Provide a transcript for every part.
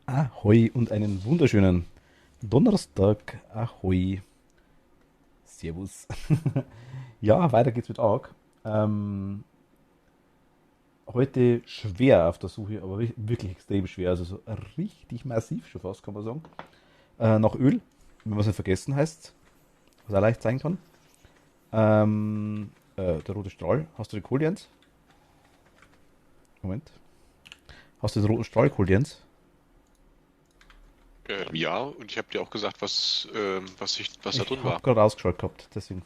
Ahoi und einen wunderschönen Donnerstag. Ahoi. Servus. Ja, weiter geht's mit ARK. Heute schwer auf der Suche, aber wirklich extrem schwer. Also so richtig massiv schon fast, kann man sagen. Nach Öl, wenn man es nicht vergessen heißt, was auch leicht sein kann. Der rote Strahl. Hast du den Kohl, Jens? Moment. Hast du den roten Strahl, Kohl, Jens? Ja, und ich habe dir auch gesagt, was da Ich drin habe war. gerade ausgeschaut gehabt, deswegen.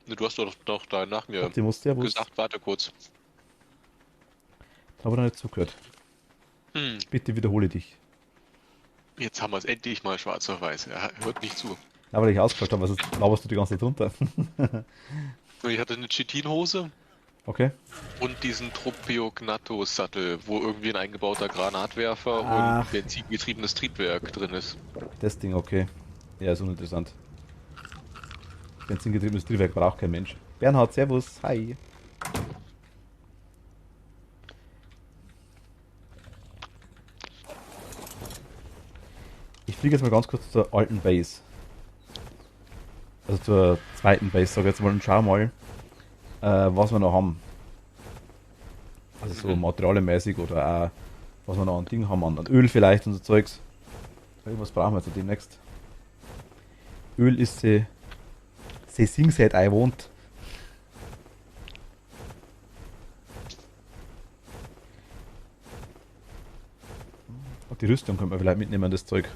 Ne, du hast doch da nach mir Optimus, Servus. gesagt, warte kurz. Habe noch nicht zugehört. Hm, Bitte wiederhole dich. jetzt haben wir es endlich mal schwarz auf weiß. Er hört nicht zu. Ja, weil ich ausgeschaut habe, was laberst du die ganze Zeit drunter? Ich hatte eine Chitin-Hose Okay. und diesen Tropeo-Gnatto-Sattel, wo irgendwie ein eingebauter Granatwerfer und ein Ach, benzingetriebenes Triebwerk drin ist. das Ding, okay. Ja, ist uninteressant. Benzingetriebenes Triebwerk braucht kein Mensch. Bernhard, Servus, hi. Ich fliege jetzt mal ganz kurz zur alten Base. Also zur zweiten Base, sag ich jetzt mal, und schau mal, was wir noch haben. Also so Mhm. materialemäßig oder auch, was wir noch an Dingen haben, an Öl vielleicht und so Zeugs. Irgendwas brauchen wir jetzt demnächst. Öl ist sie Sing seit I wohnt. Und die Rüstung können wir vielleicht mitnehmen, das Zeug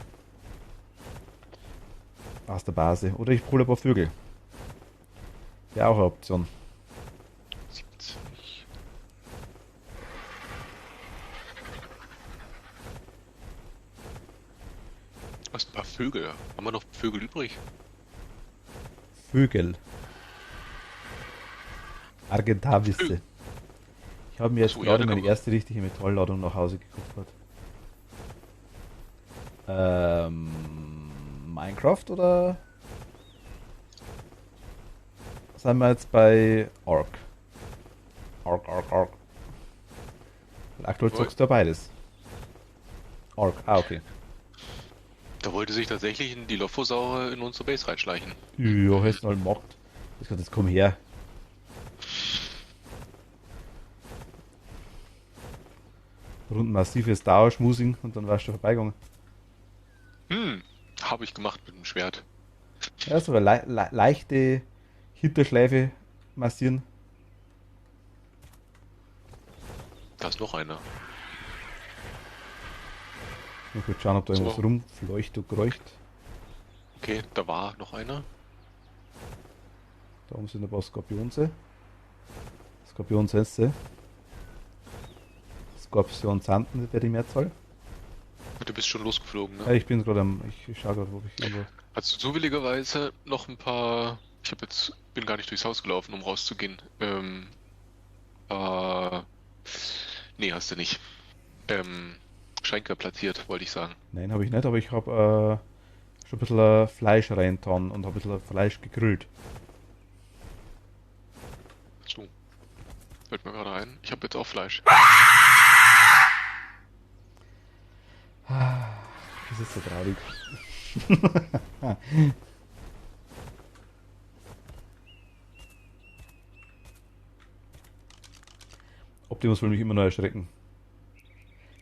aus der Base. Oder ich hole ein paar Vögel. Wäre auch eine Option. 70. Was, ein paar Vögel? Haben wir noch Vögel übrig? Vögel. Vögel. Argentavisse. Ich habe mir jetzt Achso, ja, gerade da meine kann man. erste richtige Metallladung nach Hause gekupfert. Minecraft oder sind wir jetzt bei Ark? Ark. Weil aktuell Jawohl. zockst du ja beides. Ark, okay. Da wollte sich tatsächlich die Dilophosaurus in unsere Base reinschleichen. Ja, hast du halt gemacht. Jetzt komm her. Runden massives Dauerschmusing und dann warst du vorbeigegangen. Hm, habe ich gemacht mit dem Schwert. Ja, so eine leichte Hinterschleife massieren. Da ist noch einer. Mal kurz schauen, ob da irgendwas So, rumfleucht und kreucht. okay, da war noch einer. Da oben sind ein paar Skorpionse. Skorpionsense. Skorpionsanten wäre die Mehrzahl. Du bist schon losgeflogen, ne? Ja, ich bin gerade am. Ich schaue gerade, ob ich irgendwo. Hast du zufälligerweise noch ein paar. Bin gar nicht durchs Haus gelaufen, um rauszugehen. Äh, nee, hast du nicht. Ähm, Schränke platziert, wollte ich sagen. Nein, habe ich nicht, aber ich habe schon ein bisschen Fleisch reingetan und habe ein bisschen Fleisch gegrillt. So, fällt mir gerade ein. Ich habe jetzt auch Fleisch. Das ist so traurig. Optimus will mich immer noch erschrecken.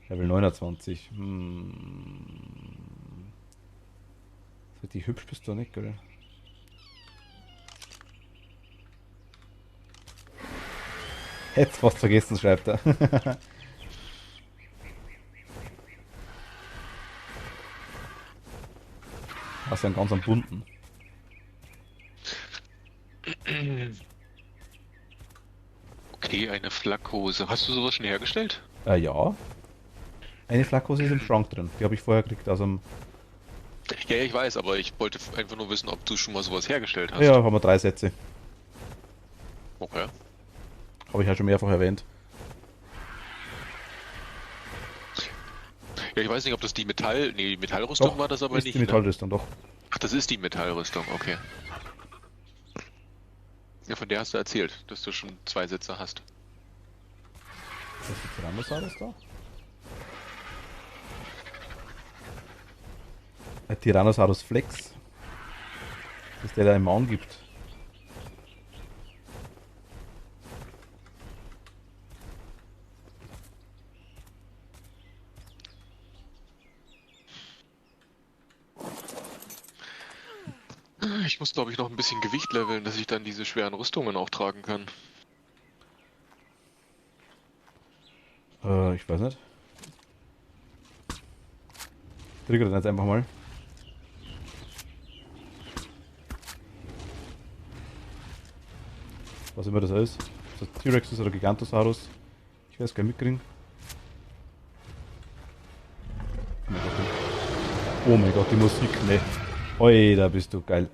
Level 29. So richtig hübsch bist du nicht, gell? Hätt's fast vergessen, schreibt er. Hast ja einen ganz am bunten. Okay, eine Flackhose. Hast du sowas schon hergestellt? Ja. Eine Flakhose ist im Schrank drin. Die habe ich vorher gekriegt aus dem. Ja, ja, ich weiß, aber ich wollte einfach nur wissen, ob du schon mal sowas hergestellt Ja, hast. haben wir 3 Sätze. Okay. Habe ich ja schon mehrfach erwähnt. Ja, ich weiß nicht, ob das die Nee, die Metallrüstung Doch, war das aber ist die nicht, ne? Metallrüstung, doch. Ach, das ist die Metallrüstung, okay. Ja, von der hast du erzählt, dass du schon zwei Sätze hast. Ist die Tyrannosaurus da? Ein Tyrannosaurus Flex. Das ist der, der einen Magen gibt. Ich muss, glaube ich, noch ein bisschen Gewicht leveln, dass ich dann diese schweren Rüstungen auch tragen kann. Ich weiß nicht. Trigger den jetzt einfach mal. Was immer das ist. Ob das T-Rex ist oder Gigantosaurus. Ich werde es gleich mitkriegen. Oh mein Gott, die Musik, ne. Oi, da bist du geil.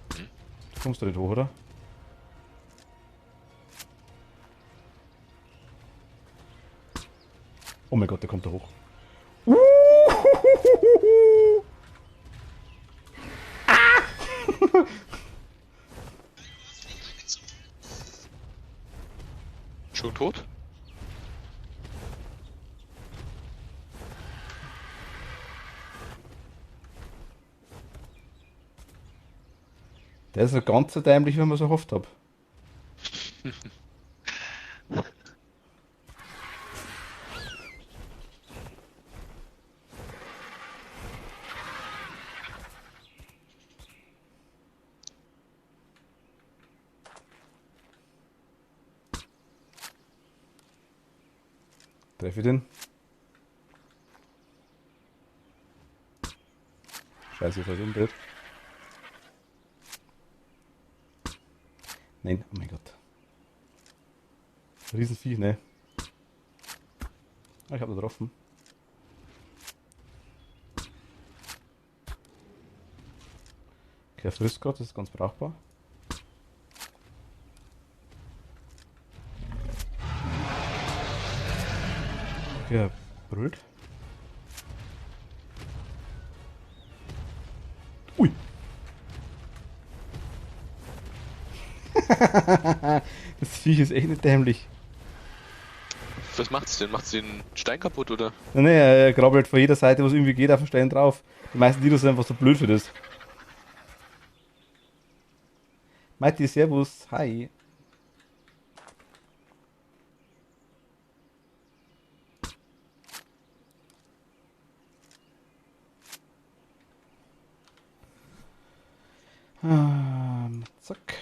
Du kommst du nicht hoch, oder? Oh mein Gott, der kommt da hoch. Schon tot? Der ist ja ganz so dämlich, wie man so hofft hat. Treffe ich den? Scheiße, jetzt hat er umdreht. Nein, oh mein Gott. Riesenvieh, ne? Ah, ich hab da getroffen. Okay, er frisst gerade, das ist ganz brauchbar. Okay, er brüllt. Ui! Das Viech ist echt nicht dämlich. Was macht's denn? Macht's den Stein kaputt, oder? Nein, nein, er krabbelt von jeder Seite, wo es irgendwie geht, auf den Stein drauf. Die meisten Dinos sind einfach so blöd für das. Mighty, servus, hi. Zack.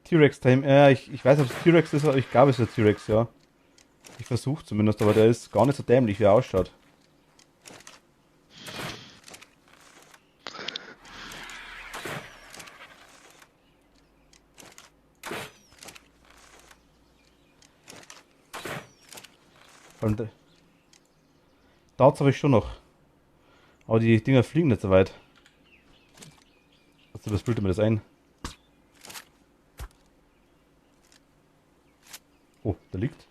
T-Rex-Time. Ja, ich weiß, ob es T-Rex ist, aber ich glaube, es ist der T-Rex, ja. Ich versuche zumindest, aber der ist gar nicht so dämlich, wie er ausschaut. Vor allem, Darts habe ich schon noch. Aber die Dinger fliegen nicht so weit. Also, was bildet mir das ein? Oh, der liegt.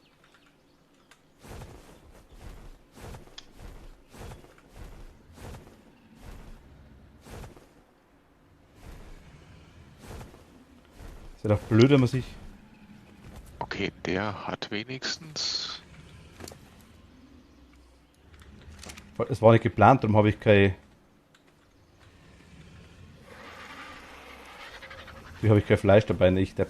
Ist ja doch blöd, wenn man sich. Okay, der hat wenigstens... Es war nicht geplant, darum habe ich kein. Wie habe ich kein Fleisch dabei, nicht Depp.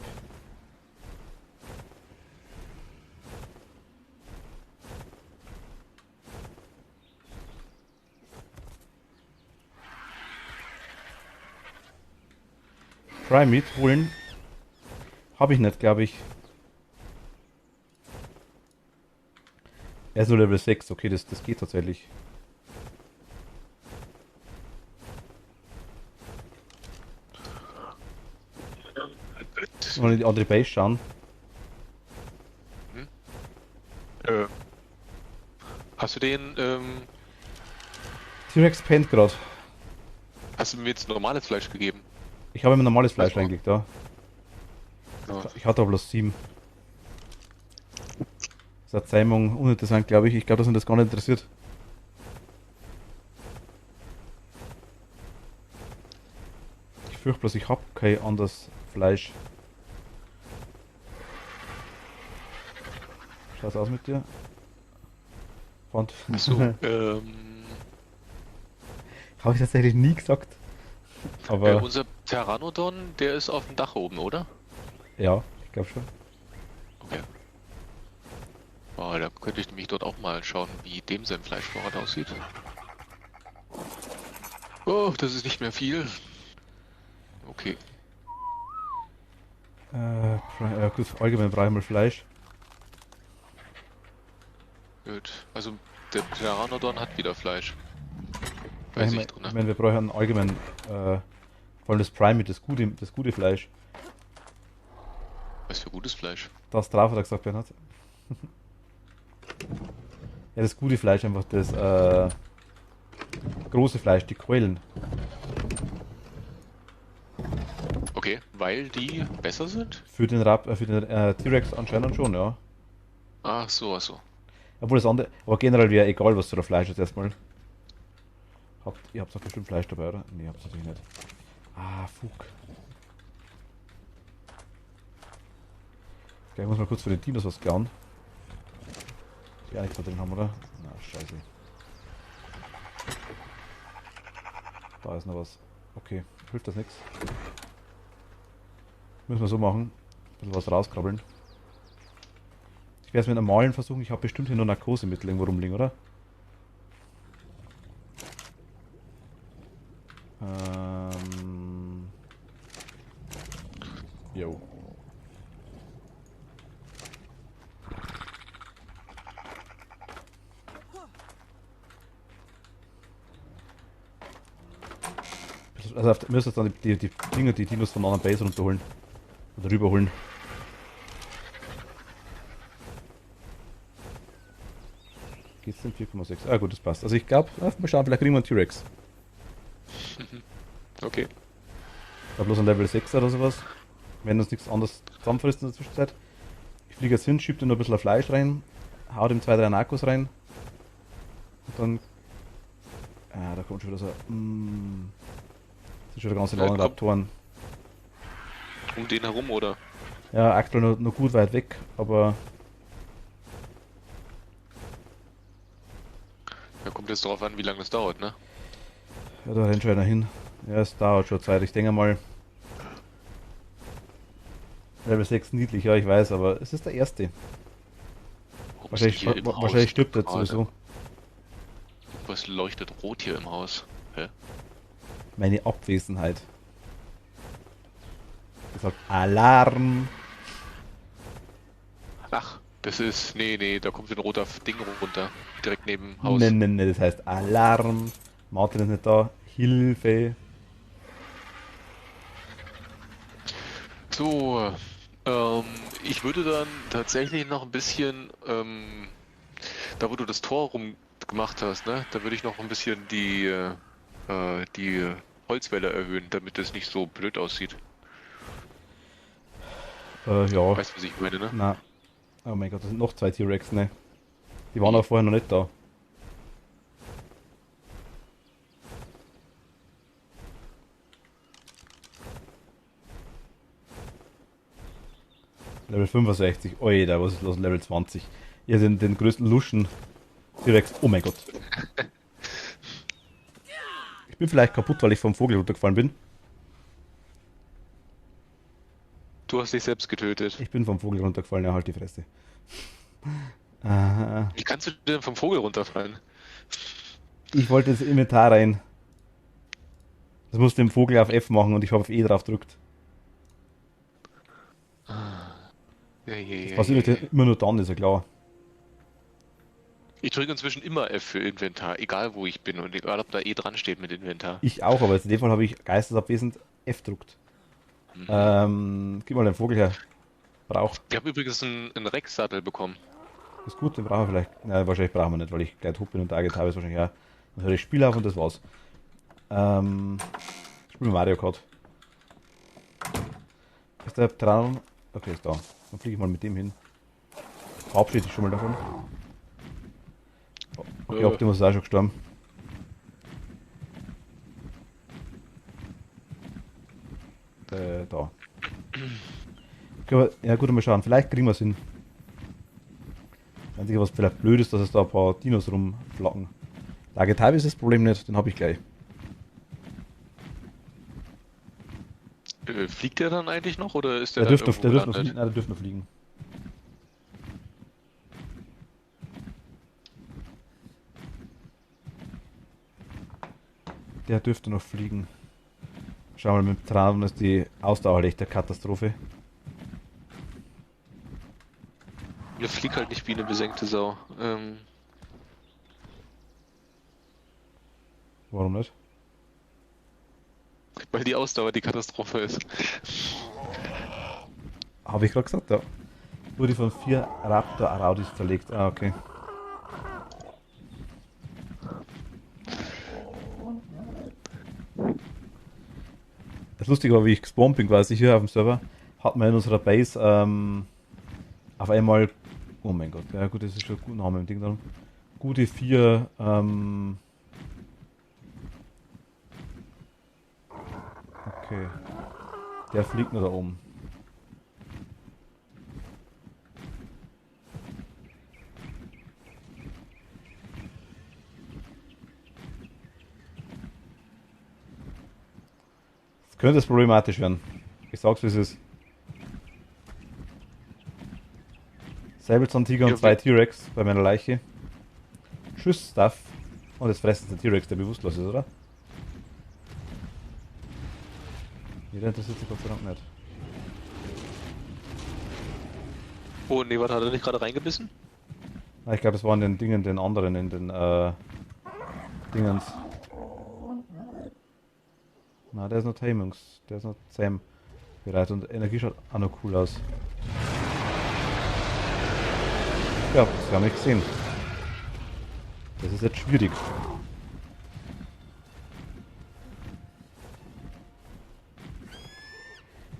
Fry Meat holen. Habe ich nicht, glaube ich. Er ist nur Level 6, okay, das geht tatsächlich. Mal in die andere Base schauen. Äh, hast du den, T-Rex pennt gerade. hast du mir jetzt normales Fleisch gegeben? Ich habe ihm normales Fleisch Also- reingelegt, da. Ja. Ich hatte aber bloß 7. Das ist eine Zähmung uninteressant, glaube ich. Ich glaube, dass ihn das gar nicht interessiert. fürchte bloß, ich hab kein anderes Fleisch. Schaut's aus mit dir? Fand. So, Habe ich tatsächlich nie gesagt. Aber unser Pteranodon, der ist auf dem Dach oben, oder? ja, ich glaube schon. Okay. Oh, da könnte ich nämlich dort auch mal schauen, wie dem sein Fleischvorrat aussieht. Oh, das ist nicht mehr viel. Okay. Gut, allgemein brauche ich mal Fleisch. Gut. Also der Pteranodon hat wieder Fleisch. Bei Ich sich meine, drin. wir brauchen allgemein vor allem das Prime, das gute Fleisch. Was für gutes Fleisch. Das drauf hat er gesagt, Bernhard. Ja, das gute Fleisch, einfach das große Fleisch, die Quellen. Okay, weil die besser sind? Für den T-Rex anscheinend schon, ja. Ach so, ach so. Obwohl das andere, aber generell wäre egal, was für ein Fleisch jetzt erstmal. Ihr habt doch bestimmt Fleisch dabei, oder? Nee, habt ihr natürlich nicht. Ah, fuck. Ich muss mal kurz für den Dinos was klauen. Die auch nichts da drin haben, oder? Na, scheiße. Da ist noch was. Okay, hilft das nichts. Müssen wir so machen. Ein bisschen was rauskrabbeln. Ich werde es mit einem Malen versuchen. Ich habe bestimmt hier nur Narkosemittel irgendwo rumliegen, oder? Jo. Also müsstest dann die Dinge, die Dinos von einer anderen Base runterholen. Oder rüberholen. Geht's denn 4,6? Ah gut, das passt. Also ich glaube, mal schauen, vielleicht kriegen wir einen T-Rex. Okay. Da bloß ein Level 6 oder sowas. Wenn uns nichts anderes zusammenfrisst in der Zwischenzeit. Ich fliege jetzt hin, schieb dir noch ein bisschen Fleisch rein, hau dem 2, 3 Narcos rein. Und dann. Ah, da kommt schon wieder so. Das sind schon wieder ganze lange komm. Raptoren. Um den herum, oder? Ja, aktuell noch gut weit weg, aber. Da kommt jetzt drauf an, wie lange das dauert, ne? Ja, da rennt schon einer hin. Ja, es dauert schon Zeit. Ich denke mal. Level 6 niedlich, ja, ich weiß, aber es ist der erste. Warum Wahrscheinlich, ist denn hier im wahrscheinlich Haus stirbt er gerade? sowieso. Was leuchtet rot hier im Haus? Hä? Meine Abwesenheit. Gesagt, Alarm! Ach, das ist. Nee, da kommt ein roter Ding runter. Direkt neben dem Haus. Ne, das heißt Alarm. Martin ist nicht da. Hilfe! So, ich würde dann tatsächlich noch ein bisschen, da wo du das Tor rum gemacht hast, ne, da würde ich noch ein bisschen die Holzwelle erhöhen, damit es nicht so blöd aussieht. Ja. Weißt du, was ich meine, ne? Na. Oh mein Gott, das sind noch 2 T-Rex, ne? Die waren auch vorher noch nicht da. Level 65. Oida, was ist los? Level 20. Ja, den größten Luschen. T-Rex. Oh mein Gott. Ich bin vielleicht kaputt, weil ich vom Vogel runtergefallen bin. Du hast dich selbst getötet. Ich bin vom Vogel runtergefallen, ja, halt die Fresse. Wie kannst du denn vom Vogel runterfallen? Ich wollte ins Inventar rein. Das musste dem Vogel auf F machen und ich habe auf E drauf gedrückt. Das passiert immer nur dann, ist ja klar. Ich drücke inzwischen immer F für Inventar, egal wo ich bin und egal ob da E dran steht mit Inventar. Ich auch, aber jetzt in dem Fall habe ich geistesabwesend F gedrückt. Gib mal den Vogel her. Braucht. Ich habe übrigens einen Rex-Sattel bekommen. Ist gut, den brauchen wir vielleicht. Nein, wahrscheinlich brauchen wir nicht, weil ich gleich tot bin und Target habe, ist wahrscheinlich auch. Dann höre ich Spiel auf und das war's. Spielen wir Mario Kart. Ist der dran? Okay, ist da. Dann fliege ich mal mit dem hin. Verabschiede dich schon mal davon. Okay, Optimus ist auch schon gestorben. Da. Ja gut, mal schauen. Vielleicht kriegen wir es hin. Einzige, was vielleicht blöd ist, dass es da ein paar Dinos rumflacken. Lagetype ist das Problem nicht, den habe ich gleich. Fliegt der dann eigentlich noch oder ist der Der dann dürfte, irgendwo der dürfte noch gelandet? fliegen. Nein, der dürfte noch fliegen. Der dürfte noch fliegen. Schau mal, mit Traum ist die Ausdauer echt eine Katastrophe. Der fliegt halt nicht wie eine besenkte Sau. Warum nicht? Weil die Ausdauer die Katastrophe ist. Habe ich gerade gesagt, ja. Wurde von 4 Raptor-Araudis zerlegt. Ah, okay. Das Lustige war, wie ich gespawnt bin, quasi hier auf dem Server, hat man in unserer Base auf einmal. Oh mein Gott, ja gut, das ist schon ein guter Name im Ding dran. Gute 4. Okay. Der fliegt nur da oben. Das könnte es problematisch werden. Ich sag's wie es ist. Säbelzahntiger und Ja, 2 T-Rex bei meiner Leiche. Tschüss, Stuff. Und jetzt fressen sie den T-Rex, der bewusstlos ist, oder? Jeder interessiert sich Gott sei Dank nicht. Oh nee, warte, hat er nicht gerade reingebissen? Ah, ich glaube, es waren den Dingen, den anderen in den Dingens. Na, der ist noch Tamings. Der ist noch Sam bereit und Energie schaut auch noch cool aus. Ja, das haben wir gesehen. Das ist jetzt schwierig.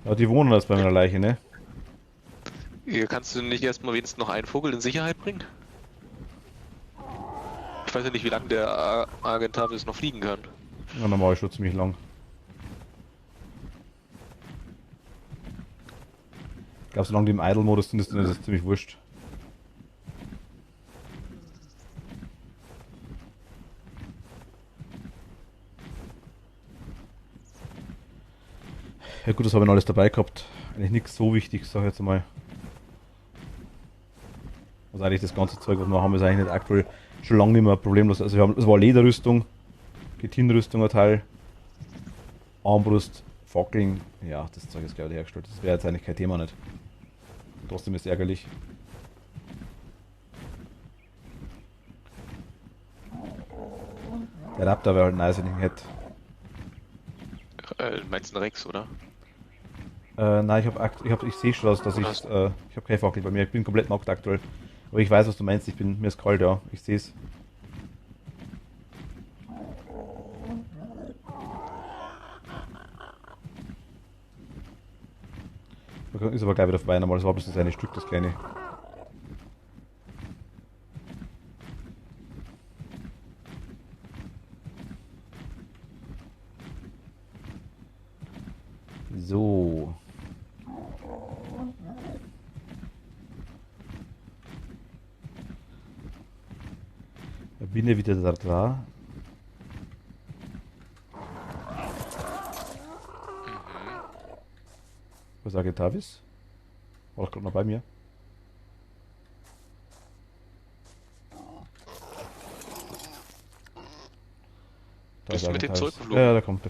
Ja, die wohnen jetzt bei meiner Leiche, ne? Hier kannst du nicht erstmal wenigstens noch einen Vogel in Sicherheit bringen? Ich weiß ja nicht, wie lange der Argentavis noch fliegen kann. Ja, normal schon ziemlich lang. Ich glaube, solange die im Idle-Modus sind, ist das ziemlich wurscht. Ja gut, das habe ich noch alles dabei gehabt. Eigentlich nichts so wichtig, sag ich jetzt mal. Also eigentlich das ganze Zeug, was wir haben, ist eigentlich nicht aktuell schon lange nicht mehr problemlos. Also wir haben, es war Lederrüstung, Chitinrüstung ein Teil, Armbrust, Fackeln. Ja, das Zeug ist glaube ich hergestellt. Das wäre jetzt eigentlich kein Thema nicht. Trotzdem ist es ärgerlich. Der Raptor wäre halt nice, wenn ich ihn hätte. Meinst du einen Rex, oder? Nein, ich sehe schon, dass ich habe keine Fackel bei mir. Ich bin komplett nackt aktuell. Aber ich weiß, was du meinst. Mir ist kalt, ja. Ich sehe es. Ist aber gleich wieder vorbei. Normal, das war bloß das eine Stück, das kleine. So. Da bin ich wieder da. Was sage ich, Tavis? War doch gerade noch bei mir. Da Bist ist du mit dem Tavis. zurückgeflogen? Ja, der kommt.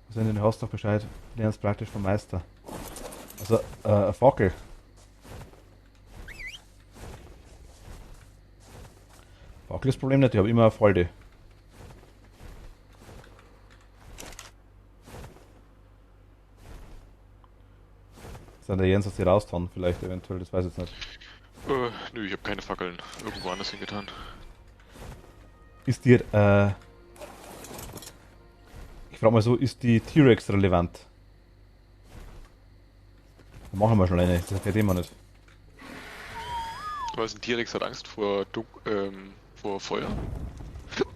Also wenn du den hast, doch Bescheid. Lernst praktisch vom Meister. Also, eine Fackel. Fackel ist das Problem nicht, ich habe immer eine Falde. Sind der Jens, dass die raustan, vielleicht eventuell, das weiß ich jetzt nicht. Nö, ich habe keine Fackeln irgendwo anders hingetan. Ist dir, ich frage mal so, ist die T-Rex relevant? Dann machen wir schon eine, das ist kein Thema nicht. Weiß ein T-Rex hat Angst vor, vor Feuer?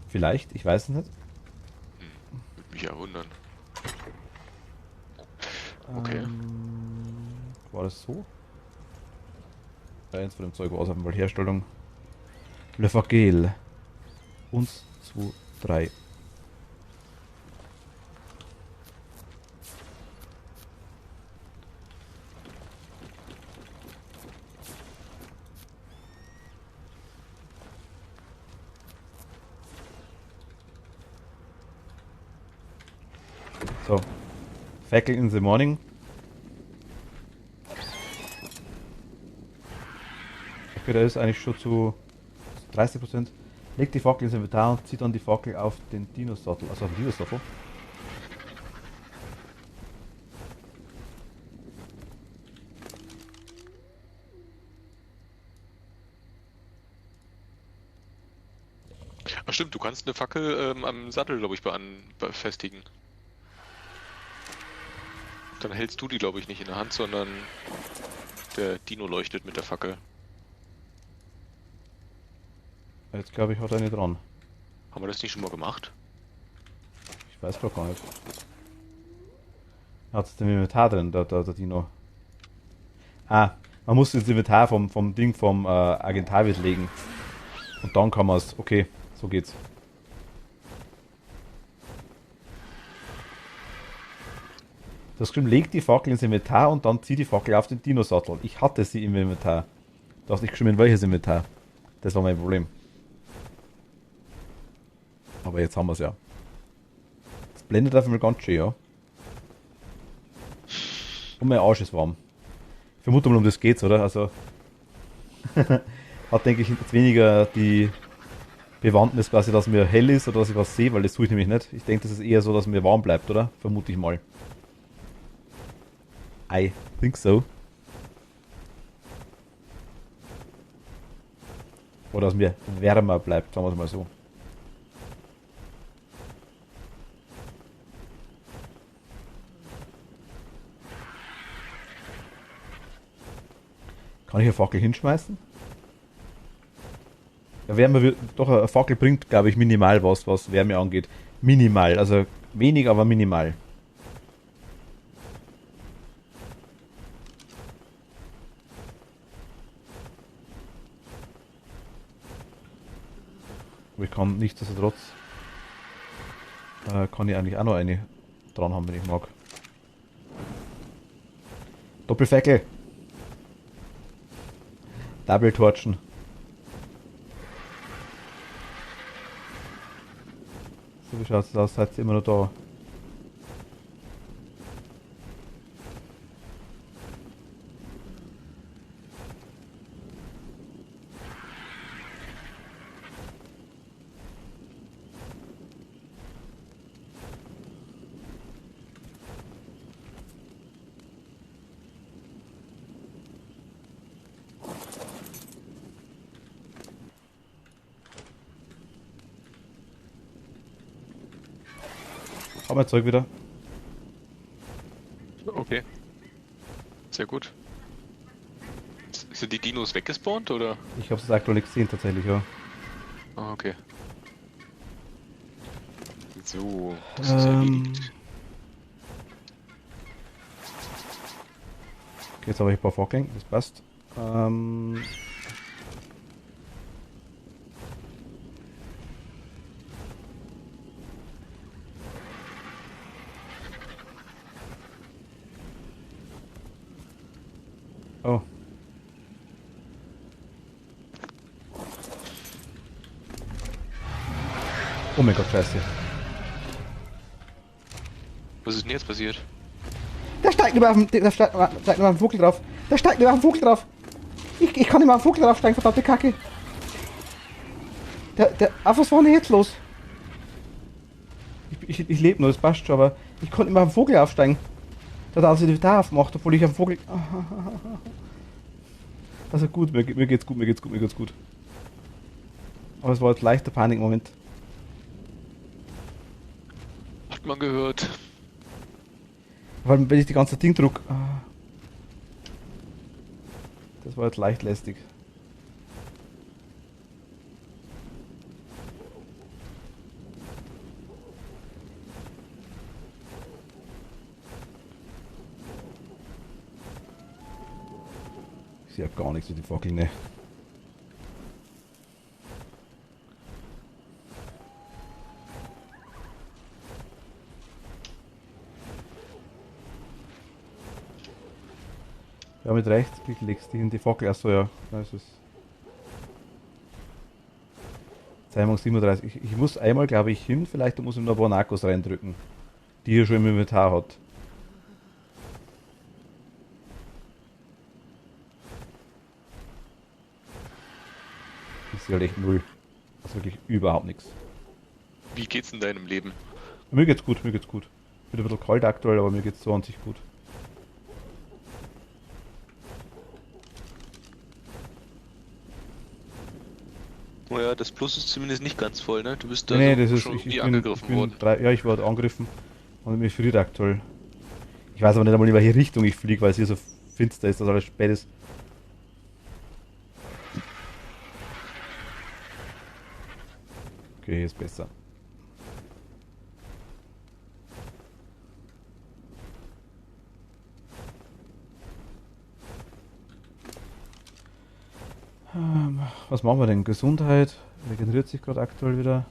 Vielleicht, ich weiß es nicht. ja wundern. Okay. War das so? Ja, eins von dem Zeug war es auf jeden Fall Herstellung. Le Fackel. 1, 2, 3. So. Fackel in the morning. Okay, der ist eigentlich schon zu 30%. Legt die Fackel ins Inventar und zieht dann die Fackel auf den Dino-Sattel. Also auf den Dino-Sattel. Ach stimmt, du kannst eine Fackel am Sattel, glaube ich, befestigen. Dann hältst du die, glaube ich, nicht in der Hand, sondern der Dino leuchtet mit der Fackel. Jetzt glaube ich, hat er eine dran. Haben wir das nicht schon mal gemacht? Ich weiß gar nicht. Hat es den Inventar drin, der Dino? Ah, man muss ins Inventar vom Ding vom Agentavis legen. Und dann kann man es. Okay, so geht's. Das geschrieben, leg die Fackel ins Inventar und dann zieh die Fackel auf den Dino-Sattel. Ich hatte sie im Inventar. Du hast nicht geschrieben, welches Inventar. Das war mein Problem. Aber jetzt haben wir es ja. Das blendet auf einmal ganz schön, ja. Und mein Arsch ist warm. Ich vermute mal, um das geht's, oder? Also hat, denke ich, jetzt weniger die Bewandtnis quasi, dass mir hell ist oder dass ich was sehe, weil das tue ich nämlich nicht. Ich denke, das ist eher so, dass mir warm bleibt, oder? Vermute ich mal. I think so. Oder dass mir wärmer bleibt, sagen wir es mal so. Kann ich eine Fackel hinschmeißen? Ja, doch, eine Fackel bringt, glaube ich, minimal was Wärme angeht. Minimal, also wenig, aber minimal. Aber ich kann nichtsdestotrotz kann ich eigentlich auch noch eine dran haben, wenn ich mag. Doppelfackel. Double Torchen. So, wie schaut es aus? Seid ihr immer noch da? Hab mein Zeug wieder. Okay. Sehr gut. Sind die Dinos weggespawnt, oder? Ich habe es aktuell nicht gesehen, tatsächlich, ja. Ah, okay. So, das ist erledigt. Okay, jetzt habe ich ein paar Fackeln, das passt. Oh. Oh mein Gott, scheiße. Was ist denn jetzt passiert? Der steigt über auf den Vogel drauf. Der steigt über auf den Vogel drauf. Ich kann nicht mehr auf den Vogel draufsteigen, verdammte Kacke. Was war denn jetzt los? Ich lebe nur, das passt schon, aber ich konnte nicht mehr auf den Vogel aufsteigen. Da hat er die da aufgemacht, obwohl ich am Vogel. Also gut, mir geht's gut, mir geht's gut, mir geht's gut. Aber es war jetzt leichter Panikmoment. Hat man gehört. Weil wenn ich die ganze Ding druck. Das war jetzt leicht lästig. Ich sehe ja gar nichts mit den Fackeln, ne. Ja, mit Rechtsklick legst du in die Fackel. Achso, ja. Da ist es. Zeimung 37. Ich muss einmal, glaube ich, hin. Vielleicht muss ich noch ein paar Narcos reindrücken. Die er schon im Inventar hat. Ich sehe halt echt null. Also wirklich überhaupt nichts. Wie geht's in deinem Leben? Mir geht's gut, mir geht's gut. Wird ein bisschen kalt aktuell, aber mir geht's so an sich gut. Oh ja, das Plus ist zumindest nicht ganz voll, ne? Du bist da Nee, so das ist. schon Ich irgendwie bin, angegriffen worden. ja, ich wurde angegriffen und mir friert aktuell. Ich weiß aber nicht einmal, in welche Richtung ich fliege, weil es hier so finster ist, dass alles spät ist. Okay, hier ist besser. Was machen wir denn? Gesundheit regeneriert sich gerade aktuell wieder.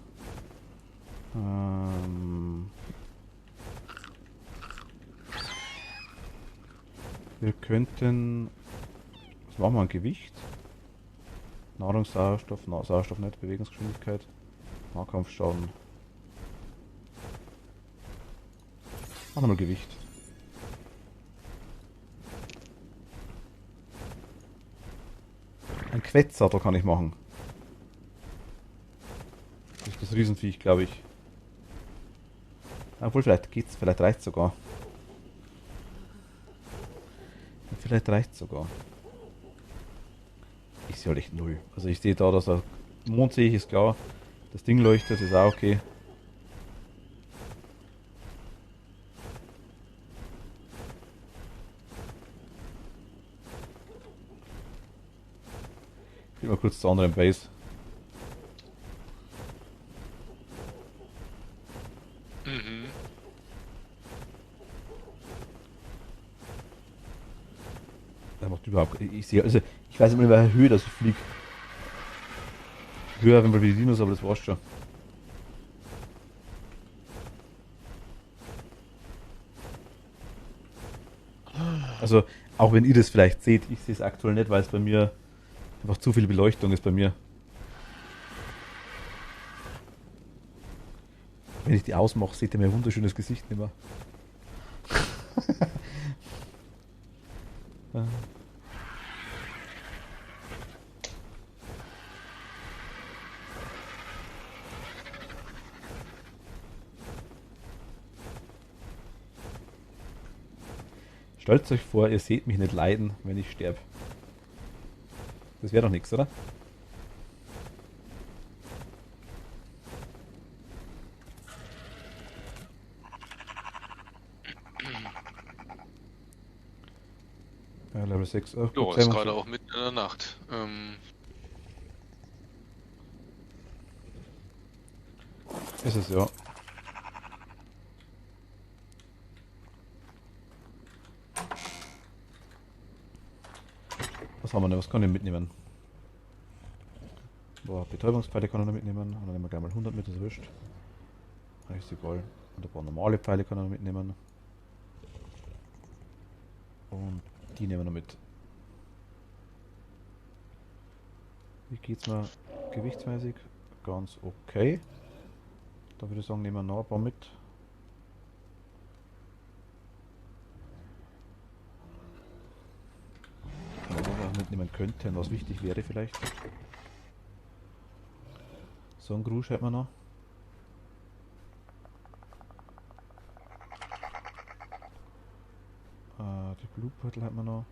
Wir könnten. Was machen wir an Gewicht? Nahrung, Sauerstoff, Sauerstoff nicht, Bewegungsgeschwindigkeit, Nahkampfschaden. Machen wir mal Gewicht. Ein Quetzsattel kann ich machen. Das ist das Riesenviech, glaube ich. Obwohl, vielleicht geht's, vielleicht reicht's sogar. Vielleicht reicht's sogar. Ich sehe halt echt null. Also ich sehe da, dass er Mond sehe ich, ist klar. Das Ding leuchtet, ist auch okay. Ich gehe mal kurz zur anderen Base. Mhm. Das macht überhaupt. Ich sehe, also ich weiß nicht, in welcher Höhe das ich fliege. Höher, wenn wir wie die Dinos, aber das war's schon. Also, auch wenn ihr das vielleicht seht, ich sehe es aktuell nicht, weil es bei mir einfach zu viel Beleuchtung ist bei mir. Wenn ich die ausmache, seht ihr mein wunderschönes Gesicht nicht mehr. Stellt euch vor, ihr seht mich nicht leiden, wenn ich sterbe. Das wäre doch nichts, oder? Ja, Level 6. Oh, Ja, gut, ist gerade auch mitten in der Nacht. ist es, ja. Was haben wir denn? Was kann ich mitnehmen? Boah, Betäubungspfeile kann er noch mitnehmen. Und dann nehmen wir gleich mal 100 mit, das ist wurscht. Ist egal. Und ein paar normale Pfeile kann er noch mitnehmen. Und die nehmen wir noch mit. Wie geht's mir gewichtsmäßig? Ganz okay. Da würde ich sagen, nehmen wir noch ein paar mit. Was wir auch mitnehmen könnten, was wichtig wäre vielleicht. So ein Grusch hätten wir noch. Die Blutbeutel hätten wir noch.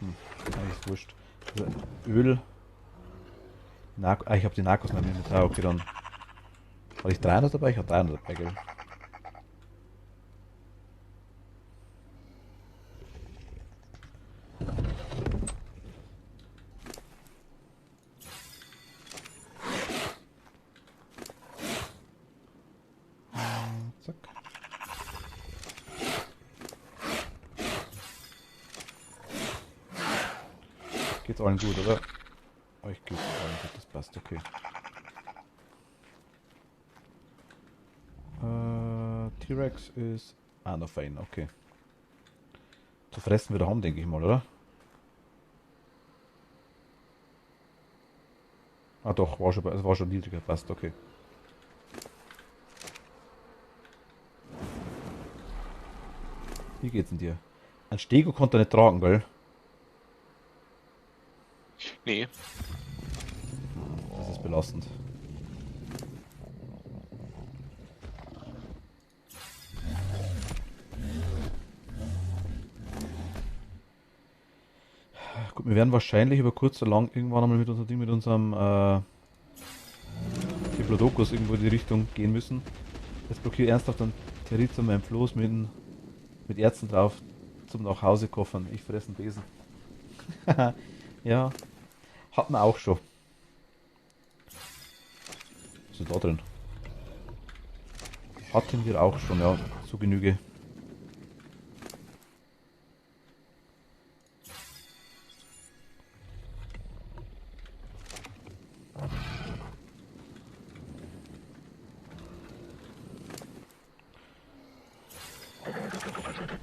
Eigentlich ist wurscht. Also Öl. Ich habe die Narcos noch nicht. Okay, dann. Hatte ich 300 dabei? Ich habe 300 dabei, gell? Zack. Geht's allen gut, oder? Euch geht's allen gut, das passt, okay. T-Rex ist... Ah, noch fein, okay. Zu fressen wieder haben, denke ich mal, oder? Ah doch, es war schon niedriger, passt, okay. Wie geht's denn dir? Ein Stego konnte er nicht tragen, gell? Nee, Das ist belastend. Gut, wir werden wahrscheinlich über kurz oder lang irgendwann einmal mit unserem Diplodocus irgendwo in die Richtung gehen müssen. Jetzt blockiert ernsthaft ein Terizum mein Floß mit Ärzten drauf zum Nachhause koffern. Ich fresse einen Besen. Ja, hatten wir auch schon. Was ist da drin? Hatten wir auch schon, ja, zu Genüge.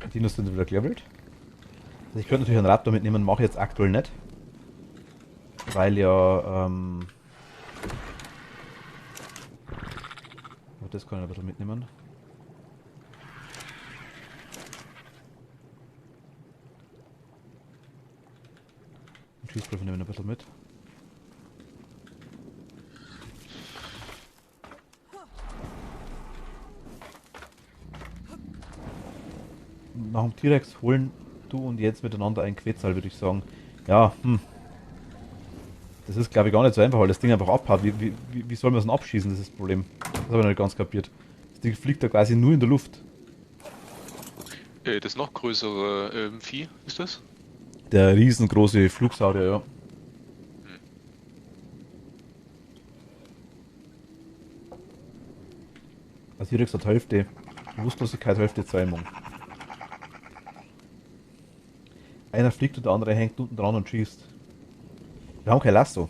Die Dinos sind wieder gelevelt. Also ich könnte natürlich einen Raptor mitnehmen, mache ich jetzt aktuell nicht. Weil ja, aber das kann ich ein bisschen mitnehmen. Den Schießpulver nehmen wir ein bisschen mit. Nach dem T-Rex holen du und jetzt miteinander einen Quetzal, würde ich sagen. Ja, das ist, glaube ich, gar nicht so einfach, weil das Ding einfach abhaut. Wie soll man es denn abschießen, das ist das Problem. Das habe ich noch nicht ganz kapiert. Das Ding fliegt da quasi nur in der Luft. das noch größere Vieh ist das? Der riesengroße Flugsaurier, ja. Also T-Rex hat Hälfte Bewusstlosigkeit, Hälfte Zäumung. Einer fliegt und der andere hängt unten dran und schießt. Wir haben kein Lasso.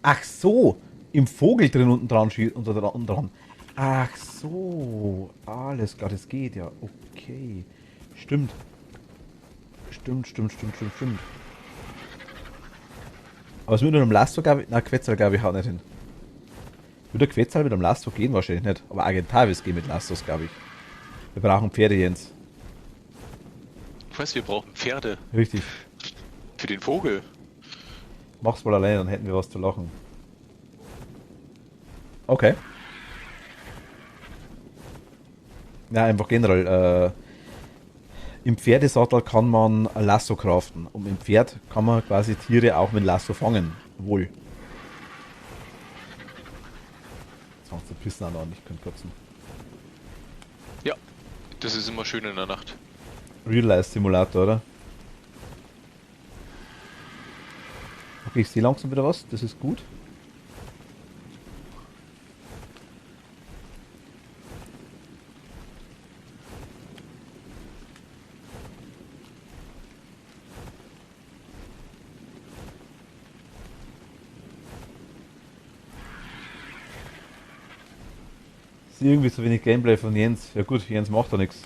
Ach so, im Vogel drin unten dran schießt, unten dran. Ach so, alles klar, das geht ja. Okay, stimmt. Stimmt. Aber es würde mit einem Lasso, glaube ich, na Quetzal glaube ich auch nicht hin. Würde der Quetzal mit einem Lasso gehen? Wahrscheinlich nicht. Aber Argentavis geht mit Lassos, glaube ich. Wir brauchen Pferde, Jens. Ich weiß, wir brauchen Pferde. Richtig. Für den Vogel. Mach's mal alleine, dann hätten wir was zu lachen. Okay. Ja, einfach generell. Im Pferdesattel kann man ein Lasso craften. Und im Pferd kann man quasi Tiere auch mit Lasso fangen. Wohl. Jetzt fangst du Pissen an, ich könnte kotzen. Ja, das ist immer schön in der Nacht. Real-Life-Simulator, oder? Okay, ich sehe langsam wieder was. Das ist gut. Ich sehe irgendwie so wenig Gameplay von Jens. Ja gut, Jens macht da nichts.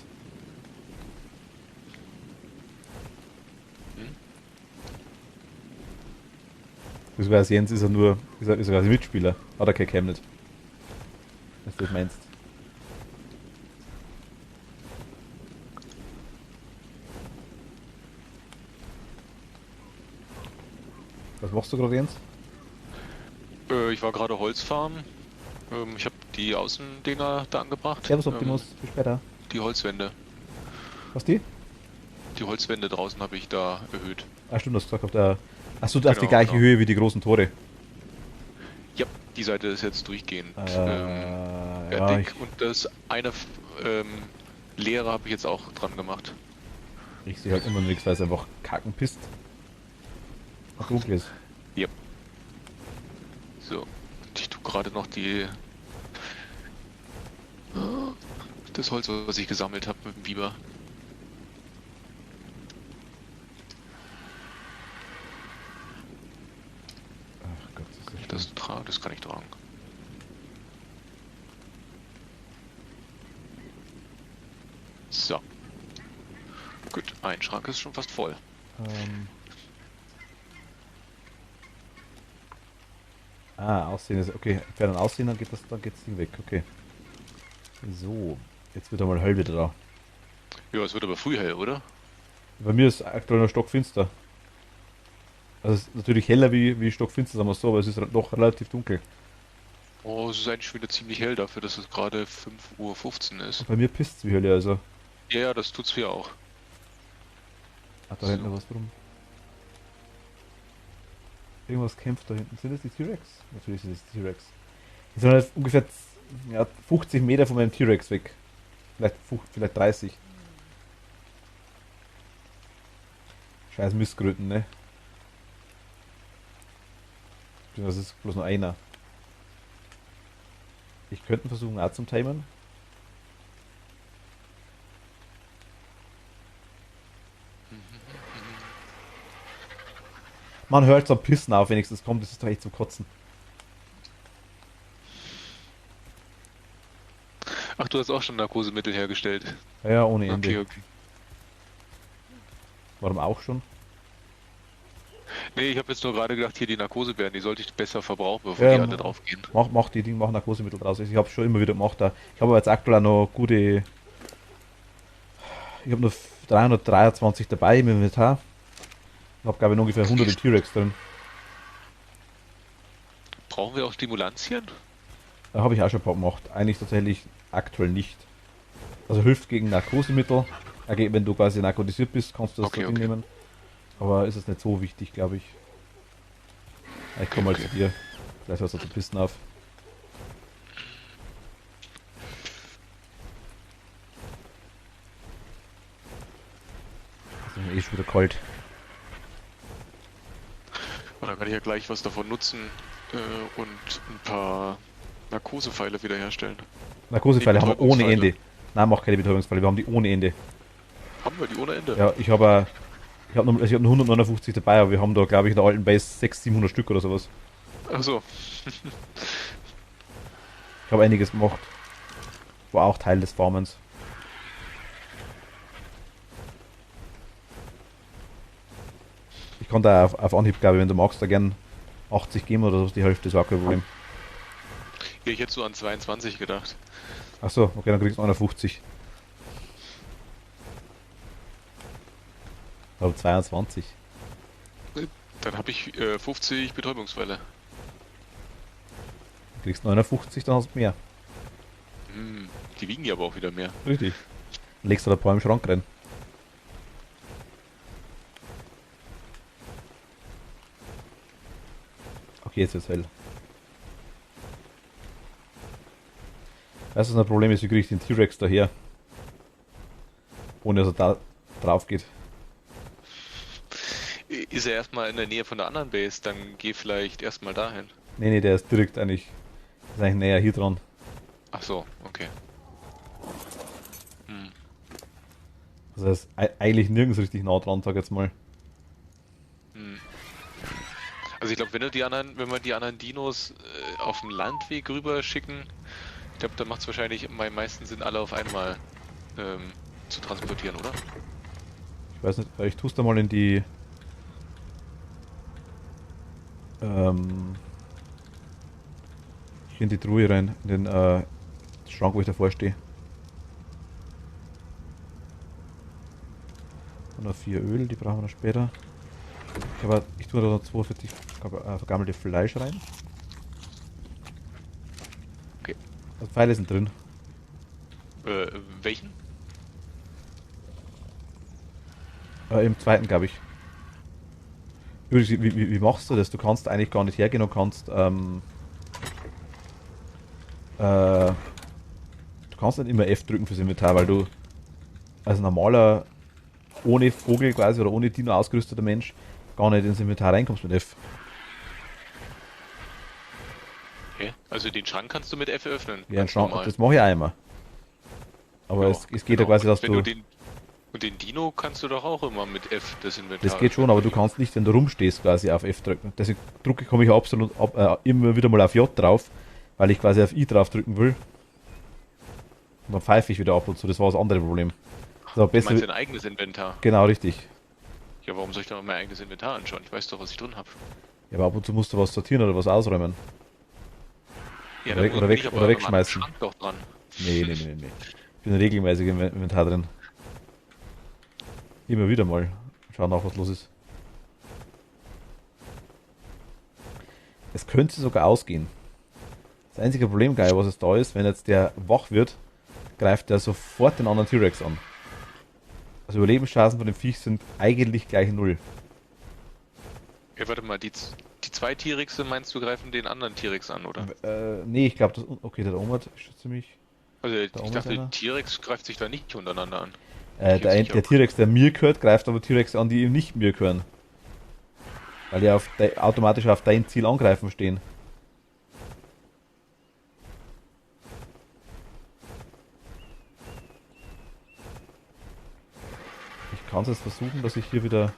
Das weiß Jens ist er nur, ist er quasi Mitspieler. Hat er kein Cam nicht. Was du das meinst. Was machst du gerade, Jens? Ich war gerade Holzfarmen. Ich habe die Außendinger da angebracht. Servus Optimus, bis später. Die Holzwände. Was die? Die Holzwände draußen habe ich da erhöht. Ah stimmt, du hast gesagt auf der... Achso, auf die Genau, gleiche genau. Höhe wie die großen Tore. Ja, die Seite ist jetzt durchgehend Ja, fertig. Und das eine leere habe ich jetzt auch dran gemacht. ich sehe halt immer nichts, weil es einfach kacken pisst. Ach, dunkel ist. Ja. So. Und ich tue gerade noch die Das Holz, was ich gesammelt habe mit dem Biber. Ach Gott, das ist ja schlimm. Das kann ich tragen. So. Gut, ein Schrank ist schon fast voll. Ähm. Aussehen ist. Okay, für dann Aussehen, dann geht das Ding weg. Okay. So, jetzt wird einmal hell wieder da. Ja, es wird aber früh hell, oder? Bei mir ist aktuell noch stockfinster. Also es ist natürlich heller wie stockfinster, sagen wir so, aber es ist doch relativ dunkel. Oh, es ist eigentlich wieder ziemlich hell dafür, dass es gerade 5:15 Uhr ist. Bei mir pisst es wie Hölle, also. Ja, ja, das tut's hier auch. Da hinten noch was drum. Irgendwas kämpft da hinten. Sind das die T-Rex? Natürlich sind das die T-Rex. Die sind halt ungefähr 50 Meter von meinem T-Rex weg. Vielleicht 30. Scheiß Missgröten, ne? Das ist bloß nur einer. Ich könnte versuchen, auch zum Timen. Man hört so ein Pissen auf, wenigstens kommt, das ist doch echt zum Kotzen. Ach, du hast auch schon Narkosemittel hergestellt. Ja, ohne Ende. Okay, okay. Warum auch schon? Nee, ich habe jetzt nur gerade gedacht, hier die Narkosebären, die sollte ich besser verbrauchen, bevor Ja, die alle draufgehen. mach die Dinge, mach Narkosemittel draus. Ich habe schon immer wieder gemacht. Da. Ich habe aber jetzt aktuell auch noch gute. Ich habe noch 323 dabei im Inventar. Ich habe, glaube ich, noch ungefähr 100 T-Rex drin. Brauchen wir auch Stimulantien? Da habe ich auch schon ein paar gemacht. Eigentlich tatsächlich aktuell nicht. Also hilft gegen Narkosemittel. Okay, wenn du quasi narkotisiert bist, kannst du das Okay, so okay. nehmen. Aber ist es nicht so wichtig, glaube ich. Ich komme mal Okay. zu dir. Vielleicht hast du zu pissen auf. Es ist mir eh schon wieder kalt. Und dann kann ich ja gleich was davon nutzen und ein paar Narkosepfeile wiederherstellen. Narkosepfeile haben wir ohne Betäubungspfeile. Ende. Nein, mach keine Betäubungspfeile, wir haben die ohne Ende. Haben wir die ohne Ende? Ja, ich habe ich hab noch 159 dabei, aber wir haben da, glaube ich, in der alten Base 600, 700 Stück oder sowas. Ach so. Ich habe einiges gemacht. War auch Teil des Farmens. Ich kann da auf Anhieb, glaube ich, wenn du magst, da gern 80 geben oder so, die Hälfte ist auch kein Problem. Ja, ich hätte so an 22 gedacht. Achso, okay, dann kriegst du 51. Ich habe 22. Dann habe ich 50 Betäubungsfälle. Du kriegst 59, dann hast du mehr. Hm, die wiegen ja aber auch wieder mehr. Richtig. Dann legst du da ein paar im Schrank rein. Okay, jetzt wird's hell. Weißt du, was ein Problem ist, wie kriege ich den T-Rex daher? Ohne dass er da drauf geht. Ist er erstmal in der Nähe von der anderen Base, dann geh vielleicht erstmal dahin. Nee, der ist direkt eigentlich. Ist eigentlich näher hier dran. Ach so, okay. Hm. Also er ist eigentlich nirgends richtig nah dran, sag jetzt mal. Hm. Also ich glaube, wenn wir die anderen Dinos auf dem Landweg rüber schicken, ich glaube, dann macht es wahrscheinlich am meisten Sinn, alle auf einmal zu transportieren, oder? Ich weiß nicht, ich tue es da mal in die. Hier in die Truhe rein, in den Schrank, wo ich davor stehe. Und noch 4 Öl, die brauchen wir noch später. Ich tue da noch 42 vergammelte Fleisch rein. Okay. Also Pfeile sind drin. Welchen? Im zweiten, glaube ich. Übrigens, wie machst du das? Du kannst eigentlich gar nicht hergehen und kannst du kannst nicht immer F drücken fürs Inventar, weil du als normaler, ohne Vogel quasi oder ohne Dino ausgerüsteter Mensch gar nicht ins Inventar reinkommst mit F. Okay. Also den Schrank kannst du mit F öffnen. Ja, ganz Schrank, normal. das mache ich auch immer. Aber Ja, es geht ja genau. quasi, dass Wenn du du. den Dino kannst du doch auch immer mit F das Das Inventar geht schon, aber du reparieren. kannst nicht, wenn du rumstehst, quasi auf F drücken. Deswegen komme ich immer wieder mal auf J drauf, weil ich quasi auf I drauf drücken will. Und dann pfeife ich wieder ab und zu. Das war das andere Problem. So, Du besser. meinst dein eigenes Inventar? Genau, richtig. Ja, warum soll ich dann mein eigenes Inventar anschauen? Ich weiß doch, was ich drin habe. Ja, aber ab und zu musst du was sortieren oder was ausräumen. Ja, da bin ich Oder aber am anderen wegschmeißen. Schrank doch dran. Nee. Ich bin regelmäßig im Inventar drin. Immer wieder mal. Schauen nach, was los ist. Es könnte sogar ausgehen. Das einzige Problem, geil, was es da ist, wenn jetzt der wach wird, greift er sofort den anderen T-Rex an. Also Überlebenschancen von dem Viech sind eigentlich gleich null. Ja, warte mal, die zwei T-Rexe meinst du greifen den anderen T-Rex an, oder? Nee, ich glaube, das. Okay, der da oben ist schon ziemlich. Also Da ich oben ist dachte, einer. T-Rex greift sich da nicht untereinander an. Bin ich jetzt Der, nicht der auf. T-Rex, der mir gehört, greift aber T-Rex an, die ihm nicht mir gehören. Weil die automatisch auf dein Ziel angreifen stehen. Ich kann es jetzt versuchen, dass ich hier wieder.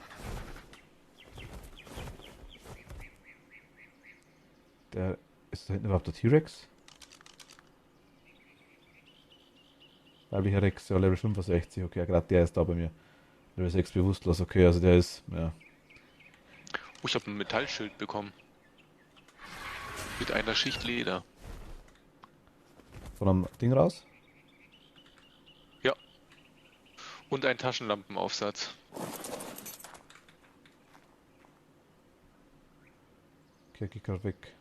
Der. Ist da hinten überhaupt der T-Rex? Weiblicher Rex, ja, Level 65. Okay, gerade der ist da bei mir. Level 6 bewusstlos. Okay, also der ist. Ja. Oh, ich habe ein Metallschild bekommen. Mit einer Schicht Leder. Von einem Ding raus. Ja. Und ein Taschenlampenaufsatz. Okay, geht gerade weg.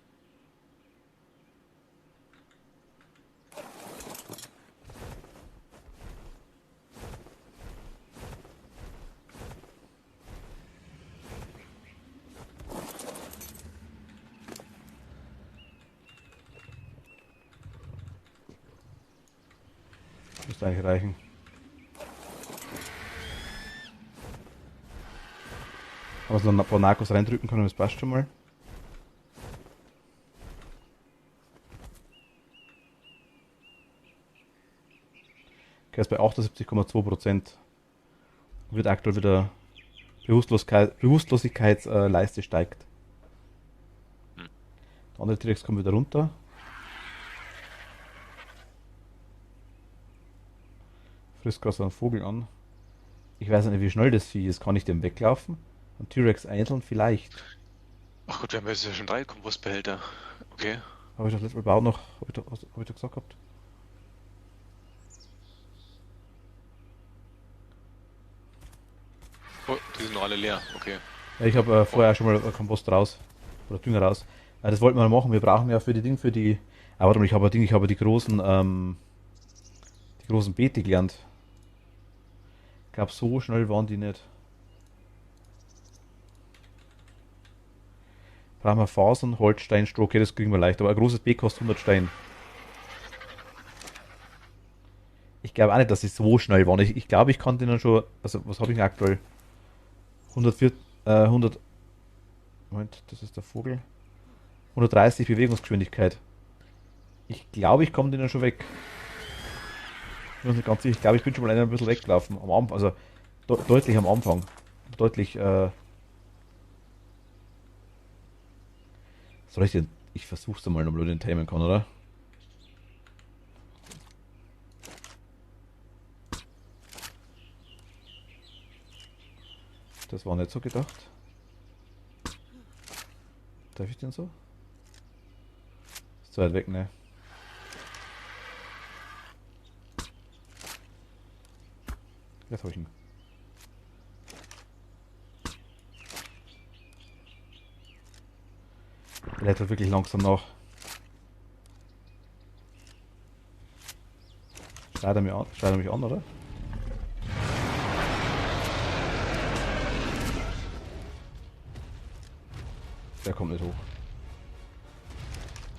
Müsste eigentlich reichen. Aber so ein paar Narcos reindrücken können, das passt schon mal. Okay, ist bei 78,2%. Wird aktuell wieder Bewusstlosigkeitsleiste steigt. Hm. Der andere T-Rex kommt wieder runter. Frisst gerade so einen Vogel an. Ich weiß nicht, wie schnell das Vieh ist. Kann ich dem weglaufen? Ein T-Rex einzeln vielleicht. Ach gut, wir haben jetzt ja schon 3 Kompostbehälter. Okay. Habe ich das letzte Mal überhaupt noch, hab ich da gesagt gehabt? Oh, die sind noch alle leer. Okay. Ja, ich habe vorher schon mal Kompost raus. Oder Dünger raus. Das wollten wir machen. Wir brauchen ja für die Dinge, für die. Ah, warte mal, ich habe die großen Beete gelernt. Ich glaube, so schnell waren die nicht. Brauchen wir Fasern, Holz, Stein, Stroh, okay, das kriegen wir leicht. Aber ein großes Beet kostet 100 Stein. Ich glaube auch nicht, dass sie so schnell waren. Ich glaube, ich kann denen schon. Also, was habe ich denn aktuell? 104, 100. Moment, das ist der Vogel. 130 Bewegungsgeschwindigkeit. Ich glaube, ich komme denen schon weg. Ich bin mir nicht ganz sicher. Ich glaube, ich bin schon mal ein bisschen weggelaufen. Am Anfang, also deutlich am Anfang. Deutlich. Soll ich den. Ich versuch's mal, ob ich den tamen kann, oder? Das war nicht so gedacht. Darf ich den so? Ist zu weit weg, ne? Jetzt habe ich ihn. Der lädt halt wirklich langsam nach. Schreit er mich an, oder? Der kommt nicht hoch.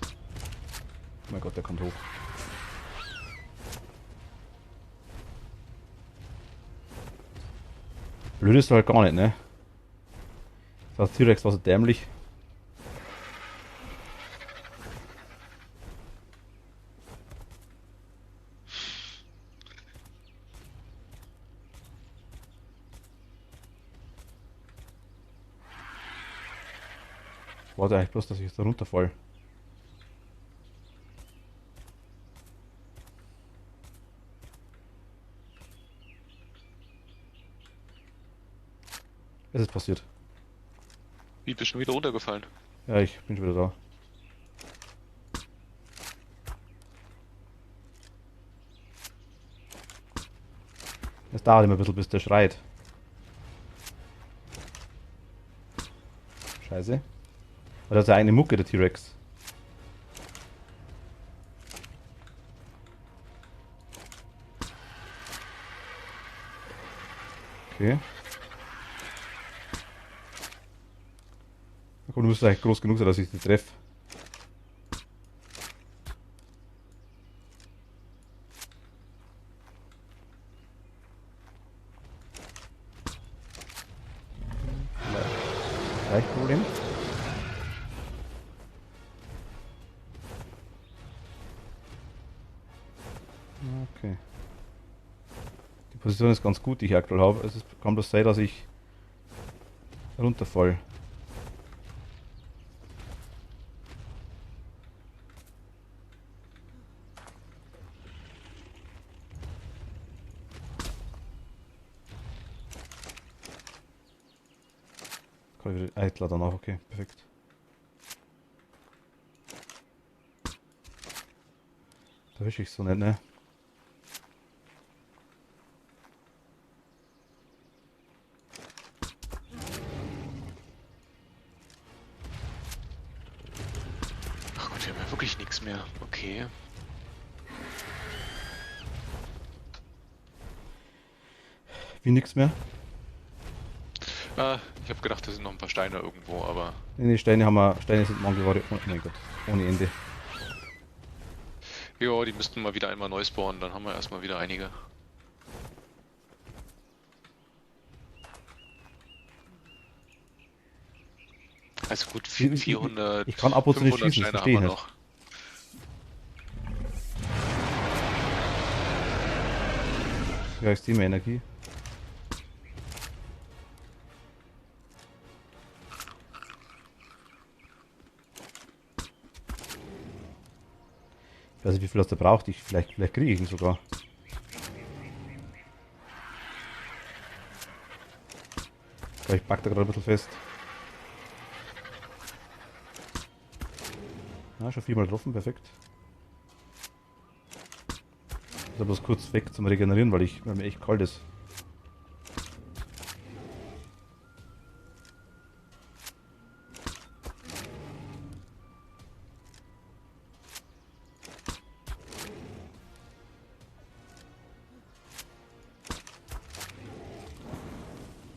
Oh mein Gott, der kommt hoch. Blöd ist er halt gar nicht, ne? Das T-Rex war so dämlich. warte eigentlich bloß, dass ich jetzt da runterfall. Es ist passiert. Wie bist du schon wieder runtergefallen? Ja, ich bin schon wieder da. Es dauert immer ein bisschen, bis der schreit. Scheiße. Weil er hat seine eigene Mucke, der T-Rex. Okay. Na komm, du musst eigentlich groß genug sein, dass ich sie treffe. Vielleicht Problem. Okay. Die Position ist ganz gut, die ich aktuell habe. Es kann bloß sein, dass ich runterfall. Kann ich wieder Eitler danach, okay, perfekt. Da wisch ich so nicht, ne? Ach Gott, wir haben ja wirklich nichts mehr. Okay. Wie nix mehr? Ich habe gedacht, da sind noch ein paar Steine irgendwo, aber Nee, Steine haben wir, Steine sind Mangelware. Oh mein Gott, ohne Ende. ja, die müssten mal wieder einmal neu spawnen, dann haben wir erstmal wieder einige. Also gut, Ich- 400, ich kann ab und zu nicht 500 schießen, das Steine verstehe haben ich wir nicht. noch. Ja, ist immer Energie. Ich weiß nicht, wie viel das da braucht. Vielleicht kriege ich ihn sogar. Ich pack da gerade ein bisschen fest. Ja, schon 4-mal getroffen, perfekt. Ich muss bloß kurz weg zum Regenerieren, weil mir echt kalt ist.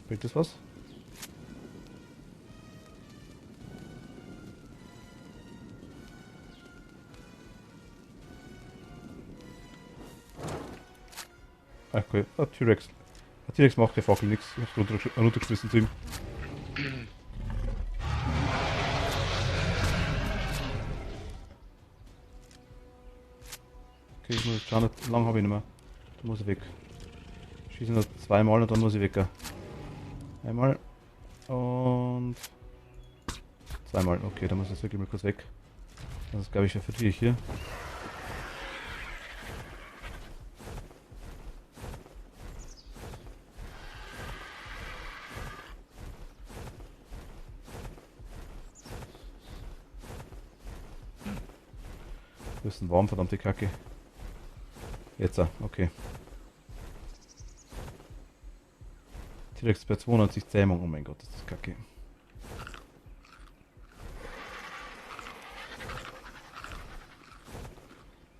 Bringt das was? Ah, okay. Ah, T-Rex. Der T-Rex macht der Fackel nichts. Ich hab's runtergeschmissen zu ihm. Okay, ich muss jetzt schauen, lang habe ich nicht mehr. Dann muss ich weg. Schieße noch 2-mal und dann muss ich weg. Einmal und 2-mal. Okay, dann muss ich jetzt wirklich mal kurz weg. Das glaube ich verliere ich hier. Bisschen warm, verdammte Kacke. Jetzt, okay. T-Rex bei 92 Zähmung, oh mein Gott, das ist Kacke.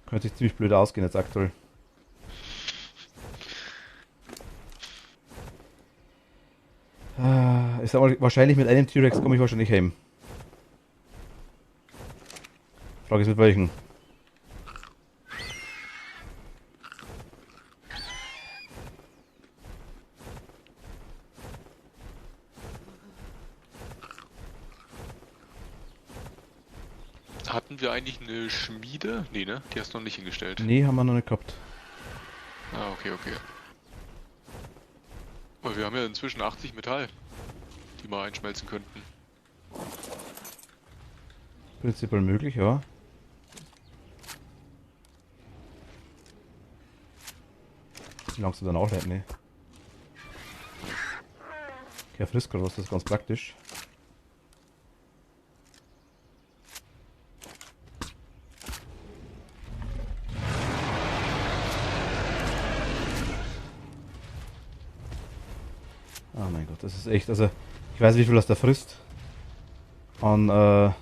Könnte sich ziemlich blöd ausgehen jetzt aktuell. Ich sag mal, wahrscheinlich mit einem T-Rex komme ich wahrscheinlich heim. Frage ist mit welchen. Hatten wir eigentlich eine Schmiede? Nee, ne? Die hast du noch nicht hingestellt. Nee, haben wir noch nicht gehabt. Ah, okay, okay. Aber wir haben ja inzwischen 80 Metall, die wir einschmelzen könnten. Prinzipiell möglich, ja. Wie lange du dann nachleiten, ne? Okay, er frisst gerade was, das ist ganz praktisch. Oh mein Gott, das ist echt, also ich weiß wie viel das da frisst. An, ja,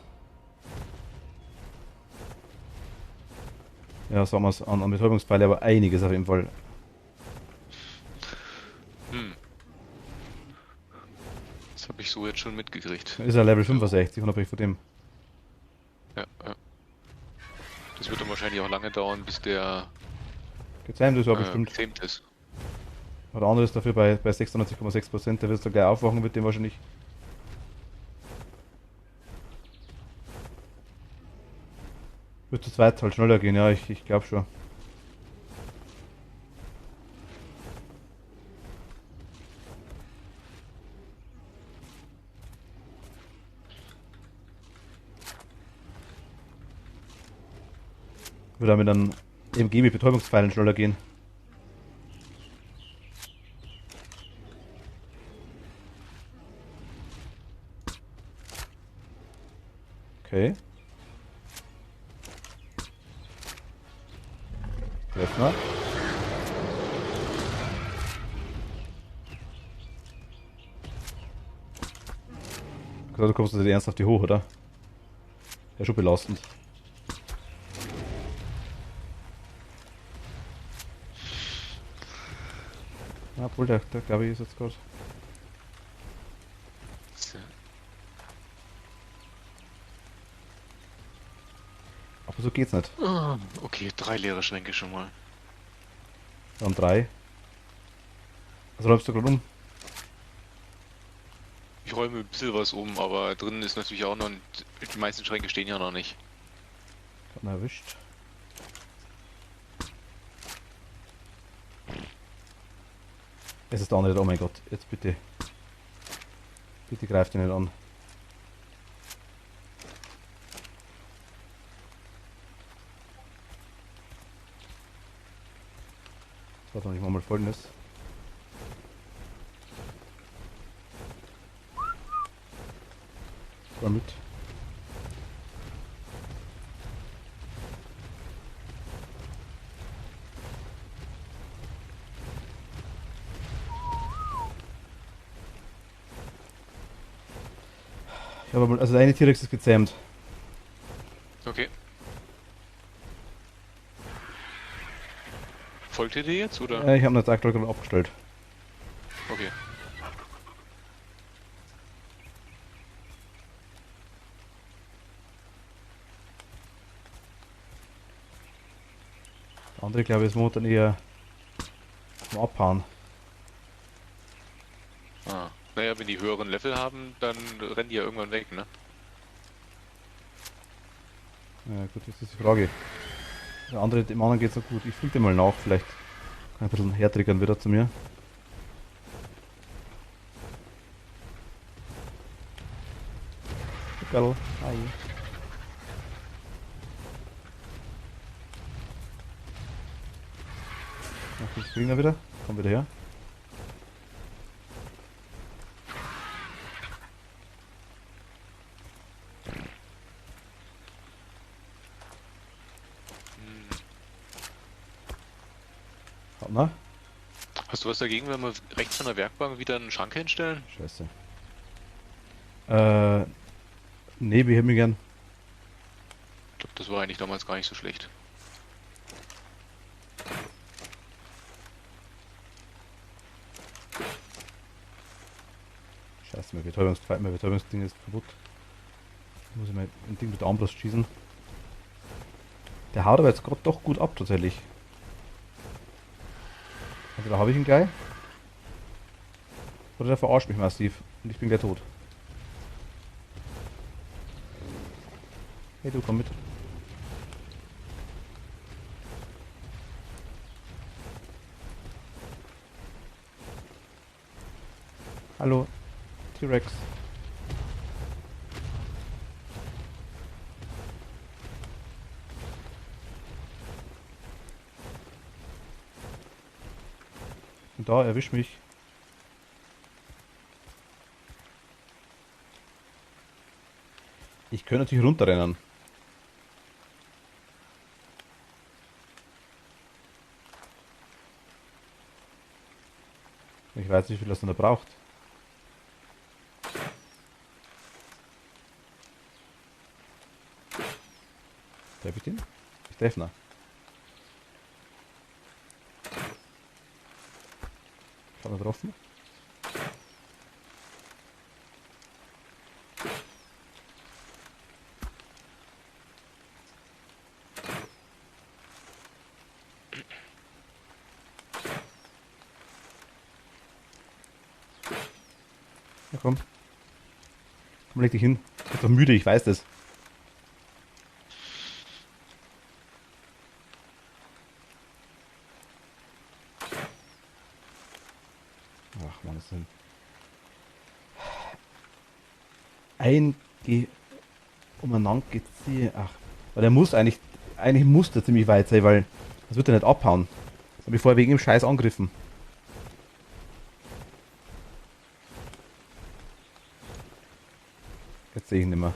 sagen wir es, an Betäubungspfeile, aber einiges auf jeden Fall. Hm, das habe ich so jetzt schon mitgekriegt. Ist er Level Also, 65, unabhängig von dem. ja, ja. Das wird dann wahrscheinlich auch lange dauern, bis der Gezähmt ist er bestimmt. gezähmt ist. Der andere ist dafür bei 96,6%, der wird da gleich aufwachen mit dem wahrscheinlich. Wird zu zweit halt schneller gehen, ja, ich glaube schon. Würde damit dann MG mit Betäubungspfeilen schneller gehen. Okay. Treffen wir. Du kommst nicht ernsthaft hier hoch, oder? Ja, schon belastend. Ja, obwohl, der glaube ich ist jetzt gerade. So. Aber so geht's nicht. Ah, okay, 3 leere Schränke schon mal. Wir haben 3. Also läufst du gerade um. Ich räume ein bisschen was um, aber drinnen ist natürlich auch noch. Die meisten Schränke stehen ja noch nicht. Hat ihn erwischt. Es ist der andere, oh mein Gott, jetzt bitte. Bitte greift ihn nicht an. Das war doch nicht mal folgendes. Komm mit. Ich habe mal, also der eine T-Rex ist gezähmt. Okay. Folgt ihr dir jetzt, oder? Ich habe ihn jetzt aktuell gerade abgestellt. Okay. Der andere, glaube ich, ist momentan eher am Abhauen. Ah. Naja, wenn die höheren Level haben, dann rennen die ja irgendwann weg, ne? Ja gut, das ist die Frage. Der andere, dem anderen geht's so gut. Ich fliege dem mal nach, vielleicht kann ich ein bisschen hertriggern wieder zu mir. Geil. Hi. Ach, jetzt kriegen wir wieder. Komm wieder her. Na? Hast du was dagegen, wenn wir rechts von der Werkbank wieder einen Schrank hinstellen? Scheiße. Nee, wir hätten gern. Ich glaube, das war eigentlich damals gar nicht so schlecht. Scheiße, mein Betäubungsding ist kaputt. Muss ich mal ein Ding mit der Armbrust schießen. Der haut aber jetzt gerade doch gut ab, tatsächlich. Also da habe ich ihn gleich. Oder der verarscht mich massiv. Und ich bin gleich tot. Hey, du komm mit. Hallo, T-Rex. bin da, erwisch mich. Ich könnte natürlich runterrennen. Ich weiß nicht, wie viel das noch braucht. Treffe ich den? Ich treffe ihn. Ich habe ihn getroffen. Ja, komm. Komm, leg dich hin. Du bist doch müde, ich weiß das. Ach man, das sind umeinander geziehe. Ach, weil der muss eigentlich muss der ziemlich weit sein, weil das wird er nicht abhauen. Das habe ich vorher wegen dem Scheiß angegriffen. Jetzt sehe ich ihn nicht mehr.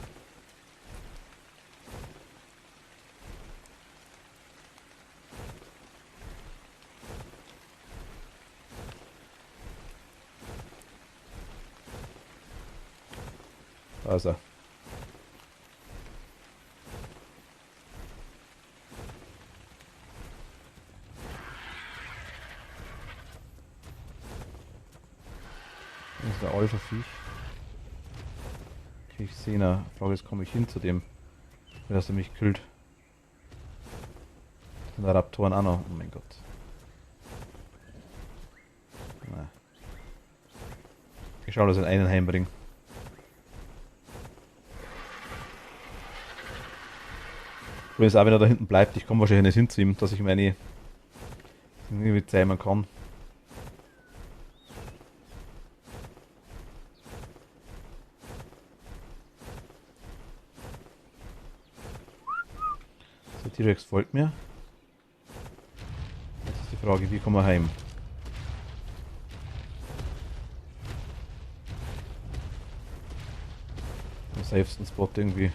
Da ist er. Das ist der Alpha-Viech. Okay, ich sehe ihn. Frage, jetzt komme ich hin zu dem, dass er mich killt. Und der Raptoren auch noch. Oh mein Gott. Na. Ich schaue, dass ich einen heimbringe. Übrigens auch, wenn er da hinten bleibt, ich komme wahrscheinlich nicht hin zu ihm, dass ich meine irgendwie zähmen kann. So, T-Rex folgt mir. Jetzt ist die Frage, wie kommen wir heim? Am safesten Spot irgendwie.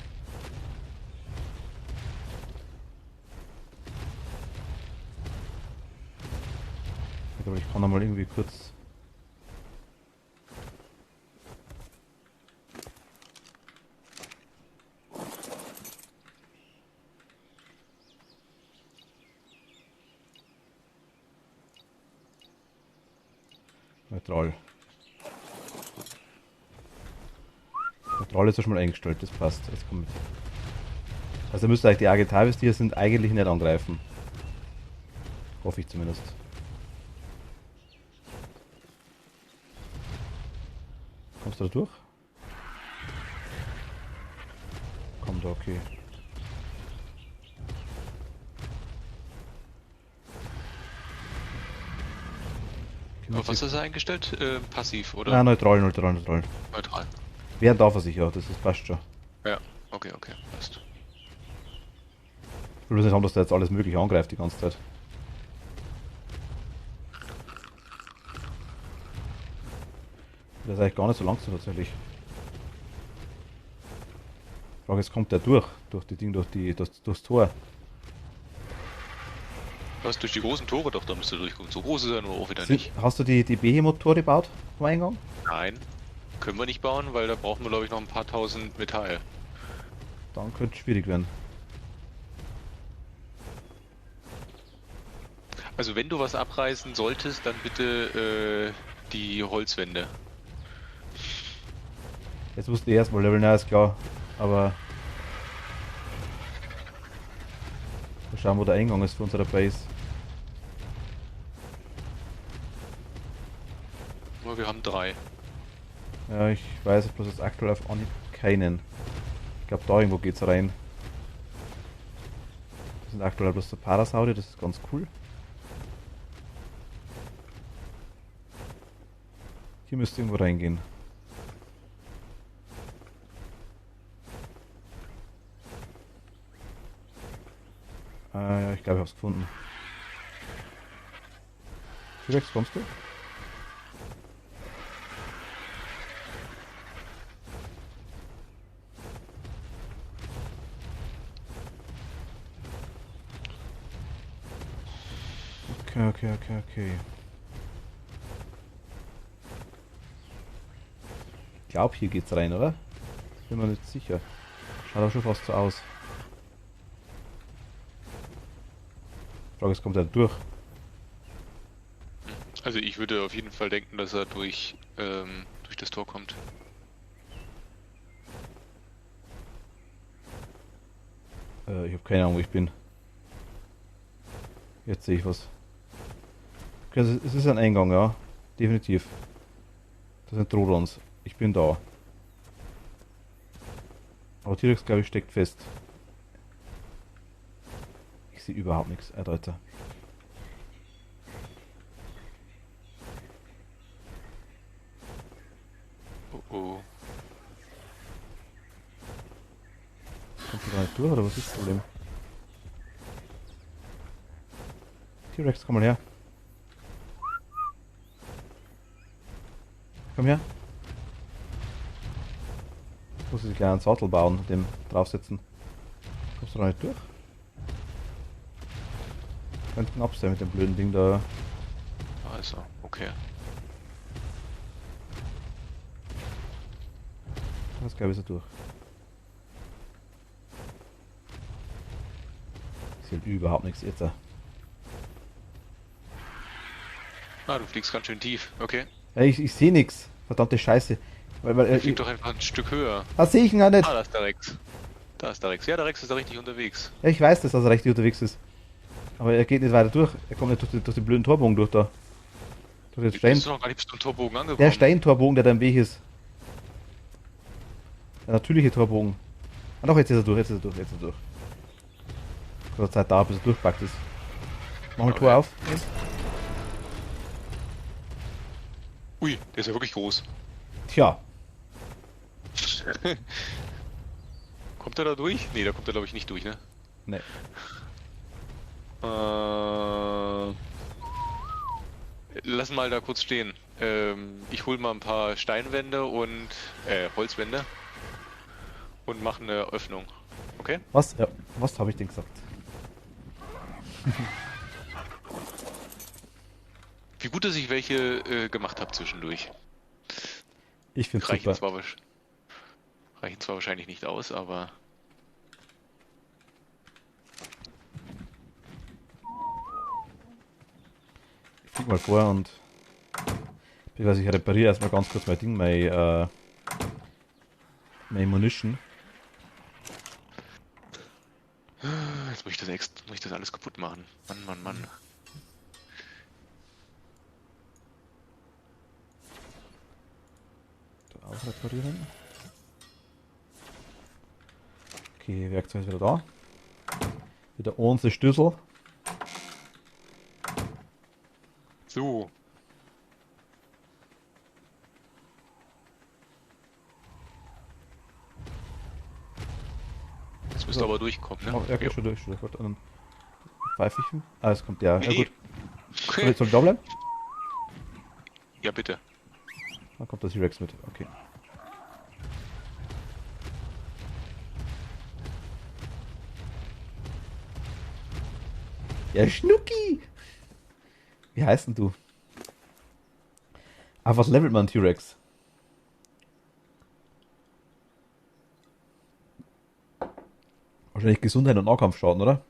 Aber ich kann einmal irgendwie kurz. Neutral. Neutral ist ja schon mal eingestellt, das passt. Jetzt kommt. Also müsste eigentlich die Argentavis, die hier sind, eigentlich nicht angreifen. Hoffe ich zumindest. Kommst du da durch? Komm da, okay. Auf was ist er eingestellt? Passiv, oder? Ja, neutral, neutral, neutral. Neutral. Wer darf er sich ja, das ist passt schon. Ja, okay, okay, passt. Ich will bloß nicht haben, dass der jetzt alles mögliche angreift die ganze Zeit. Das ist eigentlich gar nicht so langsam tatsächlich. Ich frage, jetzt kommt der durch die Ding, durchs Tor. Was, durch die großen Tore doch, da müsste durchkommen. So groß ist er nur auch wieder nicht. Hast du die Behemoth-Tore gebaut vom Eingang? Nein, können wir nicht bauen, weil da brauchen wir glaube ich noch ein paar tausend Metall. Dann könnte es schwierig werden. Also wenn du was abreißen solltest, dann bitte die Holzwände. Jetzt musst du erstmal leveln, ja ist klar. Aber mal schauen, wo der Eingang ist für unsere Base. Aber wir haben 3. Ja, ich weiß bloß jetzt aktuell auf Anhieb keinen. Ich glaube, da irgendwo geht's rein. Das sind aktuell bloß der Parasaurier, das ist ganz cool. Hier müsste irgendwo reingehen. Ja, ich glaube, ich hab's gefunden. T-Rex, kommst du? Okay. Ich glaube, hier geht's rein, oder? Bin mir nicht sicher. Schaut auch schon fast so aus. Frage ist, kommt er durch? Also ich würde auf jeden Fall denken, dass er durch das Tor kommt. Ich habe keine Ahnung, wo ich bin. Jetzt sehe ich was. Okay, also es ist ein Eingang, ja. Definitiv. Das sind Trodons. Ich bin da. Aber T-Rex, glaube ich, steckt fest. Ich sehe überhaupt nichts, Alter. Oh oh. Kommt hier gar nicht durch, oder was ist das Problem? T-Rex, komm mal her. Komm her. Ich muss einen kleinen Sattel bauen und dem draufsetzen. Kommst du da nicht durch? Könnte knapp sein mit dem blöden Ding da. Also, okay. Das glaube ich ist er durch. Ich sehe überhaupt nichts jetzt. Ah, du fliegst ganz schön tief. Okay. Ja, ich sehe nichts. Verdammte Scheiße. Flieg doch einfach ein Stück höher. Das sehe ich ihn gar nicht. Ah, da ist der Rex. Da ist der Rex. Ja, der Rex ist da richtig unterwegs. Ja, ich weiß, dass er richtig unterwegs ist. Aber er geht nicht weiter durch. Er kommt nicht durch den blöden Torbogen durch da. Durch den Stein. Bist du noch gar nicht bis zum Torbogen angekommen? Der Steintorbogen, der da im Weg ist. Der natürliche Torbogen. Ah doch, jetzt ist er durch. Gott sei Dank, bis er durchpackt ist. Mach mal Okay. Tor auf. Ui, der ist ja wirklich groß. Tja, Kommt er da durch? Nee, da kommt er glaube ich nicht durch, ne? ne. Lass mal da kurz stehen. Ich hol mal ein paar Steinwände und Holzwände und mache eine Öffnung. Okay? Was? Ja, was habe ich denn gesagt? Wie gut, dass ich welche gemacht habe zwischendurch. Ich finde Reichen super. reichen zwar wahrscheinlich nicht aus, aber Ich flieg mal vor und ich weiß, ich repariere erstmal ganz kurz mein Ding, mein Munition. jetzt muss ich das alles kaputt machen. Mann. Da auch reparieren. Okay, Werkzeug ist wieder da. Wieder unsere Schlüssel. So. Jetzt müsst ihr aber durchkommen, ne? Oh, ja, geht schon durch. Gut, und dann pfeife ich ihn. Ah, es kommt der. Ja, Nee. gut. Soll ich da bleiben? Ja, bitte. Dann kommt das T-Rex mit. Okay. Ja, Schnucki! Wie heißt denn du? Ah, was levelt man T-Rex? Wahrscheinlich Gesundheit und Nahkampfschaden, oder?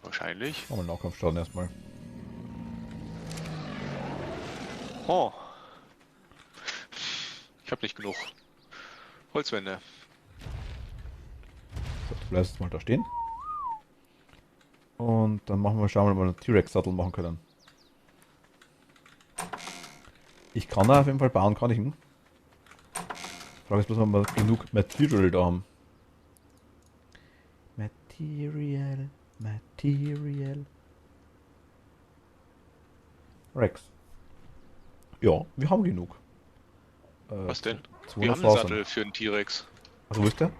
Wahrscheinlich. Machen wir Nahkampfschaden erstmal. Oh. Ich habe nicht genug Holzwände. So, du bleibst jetzt mal da stehen. Und dann schauen wir mal, ob wir einen T-Rex-Sattel machen können. Ich kann da auf jeden Fall bauen, kann ich ihn. Frage ist bloß, ob wir genug Material da haben. Material. Rex. Ja, wir haben genug. Was denn? 200 Wir haben einen Fasern. Sattel für einen T-Rex. Also wo ist der?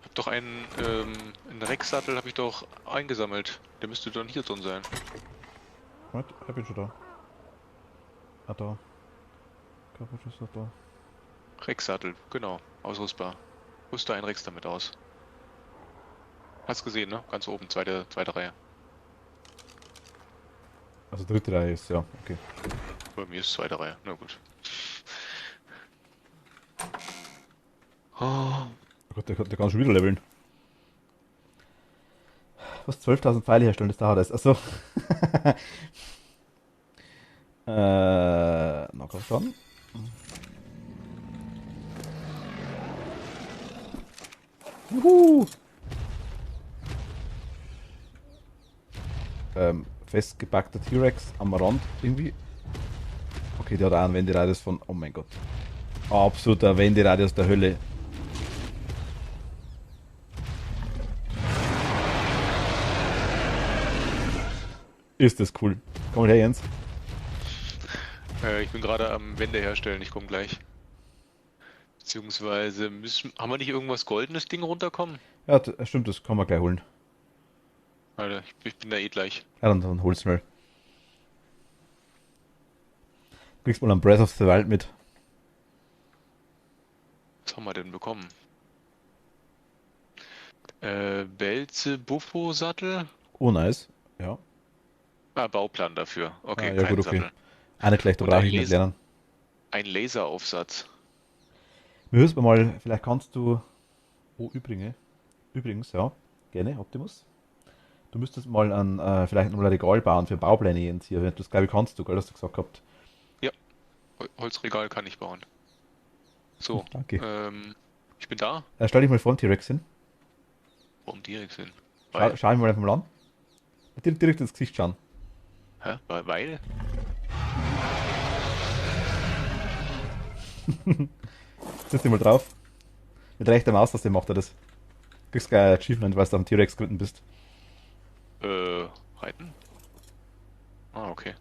Hab doch einen Rex-Sattel habe ich doch eingesammelt. Der müsste dann hier drin sein. Moment, ich bin schon da. Ah, da. Kaputt ist noch da. Rex-Sattel, genau. Ausrüstbar. Rüste einen Rex damit aus. Hast gesehen, ne? Ganz oben, zweite Reihe. Also dritte Reihe ist, ja, okay. Bei mir ist zweite Reihe, na gut. Oh, Oh Gott, der kann schon wieder leveln. Was, 12.000 Pfeile herstellen, das dauert das. Achso. Na komm schon. Juhu! Festgepackter T-Rex am Rand irgendwie. Okay, der hat auch einen Wenderadius von. Oh mein Gott. Absoluter Wenderadius der Hölle. Ist das cool. Komm mal her, Jens. ich bin gerade am Wände herstellen, ich komme gleich. Beziehungsweise haben wir nicht irgendwas goldenes Ding runterkommen? Ja, stimmt, das kann man gleich holen. Alter, ich bin da eh gleich. Ja, dann hol's schnell. Kriegst mal ein Breath of the Wild mit. Was haben wir denn bekommen? Belze Buffo Sattel? Oh, nice. Ja. Ah, Bauplan dafür. Okay, Ah, ja, kein gut, okay. Sattel. Auch nicht schlecht, da Und brauche ich nicht lernen. ein Laseraufsatz. Wir müssen mal, vielleicht kannst du. Oh, übrigens, ja. Gerne, Optimus. Du müsstest mal vielleicht noch ein Regal bauen für Baupläne, Jens, hier. Das glaube ich kannst du, gell, hast du gesagt gehabt. Ja, Holzregal kann ich bauen. So, Danke. ich bin da. Stell dich mal vor den T-Rex hin. Warum direkt hin? Schau ihn mal einfach mal an. Direkt ins Gesicht schauen. Hä? Weil? Setz dich mal drauf. Mit rechter Maustaste macht er das. Kriegst gleich ein Achievement, weil du am T-Rex geritten bist. Reiten? Ah, okay.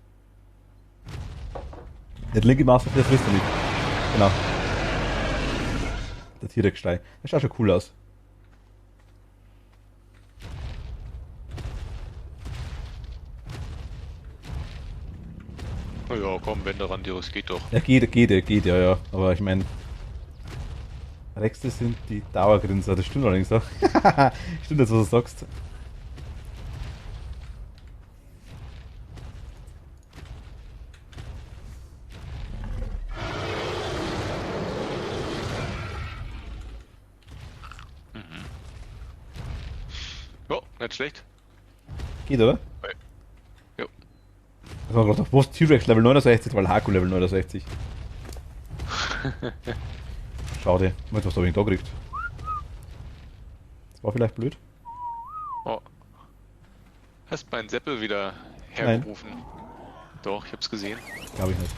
Der linke Maustaste frisst er nicht. Genau. Der T-Rex-Stein. Der schaut schon cool aus. Na ja, komm, Wände ran, das geht doch. Ja, geht, ja. Aber ich meine, Rexte sind die Dauergrinser, das stimmt allerdings auch. Stimmt jetzt, was du sagst. Oh, nicht schlecht. Geht, oder? Jo. Ich hab gedacht, was T-Rex Level 69, weil Haku Level 69. Schade, was habe ich denn da gekriegt? Das war vielleicht blöd. Oh. Hast meinen Seppel wieder hergerufen. Doch, ich hab's gesehen. Glaube ich nicht.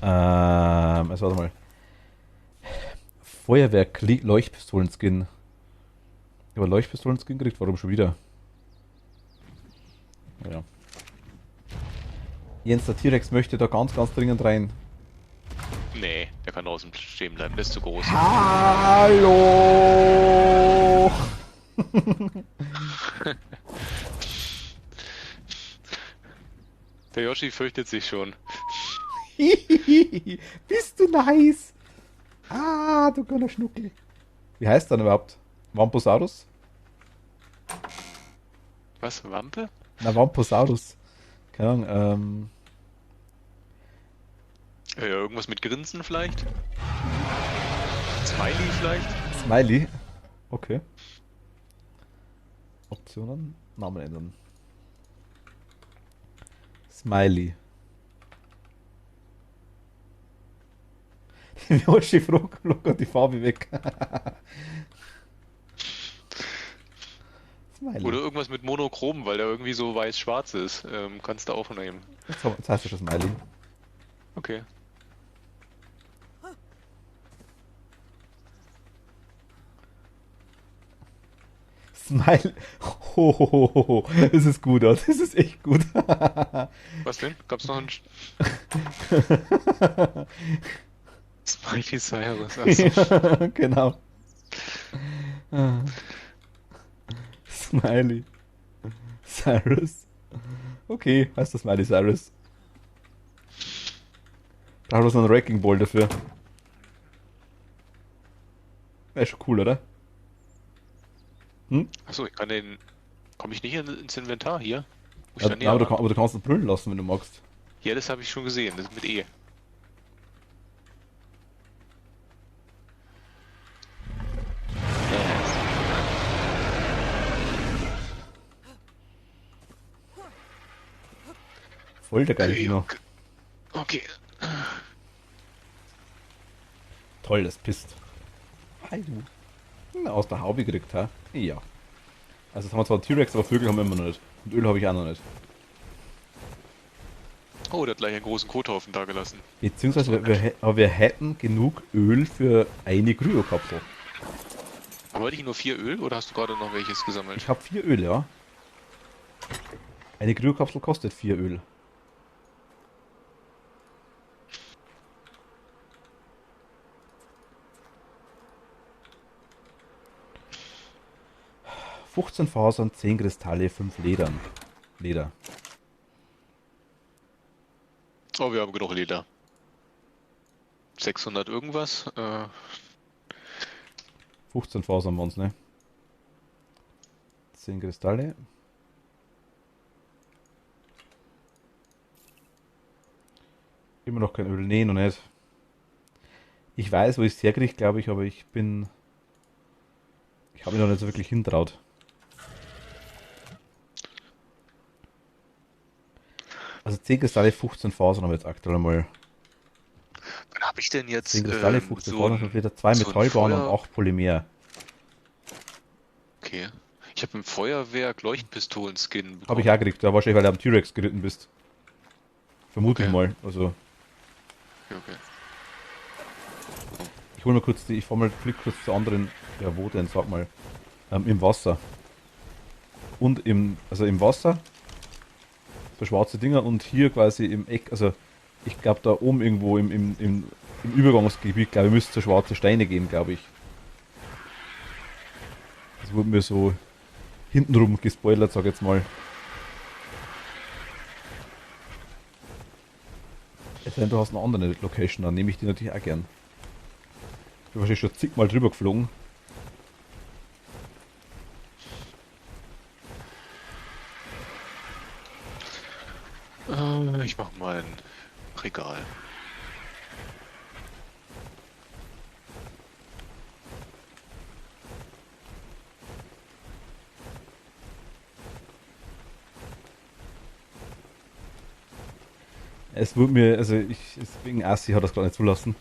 Also warte mal. Feuerwerk Leuchtpistolen-Skin. Ich habe Leuchtpistolen-Skin gekriegt, warum schon wieder? Ja. Jens, der T-Rex möchte da ganz dringend rein. Nee, der kann draußen stehen bleiben, der ist zu groß. Hallo! Der Yoshi fürchtet sich schon. Bist du nice? Ah, du kleiner Schnuckel. Wie heißt der denn überhaupt? Vamposaurus? Was, Wampe? Na, Vamposaurus. Keine Ahnung, Ja, irgendwas mit Grinsen vielleicht? Smiley vielleicht? Smiley. Okay. Optionen. Namen ändern. Smiley. Yoshi flog die Farbe weg. Smiley. Oder irgendwas mit Monochrom, weil der irgendwie so weiß-schwarz ist. Kannst du auch nehmen. Jetzt heißt er schon Smiley. Okay. Smiley. Ho. Das ist gut, das ist echt gut. Was denn? Gab's noch einen Smiley Cyrus? Achso. Ja, genau. Smiley. Cyrus. Okay, heißt das Smiley Cyrus. Da haben wir so einen Wrecking Ball dafür. Wäre schon cool, oder? Achso, ich kann den. Komme ich nicht ins Inventar hier? Muss ich Ja, da nein, näher ran? aber du kannst es brüllen lassen, wenn du magst. Ja, das habe ich schon gesehen. Das ist mit E. Voll der geile Okay, Dino. okay. Okay. Toll, das pisst. Hi du. Aus der Haube gekriegt, ha? Ja. Also jetzt haben wir zwar einen T-Rex, aber Vögel haben wir immer noch nicht. Und Öl habe ich auch noch nicht. Oh, der hat gleich einen großen Kothaufen da gelassen. Das Beziehungsweise war nett. aber wir hätten genug Öl für eine Kryokapsel. Aber hatte ich nur 4 Öl oder hast du gerade noch welches Ich gesammelt? habe 4 Öl, ja. Eine Kryokapsel kostet 4 Öl. ...15 Fasern, 10 Kristalle, 5 Ledern. Leder. Oh, wir haben genug Leder. 600 irgendwas. 15 Fasern waren es, ne? 10 Kristalle. Immer noch kein Öl. Nee, noch nicht. Ich weiß, wo ich es herkriege, glaube ich, aber ich bin... Ich habe mich noch nicht so wirklich hintraut. Also 10 Kristalle, 15 Fasern habe ich jetzt aktuell mal. wann habe ich denn 10 jetzt Kristalle, 15 so Fasern sind wieder 2 so ein Metallbahnen und Feuer... 8 Polymer. Okay. Ich habe im Feuerwerk Leuchtpistolen-Skin Habe ich bekommen. auch gekriegt, ja, wahrscheinlich weil du am T-Rex geritten bist. Vermute ich Okay, mal. Also, okay, okay. ich hole mal kurz die, ich fahr mal Blick kurz zu anderen. Ja, wo denn? Sag mal. Im Wasser. Und also im Wasser, so schwarze Dinger und hier quasi im Eck, also ich glaube da oben irgendwo im Übergangsgebiet, glaube ich, müsste es so schwarze Steine geben, glaube ich. Das wurde mir so hintenrum gespoilert, sag ich jetzt mal. Es sei denn, du hast eine andere Location, dann nehme ich die natürlich auch gern. Ich bin wahrscheinlich schon zigmal drüber geflogen. Ich mache mal ein Regal. Es wurde mir, also wegen Assi hat das gerade nicht zulassen.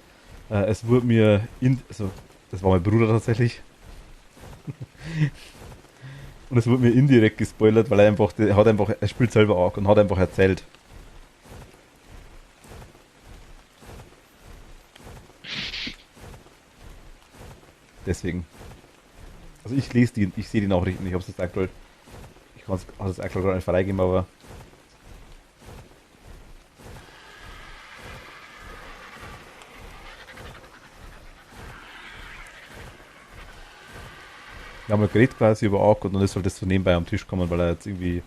Es wurde mir, also das war mein Bruder tatsächlich, und es wurde mir indirekt gespoilert, weil er spielt selber auch und hat einfach erzählt. Deswegen. Also ich sehe die Nachrichten, ich habe es jetzt aktuell, ich kann es aktuell gar nicht freigeben, aber wir haben ja geredet quasi über Ark und dann ist halt das so nebenbei am Tisch gekommen, weil er jetzt irgendwie,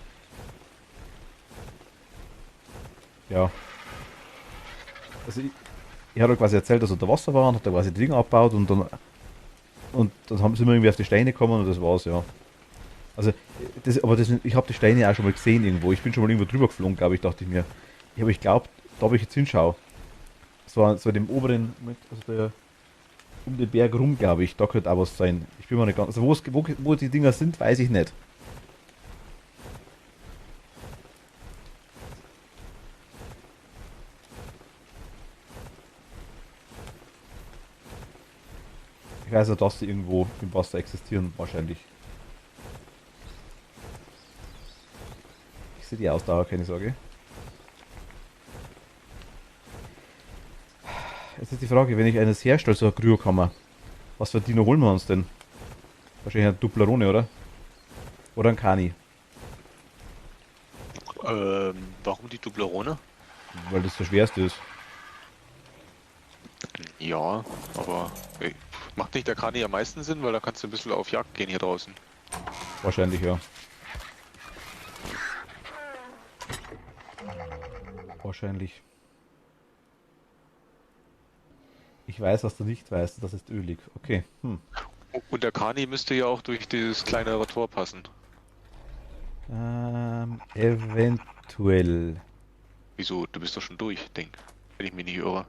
ja, also ich habe halt quasi erzählt, dass er unter Wasser war und hat da quasi die Dinge abgebaut und dann sind wir irgendwie auf die Steine gekommen und das war's, ja. Also, ich habe die Steine auch schon mal gesehen irgendwo. Ich bin schon mal irgendwo drüber geflogen, glaube ich, dachte ich mir. Ich glaube, da habe ich jetzt hinschaue. So dem oberen, also der, um den Berg rum, glaube ich, da könnte auch was sein. Ich bin mir nicht ganz, also wo die Dinger sind, weiß ich nicht. Ich weiß ja, dass die irgendwo im Wasser existieren, wahrscheinlich. Ich sehe die Ausdauer, keine Sorge. Jetzt ist die Frage, wenn ich eines herstelle, so eine Kryokammer, was für Dino holen wir uns denn? Wahrscheinlich ein Duplarone, oder? Oder ein Kani, Warum die Dublerone? weil das der schwerste ist. Ja, aber macht nicht der Kani am meisten Sinn, weil da kannst du ein bisschen auf Jagd gehen hier draußen. Wahrscheinlich, ja. Wahrscheinlich. Ich weiß, was du nicht weißt, das ist ölig. Okay. Und der Kani müsste ja auch durch dieses kleinere Tor passen. Eventuell. Wieso? Du bist doch schon durch, denk. Wenn ich mich nicht irre.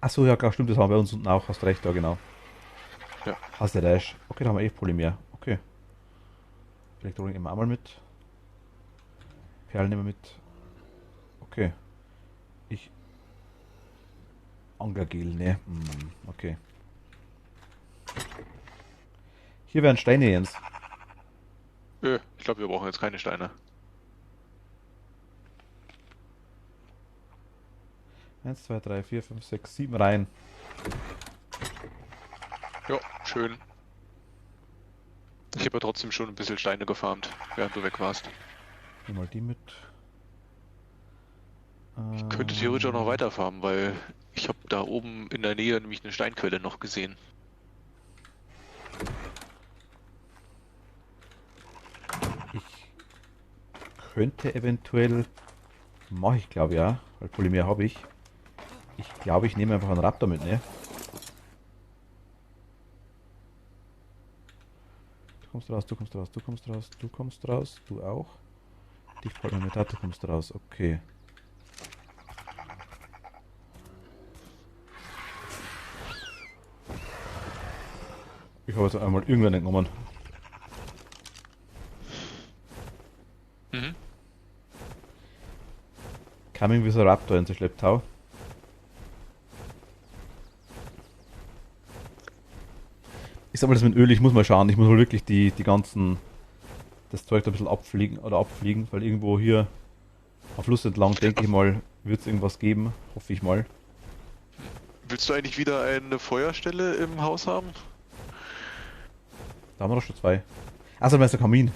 Achso, ja klar, stimmt, das haben wir bei uns unten auch. Hast recht, ja genau. Ja. Hast du recht. Okay, da haben wir eh Problem mehr. Okay. Elektronik nehmen wir einmal mit. Perlen nehmen wir mit. Okay. Ich. Angergel, ne. Okay. Hier wären Steine, Jens. Ich glaube, wir brauchen jetzt keine Steine. 1, 2, 3, 4, 5, 6, 7 Reihen. Ja, schön. Ich habe ja trotzdem schon ein bisschen Steine gefarmt, während du weg warst. Nehmen mal die mit. Ich könnte theoretisch auch noch weiter farmen, weil ich habe da oben in der Nähe nämlich eine Steinquelle noch gesehen. Ich könnte eventuell. Mache ich glaube ja, weil Polymer habe ich. Ich glaube, ich nehme einfach einen Raptor mit, ne? Du kommst raus, du kommst raus, du kommst raus, du kommst raus, du auch. Die Polymer, du kommst raus, okay. Ich habe jetzt einmal irgendwann entnommen. Mhm. Kam irgendwie so ein Raptor in der Schlepptau. Ich sag mal, das mit Öl, ich muss mal schauen. Ich muss mal wirklich die ganzen. Das Zeug da ein bisschen abfliegen, weil irgendwo hier am Fluss entlang, denke ich mal, wird es irgendwas geben. Hoffe ich mal. Willst du eigentlich wieder eine Feuerstelle im Haus haben? Da haben wir doch schon zwei. Achso, meinst du Kamin?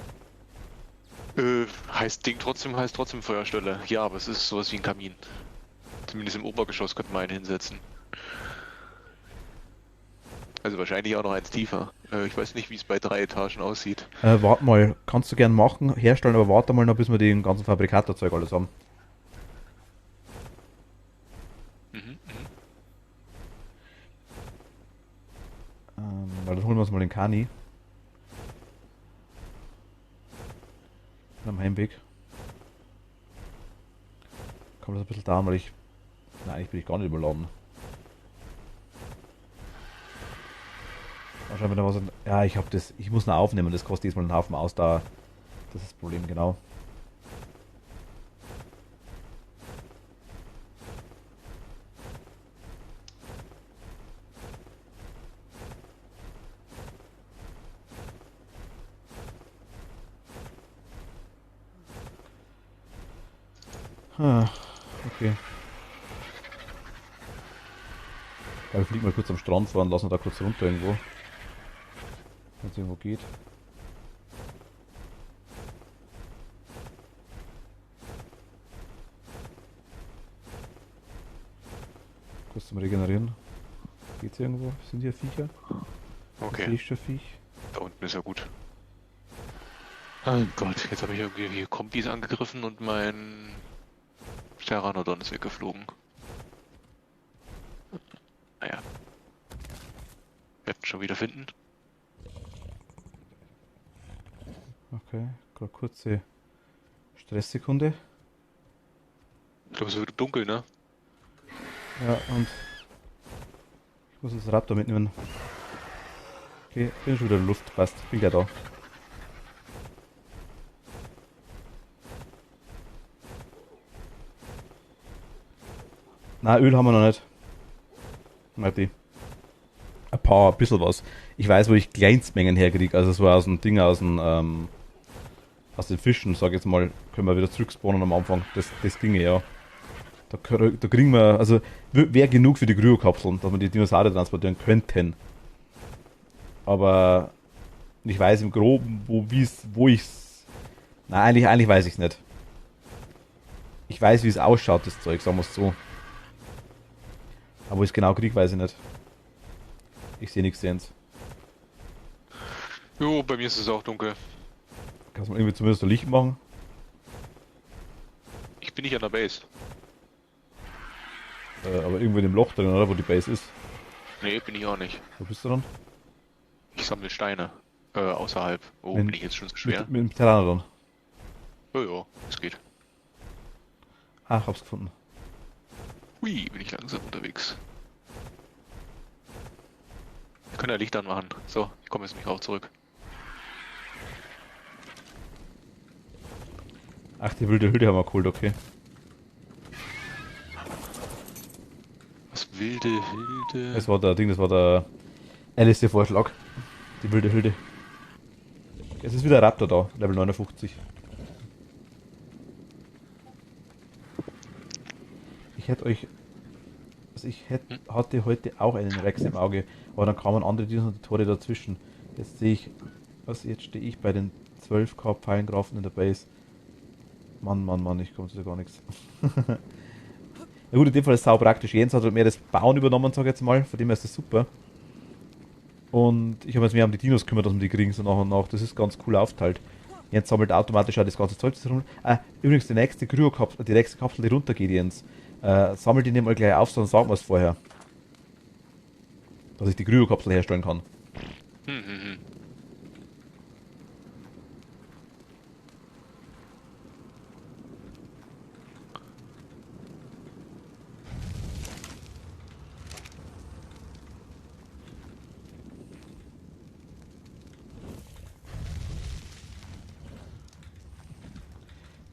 Heißt trotzdem Feuerstelle. Ja, aber es ist sowas wie ein Kamin. Zumindest im Obergeschoss könnte man einen hinsetzen. Also wahrscheinlich auch noch eins tiefer. Ich weiß nicht, wie es bei 3 Etagen aussieht. Warte mal, kannst du gern machen, herstellen, aber warte mal noch, bis wir den ganzen Fabrikatorzeug alles haben. Mhm, Weil dann holen wir uns mal den Kani. Am Heimweg. Kommt das ein bisschen da, weil ich. Nein, eigentlich bin ich gar nicht überladen. Wahrscheinlich wieder was. Ja, ich habe das. Ich muss noch aufnehmen, das kostet diesmal einen Haufen Ausdauer. Das ist das Problem, genau. Okay. Ja, wir fliegen mal kurz am Strand fahren, lassen wir da kurz runter irgendwo. Wenn es irgendwo geht. Kurz zum Regenerieren. Geht's irgendwo? Sind hier Viecher? Okay. Sehe ich schon Viech? Da unten ist ja gut. Oh Gott, jetzt habe ich irgendwie hier Kombis angegriffen und mein Pteranodon ist weggeflogen. Naja. Werden schon wieder finden. Okay, gerade kurze Stresssekunde. Ich glaube, es wird dunkel, ne? Ja, und ich muss das Raptor mitnehmen. Okay, bin schon wieder in der Luft, passt. Bin gleich da. Na, Öl haben wir noch nicht. Marti. Ein paar, ein bisschen was. Ich weiß, wo ich Kleinstmengen herkriege. Also so aus dem Ding, aus den Fischen, sag ich jetzt mal, können wir wieder zurückspawnen am Anfang. Das ginge ja. Da kriegen wir, also wäre genug für die Kryokapseln, dass wir die Dinosaurier transportieren könnten. Aber ich weiß im Groben, wo ich's. Nein, eigentlich weiß ich's nicht. Ich weiß, wie es ausschaut, das Zeug, sagen wir es so. Aber wo ich es genau krieg, weiß ich nicht. Ich sehe nichts, Jens. Jo, bei mir ist es auch dunkel. Kannst du mal irgendwie zumindest ein Licht machen? Ich bin nicht an der Base. Aber irgendwo in dem Loch drin, oder? Wo die Base ist. Nee, bin ich auch nicht. Wo bist du dann? Ich sammle Steine. Außerhalb. Oh, bin ich jetzt schon so schwer? Mit dem Pteranodon. Jojo, es geht. Ah, hab's gefunden. Hui, bin ich langsam unterwegs. Wir können ja Licht anmachen. So, ich komme jetzt mich auch zurück. Ach, die wilde Hülde haben wir geholt, okay. Was wilde Hilde. Das war das war der LSD-Vorschlag. Die wilde Hülde. Es ist wieder ein Raptor da, Level 59. Ich hätte euch. Also hatte heute auch einen Rex im Auge, aber dann kamen andere Dinosaurier dazwischen. Jetzt sehe ich. Jetzt stehe ich bei den 12k Pfeilengrafen in der Base. Mann, ich komme zu gar nichts. Ja gut, in dem Fall ist es sau praktisch. Jens hat halt mehr das Bauen übernommen, sag ich jetzt mal. Von dem her ist das super. Und ich habe jetzt mehr um die Dinos gekümmert, dass wir die kriegen so nach und nach. Das ist ganz cool aufteilt. Jens sammelt automatisch auch das ganze Zeug rum. Übrigens, die nächste Kryokapsel, die nächste Kapsel, die runtergeht, Jens. Sammelt die nicht mal gleich auf, sondern sagen wir es vorher. Dass ich die Kryokapsel herstellen kann. Hm.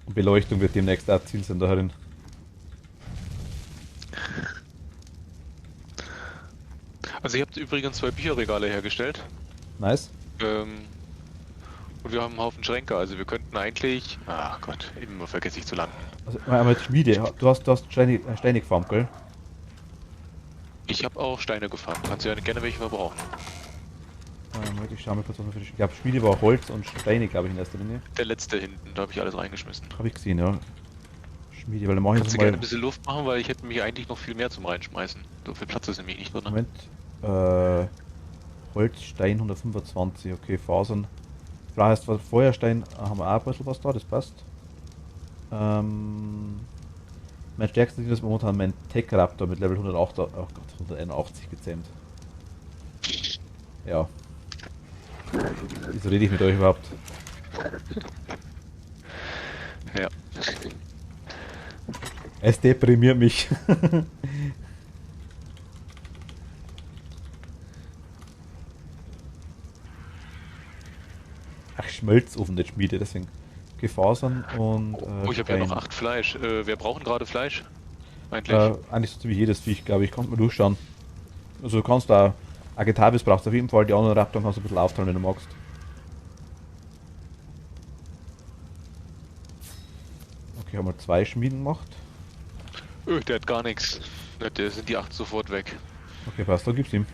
Und Beleuchtung wird demnächst auch Ziel sein darin. Also ihr habt übrigens 2 Bücherregale hergestellt. Nice. Und wir haben einen Haufen Schränke, also wir könnten eigentlich... Ach Gott, immer vergesse ich zu landen. Also, einmal jetzt Schmiede. Du hast Steine gefarmt, gell? Ich habe auch Steine gefarmt, kannst du ja gerne welche verbrauchen. Ich schau mal kurz, was wir für die... Ich glaube, Schmiede war Holz und Steine, glaube ich, in erster Linie. Der letzte hinten, da habe ich alles reingeschmissen. Habe ich gesehen, ja. Schmiede, weil dann mache ich Kannst jetzt du mal... gerne ein bisschen Luft machen, weil ich hätte mich eigentlich noch viel mehr zum Reinschmeißen. So viel Platz ist nämlich nicht drin. Moment. Holz, Stein 125, okay, Fasern. Frage heißt, Feuerstein haben wir auch ein bisschen was da, das passt. Mein stärkster Ding ist momentan mein Tech Raptor mit Level 108, oh Gott, 181 gezähmt. Ja. Wieso rede ich mit euch überhaupt? Ja. Es deprimiert mich. Ach, Schmelzofen, nicht Schmiede, deswegen. Okay, Fasern und. Oh, ich habe ja noch 8 Fleisch. Wir brauchen gerade Fleisch. Eigentlich. Eigentlich so ziemlich jedes Viech, glaube ich. Kannst mal durchschauen. Also, du kannst da. Agitavis brauchst du auf jeden Fall, die anderen Raptoren kannst du ein bisschen aufteilen, wenn du magst. Okay, haben wir 2 Schmieden gemacht. Der hat gar nichts. Der sind die 8 sofort weg. Okay, passt, dann gib's ihm.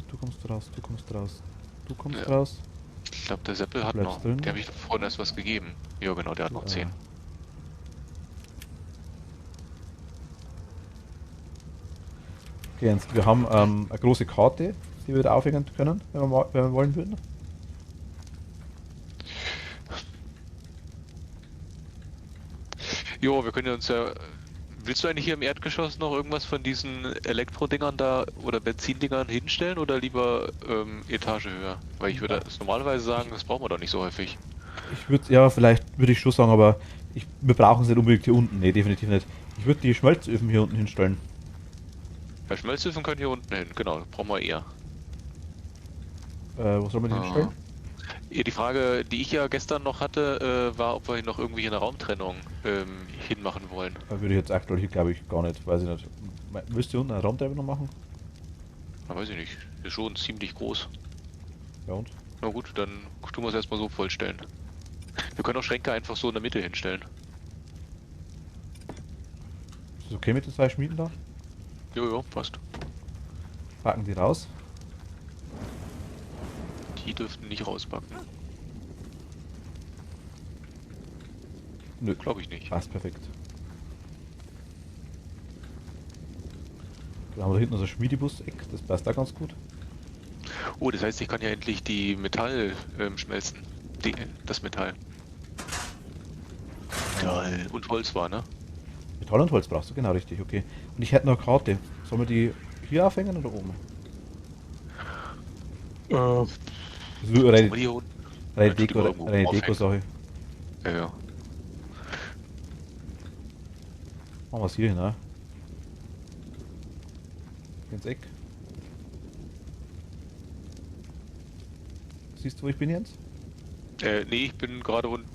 Du kommst raus, du kommst raus, du kommst raus. Ich glaube, der Seppel hat noch. Drin. Der habe ich vorhin erst was gegeben. Ja, genau, der hat noch 10. Okay, Jens, wir haben eine große Karte, die wir wieder aufhängen können, wenn wir wollen würden. Jo, wir können ja uns ja. Willst du eigentlich hier im Erdgeschoss noch irgendwas von diesen Elektrodingern da oder Benzindingern hinstellen oder lieber Etage höher? Weil ich würde das normalerweise sagen, das brauchen wir doch nicht so häufig. Ich würde, ja, vielleicht würde ich schon sagen, aber wir brauchen es nicht unbedingt hier unten. Nee, definitiv nicht. Ich würde die Schmelzöfen hier unten hinstellen. Ja, Schmelzöfen können hier unten hin, genau, brauchen wir eher. Wo soll man die hinstellen? Ja, die Frage, die ich ja gestern noch hatte, war, ob wir hier noch irgendwie eine Raumtrennung hinmachen wollen. Da würde ich jetzt aktuell hier, glaube ich, gar nicht. Weiß ich nicht. Willst du unten eine Raumtrennung machen? Na, weiß ich nicht. Ist schon ziemlich groß. Ja und? Na gut, dann tun wir es erstmal so vollstellen. Wir können auch Schränke einfach so in der Mitte hinstellen. Ist das okay mit den 2 Schmieden da? Jojo, passt. Packen die raus. Die dürften nicht rauspacken. Nö, Glaube ich nicht. passt perfekt. Dann haben wir da hinten so ein Schmiedebus-Eck, das passt da ganz gut. Oh, das heißt, ich kann ja endlich die Metall schmelzen. Das Metall. Metall und Holz war, ne? Metall und Holz brauchst du, genau richtig, okay. Und ich hätte noch eine Karte. Sollen wir die hier aufhängen oder oben? Äh, Das ist nur Sollen wir die hier unten? reine Die mal irgendwo aufhängen. Deko-Sache. Ja, ja. Machen wir es hier hin, ne? Ins Eck. Siehst du, wo ich bin, Jens? Nee, ich bin gerade unten.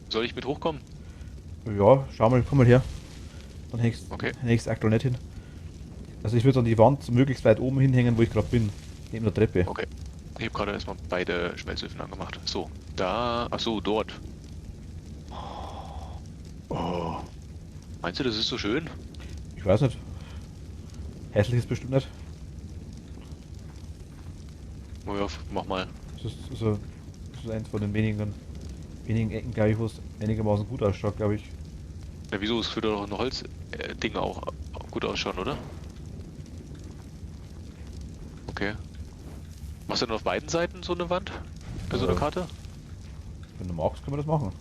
Soll ich mit hochkommen? Ja, schau mal, komm mal her. Dann Okay. hängst aktuell nicht hin. Also ich würde an die Wand möglichst weit oben hinhängen, wo ich gerade bin. Neben der Treppe. Okay. Ich habe gerade erstmal beide Schmelzöfen angemacht. So, da. Achso, dort. Oh. Meinst du, das ist so schön? Ich weiß nicht. Hässlich ist bestimmt nicht. Oh ja, mach mal. Das ist eins von den wenigen Ecken, glaube ich, wo es einigermaßen gut ausschaut, glaube ich. Na, wieso? Es würde doch ein Holz-Ding auch gut ausschauen, oder? Okay. Machst du denn auf beiden Seiten so eine Wand? Also eine Karte? Wenn du magst, können wir das machen.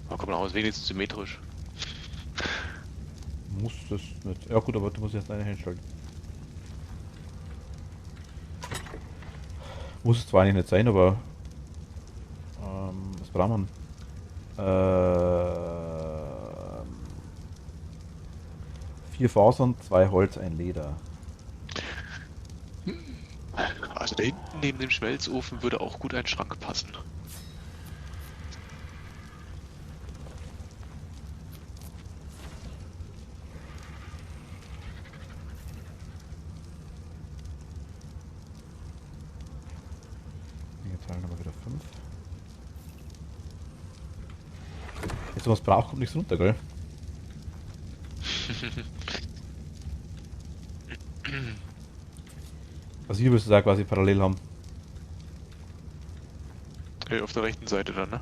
Oh, komm, dann ist wenigstens symmetrisch. Muss das nicht. Ja gut, aber du musst jetzt eine hinstellen. Muss es zwar eigentlich nicht sein, aber was brauchen wir? 4 Fasern, 2 Holz, ein Leder. Also da hinten neben dem Schmelzofen würde auch gut ein Schrank passen. Teil Nummer wieder 5. Jetzt, was braucht, kommt nichts runter, gell? Also hier wirst du da quasi parallel haben. Auf der rechten Seite dann, ne?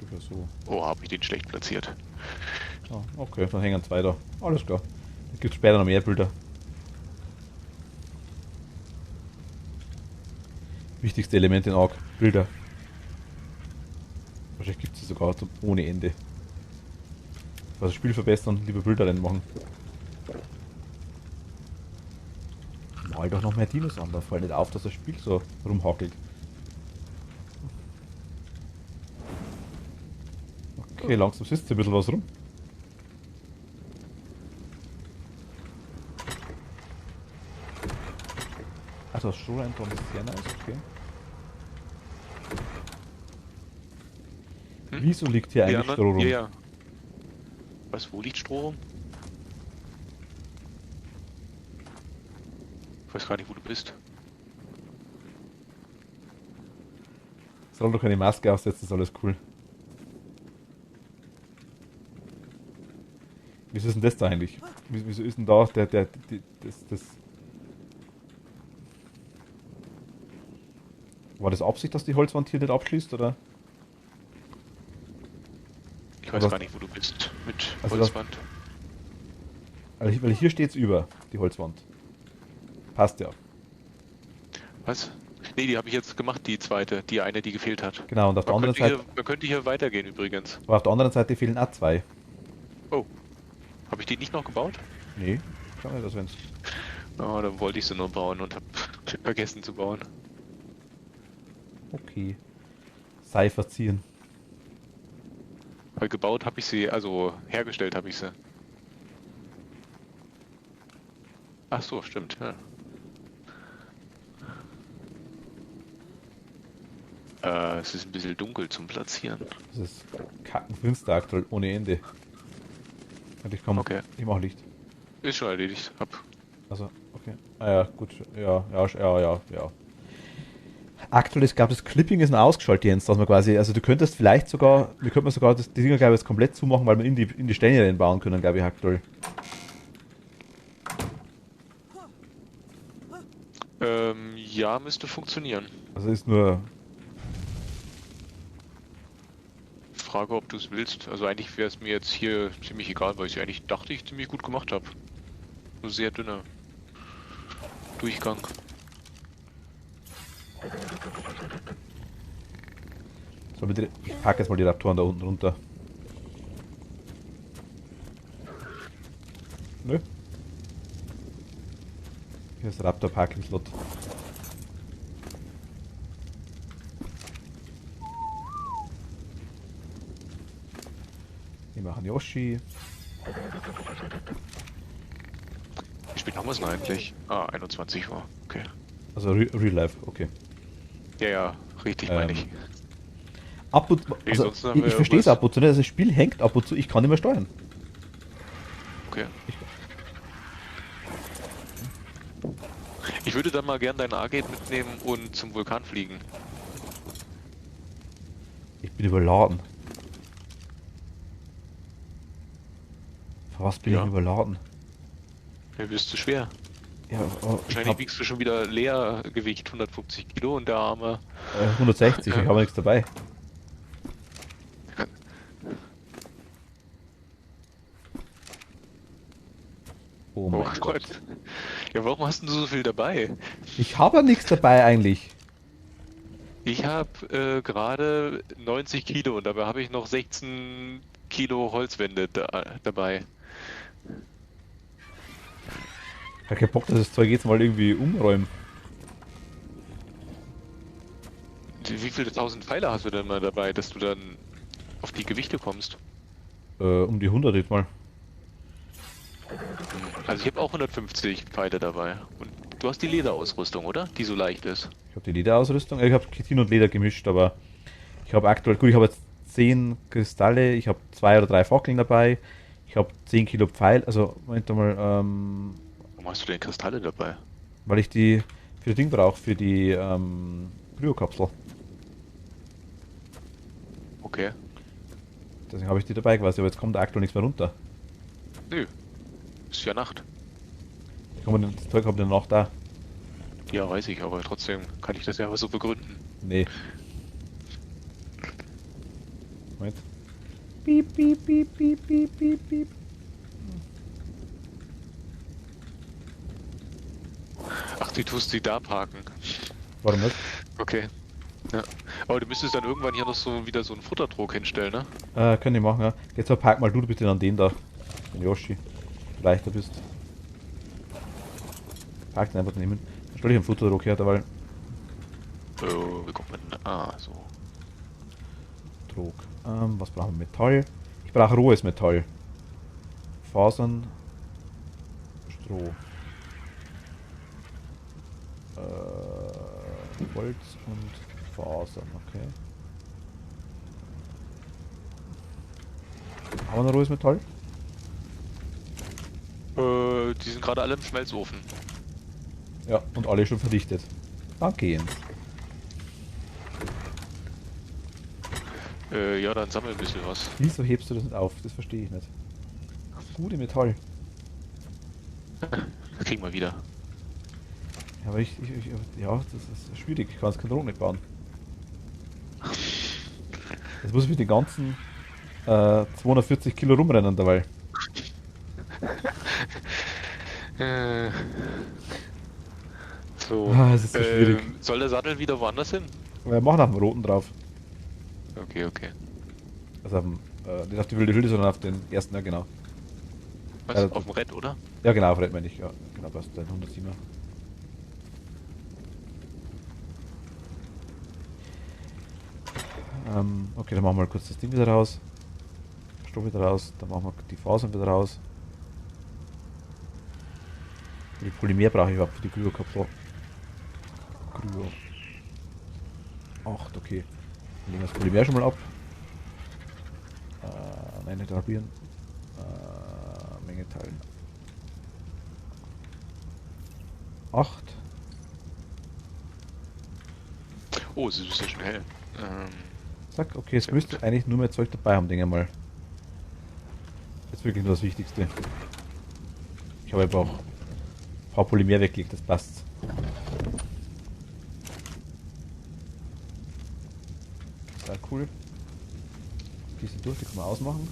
Ungefähr so. Oh, habe ich den schlecht platziert. Ah, okay, dann hängen 2 da. Alles klar. Es gibt später noch mehr Bilder. Wichtigste Element in Ark, Bilder. Wahrscheinlich gibt es sie sogar ohne Ende. Also das Spiel verbessern, lieber Bilder reinmachen. Mal doch noch mehr Dinos an, da fällt nicht auf, dass das Spiel so rumhackelt. Okay, langsam sitzt ein bisschen was rum. Ach, das Stroh reintun ist sehr nice, okay. Wieso liegt hier eigentlich Stroh rum? Ja, ja. Was, wo liegt Stroh rum? Ich weiß gar nicht, wo du bist. Soll doch keine Maske aufsetzen, ist alles cool. Wieso ist denn das da eigentlich? Wieso ist denn da das... War das Absicht, dass die Holzwand hier nicht abschließt, oder? Ich weiß Aber gar nicht, wo du bist. Mit also Holzwand. Weil hier steht es über, die Holzwand. Passt ja. Was? Nee, die habe ich jetzt gemacht, die zweite. Die eine, die gefehlt hat. Genau, und auf der anderen Seite... Man könnte hier weitergehen übrigens. Aber auf der anderen Seite fehlen auch 2. Oh. Habe ich die nicht noch gebaut? Nee, schau mal, das wenn's... Oh, dann wollte ich sie nur bauen und habe vergessen zu bauen. Okay. Sei verziehen. Weil gebaut habe ich sie, also hergestellt habe ich sie. Ach so, stimmt, ja. Es ist ein bisschen dunkel zum Platzieren. Das ist kackenfinster aktuell, ohne Ende. Und ich komme... Okay. Ich mach Licht. Ist schon erledigt. Also, okay. Ah ja, gut. Ja. Aktuell ist, glaube das Clipping ist noch ausgeschaltet, Jens, dass man quasi, also du könntest vielleicht sogar, wir könnten sogar die Dinger, glaube ich, jetzt komplett zumachen, weil wir in die Steine reinbauen können, glaube ich, aktuell. Ja, müsste funktionieren. Also ist nur... Frage, ob du es willst. Also eigentlich wäre es mir jetzt hier ziemlich egal, weil ich eigentlich dachte, ich ziemlich gut gemacht habe. Nur sehr dünne Durchgang. So, bitte, ich packe jetzt mal die Raptoren da unten runter. Nö. Hier ist Raptor Parking Slot. Wir machen Yoshi. Wie spät haben wir es denn eigentlich? Ah, 21 Uhr. Okay. Also Real Life, okay. Ja, ja, richtig meine ich. Ab und Nee, also, sonst haben wir ich verstehe es irgendwas. ab und zu, ne? Das Spiel hängt ab und zu, ich kann nicht mehr steuern. Okay. Ich würde dann mal gern dein A-Gate mitnehmen und zum Vulkan fliegen. Ich bin überladen. Für was bin Ja. ich überladen? Ja, bist du schwer. Ja, ich Wahrscheinlich hab wiegst du schon wieder Leergewicht 150 Kilo und der Arme. 160, ich habe nichts dabei. Oh Oh mein Gott. Gott. Ja, warum hast du so viel dabei? Ich habe ja nichts dabei eigentlich. Ich habe gerade 90 Kilo und dabei habe ich noch 16 Kilo Holzwände dabei. Ich hab keinen Bock, dass das Zeug jetzt mal irgendwie umräumen. Wie viele tausend Pfeile hast du denn mal dabei, dass du dann auf die Gewichte kommst? Um die 100 jetzt mal. Also ich habe auch 150 Pfeile dabei. Und du hast die Lederausrüstung, oder? Die so leicht ist. Ich habe die Lederausrüstung. Ich habe Chitin und Leder gemischt, aber ich habe aktuell, gut, ich habe jetzt 10 Kristalle, ich habe 2 oder 3 Fackeln dabei, ich habe 10 Kilo Pfeil, also Moment mal, Warum hast du denn Kristalle dabei? weil ich die für das Ding brauche, für die Kryokapsel. Okay. Deswegen habe ich die dabei quasi, aber jetzt kommt aktuell nichts mehr runter. Nö. Ist ja Nacht. Das Zeug kommt ja noch da. Ja, weiß ich, aber trotzdem kann ich das ja so begründen. Nee. Moment. Piep, piep, piep, piep, piep, piep, piep. Ach, du tust sie da parken. Warum nicht? Okay. Ja. Aber du müsstest dann irgendwann hier noch so wieder so einen Futtertrog hinstellen, ne? Können die machen, ja. Jetzt mal park mal du bitte an den da. Den Yoshi. Leichter bist. Park den einfach nehmen. Dann stell ich einen Futterdruck her, weil. Oh, wie kommt man denn? Ah, so. Druck. Was brauchen wir? Metall. Ich brauche rohes Metall. Fasern. Stroh. Holz und Fasern, okay. Haben wir noch rohes Metall? Die sind gerade alle im Schmelzofen. Ja, und alle schon verdichtet. Danke, Jens. Ja, dann sammel ein bisschen was. Wieso hebst du das nicht auf? Das verstehe ich nicht. Gute Metall. Kriegen wir wieder. Ja, aber ja, das ist schwierig. Ich kann das kein nicht bauen. Jetzt muss ich mit den ganzen 240 Kilo rumrennen dabei. So. Es ist so schwierig. Soll der Sattel wieder woanders hin? Wir machen auf dem roten drauf. Okay, okay. Also auf dem, nicht auf die wilde Hülde, sondern auf den ersten, ja genau. Was? Auf dem Red, oder? Ja genau, auf Red meine ich. Ja, genau, passt. Den 107er. Okay, dann machen wir mal kurz das Ding wieder raus. Stoff wieder raus. Dann machen wir die Fasern wieder raus. Wie viel Polymer brauche ich überhaupt für die Kryokapsel? Kryo. 8, okay. Dann legen wir das Polymer schon mal ab. Nein, nicht halbieren. Menge teilen. 8. Oh, es ist ja schon hell. Zack, okay, jetzt müsste ich eigentlich nur mehr Zeug dabei haben, denke ich mal. Jetzt wirklich nur das Wichtigste. Ich habe einfach auch ein paar Polymer weggelegt, das passt. Sehr cool. Die sind durch, die kann man ausmachen.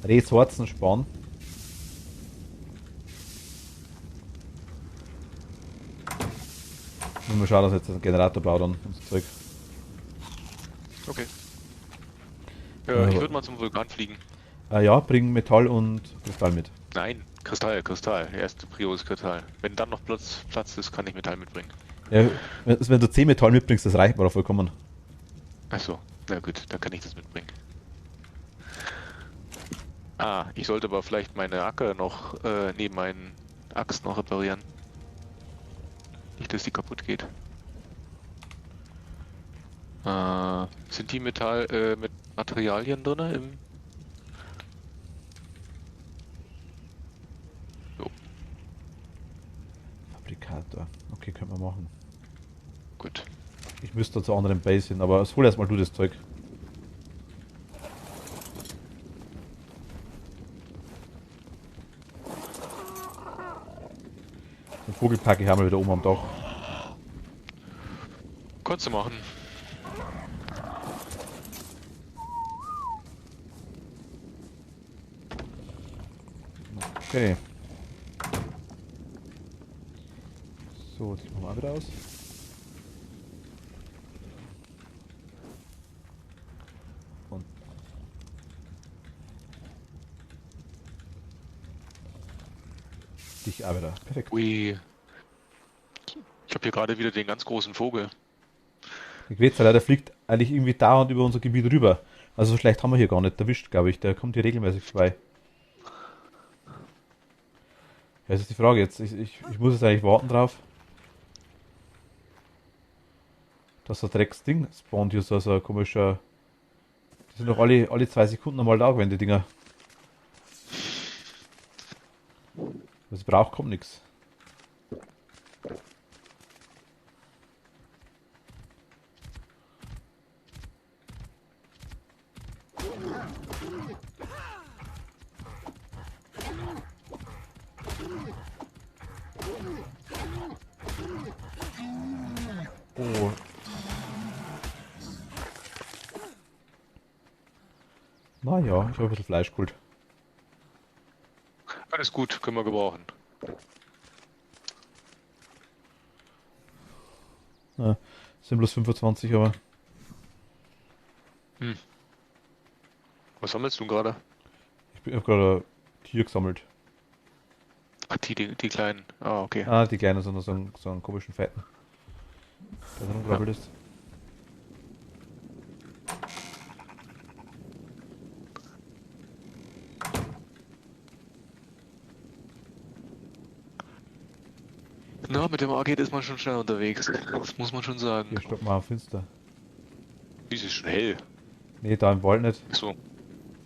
Ressourcen sparen. Und mal schauen, dass jetzt ein Generator baut dann und so Zeug. Okay. Ja, Ich würde mal zum Vulkan fliegen. ja, bring Metall und Kristall mit. Nein, Kristall. Erste Prio ist Kristall. Wenn dann noch Platz ist, kann ich Metall mitbringen. Ja, wenn du 10 Metall mitbringst, das reicht mir doch vollkommen. Achso, na gut, dann kann ich das mitbringen. Ah, ich sollte aber vielleicht meine Acker noch, neben meinen Axt noch reparieren. Nicht, dass die kaputt geht. Sind die mit Materialien drin im... Jo, Fabrikator. Okay, können wir machen. gut. Ich müsste zur anderen Base hin, aber hol erstmal du das Zeug. Den Vogel packe ich einmal wieder oben am Dach. Kannst du machen. Okay. So, das machen wir auch wieder aus. Und dich auch wieder. Perfekt. Ui. Ich habe hier gerade wieder den ganz großen Vogel. Der Quetzal, der fliegt eigentlich irgendwie dauernd über unser Gebiet rüber. Also so schlecht haben wir hier gar nicht erwischt, glaube ich. Der kommt hier regelmäßig vorbei. Ja, das ist die Frage jetzt. Ich muss jetzt eigentlich warten drauf, dass der Drecksding spawnt hier so ein komischer... Die sind doch alle 2 Sekunden einmal da, wenn die Dinger... Was es braucht, kommt nichts. Oh. Naja, ich habe ein bisschen Fleisch geholt. Alles gut, können wir gebrauchen. Ja, sind bloß 25, aber Hm. Was sammelst du gerade? ich habe gerade ein Tier gesammelt. Ach, die kleinen. Ah, okay. Ah, die kleinen, sondern so einen komischen Fetten. Der da rumgrabbelt ist. Na, mit dem Arcade ist man schon schnell unterwegs. Das muss man schon sagen. Hier, stopp mal, finster. Dies ist schon hell. Nee, da im Wald nicht. Ach so.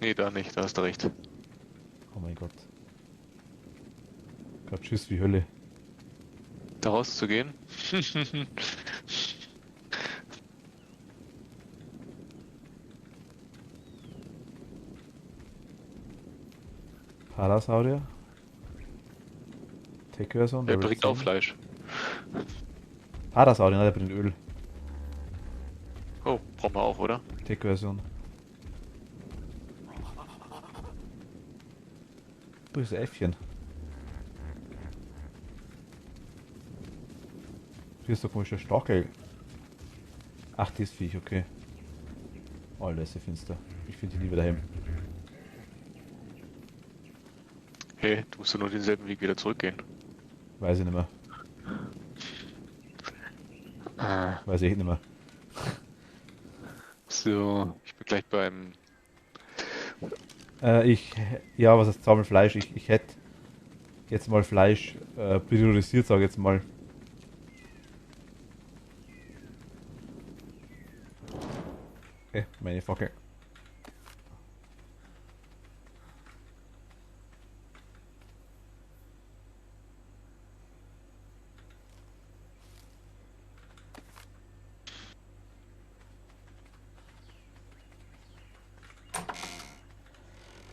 Nee, da nicht, da hast du recht. Oh mein Gott. Grad Schiss wie Hölle. Da rauszugehen? Parasaurier. Tech-Version. Der Level bringt auch 10. Fleisch. Parasaurier, ne, der bringt Öl. Oh, brauchen wir auch, oder? Tech-Version. Wo ist das Äffchen? Hier ist der komische Stachel. Ach, das Viech, okay. Oh, das ist finster. Ich finde die nie wieder heim. Hey, du musst ja nur denselben Weg wieder zurückgehen. Weiß ich nicht mehr. Weiß ich nicht mehr. So, ich bin gleich beim... Ja, was heißt Zaumel Fleisch? Ich hätte jetzt mal Fleisch priorisiert, sage ich jetzt mal. Meine Fackel.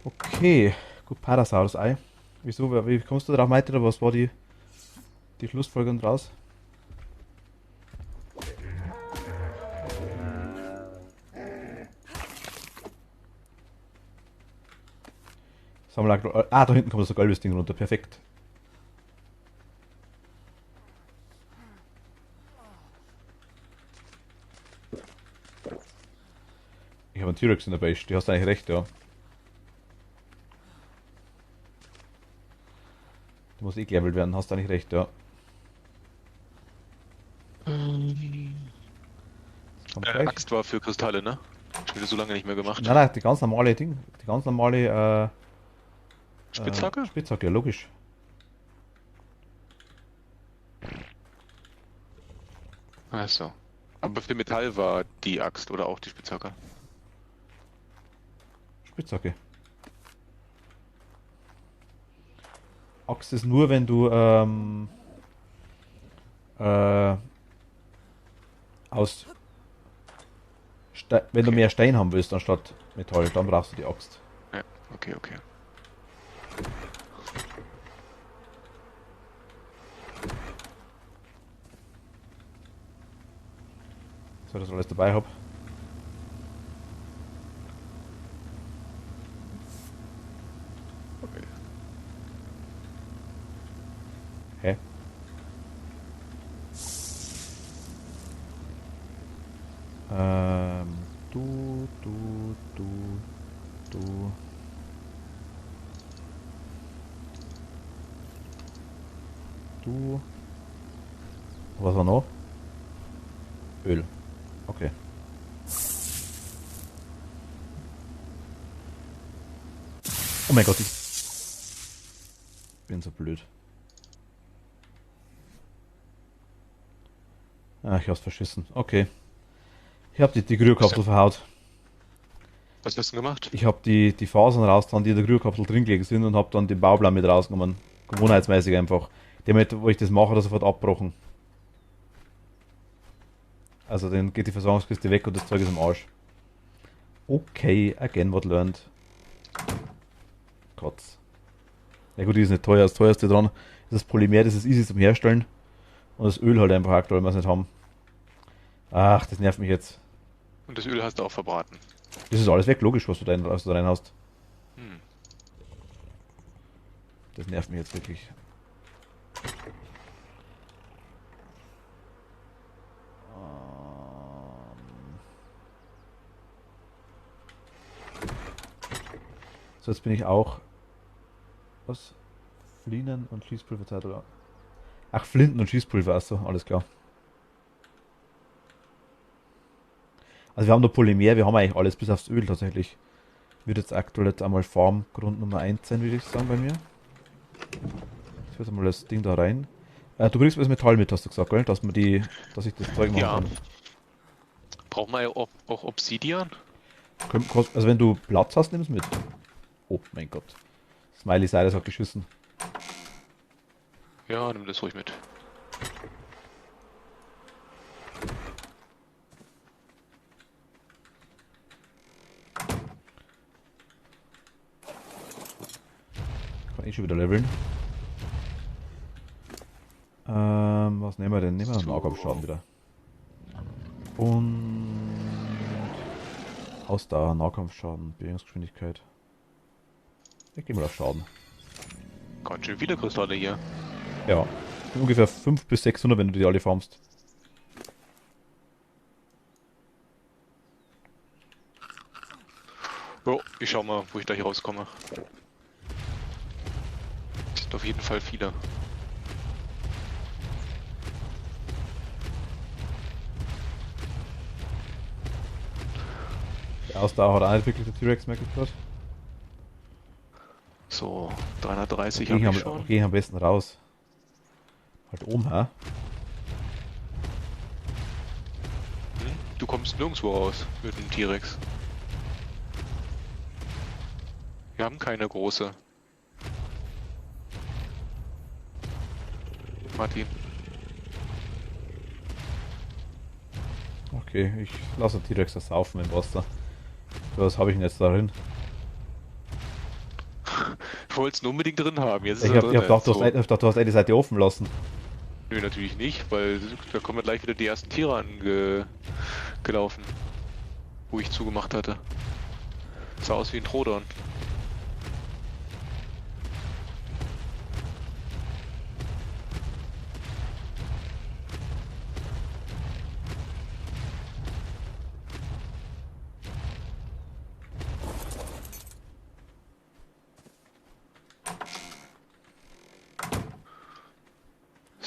Okay, gut, Parasaurus-Ei. Wieso, wie kommst du darauf, Maite, oder was war die Schlussfolgerung draus? Da hinten kommt so ein gelbes Ding runter, perfekt. einen T-Rex in der Base. Die hast eigentlich recht, ja. Die muss eh gelevelt werden, hast eigentlich recht, ja. Das kommt gleich. Axt war für Kristalle, ne? Schon wieder so lange nicht mehr gemacht. Nein, die ganz normale Ding. Die ganz normale Spitzhacke? Spitzhacke, ja, logisch. Achso. Aber für Metall war die Axt oder auch die Spitzhacke? Spitzhacke. Axt ist nur, wenn du aus wenn du Okay. mehr Stein haben willst anstatt Metall, dann brauchst du die Axt. Ja, okay. So, dass ich alles dabei habe. Okay. Hä? Ähm, du, du, du, du. Du. Was war noch? Öl. Okay. Oh mein Gott, ich bin so blöd. Ah, ich hab's verschissen. Okay. Ich hab die Krügelkapsel verhaut. Was hast du denn gemacht? Ich hab die Fasern rausgetan, die in der Krügelkapsel drin gelegen sind und hab dann den Bauplan mit rausgenommen. Gewohnheitsmäßig einfach. Die haben halt, wo ich das mache, sofort abbrochen. Also dann geht die Versorgungskiste weg und das Zeug ist im Arsch. Okay, again what learned. Kotz. Ja gut, die ist nicht teuer. Das teuerste dran ist das Polymer, das ist easy zum Herstellen. Und das Öl halt einfach aktuell, weil wir es nicht haben. Ach, das nervt mich jetzt. Und das Öl hast du auch verbraten. Das ist alles weg, logisch, was du da rein hast. Hm. Das nervt mich jetzt wirklich. So, jetzt bin ich auch. Was? Flinen und Schießpulverzeit oder? Ach, Flinten und Schießpulver, achso, alles klar. Also wir haben nur Polymer, wir haben eigentlich alles bis aufs Öl tatsächlich. Wird jetzt aktuell jetzt einmal Farmgrund Nummer 1 sein, würde ich sagen bei mir. Ich würde mal das Ding da rein. Du bringst mir das Metall mit, hast du gesagt, gell? Dass ich das Zeug machen Ja. kann. Braucht man ja auch Obsidian? Also wenn du Platz hast, nimm es mit. Oh mein Gott. Smiley Cyrus hat geschissen. Ja, nimm das ruhig mit. Kann ich schon wieder leveln. Was nehmen wir denn? Nehmen wir einen Nahkampfschaden wieder. Und Ausdauer, Nahkampfschaden, Bewegungsgeschwindigkeit. Ich gehe mal auf Schaden. Ganz schön viele Kristalle hier. Ja, ungefähr 500 bis 600, wenn du die alle farmst. Jo, ich schau mal, wo ich gleich rauskomme. Das sind auf jeden Fall viele. Die Ausdauer hat auch nicht wirklich der T-Rex, merke ich gerade. So, 330 Geh habe ich schon. am besten raus. Halt oben, hä? Du kommst nirgendwo raus mit dem T-Rex. Wir haben keine große. Martin. Okay, ich lasse den T-Rex das saufen im Wasser. Was habe ich denn jetzt darin? Ich wollte es nur unbedingt drin haben. Jetzt ist Ich er hab drin. gedacht, du hast eine Seite offen lassen. Nö, natürlich nicht, weil da kommen ja gleich wieder die ersten Tiere angelaufen, wo ich zugemacht hatte. Sah aus wie ein Trodon.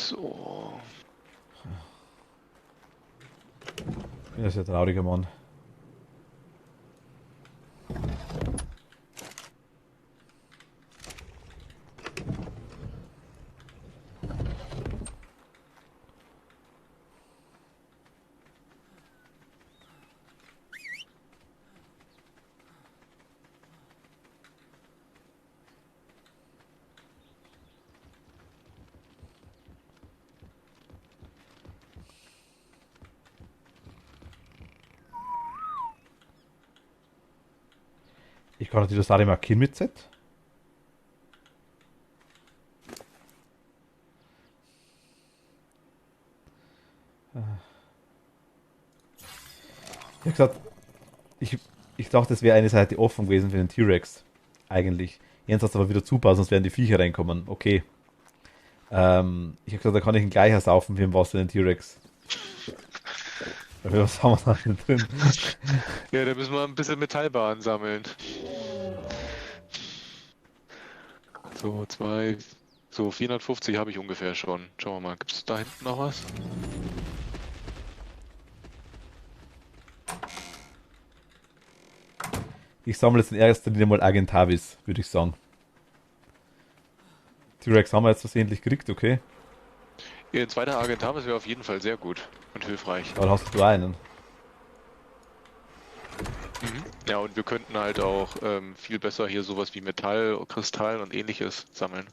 So. Ich bin ein sehr trauriger Mann. Ich kann natürlich das Dinosaurier markieren mit Z. Ich habe gesagt, ich dachte, es wäre eine Seite offen gewesen für den T-Rex. Eigentlich. Jens hat es aber wieder zubauen, sonst werden die Viecher reinkommen. Okay. Ich habe gesagt, da kann ich ihn gleich ersaufen wie im Wasser den T-Rex. Was haben wir da denn drin? Ja, da müssen wir ein bisschen Metallbahn sammeln. So, so 450 habe ich ungefähr schon. Schauen wir mal, gibt es da hinten noch was? Ich sammle jetzt in erster Linie mal Argentavis, würde ich sagen. T-Rex haben wir jetzt versehentlich gekriegt, okay. Ja, ein zweiter Argentavis wäre auf jeden Fall sehr gut und hilfreich. Aber dann hast du einen. Ja, und wir könnten halt auch viel besser hier sowas wie Metall, Kristall und ähnliches sammeln.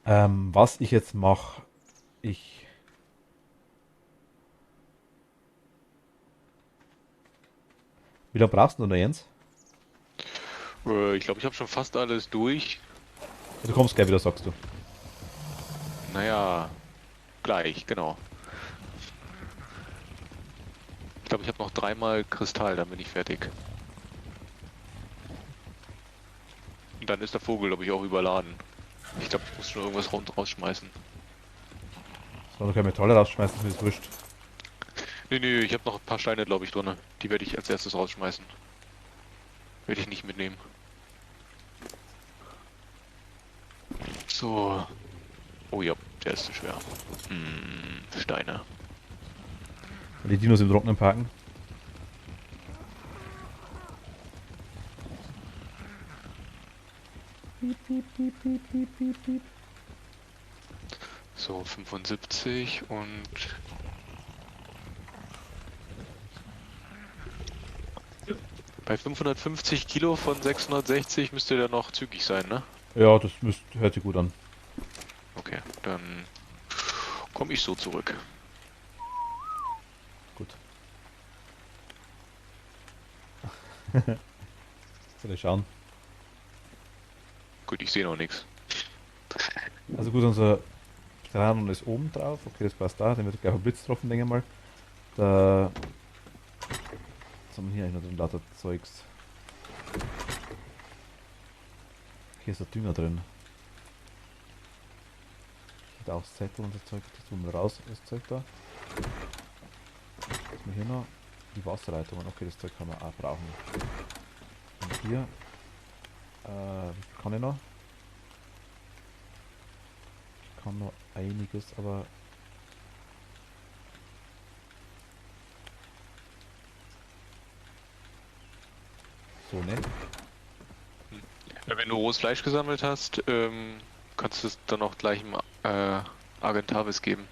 Was ich jetzt mache, Wie lange brauchst du noch, Jens? Ich glaube, ich habe schon fast alles durch. Du kommst gleich wieder, sagst du. Naja, gleich, genau. Ich glaube, ich habe noch 3-mal Kristall, dann bin ich fertig. Und dann ist der Vogel, glaube ich, auch überladen. Ich glaube, ich muss schon irgendwas rausschmeißen. Soll du keine Metalle rausschmeißen, ist mir das wurscht. Nee, ich habe noch ein paar Steine, glaube ich, drin. Die werde ich als erstes rausschmeißen. Werde ich nicht mitnehmen. So. Oh ja, der ist zu schwer. Steine. Die Dinos im Trockenen parken. Piep, piep, piep, piep, piep, piep, piep. So, 75 und... Bei 550 Kilo von 660 müsste der noch zügig sein, ne? Ja, hört sich gut an. Okay, dann komme ich so zurück. Gut. Soll ich schauen. Gut, ich sehe noch nichts. Also gut, unser Strahlung ist oben drauf. Okay, das passt da. Den wird gleich ein Blitz getroffen, denke ich mal. Da... Was haben wir hier eigentlich noch drin? Lauter Zeugs. Hier ist der Dünger drin. Da auch Sättel und das Zeug. Das tun wir raus, das Zeug da. Was haben wir hier noch? Die Wasserleitungen. Okay, das Zeug kann man auch brauchen. Und hier... wie viel kann ich noch? Ich kann noch einiges, aber... So, ne? Ja, wenn du rohes Fleisch gesammelt hast, kannst du es dann auch gleich im Argentavis geben.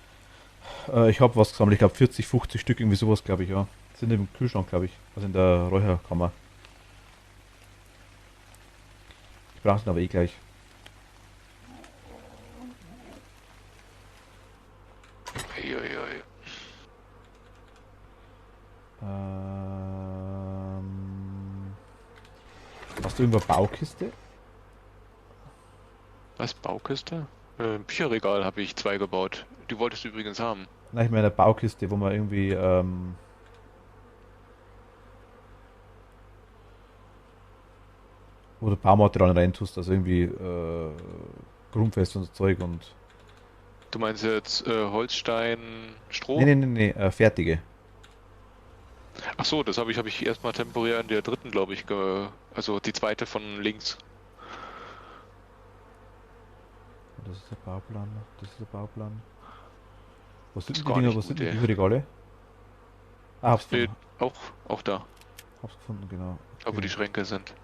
Ich habe was gesammelt. Ich glaube 40, 50 Stück, irgendwie sowas, glaube ich, ja. Sind im Kühlschrank, glaube ich. Also in der Räucherkammer. Ich brauche es aber eh gleich. Uiuiui. Hast du irgendwo Baukiste? Was, Baukiste? Bücherregal habe ich 2 gebaut. Die wolltest du übrigens haben. Nein, ich meine eine Baukiste, wo man irgendwie wo du Baumaterialien reintust, also irgendwie Grundfest und so Zeug und... Du meinst jetzt Holzstein, Stroh? Nee, fertige. Ach so, das habe ich erstmal temporär in der dritten, glaube ich, also die zweite von links. Das ist der Bauplan. Das ist der Bauplan. Was Das sind ist denn die gar Dinger? nicht Was sind gut, denn die ey. Bücherregale? Ah, hab's Nee, gefunden. auch da, Hab's gefunden, genau. da wo Okay. die Schränke sind.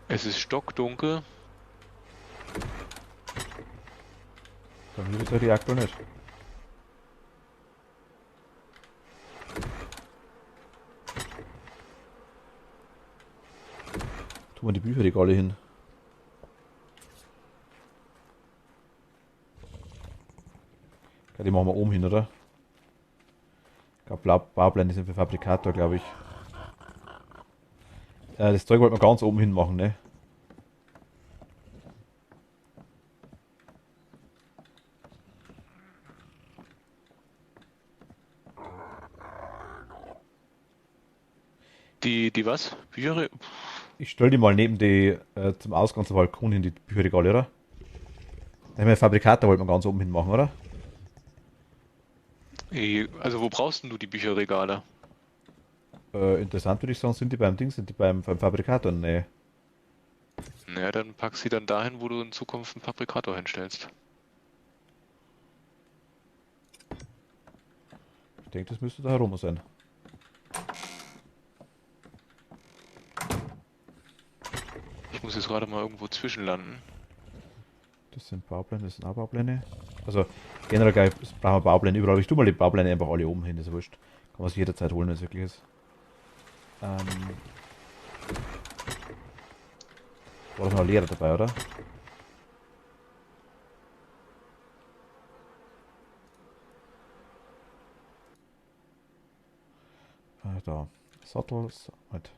Es ist stockdunkel. Bei mir ist der Reaktor nicht. Tun wir die Bücherregale hin. Ja, die machen wir oben hin, oder? Ich glaube, Baublende sind für Fabrikator, glaube ich. Das Zeug wollten wir ganz oben hin machen, ne? Die was? Bücher? Ich stell die mal neben die zum Ausgang zum Balkon hin, die Bücherregale, oder? Da haben wir Fabrikator wollten wir ganz oben hin machen, oder? Also wo brauchst denn du die Bücherregale? Interessant würde ich sagen, sind die beim Ding, sind die beim Fabrikator? Nee. Naja, dann pack sie dann dahin, wo du in Zukunft einen Fabrikator hinstellst. Ich denke, das müsste da herum sein. Ich muss jetzt gerade mal irgendwo zwischenlanden. Das sind Baupläne, das sind auch Baupläne. Also generell gleich brauchen wir Baupläne überall. Ich tue mal die Baupläne einfach alle oben hin, ist ja wurscht. Kann man sich jederzeit holen, wenn es wirklich ist. War doch noch ein Lehrer dabei, oder? Da. Sattel, halt.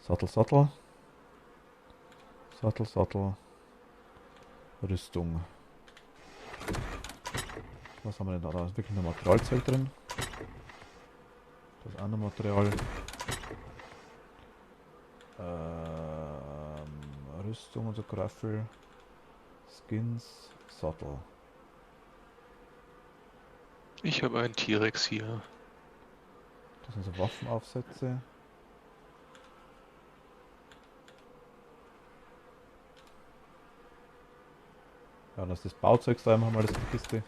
Sattel, Sattel. Sattel, Sattel. Rüstung. Was haben wir denn da? Da ist wirklich noch Materialzeug drin. Das ist auch noch Material. Rüstung und so Graffel. Skins. Sattel. Ich habe einen T-Rex hier. Das sind so Waffenaufsätze. Ja, das ist das Bauzeug, da haben wir das in der Kiste.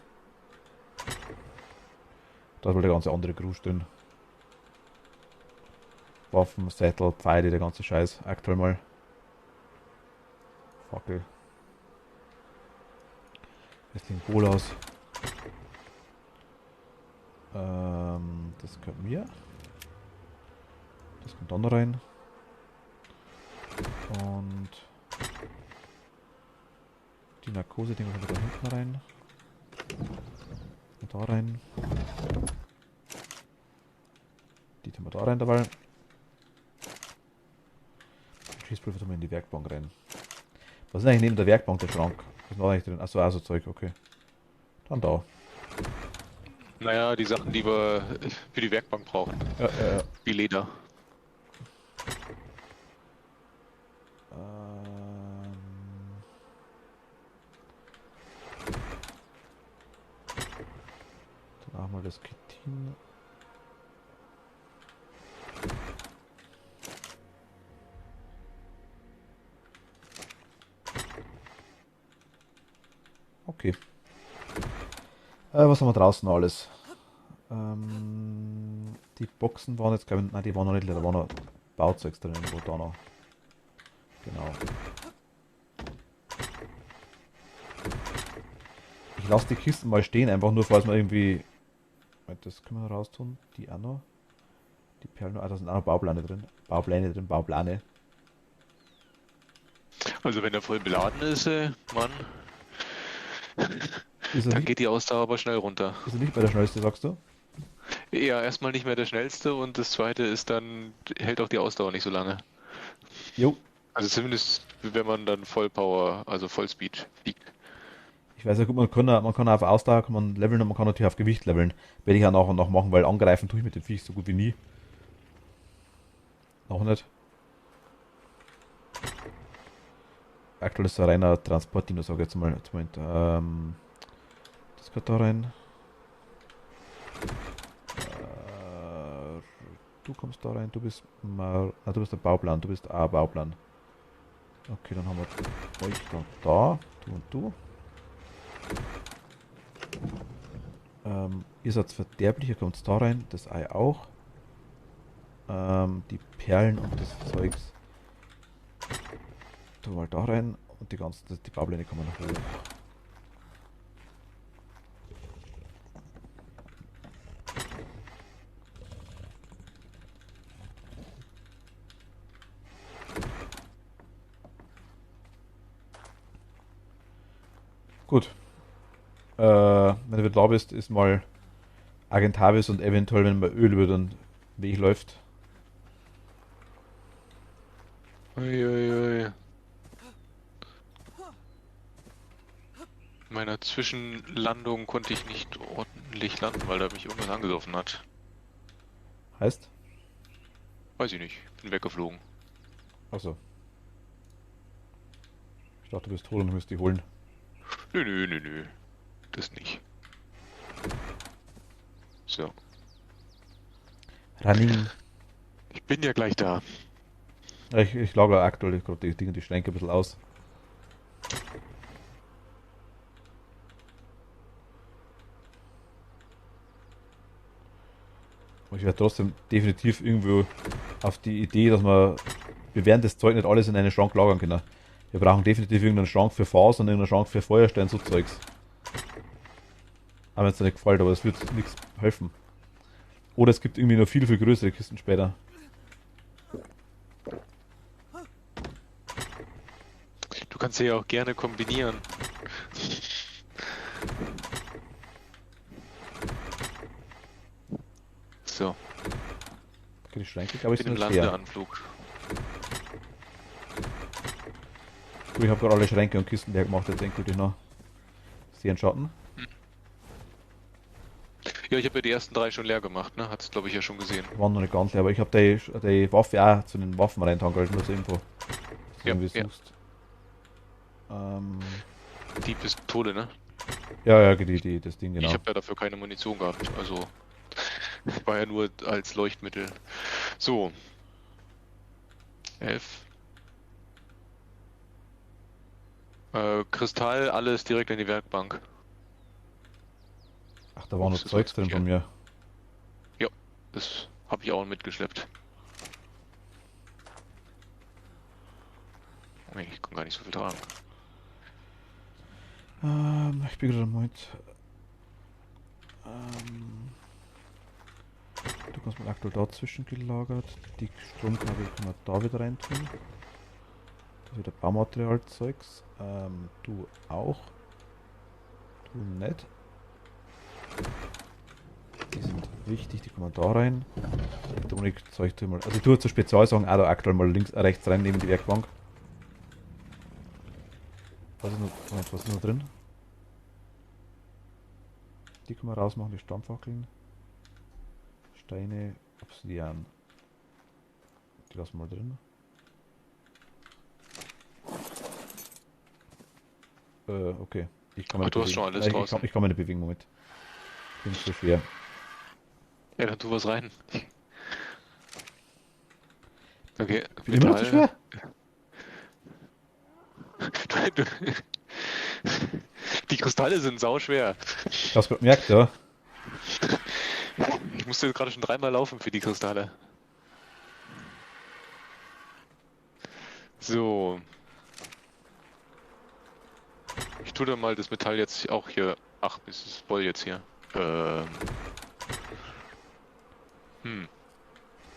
Da ist wohl der ganze andere Gruß drin. Waffen, Sättel, Pfeile, der ganze Scheiß. Aktuell mal. Fackel. Wrestling Bolas. Das gehört mir. Das kommt dann rein. Und die Narkose-Dinger kommen da hinten rein. Und da rein. Die tun wir da rein dabei. Schießpulver tun wir in die Werkbank rein. Was ist eigentlich neben der Werkbank der Schrank? Was ist noch eigentlich drin? Achso, also Zeug, okay. Dann da. Naja, die Sachen, die wir für die Werkbank brauchen. Ja, Wie Leder. Dann machen wir das Kitin. Okay. Was haben wir draußen noch alles? Die Boxen waren jetzt, glaube ich, nein, die waren noch nicht leer, da waren noch Bauzeugs drin, wo da noch. Genau. Ich lasse die Kisten mal stehen, einfach nur, falls man irgendwie. Das können wir noch raustun. Die auch noch. Die Perlen, da sind auch noch Baupläne drin. Baupläne. Also wenn der voll beladen ist, Mann, Ist er dann nicht, geht die Ausdauer aber schnell runter. ist er nicht bei der schnellste, sagst du? Ja, erstmal nicht mehr der schnellste und das zweite ist dann, hält auch die Ausdauer nicht so lange. Jo. Also zumindest, wenn man dann Vollpower, also Vollspeed fliegt. Ich weiß ja gut, man kann auf Ausdauer kann man leveln und man kann natürlich auf Gewicht leveln. Werde ich auch nach und nach machen, weil angreifen tue ich mit dem Viech so gut wie nie. Noch nicht. Aktuell ist ein reiner Transportdino, sage ich jetzt mal. Jetzt Moment. Das gehört da rein. Du kommst da rein, du bist der Bauplan, du bist A Bauplan. Okay, dann haben wir euch da, du und du. Ihr seid verderblich, ihr kommt da rein, das Ei auch. Die Perlen und das Zeugs. Tu mal da rein und die Baublende kommen nach hoch. Gut. Wenn du wieder da bist, ist mal Agentavis und eventuell, wenn mal Öl über den Weg läuft. Uiuiui. In meiner Zwischenlandung konnte ich nicht ordentlich landen, weil da mich irgendwas angegriffen hat. Heißt? Weiß ich nicht. Bin weggeflogen. Achso. Ich dachte, du bist tot und müsst die holen. Nö, nö, nö, nö. Das nicht. So. Running. Ich bin ja gleich da. Ja, ich lagere aktuell gerade die Dinge, die Schränke ein bisschen aus. Aber ich werde trotzdem definitiv irgendwo auf die Idee, dass wir werden das Zeug nicht alles in einen Schrank lagern können. Wir brauchen definitiv irgendeinen Schrank für Faser und irgendeinen Schrank für Feuerstein, so Zeugs. Aber wenn es dir nicht gefällt, aber es wird nichts helfen. Oder es gibt irgendwie noch viel, viel größere Kisten später. Du kannst sie ja auch gerne kombinieren. So, Okay, die Schränke, glaube ich, bin im sind jetzt leer. Landeanflug. Gut, ich habe gerade alle Schränke und Kisten leer gemacht, jetzt endgültig noch. Sie einen Schatten. Ja, ich habe ja die ersten 3 schon leer gemacht, ne? Hat's, glaube ich, ja schon gesehen. Waren noch nicht ganz leer, aber ich habe die Waffe auch zu den Waffen reintangelt, nur zur Info. Dass du Ja, irgendwie ja. suchst. Die Pistole, ne? Ja, das Ding, Ich genau. habe ja dafür keine Munition gehabt, also war ja nur als Leuchtmittel. So. 11. Kristall, alles direkt in die Werkbank. Ach, da war noch Ups, das Zeugs war drin von mir. Das habe ich auch mitgeschleppt. Oh, ich kann gar nicht so viel tragen. Ich bin gerade am Moment. Du kannst mal aktuell dazwischen gelagert. Die Stromkabel können wir da wieder rein tun. Das ist wieder Baumaterialzeugs. Du auch. Du nicht. Die sind wichtig, die kommen da rein. Elektronikzeug tun wir. Also ich tue zur Spezialsachen auch da aktuell mal rechts rein neben die Werkbank. Was ist noch drin? Die können wir rausmachen, die Stammfackeln. Steine, Obsidian. Die lassen wir mal drin. Okay. Ich kann Ach, nicht du hast bewegen. schon alles Nein, draußen. ich kann meine Bewegung Moment. Bin zu schwer. Ja, dann tu was rein. Okay, Bin immer noch zu schwer? Du- Die Kristalle sind sauschwer. Ich hab's gerade gemerkt, ja. Ich musste jetzt gerade schon 3-mal laufen für die Kristalle. So. Ich tue da mal das Metall jetzt auch hier. Ach, es ist voll jetzt hier.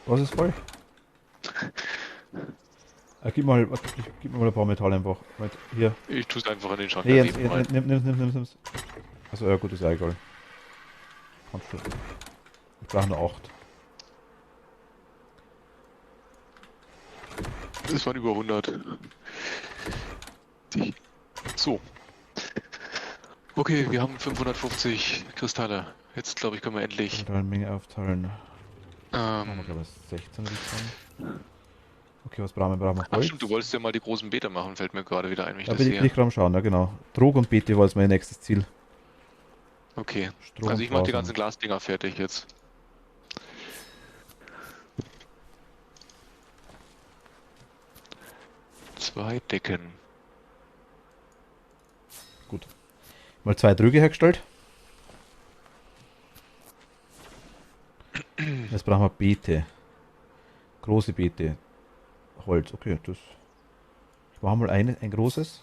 Was ist voll? Gib mir mal ein paar Metall einfach. Moment, hier. Ich tue es einfach in den Schrank Nee, daneben rein. nimm's. Achso, ja gut, ist ja egal. Kannst du. Ich brauche nur 8. Das waren über 100. So. Okay, wir haben 550 Kristalle. Jetzt glaube ich, können wir endlich. Eine Menge aufteilen. Machen wir Ähm, glaube ich 16 würde ich sagen. Okay, was brauchen wir? Brauchen wir ach Holz? stimmt, du wolltest ja mal die großen Beete machen, fällt mir gerade wieder ein, wenn ich Da das bin ich sehe. gerade am Schauen, ja genau. Trog und Beete war jetzt mein nächstes Ziel. Okay, Strom also ich mache die Blasen. ganzen Glasdinger fertig jetzt. 2 Decken. Gut. Mal 2 Tröge hergestellt. Jetzt brauchen wir Beete. Große Beete. Holz, okay, das. Ich mache mal ein großes.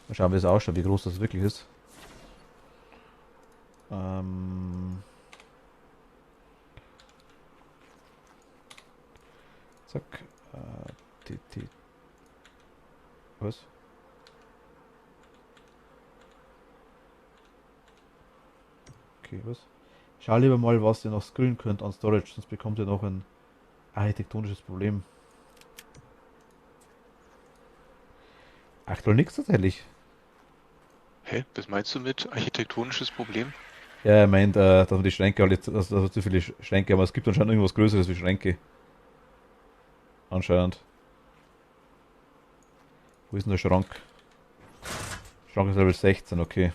Mal schauen, wie es ausschaut, wie groß das wirklich ist. Zack. Was? Okay, was? Schau lieber mal, was ihr noch screenen könnt an Storage, sonst bekommt ihr noch ein architektonisches Problem. Aktuell nichts tatsächlich. Hä? Was meinst du mit architektonisches Problem? Ja, er meint, dass man die Schränke alle, also zu viele Schränke, aber es gibt anscheinend irgendwas Größeres wie Schränke. Anscheinend. Wo ist denn der Schrank? Schrank ist Level 16, okay.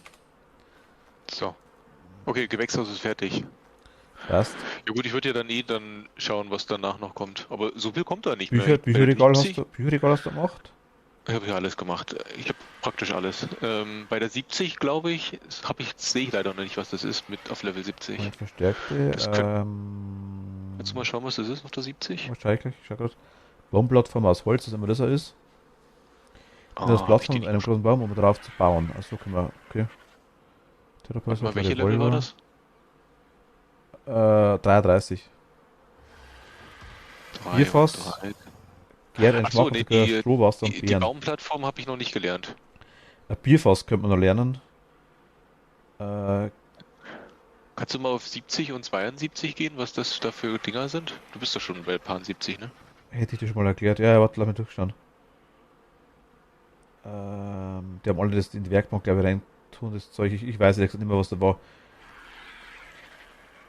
So. Okay, Gewächshaus ist fertig. Passt. Ja gut, ich würde ja dann schauen, was danach noch kommt. Aber so viel kommt da nicht Bücher, mehr. Bücherregal hast du gemacht? Ich habe ja alles gemacht. Ich habe praktisch alles. Bei der 70, glaube ich, sehe ich leider noch nicht, was das ist mit auf Level 70. Eine verstärkte. Das Kannst du mal schauen, was das ist auf der 70? Wahrscheinlich, ich schau grad. Baumplattform aus Holz, dass immer das ist. Das Plattform mit einem großen Baum, um drauf zu bauen. Also können wir, okay. Warte mal, welche Level war das? 33. Bierfass. Gärt ein Achso, nee, schmackhaft Strohwasser und die Beeren. Baumplattform habe ich noch nicht gelernt. Ein Bierfass könnte man noch lernen. Kannst du mal auf 70 und 72 gehen, was das da für Dinger sind? Du bist doch schon bei Pan 70, ne? Hätte ich dir schon mal erklärt. Ja, warte, lass mich durchschauen. Die haben alle das in die Werkbank, glaube ich, rein tun, das Zeug. Ich weiß ehrlich gesagt nicht mehr, was da war.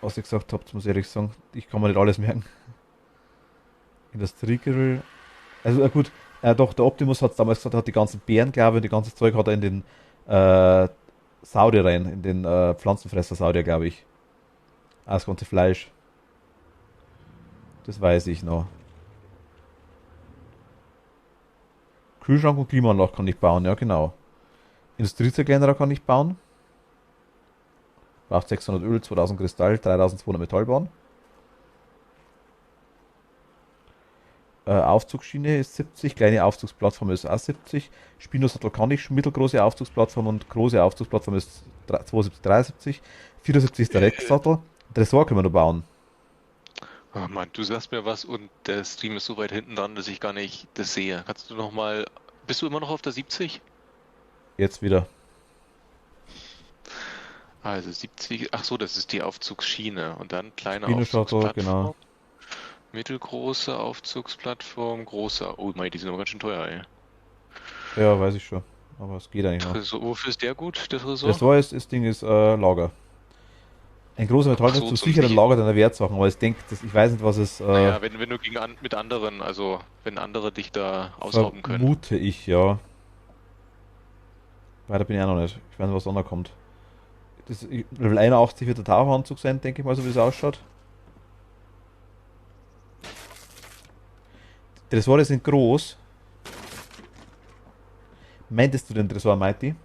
Was ihr gesagt habt, muss ich ehrlich sagen. Ich kann mir nicht alles merken. Industriegrill. Also gut, doch, der Optimus hat damals gesagt, er hat die ganzen Beeren, glaube ich, und die ganze Zeug hat er in den Saurier rein, in den Pflanzenfresser Saurier, glaube ich. Das ganze Fleisch. Das weiß ich noch. Kühlschrank und Klimaanlage kann ich bauen, ja genau. Industriezerkleinerer kann ich bauen. Braucht 600 Öl, 2000 Kristall, 3200 Metall bauen. Aufzugsschiene ist 70, kleine Aufzugsplattform ist auch 70. Spinosattel kann ich, mittelgroße Aufzugsplattform und große Aufzugsplattform ist 72, 73. 74 ist der Rex-Sattel. Tresor können wir noch bauen. Oh Mann, du sagst mir was und der Stream ist so weit hinten dran, dass ich gar nicht das sehe. Kannst du noch mal... Bist du immer noch auf der 70? Jetzt wieder. Also 70... Ach so, das ist die Aufzugsschiene. Und dann kleine Spinosattel, Aufzugsplattform. genau. Mittelgroße Aufzugsplattform, große... Oh mein, die sind aber ganz schön teuer, ey. Ja, weiß ich schon. Aber es geht eigentlich noch. Tresor, wofür ist der gut, der Tresor? Tresor ist, das Ding ist Lager. Ein großer Metallschrank so, zu sicheren Lager deiner Wertsachen, aber ich denke, ich weiß nicht, was es. Naja, wenn du mit anderen, also wenn andere dich da ausrauben können. Vermute ich, ja. Weiter bin ich auch noch nicht. Ich weiß nicht, was da noch kommt. Level 81 wird der Taucheranzug sein, denke ich mal, so wie es ausschaut. Die Tresore sind groß. Meintest du den Tresor, Mighty?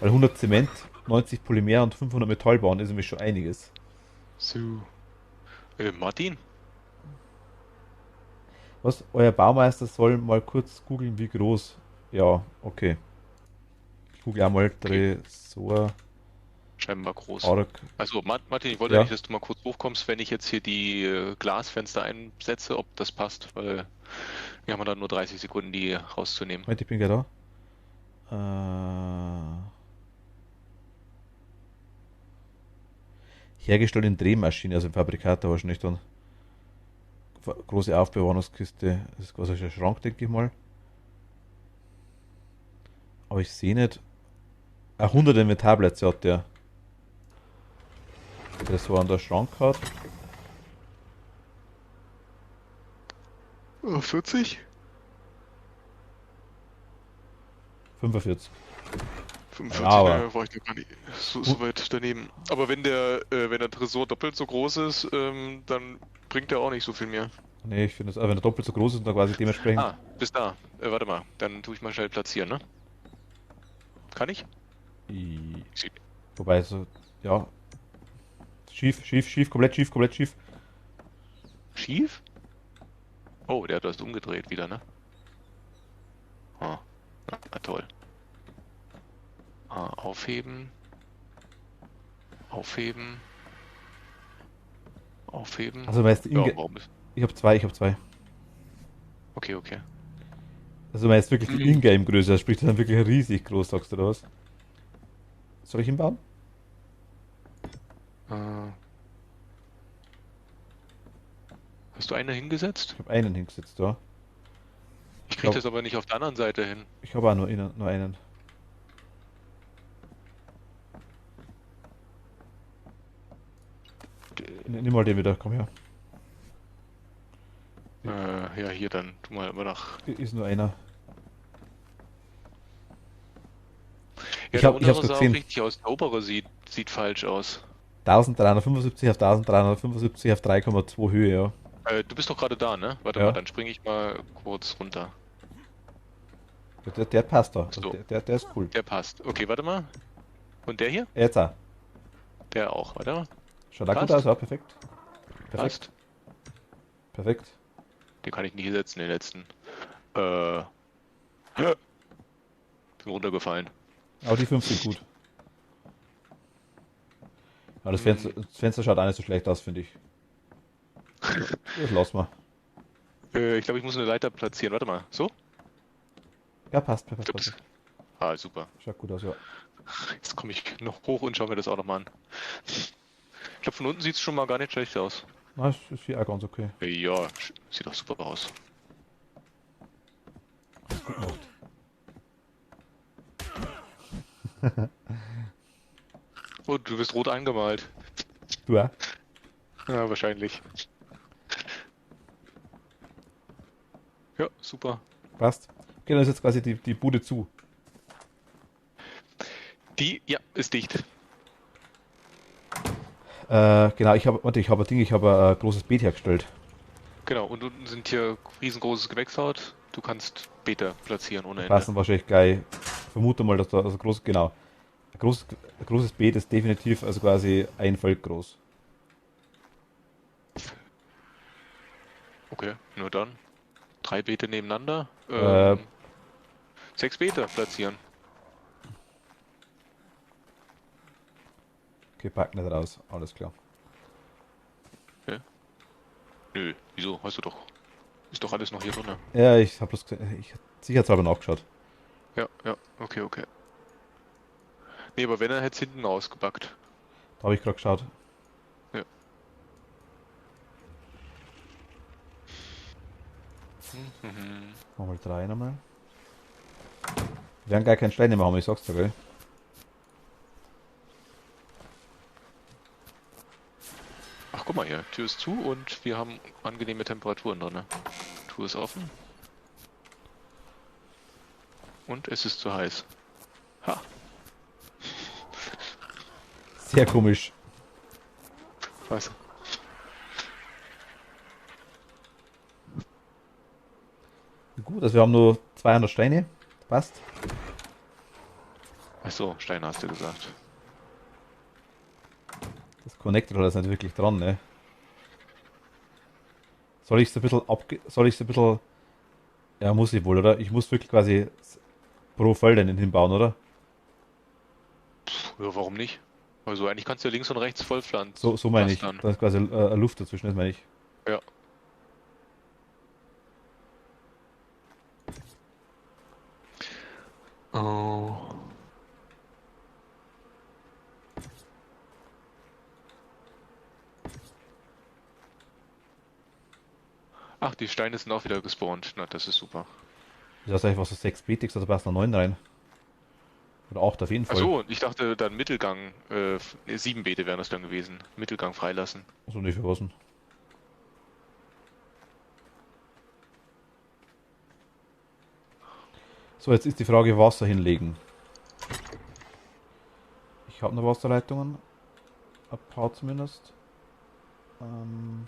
Weil 100 Zement, 90 Polymer und 500 Metall bauen ist nämlich schon einiges. So. Martin? Was? Euer Baumeister soll mal kurz googeln, wie groß. Ja, okay. Ich google auch mal Tresor. Scheinbar groß. Arc. Also Martin, ich wollte Ja. nicht, dass du mal kurz hochkommst, wenn ich jetzt hier die Glasfenster einsetze, ob das passt, weil wir haben dann nur 30 Sekunden, die rauszunehmen. Moment, ich bin gleich da. Hergestellt in Drehmaschine, also im Fabrikator wahrscheinlich dann. Große Aufbewahrungskiste. Das ist quasi ein Schrank, denke ich mal. Aber ich sehe nicht. 100 Inventarplätze hat der. Das war an der Schrank hat. 40? 45. 45, Ja, aber- war ich da gar nicht so weit daneben. Aber wenn der Tresor doppelt so groß ist, dann bringt er auch nicht so viel mehr. Nee, ich finde es, wenn er doppelt so groß ist und dann quasi dementsprechend. Ah, bis da. Warte mal, dann tue ich mal schnell platzieren, ne? Kann ich? i- Sieht Wobei, so, ja, schief, schief, schief, komplett schief, komplett schief. schief? Oh, der hat das umgedreht wieder, ne? Ah, na toll. Ah, aufheben, aufheben, aufheben. Also, meinst du, Ja, warum ist... ich habe zwei. Okay, okay. Also, meinst du wirklich die Mhm. Ingame-Größe, sprich, das ist dann wirklich riesig groß, sagst du oder was? Soll ich ihn bauen? Äh, hast du eine hingesetzt? Ich habe einen hingesetzt, ja. Ich Ich krieg habe das aber nicht auf der anderen Seite hin. ich hab auch nur einen. Nimm mal den wieder, komm her. Ja, hier dann. Tu mal immer nach. Ist nur einer. Ja, der Ich hab's untere gerade sah auch gesehen. richtig aus. Der obere sieht falsch aus. 1375 auf 1375 auf 3,2 Höhe, ja. Du bist doch gerade da, ne? Warte mal, Ja, dann springe ich mal kurz runter. der passt da. Also So, der ist cool. der passt. Okay, warte mal. Und der hier? Jetzt auch. Der auch, warte mal. Schaut auch gut aus, Passt? ja, perfekt. Perfekt, Passt? perfekt. Den kann ich nicht setzen, den letzten. Bin runtergefallen. Aber die 5 sind gut. Aber Hm. Das Fenster schaut auch nicht so schlecht aus, finde ich. Das lassen wir. Ich glaube, ich muss eine Leiter platzieren. Warte mal. So? Ja, passt, Ich perfekt, glaube, das. perfekt. Ah, super. Schaut gut aus, ja. Jetzt komme ich noch hoch und schaue mir das auch nochmal an. Ich glaube, von unten sieht es schon mal gar nicht schlecht aus. Na, ist hier auch ganz okay. Ja, sieht doch super aus. Ist gut gemacht. Oh, du bist rot angemalt. Du auch? Ja, wahrscheinlich. Ja, super. Passt. Okay, dann ist jetzt quasi die Bude zu. Die, ja, ist dicht. Genau, ich habe ein Ding, ich habe ein großes Beet hergestellt. Genau, und unten sind hier riesengroßes Gewächshaus. Du kannst Beete platzieren Da ohne Ende. passen wahrscheinlich gleich. Ich vermute mal, dass da, also groß, genau. Ein großes Beet ist definitiv, also quasi ein Feld groß. Okay, nur dann. 3 Beete nebeneinander. Äh, 6 Beete platzieren. okay, pack nicht raus. Alles klar. Okay. Nö, wieso? Hast du doch. Ist doch alles noch hier drin. Ja, ich habe bloß gesehen, ich sicherheitshalber nachgeschaut. Ja, ja, okay, okay. Nee, aber wenn, er hätte es hinten ausgepackt. Da habe ich gerade geschaut. Ja. Mhm. Machen wir drei nochmal. Wir werden gar keinen Stein mehr haben, ich sag's dir, gell? Ach, guck mal hier. Tür ist zu und wir haben angenehme Temperaturen drin. Tür ist offen und es ist zu heiß. Ha, Sehr komisch. was? Gut, also wir haben nur 200 Steine. Passt. Ach so, Steine hast du gesagt. Das Connector hat ist nicht wirklich dran, ne? Soll ich es ein bisschen soll ich es ein bisschen, ja, muss ich wohl, oder? Ich muss wirklich quasi pro Feld einen hinbauen, oder? Ja, warum nicht? Also eigentlich kannst du ja links und rechts So meine ich. pflastern. Da ist quasi Luft dazwischen, das meine ich. Ja. Oh. Ach, die Steine sind auch wieder gespawnt. Na, das ist super. Das heißt eigentlich was so 6 BTX, also passt noch 9 rein. Oder 8 auf jeden Ach Fall. so, ich dachte dann Mittelgang. 7 Beete wären das dann gewesen. Mittelgang freilassen. So nicht für was. So, jetzt ist die Frage, Wasser hinlegen. Ich habe noch Wasserleitungen. Ein paar zumindest. Ähm,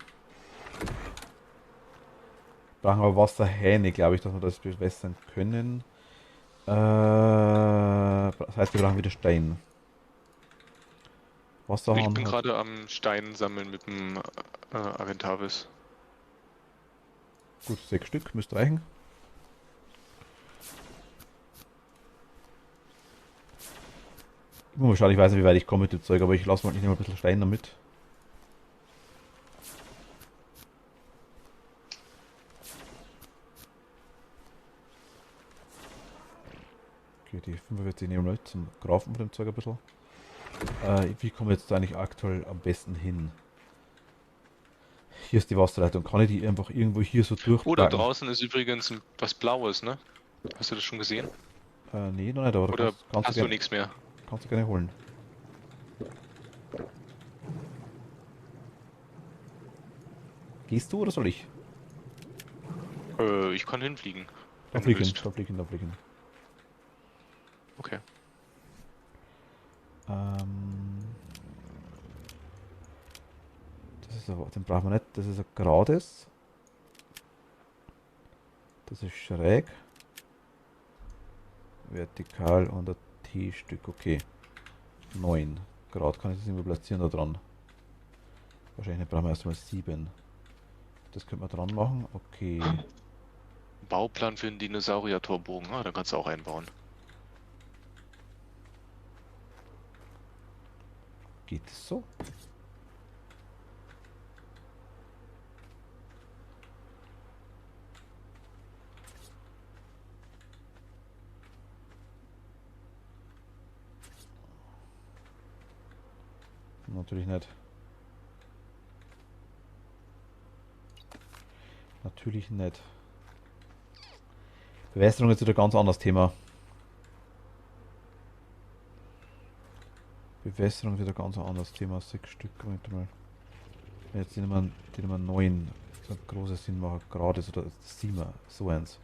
Brauchen aber Wasserhähne, glaube ich, dass wir das bewässern können. Das heißt, wir brauchen wieder Stein. Ich Wasserhahn bin hat. gerade am Stein sammeln mit dem Arentavis. Gut, 6 Stück, müsste reichen. Ich muss mal schauen, ich weiß nicht, wie weit ich komme mit dem Zeug, aber ich lasse mal nicht immer ein bisschen Stein damit. Okay, die 45 nehmen wir mit zum Grafen von dem Zeug ein bisschen. Wie komme ich jetzt da eigentlich aktuell am besten hin? Hier ist die Wasserleitung. Kann ich die einfach irgendwo hier so Oh, da durchpacken? draußen ist übrigens was Blaues, ne? Hast du das schon gesehen? Nee, noch nicht, aber du Oder kannst du hast du gerne nichts mehr? holen. Gehst du oder soll ich? Ich kann hinfliegen, Da wenn du flieg hin, willst. da flieg hin, da flieg hin. Okay. Ähm, den brauchen wir nicht. Das ist ein gerades. Das ist schräg. Vertikal und ein T-Stück. Okay. 9 Grad. Kann ich das irgendwo platzieren da dran? Wahrscheinlich brauchen wir erstmal 7. Das könnte man dran machen. Okay. Bauplan für einen Dinosaurier-Torbogen. Ah, da kannst du auch einbauen. Geht das so? Natürlich nicht. Natürlich nicht. Bewässerung ist wieder ein ganz anderes Thema. Bewässerung ist wieder ein ganz anderes Thema. 6 Stück. Moment mal. Jetzt die Nummer 9. So ein großer Sinn machen. Gerade oder 7. So eins.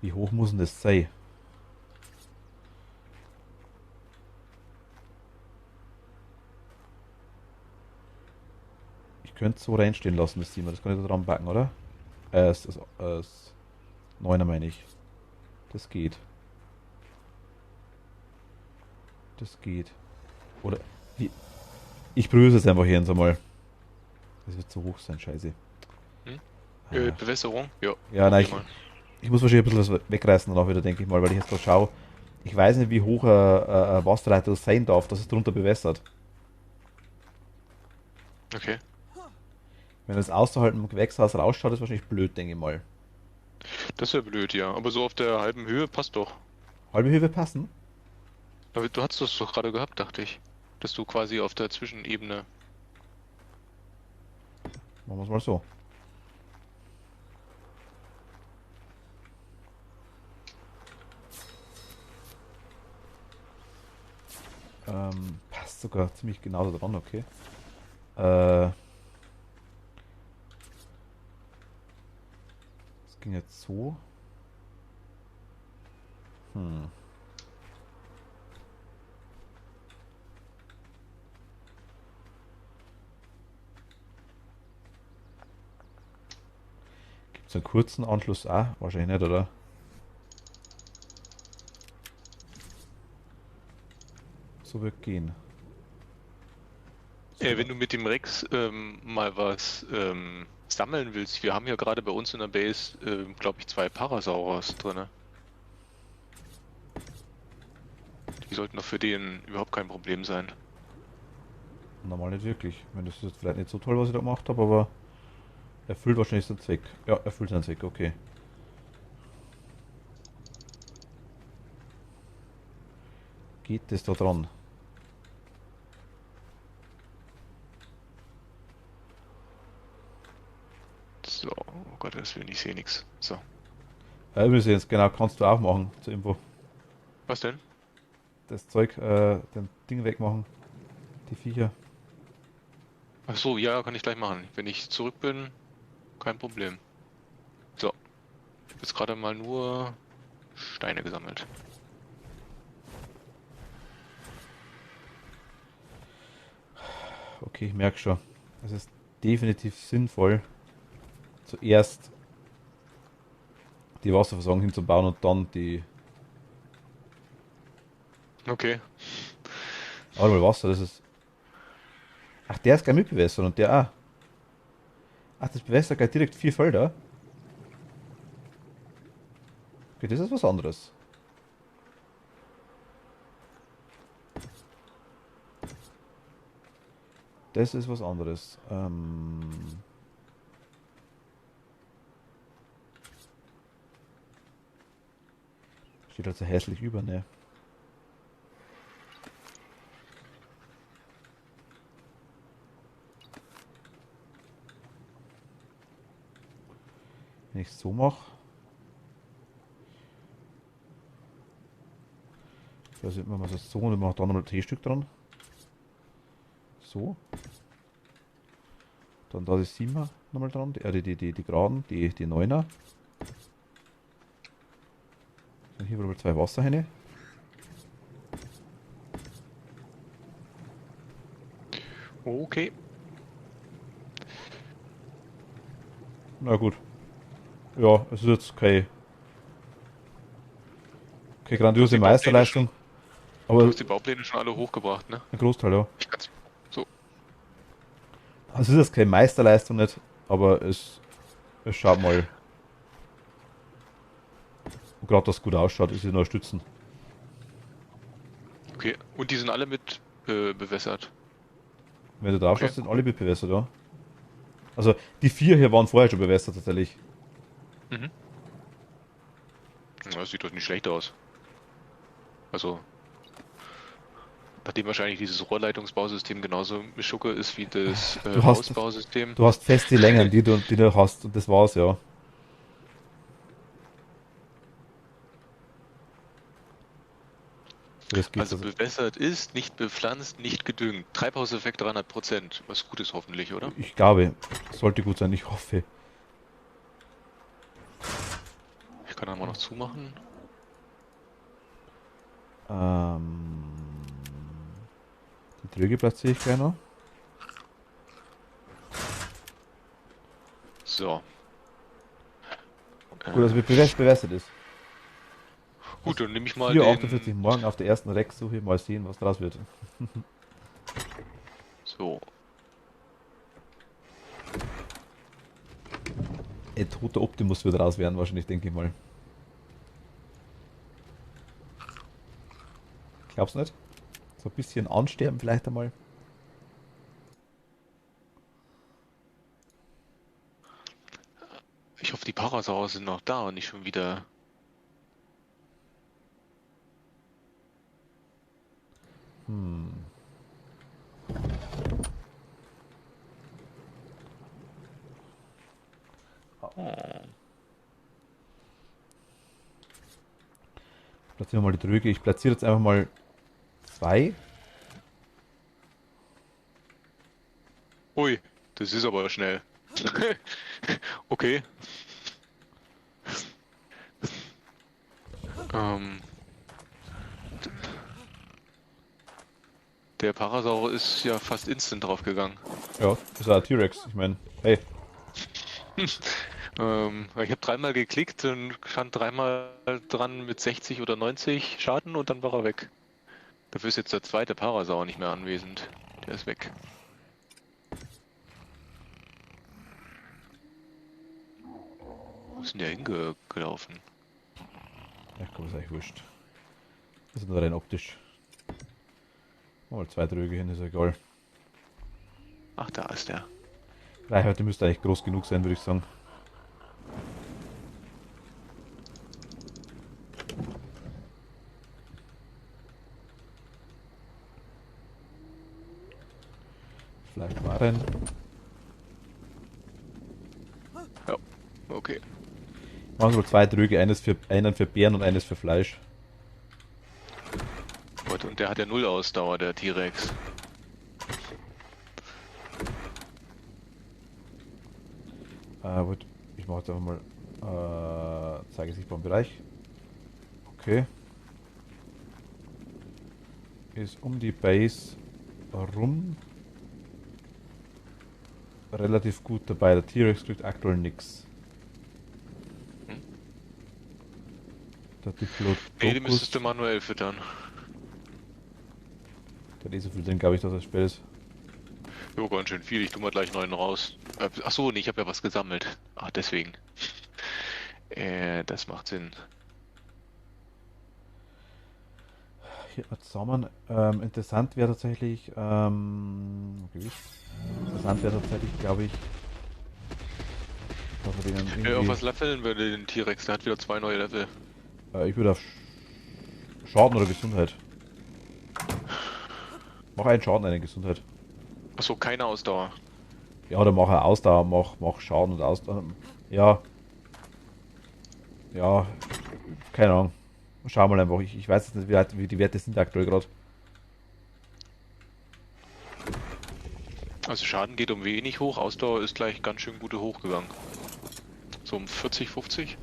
Wie hoch muss denn das sein? Ich könnte es so reinstehen lassen, das 7. Das kann ich da dran backen, oder? Das 9er meine ich. Das geht. Das geht. Oder wie? Ich prüfe es einfach hier jetzt einmal. Das wird zu hoch sein, scheiße. Hm? Ah. Bewässerung? Ja, Ja, nein, probier mal. ich muss wahrscheinlich ein bisschen was wegreißen danach wieder, denke ich mal, weil ich jetzt gerade schaue. Ich weiß nicht, wie hoch ein Wasserleiter sein darf, dass es drunter bewässert. Okay. Wenn es außerhalb im Gewächshaus rausschaut, ist wahrscheinlich blöd, denke ich mal. Das wäre blöd, ja. Aber so auf der halben Höhe passt doch. Halbe Höhe passen? Aber du hattest das doch gerade gehabt, dachte ich. Dass du quasi auf der Zwischenebene. Machen wir es mal so. Passt sogar ziemlich genau da dran, okay. Das ging jetzt so. Hm. Gibt es einen kurzen Anschluss auch? Wahrscheinlich nicht, oder? So wird gehen. So, Wenn du mit dem Rex mal was sammeln willst, wir haben ja gerade bei uns in der Base, glaube ich, 2 Parasaurus drin. Die sollten doch für den überhaupt kein Problem sein. normal nicht wirklich. Ich meine, das ist jetzt vielleicht nicht so toll, was ich da gemacht habe, aber erfüllt wahrscheinlich seinen Zweck. Ja, erfüllt seinen Zweck, okay. Geht das da dran? So, oh Gott, das will ich sehe nichts. So. Übrigens, genau, kannst du auch machen, zur Info. Was denn? Das Zeug, den Ding wegmachen. Die Viecher. Ach so, ja, kann ich gleich machen. Wenn ich zurück bin, kein Problem. So, ich habe jetzt gerade mal nur Steine gesammelt. Okay, ich merke schon. Es ist definitiv sinnvoll, zuerst die Wasserversorgung hinzubauen und dann die. Okay. Aber mal Wasser, das ist. Ach, der ist gleich mitbewässert und der auch. Ach, das bewässert gleich direkt 4 Felder. Okay, das ist was anderes. Das ist was anderes. Steht halt so hässlich über, ne? Wenn ich es so mache. Da sieht man mal so und dann mache ich da nochmal ein T-Stück dran. So. Dann da die 7er nochmal dran, die geraden, die 9er. Dann hier wieder 2 Wasserhähne. Okay. Na gut. Ja, es ist jetzt keine grandiose Die Baupläne Meisterleistung, Du aber hast die Baupläne schon alle hochgebracht, ne? ein Großteil, ja. Ich kann's. So. Also es ist jetzt keine Meisterleistung nicht, aber es schaut mal. Und gerade dass es gut ausschaut, ist es nur stützen. Okay. Und die sind alle mit bewässert. Wenn du drauf Okay. schaust, sind alle bewässert, ja. Also die 4 hier waren vorher schon bewässert tatsächlich. Mhm. Ja, das sieht doch nicht schlecht aus. Also, nachdem wahrscheinlich dieses Rohrleitungsbausystem genauso Mischucke ist wie das Du hast, Hausbausystem. du hast feste Längen, die du hast und das war's, ja. So, das geht's Also also. bewässert ist, nicht bepflanzt, nicht gedüngt. Treibhauseffekt 300%. Was Gutes hoffentlich, oder? Ich glaube, sollte gut sein, ich hoffe. Ich kann da mal noch zumachen. Ähm, die Tröge platziere ich gleich noch. So. Gut, also wie bewässert ist. Gut, dann nehme ich mal 4:48 den. morgen auf der ersten Rex-Suche, mal sehen, was draus wird. So. Ein toter Optimus wird raus werden, wahrscheinlich, denke ich mal. Glaubst du nicht? So ein bisschen ansterben vielleicht einmal. Ich hoffe, die Parasauer sind noch da und nicht schon wieder. Hm. Oh. Platzieren wir mal die Tröge. Ich platziere jetzt einfach mal 2. Ui, das ist aber schnell. Okay. Ähm, der Parasaur ist ja fast instant draufgegangen. Ja, das ist ein T-Rex. Ich meine, hey, Ich habe dreimal geklickt und stand dreimal dran mit 60 oder 90 Schaden und dann war er weg. Dafür ist jetzt der zweite Parasaur nicht mehr anwesend. Der ist weg. Wo ist denn der hingelaufen? ja, komm, ist eigentlich wurscht. Das ist nur rein optisch. Mal 2 Tröge hin, ist ja egal. Ach, da ist der. Reichweite müsste eigentlich groß genug sein, würde ich sagen. Vielleicht Waren. Ja, okay. Machen wir 2 Tröge, einen für Bären und eines für Fleisch. Gott, und der hat ja null Ausdauer, der T-Rex. Gut, ich mache jetzt einfach mal zeige sichtbaren Bereich. Okay. Ist um die Base rum. relativ gut dabei. Der T-Rex kriegt aktuell nix. Hm? Der Nee, die müsstest Diplodocus, du manuell füttern. der hat eh so viel drin, glaube ich, dass er spät ist. Jo, ganz schön viel. Ich tu mal gleich 9 raus. Ach so, nee, ich habe ja was gesammelt. Ach, deswegen. Das macht Sinn. Hier mal zusammen. Interessant wäre tatsächlich, gewiss. Interessant wäre tatsächlich, glaube ich, dass wir den Auf irgendwie, was leveln würde den T-Rex? Der hat wieder 2 neue Level. ich würde auf Schaden oder Gesundheit. Mach einen Schaden, eine Gesundheit. Ach so, keine Ausdauer. Ja, oder mach eine Ausdauer, mach Schaden und Ausdauer. Ja, ja, keine Ahnung. Schauen wir mal einfach. Ich weiß jetzt nicht, wie die Werte sind aktuell gerade. Also Schaden geht um wenig hoch, Ausdauer ist gleich ganz schön gute hochgegangen. So um 40, 50.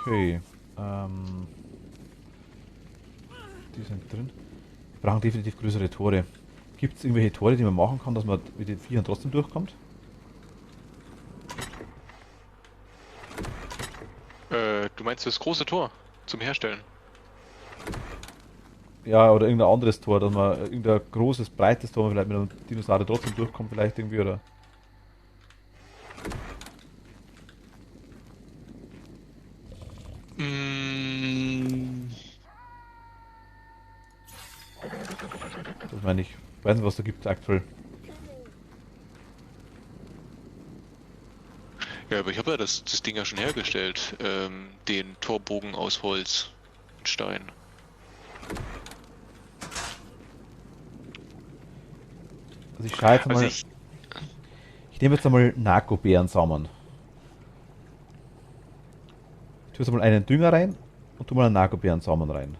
Okay. Die sind drin. Wir brauchen definitiv größere Tore. Gibt es irgendwelche Tore, die man machen kann, dass man mit den Viechern trotzdem durchkommt? Du meinst das große Tor zum Herstellen? Ja, oder irgendein anderes Tor, dass man irgendein großes, breites Tor vielleicht mit einem Dinosaurier trotzdem durchkommt, vielleicht irgendwie, oder? Mm, Das meine ich. Weiß nicht, was da gibt aktuell. ja, aber ich habe ja das Ding ja schon hergestellt. Den Torbogen aus Holz und Stein. Also ich schaue jetzt Also mal. Ich nehme jetzt einmal Narko-Bärensamen. Ich tue jetzt mal einen Dünger rein und tue mal einen Narko-Bärensamen rein.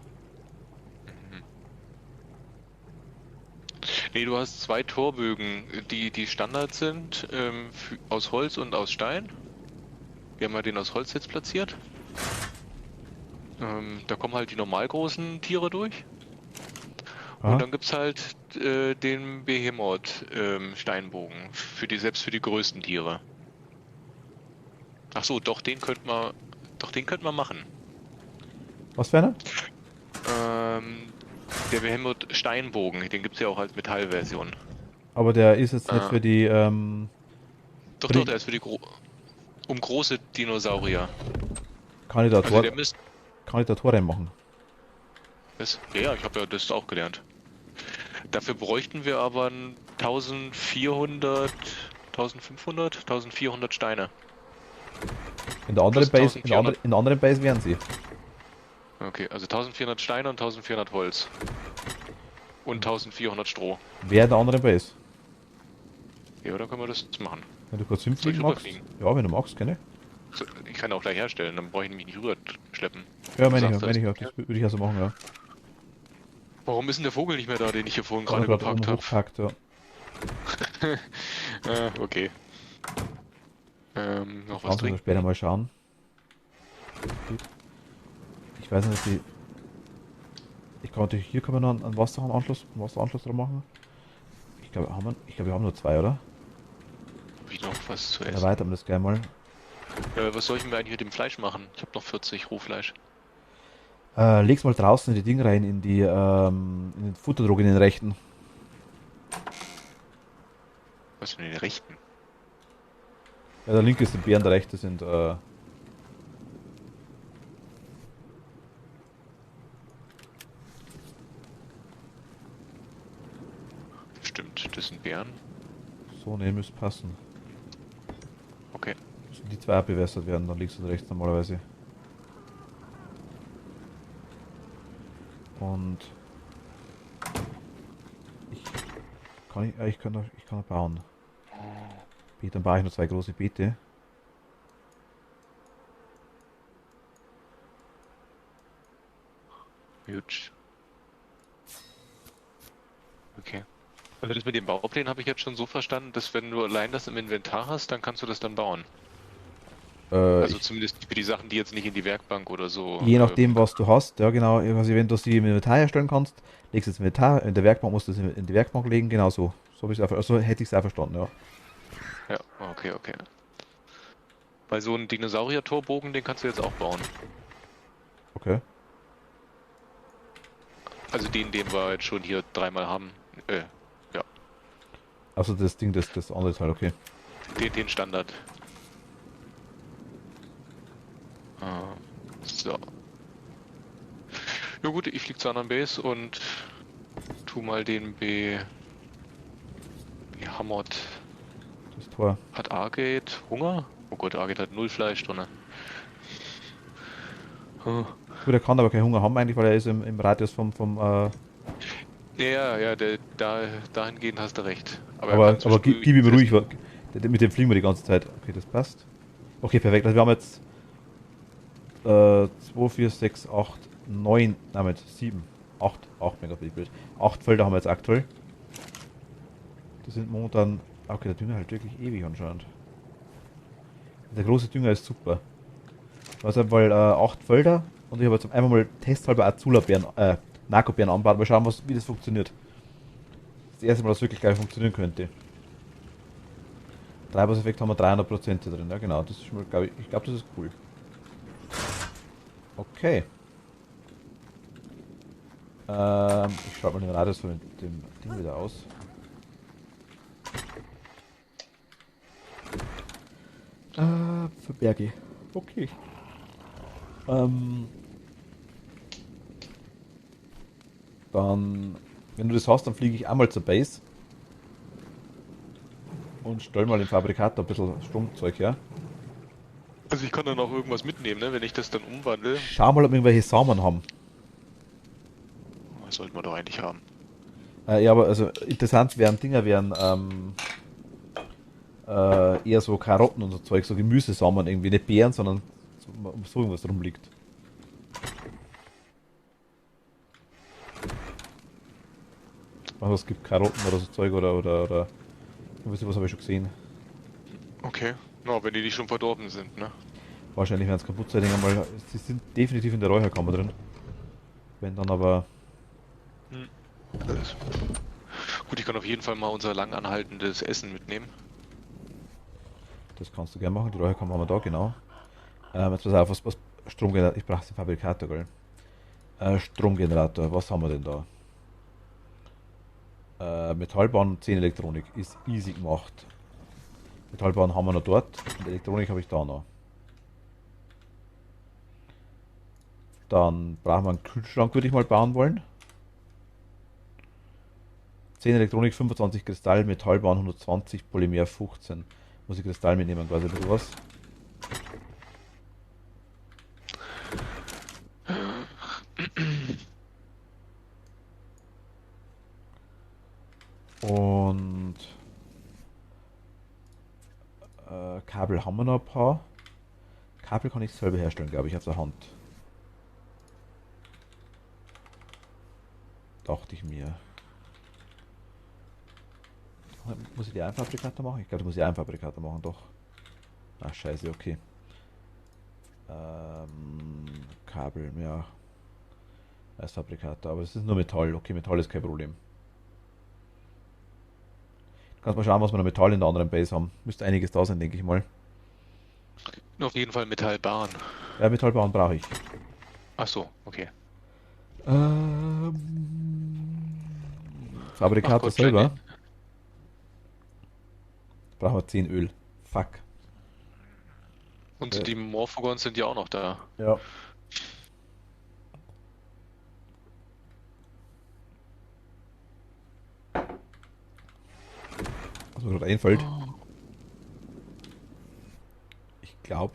Nee, du hast 2 Torbögen, die Standard sind, aus Holz und aus Stein. Wir haben ja den aus Holz jetzt platziert. Da kommen halt die normal großen Tiere durch. Und Aha. dann gibt's halt den Behemoth Steinbogen selbst für die größten Tiere. Ach so, doch den könnte man machen. Was für einer? Ähm, der Behemoth Steinbogen, den gibt's ja auch als Metallversion. Aber der ist jetzt nicht Äh, für die, doch, der ist für die große Dinosaurier. kann ich da Also Tor, der müsste kann ich da Tor reinmachen? ja, ich habe ja das auch gelernt. Dafür bräuchten wir aber 1400, 1500, 1400 Steine. In der anderen Plus Base, 1400. in der anderen Base wären sie. Okay, also 1400 Steine und 1400 Holz. Und 1400 Stroh. Wer in der anderen Base? Ja, dann können wir das machen. Wenn du kurz Soll hinfliegen ich magst? rüberfliegen? Ja, wenn du magst, gerne. So, ich kann auch gleich herstellen, dann brauche ich mich nicht rüber schleppen. Ja, Du meine ich, sagst meine ich, das. ja. Das würde ich also machen, ja. Warum ist denn der Vogel nicht mehr da, den ich hier vorhin Dass er gerade gerade oben überpackt hochpackt, ja. habe? Okay. Noch was Lassen wir trinken? später mal schauen. Geht. Ich weiß nicht, wie. Ich kann natürlich hier können wir noch einen Wasseranschluss dran machen. Ich glaube, wir haben nur zwei, oder? Hab ich noch was zu essen? Erweitern wir das gleich mal. Was soll ich mir eigentlich mit dem Fleisch machen? Ich habe noch 40 Rohfleisch. Leg's mal draußen in die Dinge rein, in den Futterdruck, in den rechten. Was für den rechten? Ja, der linke ist der Bären, der rechte sind, Stimmt, das sind Bären. so, ne, müsste passen. Okay. Müssen die zwei abgewässert werden, dann links und rechts normalerweise. Und ich ich kann noch bauen. Beete, dann baue ich noch zwei große Beete. Huge. Okay. Also das mit den Bauplänen habe ich jetzt schon so verstanden, dass wenn du allein das im Inventar hast, dann kannst du das dann bauen. Also Ich, zumindest für die Sachen, die jetzt nicht in die Werkbank oder so. je nachdem, was du hast, ja genau, also wenn du sie im Inventar herstellen kannst, legst du es im Inventar, in der Werkbank musst du es in die Werkbank legen, genau so. So hätte ich es auch verstanden, ja. Ja, okay, okay. Weil so einen Dinosaurier-Torbogen, den kannst du jetzt auch bauen. Okay. Also den wir jetzt schon hier dreimal haben. Ja, Also das Ding, das andere Teil, okay. den Standard. Ah, so. Ja gut, ich flieg zur anderen Base und tu mal den behammert. Das Tor. Hat Argate Hunger? Oh Gott, Argate hat null Fleisch drin. Huh. Gut, er kann aber keinen Hunger haben eigentlich, weil er ist im Radius Ja, ja, dahingehend hast du recht. Aber er kann aber zwischendurch gib ihm ruhig, essen. mit dem fliegen wir die ganze Zeit. Okay, das passt. Okay, perfekt. Also wir haben jetzt 2, 4, 6, 8, 9, damit 7, 8 Megapixel. 8 Felder haben wir jetzt aktuell. Das sind momentan. Okay, der Dünger halt wirklich ewig anscheinend. Der große Dünger ist super. Also, weil 8 Felder und ich habe jetzt einmal mal testhalber Azula-Beeren, Narco-Beeren anbaut. Mal schauen, wie das funktioniert. Das erste Mal, dass es wirklich gleich funktionieren könnte. Treibhauseffekt haben wir 300% hier drin. Ja, genau. Das ist schon mal, ich glaube, das ist cool. Okay. Ich schalte mal den Radius von dem Ding wieder aus. Für Berge. Okay. Ähm, dann, wenn du das hast, dann fliege ich einmal zur Base und stell mal im Fabrikator ein bisschen Stromzeug her. Also ich kann dann auch irgendwas mitnehmen, ne? Wenn ich das dann umwandle. Schau mal, ob wir irgendwelche Samen haben. Das sollten wir doch eigentlich haben. Ja, aber also interessant wären eher so Karotten und so Zeug, so Gemüsesamen irgendwie, nicht Beeren, sondern so irgendwas rumliegt. Also es gibt Karotten oder so Zeug oder was habe ich schon gesehen. Okay. Na, wenn die schon verdorben sind, ne? Wahrscheinlich werden es kaputt sein, weil sie sind definitiv in der Räucherkammer drin. Wenn dann aber, Hm. Das- Gut, ich kann auf jeden Fall mal unser lang anhaltendes Essen mitnehmen. das kannst du gerne machen, die Räucherkammer haben wir da, genau. Jetzt pass auf, was Stromgenerator, ich brauche den Fabrikator, gell. Stromgenerator, was haben wir denn da? Metallbahn 10 Elektronik, ist easy gemacht. Metallbahn haben wir noch dort und Elektronik habe ich da noch. Dann brauchen wir einen Kühlschrank, würde ich mal bauen wollen. 10 Elektronik, 25 Kristall, Metallbahn 120, Polymer 15. Muss ich Kristall mitnehmen, quasi ein bisschen was. Und Kabel haben wir noch ein paar. Kabel kann ich selber herstellen, glaube ich, auf der Hand. Dachte ich mir. Muss ich die Einfabrikator machen? Ich glaube, da muss ich Einfabrikator machen, doch. Ach, scheiße, okay. Kabel, ja. Als Fabrikator, aber es ist nur Metall. Okay, Metall ist kein Problem. Du kannst mal schauen, was wir noch Metall in der anderen Base haben. Müsste einiges da sein, denke ich mal. Auf jeden Fall Metallbahn. Ja, Metallbahn brauche ich. Ach so, okay. Ähm, Ach Fabrikator Gott, selber brauchen wir 10 Öl. Fuck. und die Morphogons sind ja auch noch da. Ja. Was mir gerade einfällt, Oh. ich glaube,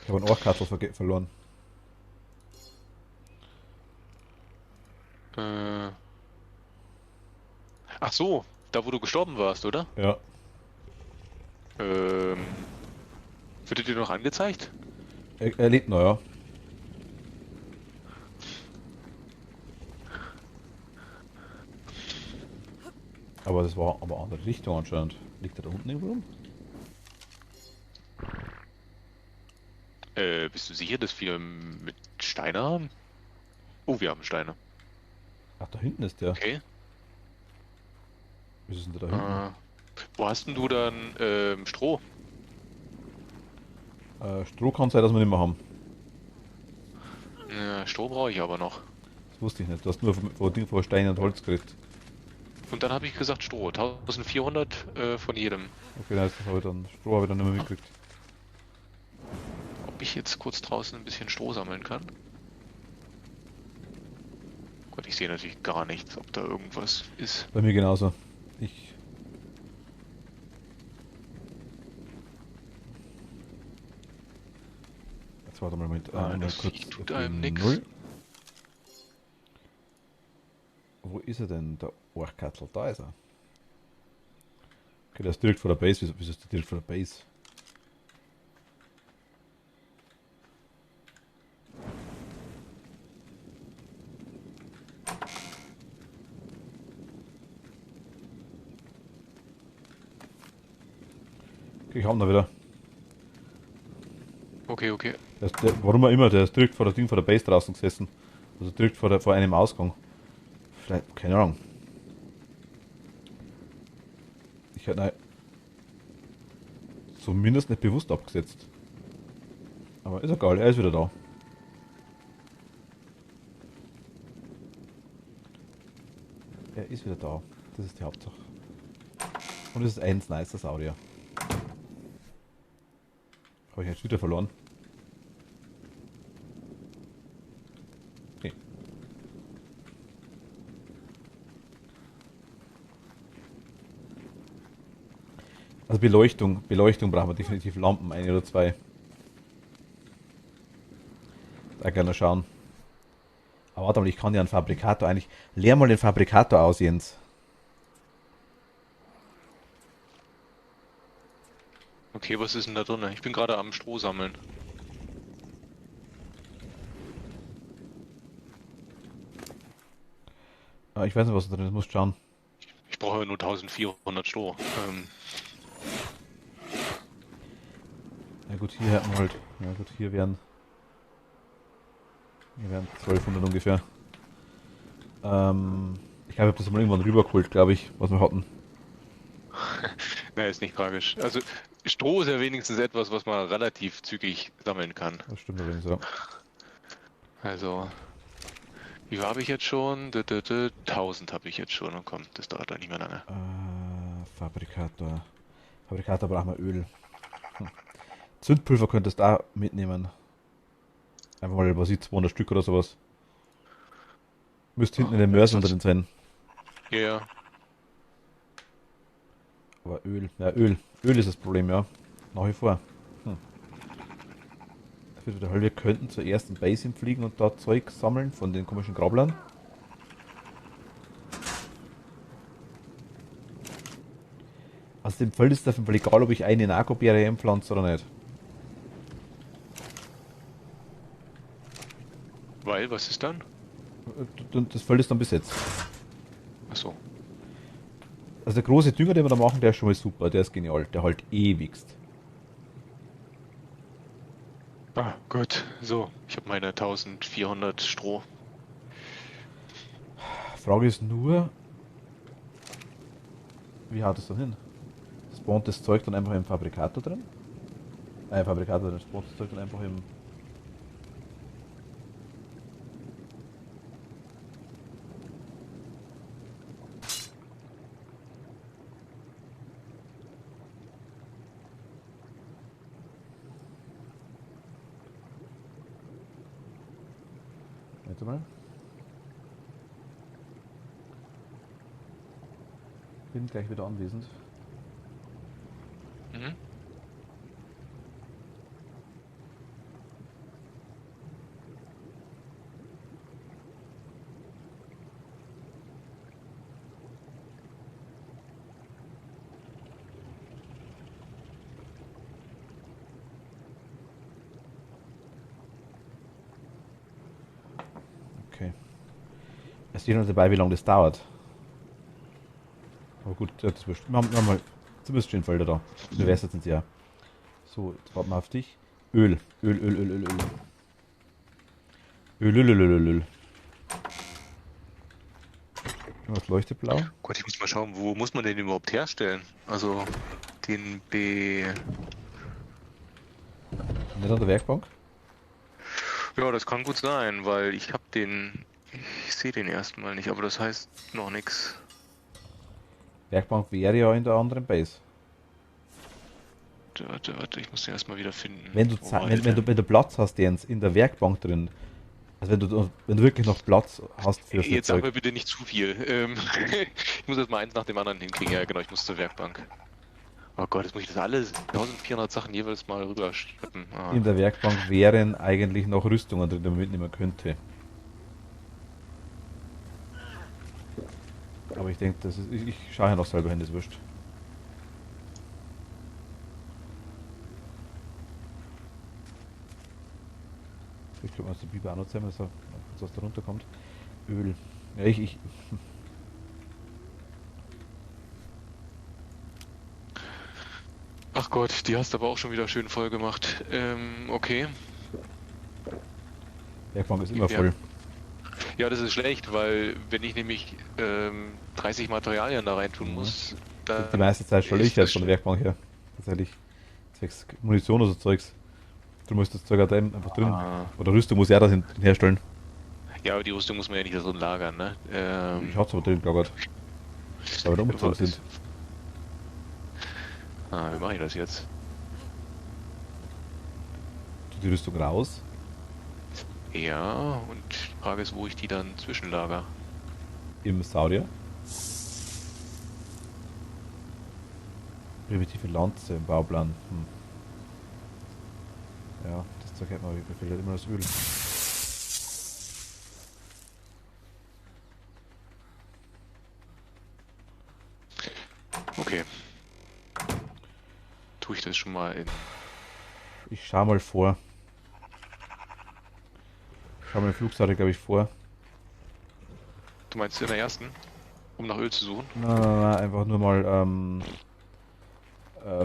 ich habe einen Ohrkatzel verloren. Äh, ach so, da wo du gestorben warst, oder? Ja. Ähm, wird er dir noch angezeigt? Er lebt noch, ja. Aber das war aber andere Richtung anscheinend. Liegt er da unten irgendwo rum? bist du sicher, dass wir mit Steine haben? Oh, wir haben Steine. Ach, da hinten ist der. Okay. Wieso sind der da hinten? Wo hast denn du dann Stroh? Stroh kann sein, dass wir nicht mehr haben. Ja, Stroh brauche ich aber noch. Das wusste ich nicht. Du hast nur vor Stein und Holz gekriegt. Und dann habe ich gesagt Stroh. 1400 von jedem. Okay, dann habe ich dann Stroh habe ich dann nicht mehr mitgekriegt. Ob ich jetzt kurz draußen ein bisschen Stroh sammeln kann? Gott, ich sehe natürlich gar nichts, ob da irgendwas ist. Bei mir genauso. Ich. Jetzt warte mal mit. Das Kurz tut einem nix. 0. Wo ist er denn, der Orchkatzel? Da ist er. Okay, der ist direkt vor der Base. Wieso ist der direkt vor der Base? Okay, ich hab ihn da wieder. Okay, okay. Warum auch immer, der ist direkt vor der vor der Base draußen gesessen. Also direkt vor einem Ausgang. Vielleicht, keine Ahnung. Ich hätte ihn zumindest nicht bewusst abgesetzt. Aber ist egal, er ist wieder da. Er ist wieder da. Das ist die Hauptsache. Und es ist eins nice, das Audio. Habe ich jetzt wieder verloren? Okay. Also Beleuchtung brauchen wir definitiv Lampen, eine oder zwei. Da gerne schauen. Aber warte mal, ich kann ja einen Fabrikator eigentlich. Leer mal den Fabrikator aus, Jens. Okay, was ist denn da drin? Ich bin gerade am Stroh sammeln. Ich weiß nicht, was da drin ist, muss schauen. Ich brauche nur 1400 Stroh. Ja gut, hier hätten wir halt. Ja gut, hier wären 1200 ungefähr. Ich glaube, ich habe das mal irgendwann rübergeholt, glaube ich, was wir hatten. Naja, ist nicht tragisch. Also Stroh ist ja wenigstens etwas, was man relativ zügig sammeln kann. Das stimmt allerdings, ja. Also, wie viel habe ich jetzt schon? 1000 habe ich jetzt schon. Und komm, das dauert doch nicht mehr lange. Fabrikator. Fabrikator brauchen wir Öl. Zündpulver könntest du auch mitnehmen. Einfach mal, was ich, 200 Stück oder sowas. Müsste hinten in den Mörsen drin sein. Ja, ja. Aber Öl, ja Öl. Öl ist das Problem, ja. Nach wie vor. Wir könnten zur ersten Base hinfliegen und da Zeug sammeln von den komischen Grablern. Aus dem Feld ist es auf jeden Fall egal, ob ich eine Narkobeere einpflanze oder nicht. Weil, was ist dann? Das Feld ist dann besetzt. Achso. Also der große Dünger, den wir da machen, der ist schon mal super, der ist genial, der halt ewigst. Ah, gut. So, ich habe meine 1400 Stroh. Frage ist nur, wie haut es dann hin? Spawnt das Zeug dann einfach im Fabrikator drin? Fabrikator drin, spawnt das Zeug dann einfach im... Warte mal. Bin gleich wieder anwesend. Mhm. Okay. Es steht noch dabei, wie lange das dauert. Aber gut, ja, wir haben mal zumindest stehen Felder da. Bewässert sind sie ja. So, jetzt warten wir auf dich. Öl. Öl, Öl, Öl, Öl, Öl. Öl, Öl, Öl, Öl, Öl, Öl. Was leuchtet blau? Gott, ich muss mal schauen, wo muss man den überhaupt herstellen? Also den B. Nicht an der Werkbank? Ja, das kann gut sein, weil ich habe den. Ich sehe den erstmal nicht, aber das heißt noch nichts. Werkbank wäre ja in der anderen Base. Warte, ich muss den erstmal wieder finden. Wenn du, Wo war wenn, der wenn, denn? du, wenn du Platz hast, Jens, in der Werkbank drin, also wenn du wirklich noch Platz hast für Jetzt sag Zeug, mir bitte nicht zu viel. Ich muss jetzt mal eins nach dem anderen hinkriegen. Ja, genau, ich muss zur Werkbank. Oh Gott, jetzt muss ich das alles 1400 Sachen jeweils mal rüberschleppen. Ah. in der Werkbank wären eigentlich noch Rüstungen drin, die man mitnehmen könnte. Aber ich denke, ich schaue ja noch selber hin, das ist wurscht. Ich glaube, dass der Biber auch noch zusammen, dass er kurz was da runterkommt. Öl. Ja, Ach Gott, die hast du aber auch schon wieder schön voll gemacht. Okay. Werkbank ist immer Ja. voll. Ja, das ist schlecht, weil wenn ich nämlich 30 Materialien da reintun Mhm. muss, dann Die meiste Zeit stelle ich ist jetzt das von der Werkbank her. Tatsächlich. Zwecks Munition oder so Zeugs. Du musst das Zeug halt einfach drin. Ah. Oder Rüstung muss er das herstellen. Ja, aber die Rüstung muss man ja nicht da drin lagern, ne? Ich hab's aber drin gelagert. Weil wir da umgezogen sind. Wie mache ich das jetzt? Tu die Rüstung raus. Ja, und die Frage ist, wo ich die dann zwischenlager. Im Saurier. Primitive Lanze im Bauplan. Ja, das Zeug hätte man, mir fehlt halt immer das Öl. Okay. Tue ich das schon mal in. Ich schau mal vor. Ich schau mal den Flugsaurier, glaube ich, vor. Du meinst in der ersten? Um nach Öl zu suchen? Nein, einfach nur mal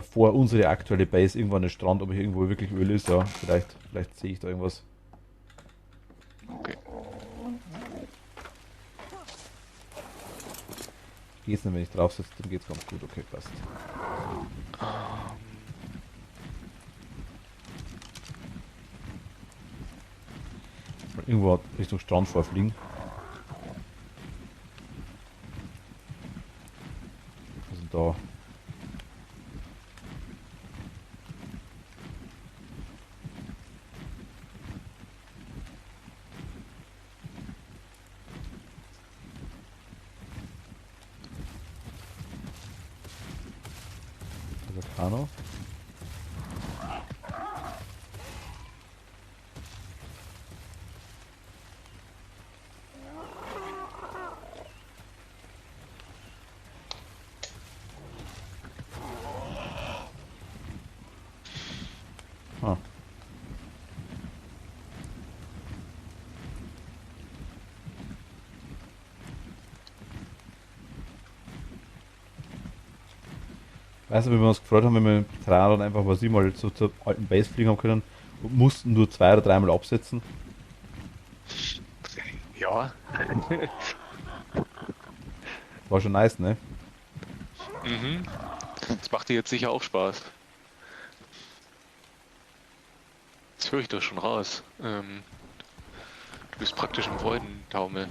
vor unsere aktuelle Base irgendwo an den Strand, ob hier irgendwo wirklich Öl ist, ja. Vielleicht sehe ich da irgendwas. Okay. Geht's nicht, wenn ich drauf sitze, dann geht's ganz gut. Okay, passt. Mal irgendwo Richtung Strand vorfliegen. Was ist denn da? Also Kano. Ah. Weißt du, wie wir uns gefreut haben, wenn wir mit dem Trader dann einfach was ich mal so zur alten Base fliegen haben können und mussten nur 2 oder 3 Mal absetzen. Ja. War schon nice, ne? Mhm. Das macht dir jetzt sicher auch Spaß. Das höre ich doch schon raus. Du bist praktisch im Freudentaumel.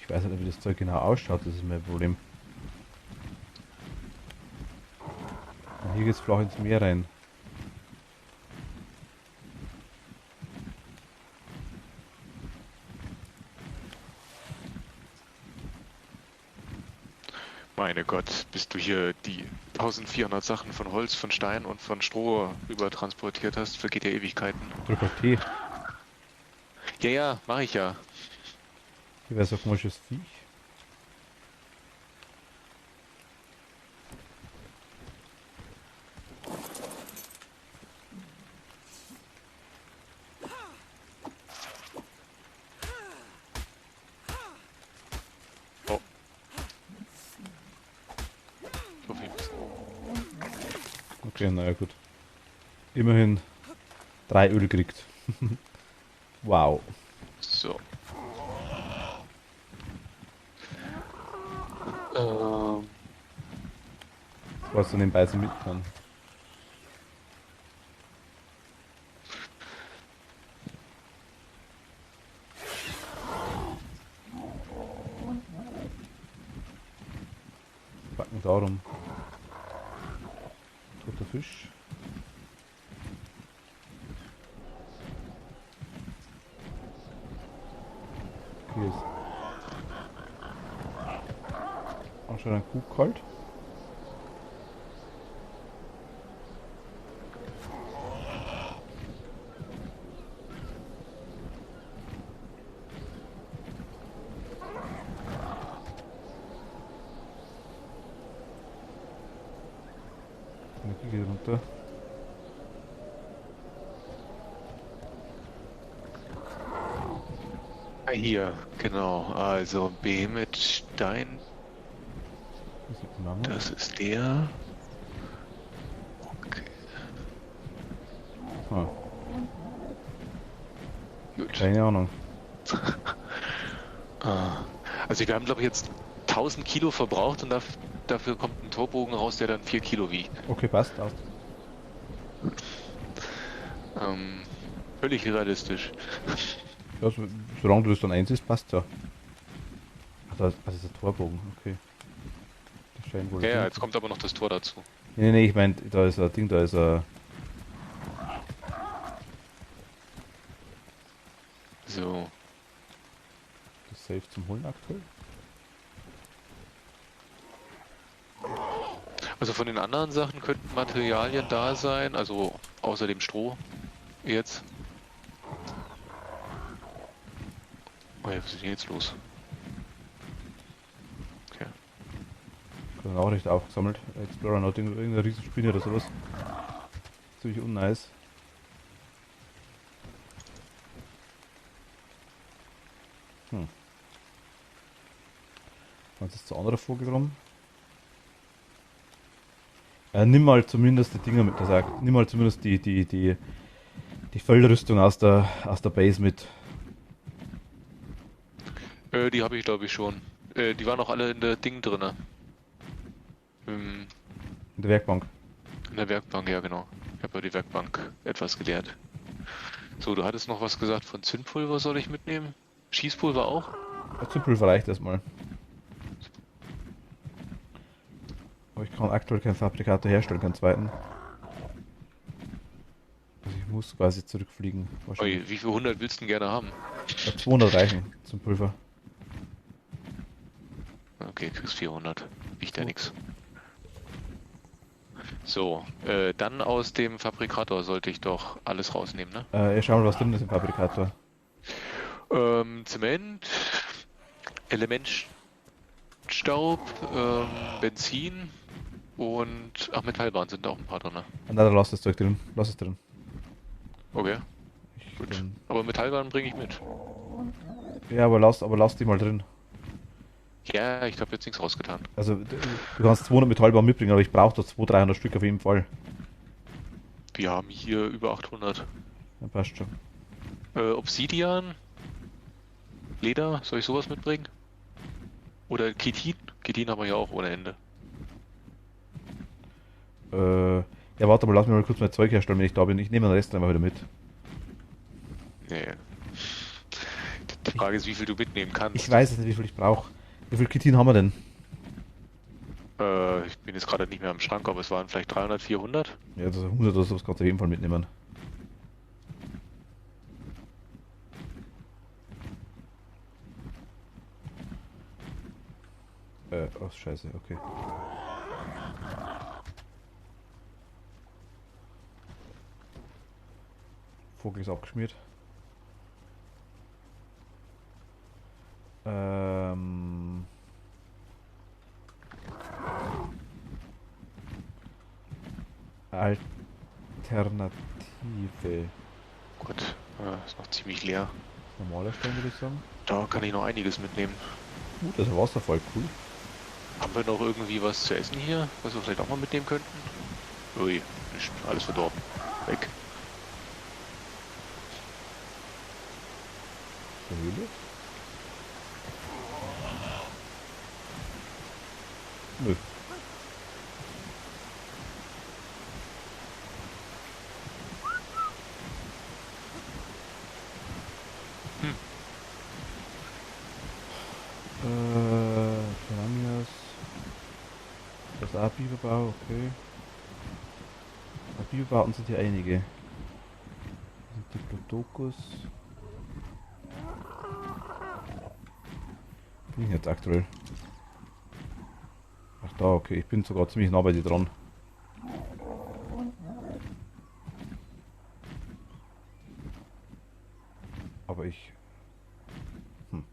Ich weiß nicht, wie das Zeug genau ausschaut, das ist mein Problem. Und hier geht's flach ins Meer rein. Meine Gott, bis du hier die 1400 Sachen von Holz, von Stein und von Stroh rüber transportiert hast, vergeht ja Ewigkeiten. Drück auf T. Ja, mache ich ja. Hier wäre so ein komisches Viech. Ich hoffe, ich... Okay, naja, gut. Immerhin 3 Öl gekriegt. Wow. So. Ähm, Was du nebenbei so mit kann. Packen darum. Toter Fisch. Hier ist anscheinend ein Kuh kalt. Energie geht runter. hier, genau. Also B mit Stein, Das ist ein Name. das ist der. Okay, Ah, gut. keine Ahnung. Also wir haben, glaube ich, jetzt 1000 Kilo verbraucht und dafür kommt ein Torbogen raus, der dann 4 Kilo wiegt. Okay, passt. Aus. Ähm, völlig realistisch. Ja, solange du das dann einsiehst, passt ja. Ach, das ist ein Torbogen, okay. Das scheint wohl. Ja, jetzt kommt aber noch das Tor dazu. Nee, ich meine, da ist ein Ding, da ist ein. So. Das Safe zum Holen aktuell. Also von den anderen Sachen könnten Materialien da sein, also außer dem Stroh jetzt. Oh ja, was ist denn jetzt los? Okay. Keine Nachricht aufgesammelt. Explorer hat irgendeine Riesenspinne oder sowas. Ziemlich unnice. Was ist zu anderer Vogel rum? Nimm mal zumindest die Dinger mit, also nimm mal zumindest die Vollrüstung aus der Base mit. Die habe ich glaube ich schon. Die waren auch alle in der Ding drinne. In der Werkbank. In der Werkbank, ja genau. Ich habe ja die Werkbank etwas geleert. So, du hattest noch was gesagt von Zündpulver soll ich mitnehmen? Schießpulver auch? Zündpulver reicht erstmal. Aber ich kann aktuell keinen Fabrikator herstellen, keinen zweiten. Also ich muss quasi zurückfliegen. Oi, wie viel 100 willst du denn gerne haben? Ja, 200 reichen zum Pulver. Okay, kriegst 400. Wiegt ja nix. So, dann aus dem Fabrikator sollte ich doch alles rausnehmen, ne? Ja, schau mal, was drin ist im Fabrikator. Zement, Elementstaub, Benzin und ach, Metallbahn sind da auch ein paar drin. Ne? Nein, dann lass das Zeug drin. Lass es drin. Okay, Ich, gut. Aber Metallbahn bringe ich mit. ja, aber lass die mal drin. Ja, ich habe jetzt nichts rausgetan. Also, du kannst 200 Metallbahn mitbringen, aber ich brauche da 200, 300 Stück auf jeden Fall. Wir haben hier über 800. Ja, passt schon. Obsidian, Leder, soll ich sowas mitbringen? Oder Chitin? Chitin haben wir ja auch ohne Ende. Ja, warte mal, lass mich mal kurz mein Zeug herstellen, wenn ich da bin. Ich nehme den Rest einfach wieder mit. Nee. Die Frage ist, wie viel du mitnehmen kannst. Ich weiß jetzt nicht, wie viel ich brauche. Wie viel Chitin haben wir denn? Ich bin jetzt gerade nicht mehr am Schrank, aber es waren vielleicht 300, 400. Ja, das ist 100 oder so, das kannst du auf jeden Fall mitnehmen. Oh, scheiße, okay. Vogel ist abgeschmiert. Alternative. Gut, ist noch ziemlich leer. Normaler Stein würde ich sagen. Da kann ich noch einiges mitnehmen. Das ist ein Wasserfall, cool. Haben wir noch irgendwie was zu essen hier, was wir vielleicht auch mal mitnehmen könnten? Ui, ist alles verdorben. Weg. Der Höhle? Nö. Hm. Piranhas. Das ist auch Biberbau, okay. Aber Biberbauten sind hier einige. Das sind Diplodocus. Bin ich jetzt aktuell? Ach da, okay. Ich bin sogar ziemlich nah bei dir dran. Aber ich... Hm.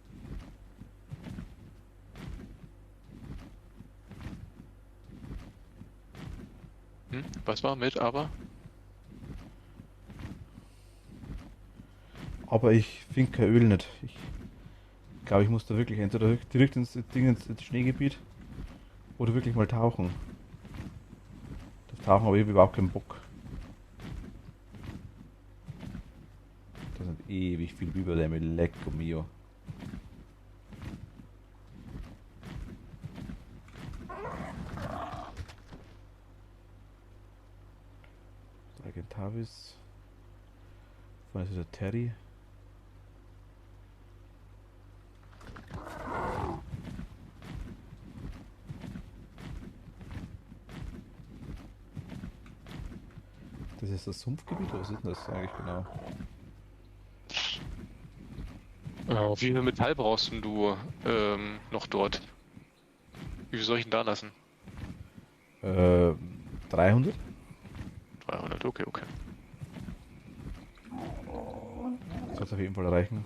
Was war mit, aber? Aber ich finde kein Öl nicht. Ich glaube, ich muss da wirklich entweder direkt ins Ding, ins Schneegebiet oder wirklich mal tauchen. Das Tauchen habe ich überhaupt keinen Bock. Da sind ewig viel Biberdämme, lecco mio. Argentavis. Vorne ist der Terry. Das ist das Sumpfgebiet, oder was ist denn das eigentlich genau? Wie viel Metall brauchst denn du noch dort? Wie viel soll ich denn da lassen? Äh, 300? 300, okay, okay. Das soll es auf jeden Fall erreichen.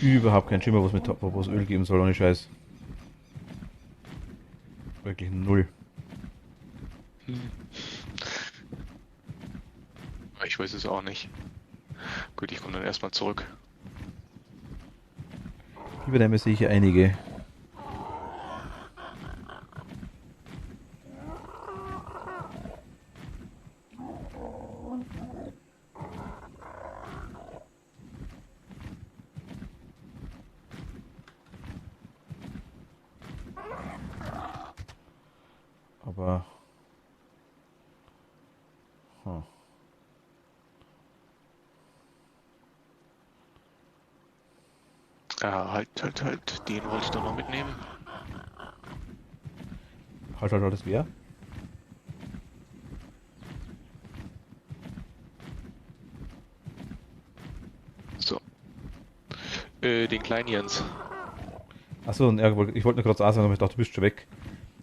Überhaupt kein Schimmer, wo es Öl geben soll, ohne Scheiß. Wirklich null. Ich weiß es auch nicht. Gut, ich komme dann erstmal zurück. Biberdämme sehe ich hier einige. Aber... Hm. Ja, halt. Den wollte ich doch noch mitnehmen. Halt, das wer? So. Den kleinen Jens. Achso, ja, ich wollte nur gerade sagen, aber ich dachte, du bist schon weg.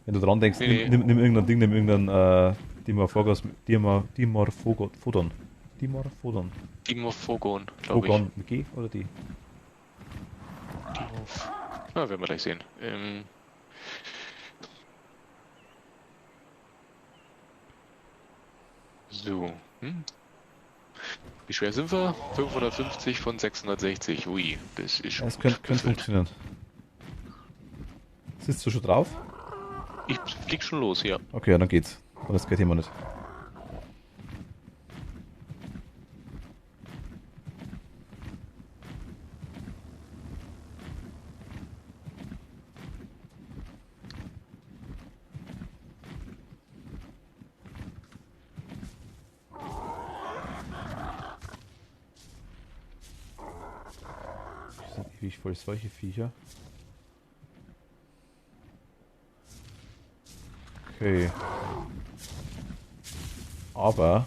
Wenn du dran denkst, Nee, nimm irgendein Ding, nimm irgendein Dimorphodon. Dimorphodon. Dimorphogon, glaube ich. Phogon mit G oder die? Werden wir gleich sehen. So. Wie schwer sind wir? 550 von 660. Ui, das ist Ja, es gut könnte befüllt. funktionieren. Sitzt du schon drauf? Ich flieg schon los, ja. Okay, ja, dann geht's. Aber das geht immer nicht. Das sind ewig voll solche Viecher. Okay. Aber...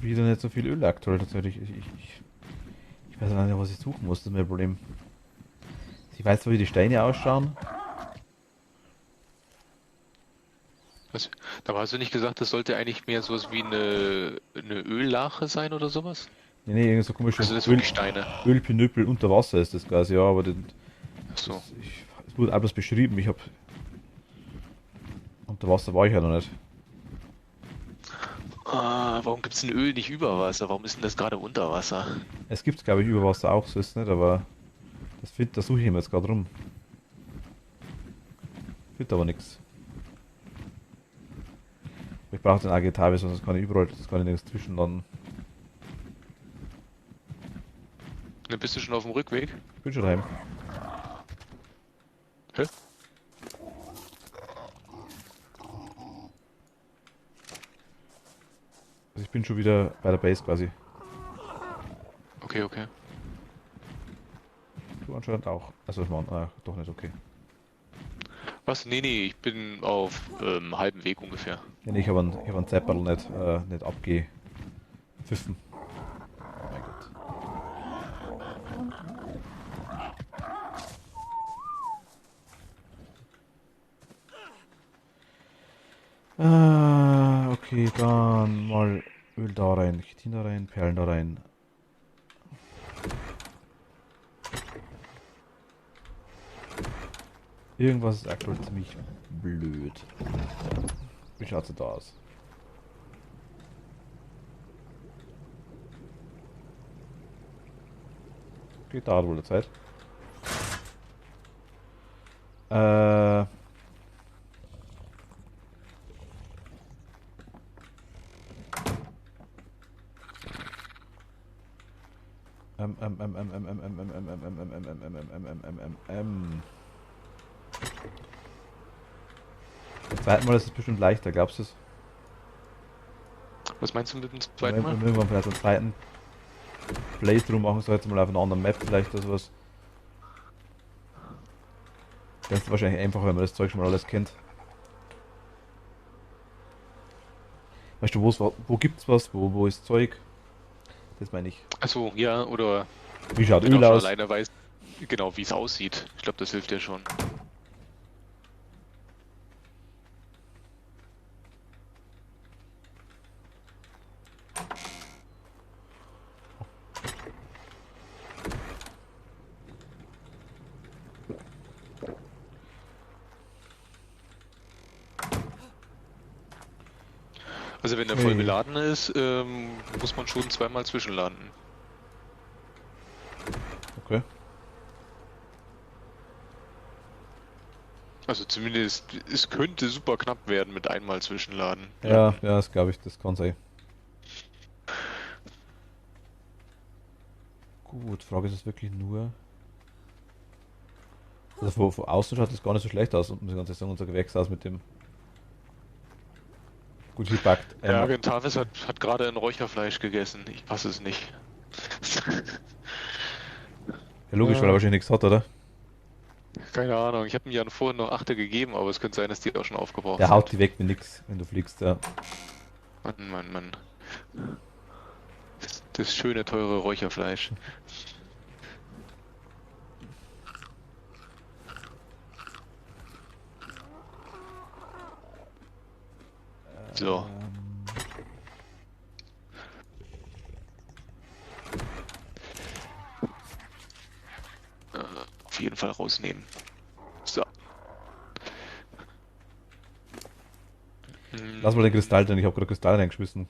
Wieder nicht so viel Öl aktuell tatsächlich. Ich weiß gar nicht, was ich suchen muss, das ist mein Problem. Ich weiß zwar, wie die Steine ausschauen. Was? Aber hast du nicht gesagt, das sollte eigentlich mehr sowas wie eine Öllache sein oder sowas? Nee, nee, irgend so komische Also das sind wirklich Steine. Ölpinüppel unter Wasser ist das quasi, ja, aber Ach so. es wurde alles beschrieben. Ich habe unter Wasser war ich ja noch nicht. Ah, warum gibt es denn Öl nicht über Wasser? Warum ist denn das gerade unter Wasser? Es gibt es, glaube ich, über Wasser auch, so ist es nicht, aber da suche ich mir jetzt gerade rum. Wird aber nichts. Ich brauche den AG-Tavis, sonst kann ich überall, das kann ich nirgends zwischenlanden. Dann bist du schon auf dem Rückweg. Bin schon daheim. Hä? Also ich bin schon wieder bei der Base quasi. Okay, okay. Du anscheinend auch. Also ich meine, doch nicht okay. Was? Nee, nee, ich bin auf halbem Weg ungefähr. Ja, nee, ich habe einen Zepperl nicht abgepfiffen. Mein Gott. Okay, dann mal Öl da rein, Chitin da rein, Perlen da rein. Irgendwas ist aktuell ziemlich blöd. Wie schaut's denn da aus? Geht dauert wohl eine Zeit. Äh. Beim zweiten Mal ist es bestimmt leichter, glaubst du es? Was meinst du mit dem Wenn zweiten Mal? wir irgendwann vielleicht einen zweiten Playthrough machen, so jetzt mal auf einer anderen Map vielleicht oder sowas. Das ist wahrscheinlich einfacher, wenn man das Zeug schon mal alles kennt. Weißt du, wo gibt's was, wo ist Zeug? Das meine ich. Achso, ja, oder Wie schaut wenn du Öl auch schon aus? alleine weißt, genau, wie es aussieht. Ich glaube, das hilft dir schon. Also wenn der voll Okay. beladen ist, muss man schon zweimal zwischenladen. Okay. Also zumindest, es könnte super knapp werden mit einmal Zwischenladen. Ja, ja, das glaube ich, das kann sein. Gut, Frage ist es wirklich nur. Also von außen schaut das gar nicht so schlecht aus, muss ich ganz ehrlich sagen, unser Gewächshaus mit dem. Gut gepackt. Ja, Gentavis hat gerade ein Räucherfleisch gegessen. Ich fasse es nicht. Ja, logisch, weil er wahrscheinlich nichts hat, oder? Keine Ahnung, ich habe ihm ja vorhin noch Achte gegeben, aber es könnte sein, dass die auch schon aufgebraucht Der haut sind. die weg mit nix, wenn du fliegst, ja. Mann, Mann, Mann. Das schöne, teure Räucherfleisch. So, auf jeden Fall rausnehmen. So. Lass mal den Kristall drin, ich habe gerade Kristall reingeschmissen.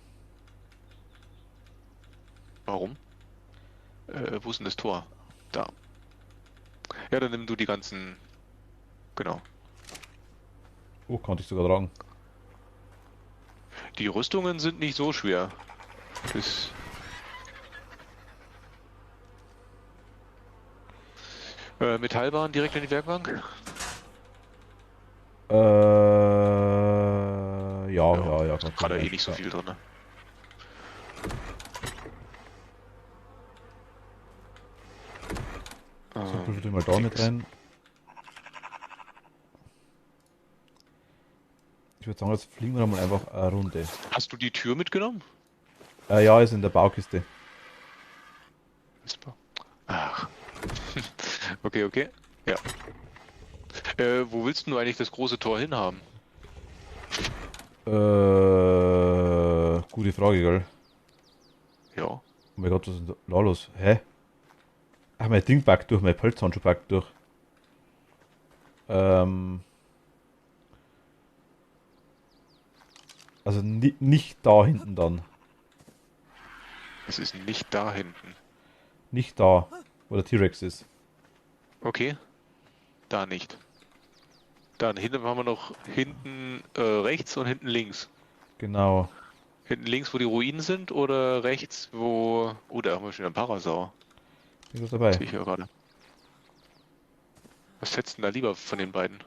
Warum? Wo ist denn das Tor? Da. Ja, dann nimm du die ganzen. Genau. Oh, konnte ich sogar tragen. Die Rüstungen sind nicht so schwer. Das. Metallbahn direkt in die Werkbank? Ja, Ist gerade eh nicht so ja. viel drin. Ne? So, tue mal da mit rein. Ich würde sagen, jetzt fliegen wir mal einfach eine Runde. Hast du die Tür mitgenommen? Ja, ist in der Baukiste. Whisper. Ach. Okay, okay. Ja. Wo willst du eigentlich das große Tor hinhaben? Gute Frage, gell? Ja. Oh mein Gott, was ist denn da los? Hä? Ach, mein Ding packt durch, mein Pelzhandschuh packt durch. Ähm, also nicht da hinten dann. Es ist nicht da hinten. Nicht da, wo der T-Rex ist. Okay, da nicht. Dann hinten haben wir noch hinten rechts und hinten links. Genau. Hinten links, wo die Ruinen sind, oder rechts, wo... Oh, da haben wir schon einen Parasau. Bin ich dabei. Sehe ich ja gerade. Was setzt denn da lieber von den beiden?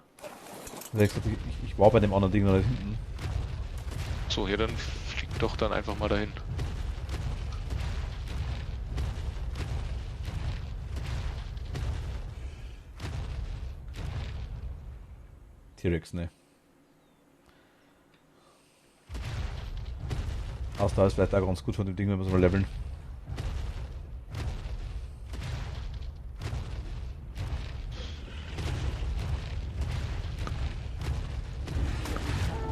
Also ich, gesagt, ich war bei dem anderen Ding noch nicht hinten. So, hier dann fliegt doch dann einfach mal dahin. T-Rex, ne. Ausdauer ist vielleicht auch ganz gut von dem Ding, wenn wir es mal leveln.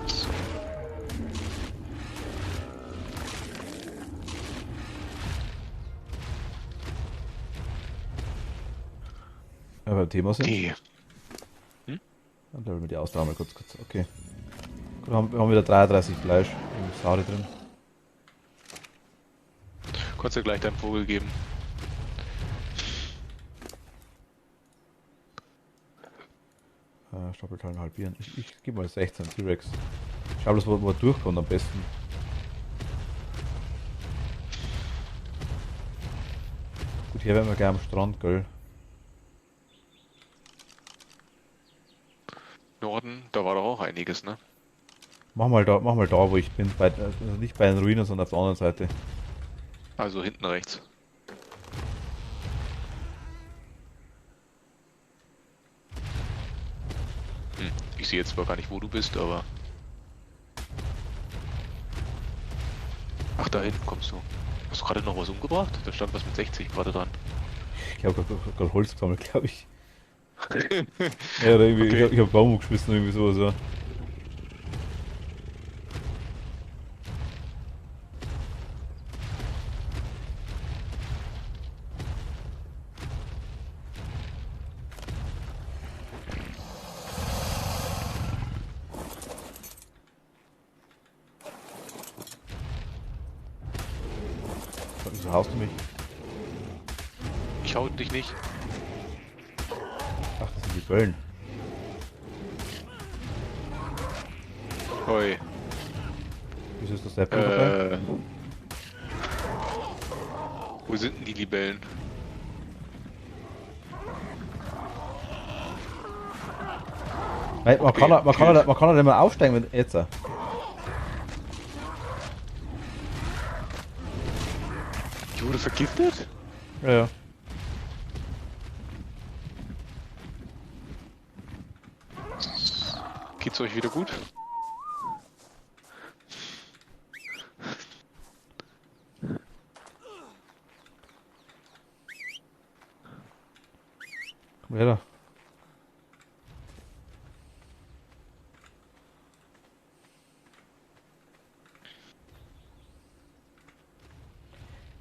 So. Ja, beim Thema sind. Okay. Dann leveln wir die Ausdauer mal kurz. Okay. Gut, wir haben wieder 33 Fleisch im Sari drin. Kannst du gleich deinen Vogel geben. Stapelteilen halbieren. Ich gebe mal 16 T-Rex. Schau bloß, wo er durchkommt am besten. Gut, hier wären wir gerne am Strand, gell? Norden, da war doch auch einiges, ne? Mach mal da, wo ich bin. Also nicht bei den Ruinen, sondern auf der anderen Seite. Also hinten rechts. Ich sehe jetzt zwar gar nicht, wo du bist, aber... Ach, da hinten kommst du. Hast du gerade noch was umgebracht? Da stand was mit 60 gerade dran. Ich habe gerade Holz gesammelt, glaube ich. Ja, oder irgendwie, Okay. ich hab Baum umgeschmissen, irgendwie sowas, ja. Wieso haust du mich? Ich hau dich nicht. Ach, das sind die Böllen. Hoi. Wieso ist das der Apple dabei? Wo sind denn die Libellen? Nein, man, Okay, kann, man, kann, okay. man kann nicht mehr aufsteigen, wenn jetzt. Ich wurde vergiftet? Ja, ja. Geht's euch wieder gut? Komm her da.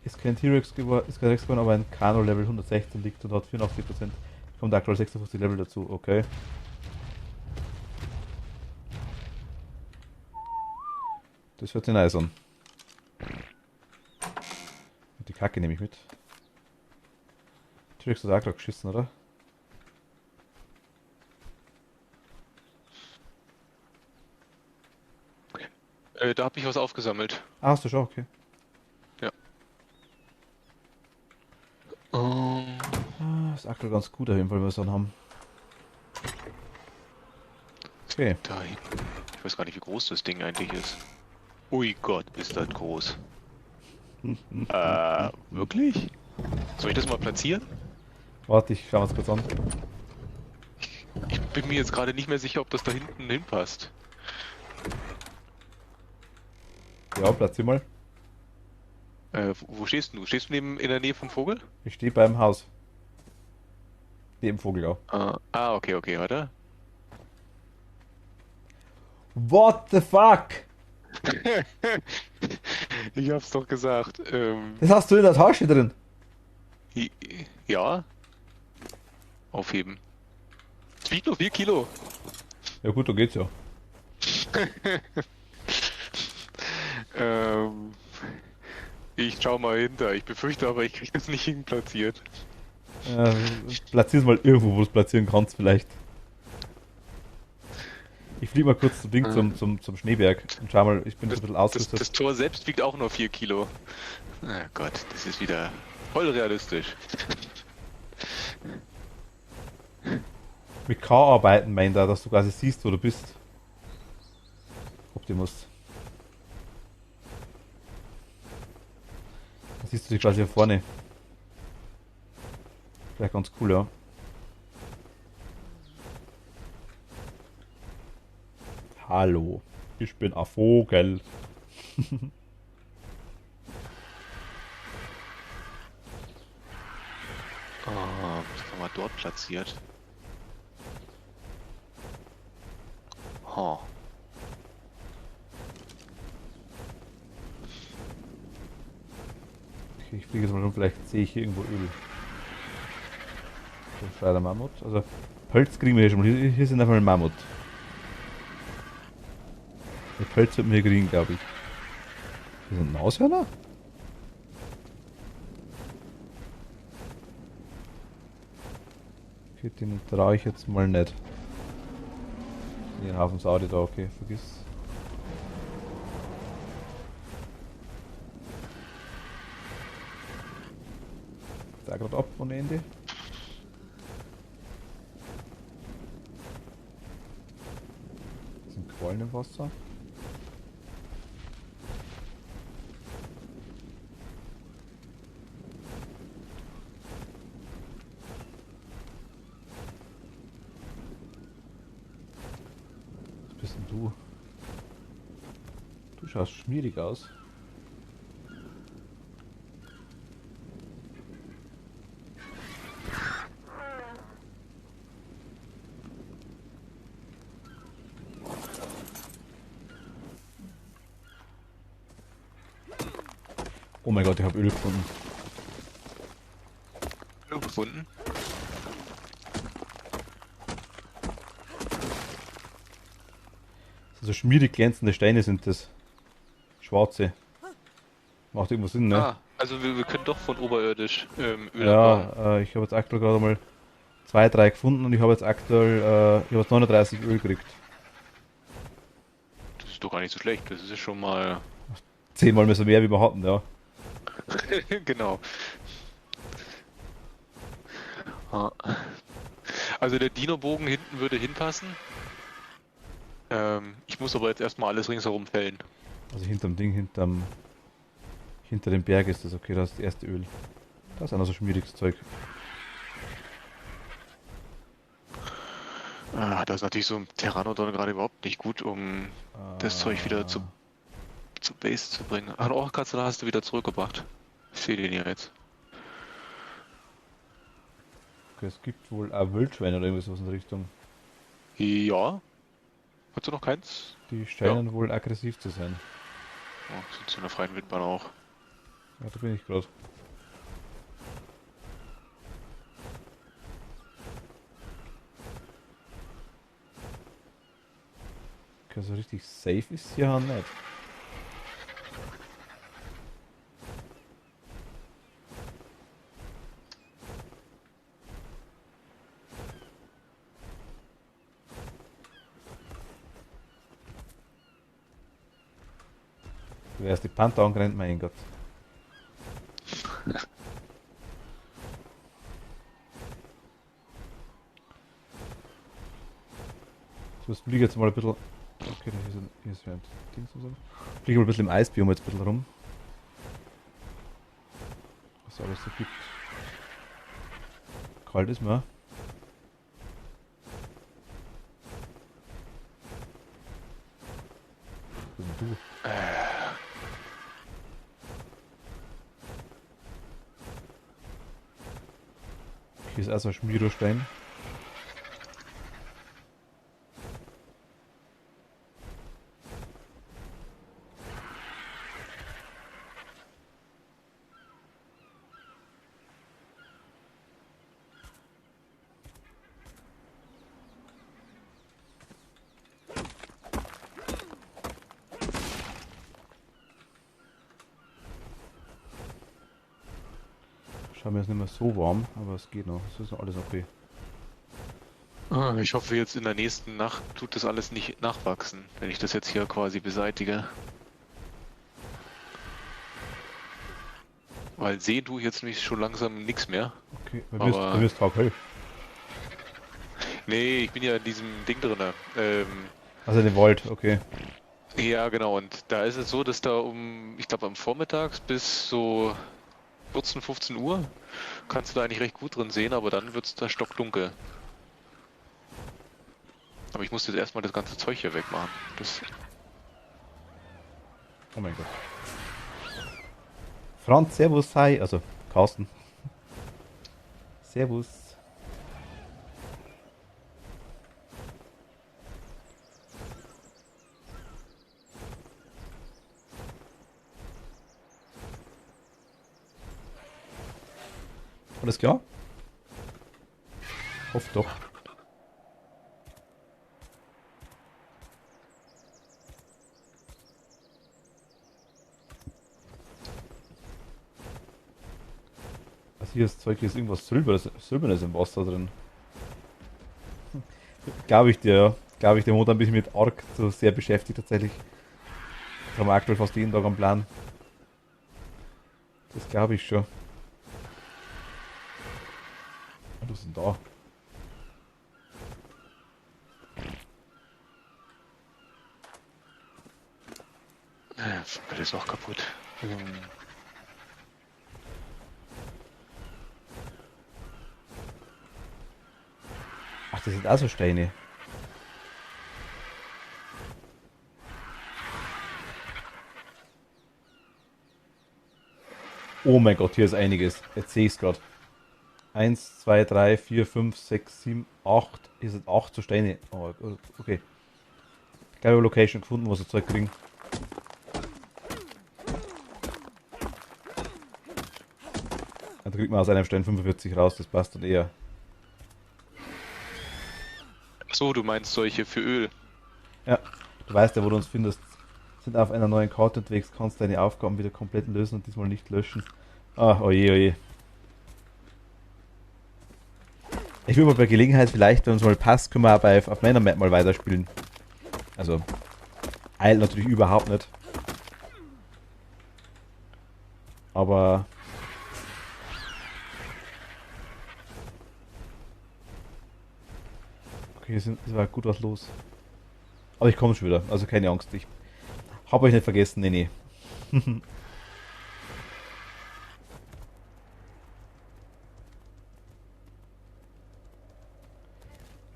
Ist kein T-Rex geworden, ist kein Rex geworden, aber ein Kano Level 116 liegt und hat 84%. Kommt aktuell 56 Level dazu, okay. Das hört sich nice an. Die Kacke nehme ich mit. T-Rex hat auch gerade geschissen, oder? Da hab ich was aufgesammelt. Ah, hast du schon, okay. Ja. Ist aktuell ganz gut auf jeden Fall, was wir dann haben. Okay. Da hinten. Ich weiß gar nicht, wie groß das Ding eigentlich ist. Ui Gott, ist das groß. Wirklich? Soll ich das mal platzieren? Warte, ich schau mir das kurz an. Ich bin mir jetzt gerade nicht mehr sicher, ob das da hinten hinpasst. Ja, platzier mal. Wo stehst du? Stehst du in der Nähe vom Vogel? Ich stehe beim Haus. Neben Vogelau. Okay, okay, warte. What the fuck? Ich hab's doch gesagt. Das hast du in der Tasche drin. i- ja, aufheben. Es wiegt nur 4 Kilo. Ja gut, da geht's ja. Ähm, Ich schau mal hinter. Ich befürchte aber, ich krieg das nicht hinplatziert. Äh, Platzier's mal irgendwo, wo du es platzieren kannst vielleicht. Ich fliege mal kurz zum Ding, zum Schneeberg und schau mal, ich bin so ein bisschen ausgerüstet. Das Tor selbst wiegt auch nur 4 Kilo. Ah Gott, das ist wieder voll realistisch. Mit K arbeiten meint er, dass du quasi siehst, wo du bist. Optimus. Da siehst du dich quasi hier vorne. Wäre ganz cool, ja. Hallo, ich bin ein Vogel. Was haben wir dort platziert? Oh. Okay, ich fliege jetzt mal rum, vielleicht sehe ich hier irgendwo Öl. So, Schreider Mammut. Also, Pilz kriegen wir hier schon mal. Hier sind einfach mal Mammut. Die Pilz wird mir hier kriegen, glaube ich. Hier sind Nashörner? Okay, den traue ich jetzt mal nicht. Hier ein Haufen Saudi da, okay, vergiss. Da gerade ab ohne Ende. Das sind Quallen im Wasser. Was bist denn du? Du schaust schmierig aus. Oh mein Gott, ich habe Öl gefunden. Nur gefunden. So schmierig glänzende Steine sind das. Schwarze. Macht irgendwo Sinn, ne? Also wir können doch von oberirdisch Öl abbauen. Ja, ich habe jetzt aktuell gerade mal 2, 3 gefunden und ich habe jetzt aktuell, ich habe jetzt 39 Öl gekriegt. Das ist doch gar nicht so schlecht. Das ist schon mal... 10-mal mehr, wie wir hatten, ja. Genau. Ah. Also der Dino-Bogen hinten würde hinpassen. Ich muss aber jetzt erstmal alles ringsherum fällen. Also hinterm Ding, hinter dem Berg ist das, okay, da ist das erste Öl. Da ist auch noch so schmieriges Zeug. Das ist natürlich so ein Pteranodon gerade überhaupt nicht gut, um das Zeug wieder zur Base zu bringen. Ach, Orchkatze hast du wieder zurückgebracht. Ich sehe den ja jetzt. Okay, es gibt wohl auch Wildschweine oder irgendwas in der Richtung. Ja. Hast du noch keins? Die scheinen wohl aggressiv zu sein. Oh, sind zu einer freien Wildbahn auch. Ja, da bin ich gerade. Okay, so richtig safe ist hier auch nicht. Wer ist die Panther angerannt, mein Gott. So, jetzt fliege jetzt mal ein bisschen. Okay, hier ist ja ein Ding so. Fliege mal ein bisschen im Eisbiom jetzt ein bisschen rum. Was es alles so gibt. Kalt ist mir. Was bist denn du? Hier ist erstmal Schmierostein. Mir ist nicht mehr so warm, aber es geht noch. Es ist noch alles okay. Ich hoffe jetzt in der nächsten Nacht tut das alles nicht nachwachsen, wenn ich das jetzt hier quasi beseitige. Weil sehe du jetzt nämlich schon langsam nichts mehr. Okay, bei mir ist Tag hell. Nee, ich bin ja in diesem Ding drin. Also in dem Wald, okay. Ja, genau. Und da ist es so, dass da ich glaube am Vormittags bis so 14, 15 Uhr kannst du da eigentlich recht gut drin sehen, aber dann wird es da stockdunkel. Aber ich muss jetzt erstmal das ganze Zeug hier wegmachen. Oh mein Gott. Franz, Servus, hi. Also, Carsten. Servus. Alles klar? Hoffe doch. Also hier ist Zeug, hier ist irgendwas Silbernes im Wasser drin. Glaube ich dir, ja. Glaube ich, der Monat ein bisschen mit Ark so sehr beschäftigt tatsächlich. Das haben wir aktuell fast jeden Tag am Plan. Das glaube ich schon. Was ist denn da? Das ist auch kaputt. Ach, das sind also Steine. Oh mein Gott, hier ist einiges. Jetzt sehe ich es gerade. 1, 2, 3, 4, 5, 6, 7, 8. Hier sind 8 so Steine. Oh, okay. Ich glaube, ich habe Location gefunden, was wir Zeug kriegen. Da kriegt man aus einem Stein 45 raus, das passt dann eher. So, du meinst solche für Öl? Ja, du weißt ja, wo du uns findest. Sind auf einer neuen Karte unterwegs, kannst deine Aufgaben wieder komplett lösen und diesmal nicht löschen. Ah, oje, oje. Ich würde mal bei Gelegenheit vielleicht, wenn uns mal passt, können wir auch auf meiner Map mal weiterspielen. Also, eilt natürlich überhaupt nicht. Aber... Okay, es war gut was los. Aber ich komme schon wieder, also keine Angst. Ich habe euch nicht vergessen, nee, nee. Okay,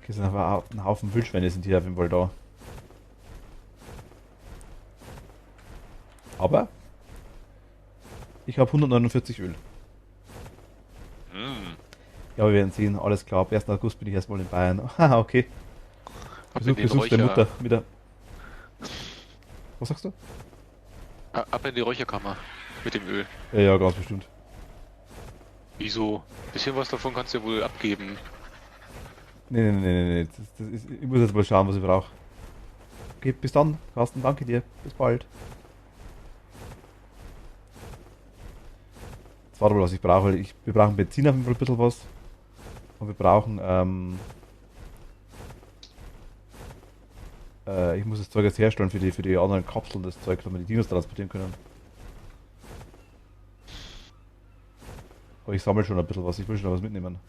sind aber ein Haufen Wildschweine sind hier auf jeden Fall da. Aber ich habe 149 Öl. Ja, wir werden sehen, alles klar. Ab 1. August bin ich erstmal in Bayern. Haha, okay. Besuchst deine Mutter wieder. Was sagst du? Ab in die Räucherkammer mit dem Öl. Ja, ja, ganz bestimmt. Wieso? Bisschen was davon kannst du ja wohl abgeben. Nee. Ich muss jetzt mal schauen, was ich brauche. Okay, bis dann, Carsten, danke dir. Bis bald. Jetzt warte mal, was ich brauche. Wir brauchen Benzin auf jeden Fall ein bisschen was. Und wir brauchen, ich muss das Zeug jetzt herstellen für die anderen Kapseln, das Zeug, damit wir die Dinos transportieren können. Aber ich sammle schon ein bisschen was, ich will schon was mitnehmen.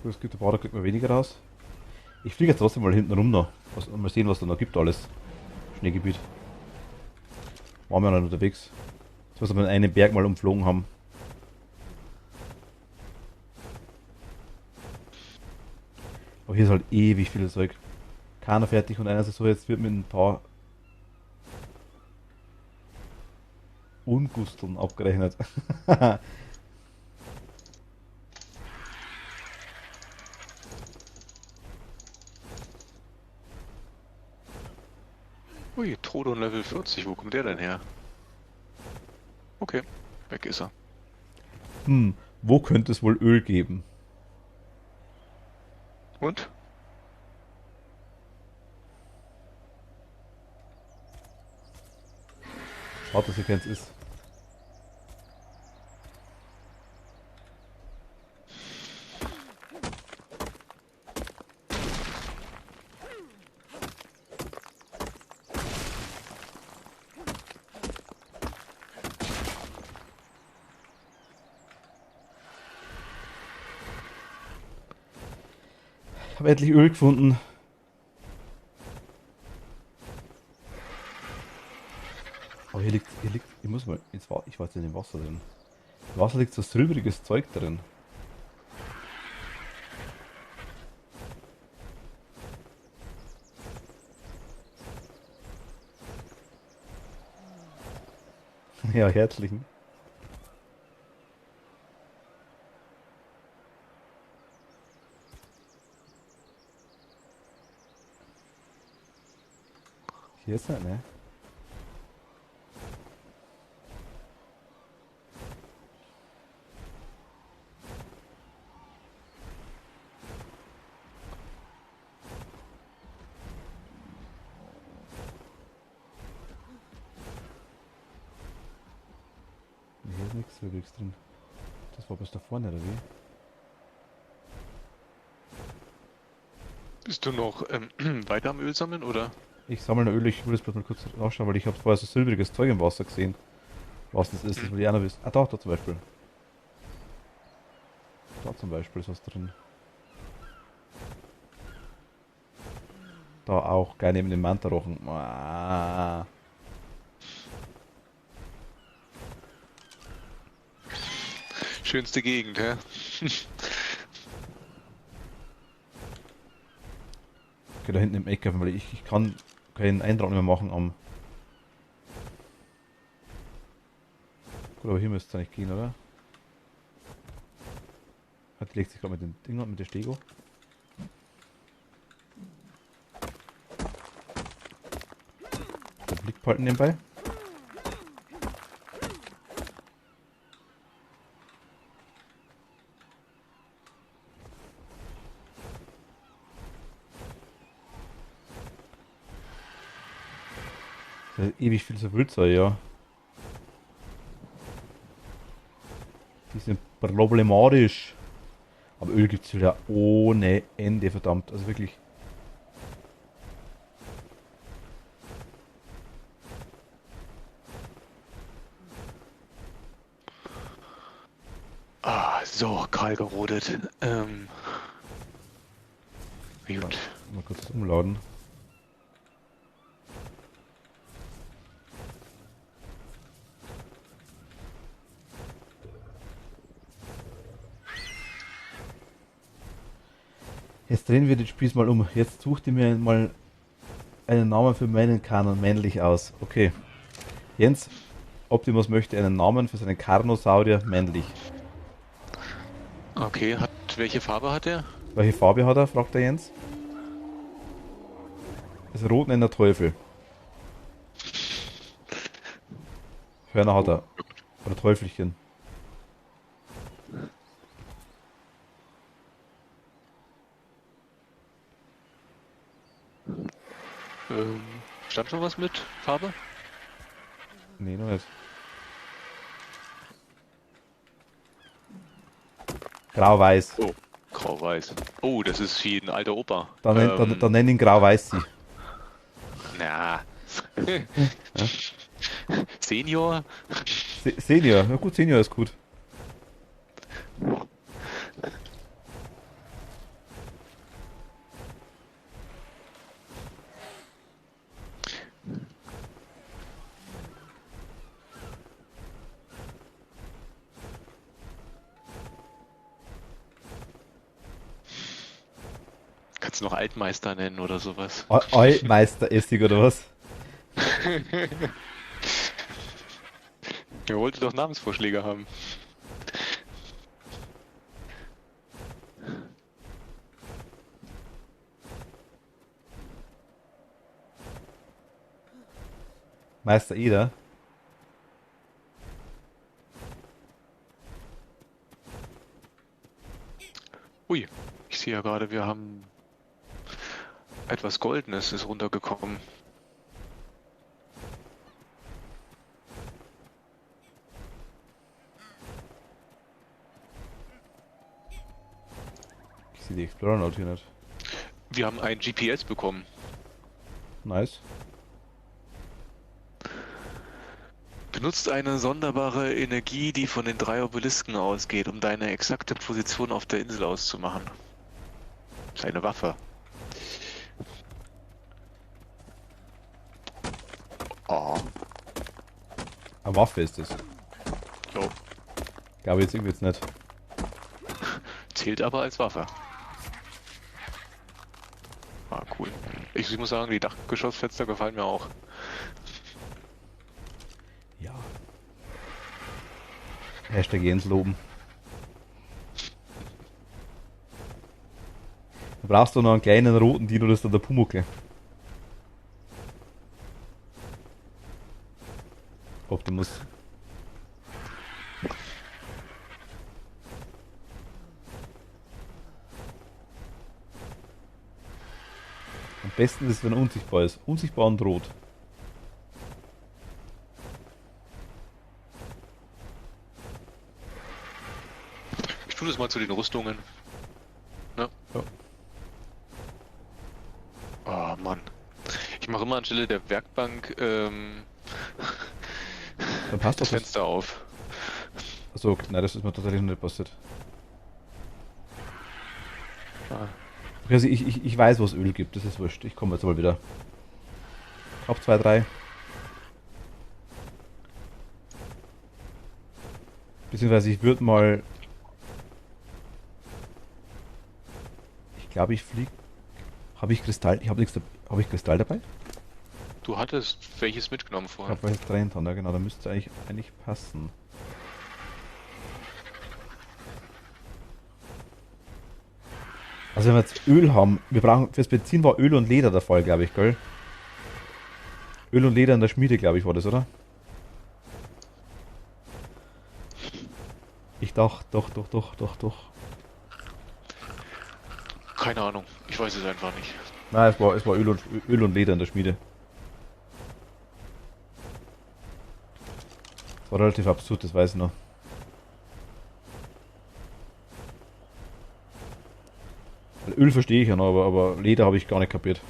Es gibt ein paar, da kriegt man weniger raus. Ich fliege jetzt trotzdem mal hinten rum noch. Mal sehen, was da noch gibt alles. Schneegebiet. Waren wir noch nicht unterwegs. So, dass wir einen Berg mal umflogen haben. Aber hier ist halt ewig viel Zeug. Keiner fertig und einer ist so, jetzt wird mit ein paar Ungusteln abgerechnet. Ui, Trodon Level 40, wo kommt der denn her? Okay, weg ist er. Wo könnte es wohl Öl geben? Und? Autosequenz ist. Ich habe endlich Öl gefunden. Aber hier liegt, ich muss mal ins Wasser, ich war jetzt in dem Wasser drin. Im Wasser liegt so silbriges Zeug drin. Ja, herzlichen. Hier ist er, ne? Hier ist nichts Silbriges drin. Das war bis da vorne, oder wie? Bist du noch weiter am Öl sammeln, oder? Ich sammle noch Öl, ich will das bloß mal kurz nachschauen, weil ich habe vorher so silbriges Zeug im Wasser gesehen. Was das ist, das will ich auch noch wissen. Ah, da zum Beispiel. Da zum Beispiel ist was drin. Da auch, geil neben dem Mantarochen. Ah. Schönste Gegend, hä? Okay, da hinten im Eck, weil ich kann keinen Eintrag mehr machen am. Gut, aber hier müsste es eigentlich gehen, oder? Hat die legt sich gerade mit den Dingern, mit der Stego. Der Blick behalten nebenbei. Das ist ewig viel so Wildzeug, ja. Die sind problematisch. Aber Öl gibt es wieder ohne Ende, verdammt. Also wirklich. Ah, so, kahl gerodet. Gut. Mal kurz das umladen. Jetzt drehen wir den Spieß mal um. Jetzt sucht ihr mir mal einen Namen für meinen Kanon männlich aus. Okay. Jens, Optimus möchte einen Namen für seinen Carnosaurier männlich. Okay, welche Farbe hat er? Welche Farbe hat er? Fragt der Jens. Das Rot nennt er Teufel. Hörner hat er. Oder Teufelchen. Stand schon was mit Farbe? Nee, noch nicht. Grau-Weiß. Oh, grau-weiß. Oh, das ist wie ein alter Opa. Dann nenn ihn Grau-Weiß sie. Na. Senior? Senior. Na gut, Senior ist gut. kannst du noch Altmeister nennen oder sowas. Altmeister-Essig oder was? Ihr wolltet doch Namensvorschläge haben. Meister Eder. Ui, ich sehe ja gerade, wir haben etwas Goldenes ist runtergekommen. Ich sehe die Explorer Note hier nicht. Wir haben ein GPS bekommen. Nice. Benutzt eine sonderbare Energie, die von den 3 Obelisken ausgeht, um deine exakte Position auf der Insel auszumachen. Das ist eine Waffe. Oh, Eine Waffe ist das. jo. Glaube jetzt irgendwie jetzt nicht. Zählt aber als Waffe. Ah, cool. Ich muss sagen, die Dachgeschossfenster gefallen mir auch. Ja. Hashtag Jens loben. Da brauchst du noch einen kleinen roten Dino, das ist dann der Pumuckl. Optimus. Am besten ist, wenn er unsichtbar ist. Unsichtbar und rot. Ich tue das mal zu den Rüstungen. Ne? Ja. Oh Mann. Ich mache immer anstelle der Werkbank Dann passt das doch das. Fenster auf. Achso, okay, nein, das ist mir tatsächlich noch nicht passiert. Ah. Okay, also ich weiß, wo es Öl gibt, das ist wurscht. Ich komme jetzt mal wieder. Auf 2, 3. Beziehungsweise ich würde mal. Ich glaube, ich fliege. Habe ich Kristall? Ich habe nichts. Habe ich Kristall dabei? Du hattest welches mitgenommen Ich vorher? habe welches 3 hinten, ja genau, da müsste eigentlich passen. Also wenn wir jetzt Öl haben, wir brauchen, fürs Benzin war Öl und Leder der Fall, glaube ich, gell? Öl und Leder in der Schmiede, glaube ich, war das, oder? Ich dachte, doch. Keine Ahnung. Ich weiß es einfach nicht. Nein, es war Öl und Leder in der Schmiede. Das war relativ absurd, das weiß ich noch. Weil Öl verstehe ich ja noch, aber Leder habe ich gar nicht kapiert.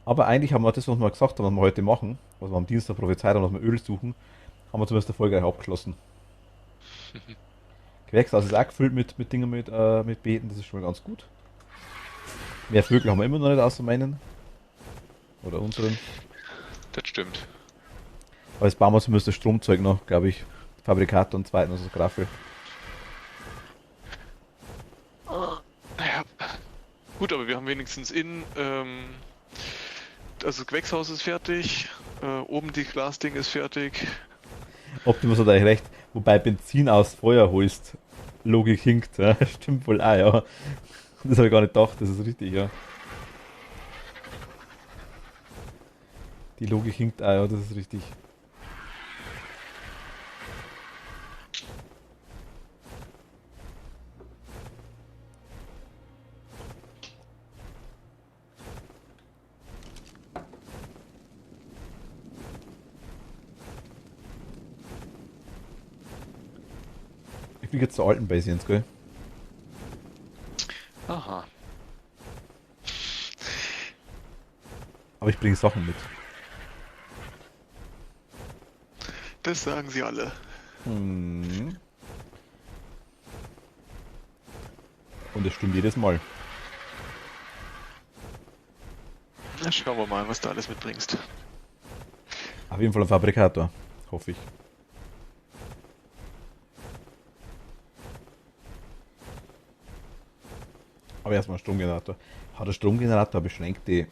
Aber eigentlich haben wir das, was wir gesagt haben, was wir heute machen, was wir am Dienstag prophezeit haben, was wir Öl suchen, haben wir zumindest erfolgreich abgeschlossen. Gewächshaus ist auch gefüllt mit Dingen mit Beeten, das ist schon mal ganz gut. Mehr Vögel haben wir immer noch nicht außer meinen. Oder unseren. Das stimmt. Aber jetzt bauen wir zumindest das Stromzeug noch, glaube ich. Fabrikator und zweiten, also das Graffel. Naja. Gut, aber wir haben wenigstens also das Gewächshaus ist fertig. Oben die Glasding ist fertig. Optimus hat eigentlich recht. Wobei Benzin aus Feuer holst. Logik hinkt, ja. Stimmt wohl auch, ja. Das habe ich gar nicht gedacht, das ist richtig, ja. Die Logik hinkt auch, ja, das ist richtig. Ich fliege jetzt zur alten Base Jens, gell? Aha. Aber ich bringe Sachen mit. Das sagen sie alle. Hm. Und es stimmt jedes Mal. Na, schauen wir mal, was du alles mitbringst. Auf jeden Fall ein Fabrikator, hoffe ich. Aber erstmal ein Stromgenerator. Hat der Stromgenerator beschränkte,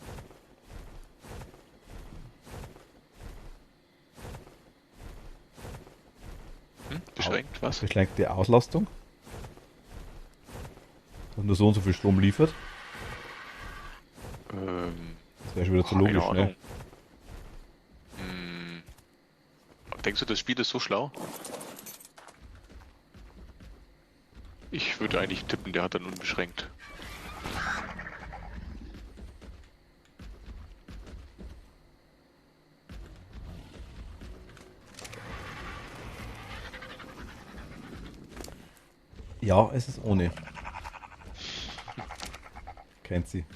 Beschränkt, was? beschränkte Auslastung? Dass nur so und so viel Strom liefert? Das wäre schon wieder zu Keine logisch, ne? Ahnung. Hm, denkst du, das Spiel ist so schlau? Ich würde eigentlich tippen, der hat dann unbeschränkt. Ja, es ist ohne. Kennt sie.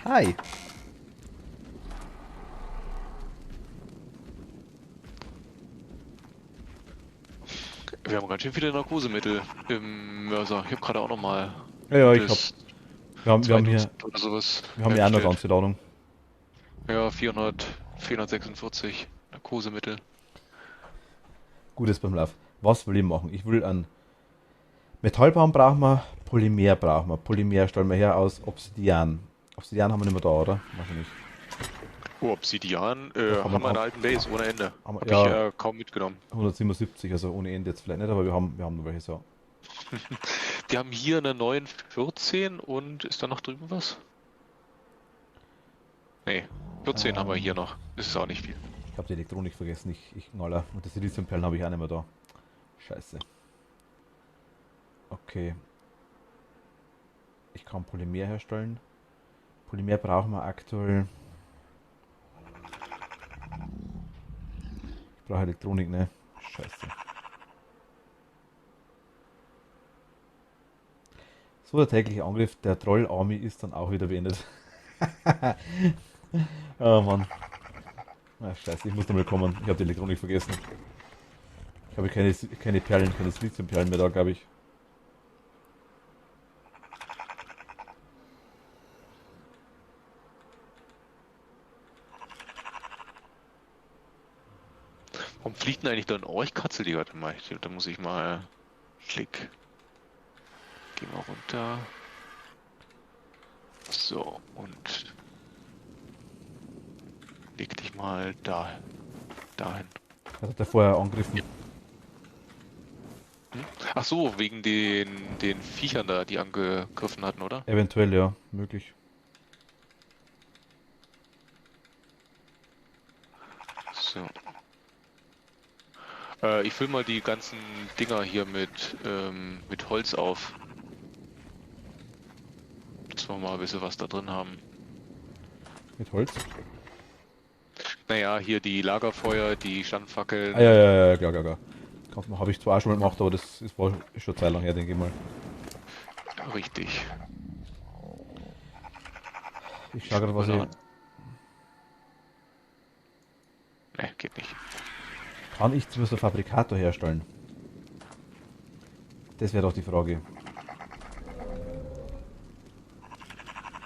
Hi. Wir haben ganz schön viele Narkosemittel im Mörser. Ich habe gerade auch nochmal Ja, ich hab. das Wir haben hier. 2000 oder sowas Wir haben ja auch eine hergestellt. ganze Ladung. Ja, 446 Narkosemittel. Gutes beim Lauf. Was will ich machen? Ich will einen Metallbaum brauchen wir, Polymer brauchen wir. Polymer stellen wir her aus Obsidian. Obsidian haben wir nicht mehr da, oder? Wahrscheinlich. Oh, Obsidian Doch, haben wir in der alten Base ohne Ende. haben Hab wir, ich ja, kaum mitgenommen. 177, also ohne Ende jetzt vielleicht nicht, aber wir haben noch welche so. Die haben hier eine 914 und ist da noch drüben was? Nee, 14 haben wir hier noch. Das ist auch nicht viel. Ich habe die Elektronik vergessen, ich Knaller. Und die Siliziumperlen habe ich auch nicht mehr da. Scheiße. Okay. Ich kann Polymer herstellen. Polymer brauchen wir aktuell. Ich brauche Elektronik, ne? Scheiße. So, der tägliche Angriff der Troll-Army ist dann auch wieder beendet. Oh Mann. Ah, scheiße, ich muss nochmal kommen. Ich habe die Elektronik vergessen. Ich habe keine Perlen, keine Siliziumperlen mehr da, glaube ich. Warum fliegt denn eigentlich da ein Orchkatzel die ganze Mal? Da muss ich mal... Klick. Geh mal runter. So, und... Leg dich mal dahin. Das hat er vorher angegriffen. Hm? Ach so, wegen den Viechern da, die angegriffen hatten, oder? Eventuell, ja, möglich. So. Ich fülle mal die ganzen Dinger hier mit Holz auf. Dass wir mal ein bisschen was da drin haben. Mit Holz. Naja, hier die Lagerfeuer, die Standfackeln. Ah, ja, ja, ja, klar, klar, klar. Habe ich zwar auch schon mal gemacht, aber das war schon Zeit lang her, denke ich mal. Richtig. Ich schaue gerade, was ich. Ne, geht nicht. Kann ich zum Beispiel einen Fabrikator herstellen? Das wäre doch die Frage.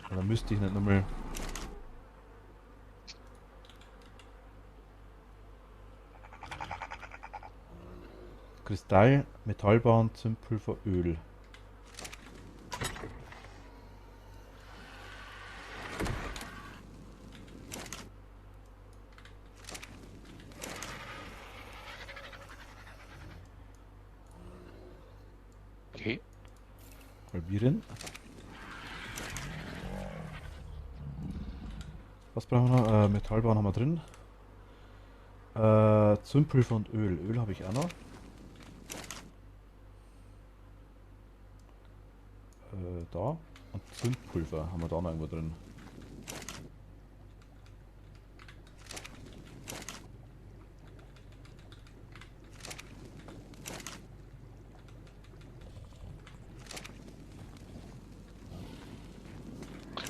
Oder müsste ich nicht nochmal. Kristall, Metallbahn, Zündpulver, Öl. Okay. Halbieren. Was brauchen wir noch? Metallbahn haben wir drin. Zündpulver und Öl. Öl habe ich auch noch. Da. Und Zündpulver haben wir da noch irgendwo drin.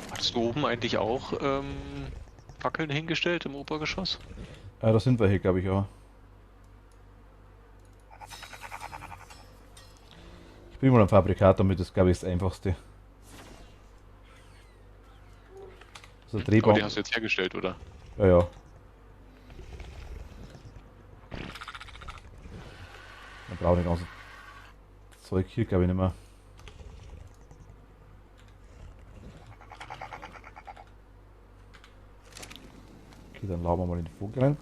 Hattest du oben eigentlich auch Fackeln hingestellt im Obergeschoss? Da sind wir hier, glaube ich, ja. Ich bin mal ein Fabrikator mit, das glaube ich ist das einfachste. Also Aber die Drehbaum. hast du jetzt hergestellt, oder? Ja, ja. Dann brauche ich das ganze Zeug hier, glaube ich, nicht mehr. Okay, dann laden wir mal in den Vogel rein.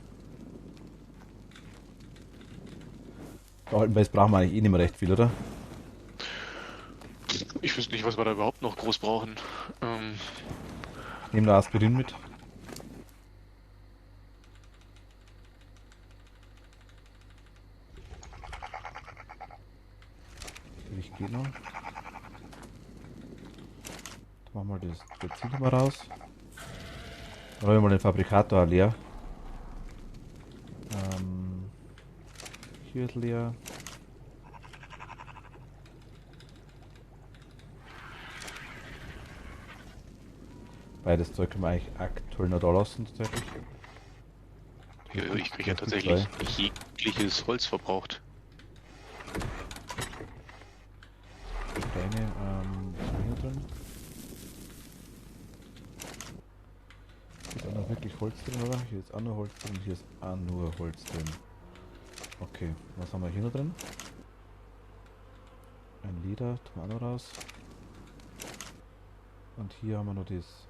Der alten Base brauchen wir eigentlich eh nicht mehr recht viel, oder? Ich wüsste nicht, was wir da überhaupt noch groß brauchen. Ich nehme da Aspirin mit. Gewicht geht noch. Dann machen wir das Benzin mal raus. Dann räumen wir den Fabrikator leer. Hier ist leer. Beides Zeug können wir eigentlich aktuell noch da lassen, tatsächlich. Ich kriege ja tatsächlich jegliches Holz verbraucht. Steine, was haben wir hier drin? Hier ist auch noch wirklich Holz drin, oder? Hier ist auch nur Holz drin, hier ist auch nur Holz drin. Okay, was haben wir hier noch drin? Ein Leder, tun wir auch noch raus. Und hier haben wir noch das,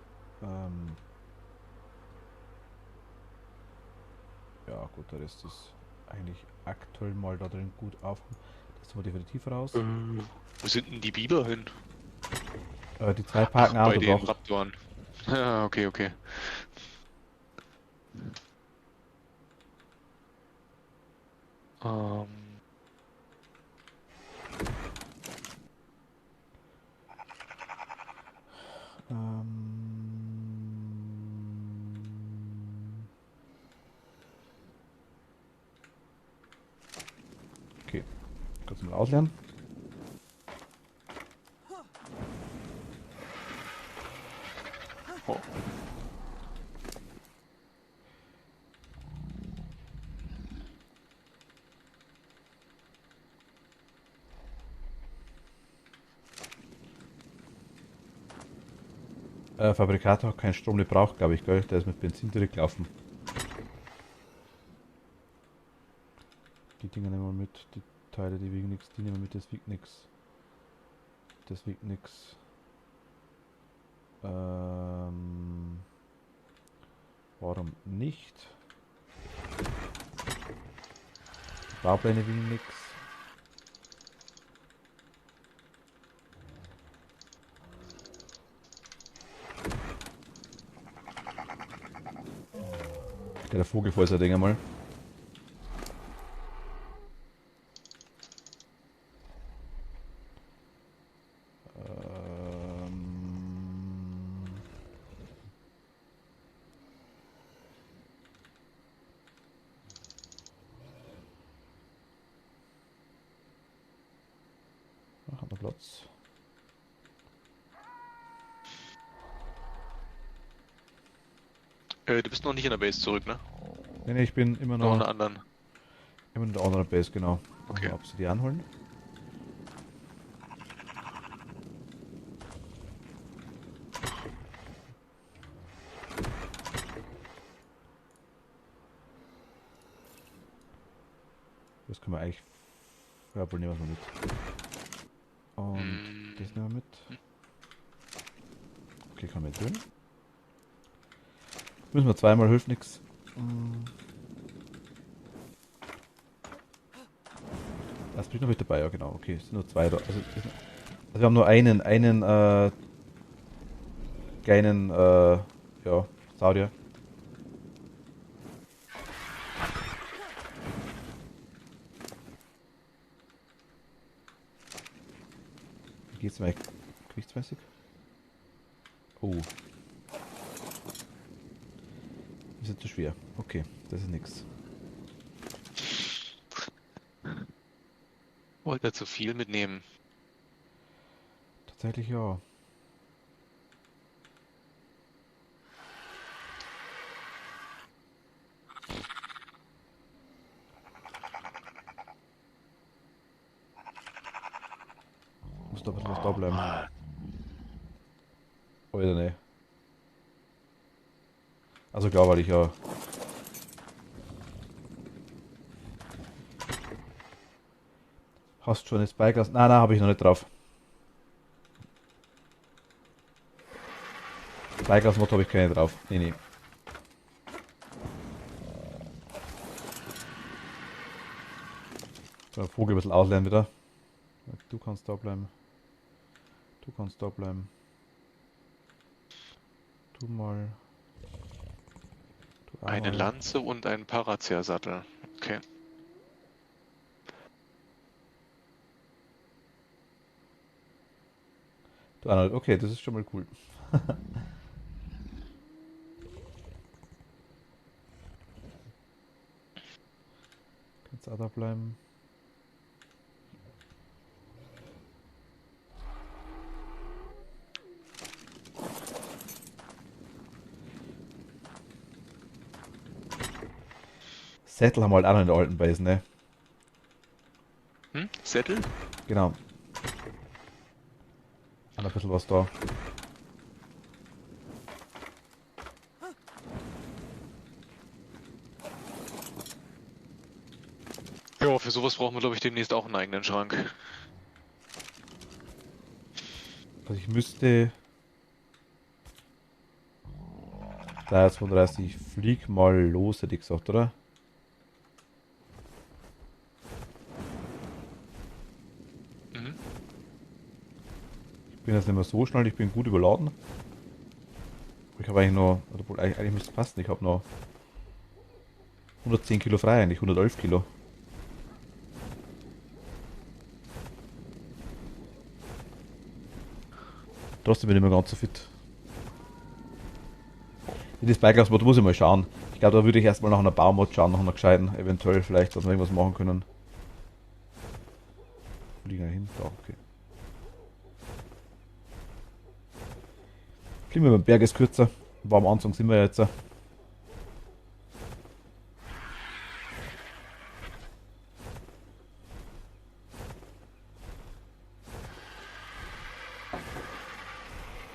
ja gut, der Rest ist eigentlich aktuell mal da drin gut auf. Das tun wir definitiv raus. Wo sind denn die Biber hin? Die zwei parken auch Bei den doch. Raptoren. Ja, okay, okay. Ähm, Okay, kurz mal auslernen. oh. Fabrikator hat keinen Strom gebraucht, glaube ich, gell? Der ist mit Benzin direkt gelaufen. Die Dinger nehmen wir mit, die Teile, die wiegen nichts, die nehmen wir mit, das wiegt nichts. Das wiegt nichts. Warum nicht? Die Baupläne wiegen nichts. Der Vogelfäuser, Ding einmal. Haben wir Platz. Du bist noch nicht in der Base zurück, ne? Nee, nee, ich bin Noch in der anderen. immer in der anderen Base, genau. Okay. Mal Obsidian holen. Das können wir eigentlich. Ja, wohl nehmen wir mit. Und das nehmen wir mit. Okay, kann man jetzt drin. Müssen wir zweimal, hilft nichts. Das bin ich noch mit dabei, ja genau. Okay, es sind nur zwei da. Also wir haben nur einen kleinen, ja, Saurier. Wie geht's mir eigentlich gewichtsmäßig? Oh. Ist jetzt zu schwer. Okay, das ist nix. Wollte zu viel mitnehmen. Tatsächlich ja. Muss da ein bisschen was da bleiben. Oder ne. Also klar, weil ich ja... Hast schon eine Spyglass? Nein, habe ich noch nicht drauf. Spyglass-Mod habe ich keine drauf. Nee, nee. So, Vogel ein bisschen auslernen wieder. Du kannst da bleiben. Du kannst da bleiben. Du mal. Du Eine einmal. Lanze und ein Parazer-Sattel. Okay. Du einmal. Okay, das ist schon mal cool. Kannst auch da bleiben. Sättel haben wir halt auch noch in der alten Base, ne? Hm? Sättel? Genau. Auch noch ein bisschen was da. Ja, für sowas brauchen wir, glaube ich, demnächst auch einen eigenen Schrank. Also ich müsste... 32, flieg mal los, hätte ich gesagt, oder? Mhm. Ich bin jetzt nicht mehr so schnell, ich bin gut überladen. Ich habe eigentlich noch... Obwohl, eigentlich müsste es passen. Ich habe noch 110 Kilo frei, eigentlich 111 Kilo. Trotzdem bin ich nicht mehr ganz so fit. Das Beiglassmod muss ich mal schauen. Ich glaube, da würde ich erstmal nach einer Baumod schauen, nach einer gescheiten, eventuell vielleicht, dass wir irgendwas machen können. Wo liegen wir hin? Da, okay. Klima beim Berg ist kürzer. War am Anfang sind wir jetzt.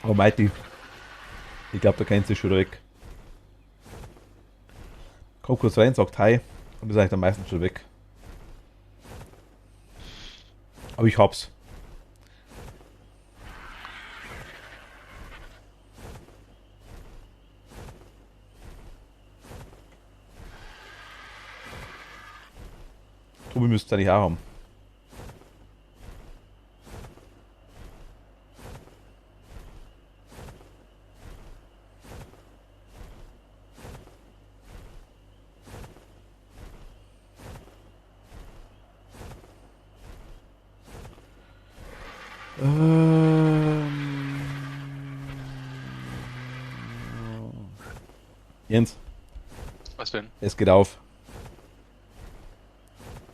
Aber Mighty, ich glaube, da kennt sich schon weg. Kommt kurz rein, sagt Hi und ist eigentlich dann meistens schon weg. Aber ich hab's. Tobi müsste es eigentlich auch haben. Jens, Was denn? es geht auf.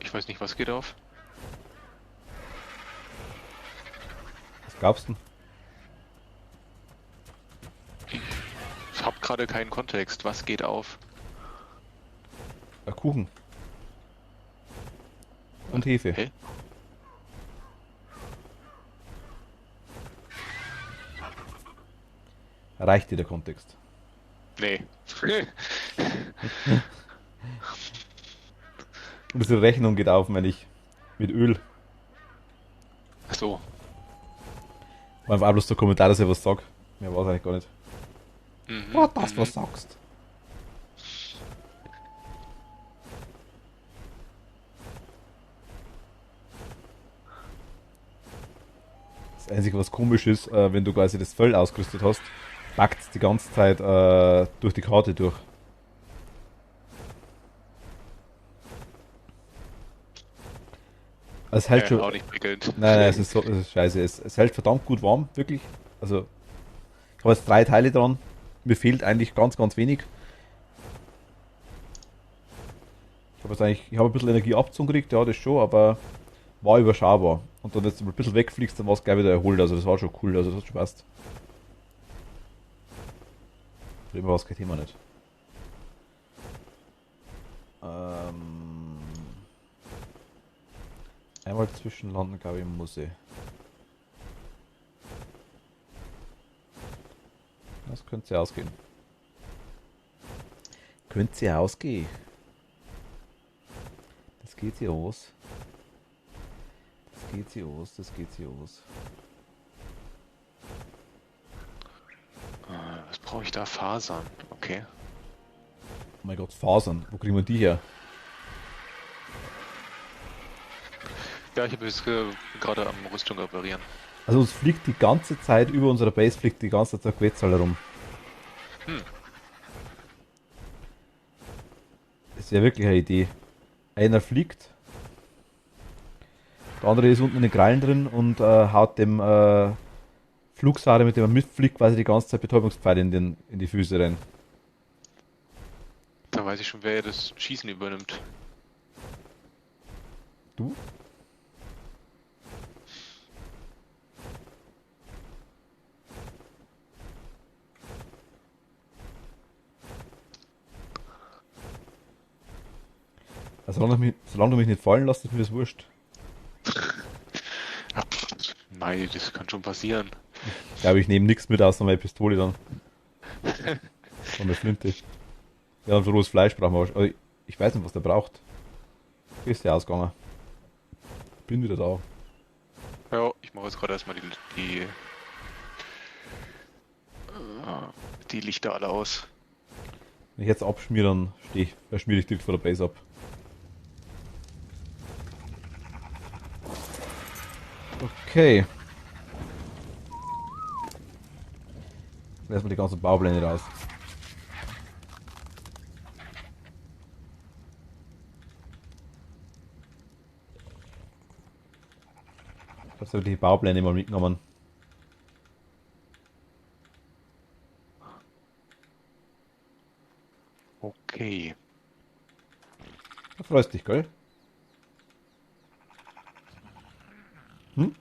Ich weiß nicht, was geht auf. Was glaubst du? Ich habe gerade keinen Kontext. Was geht auf? Ein Kuchen. Und Hefe. Hä? Reicht dir der Kontext? Nee. Und diese Rechnung geht auf, meine ich. Mit Öl. Ach so. War einfach bloß der Kommentar, dass ich was sag. Mehr war es eigentlich gar nicht. Mhm. Ja, das, Mhm. was sagst. Das Einzige, was komisch ist, wenn du quasi das Fell ausgerüstet hast, packt es die ganze Zeit durch die Karte durch. Es hält schon. Auch nicht prickelnd. Nein, nein, es ist scheiße. Es hält verdammt gut warm, wirklich. Also, ich habe jetzt 3 Teile dran. Mir fehlt eigentlich ganz, ganz wenig. Ich habe ein bisschen Energie abgezogen gekriegt, ja, das schon, aber war überschaubar. Und dann jetzt ein bisschen wegfliegst, dann war es gleich wieder erholt. Also, das war schon cool, also, das hat schon passt. Für immer war es kein Thema nicht. Einmal zwischenlanden, glaube ich, muss ich. Das könnte ja ausgehen. Könnte sie ausgehen. Das geht sie aus. Das geht sie aus, das geht sie aus. Was brauche ich da? Fasern. Okay. Oh mein Gott, Fasern. Wo kriegen wir die her? Ja, ich habe jetzt gerade am Rüstung reparieren. Also uns fliegt die ganze Zeit über unserer Base, fliegt die ganze Zeit der Quetzal herum. Hm. Das wäre wirklich eine Idee. Einer fliegt, der andere ist unten in den Krallen drin und haut dem Flugsare, mit dem er mitfliegt, quasi die ganze Zeit Betäubungspfeile in die Füße rein. Da weiß ich schon, wer das Schießen übernimmt. Du? Also, solange du mich nicht fallen lässt, ist mir das wurscht. Ja, mei, das kann schon passieren. Ich glaube, ich nehme nichts mit außer meine Pistole dann. Und eine Flinte. Ja, und für rohes Fleisch brauchen wir auch. Also ich weiß nicht, was der braucht. Ist der ausgegangen. Bin wieder da. Ja, ich mache jetzt gerade erstmal die Lichter alle aus. Wenn ich jetzt abschmiere, dann schmiere ich direkt vor der Base ab. Okay. Erstmal die ganzen Baupläne raus. Ich habe die Baupläne mal mitgenommen. Okay. Da freust dich, gell? Hm?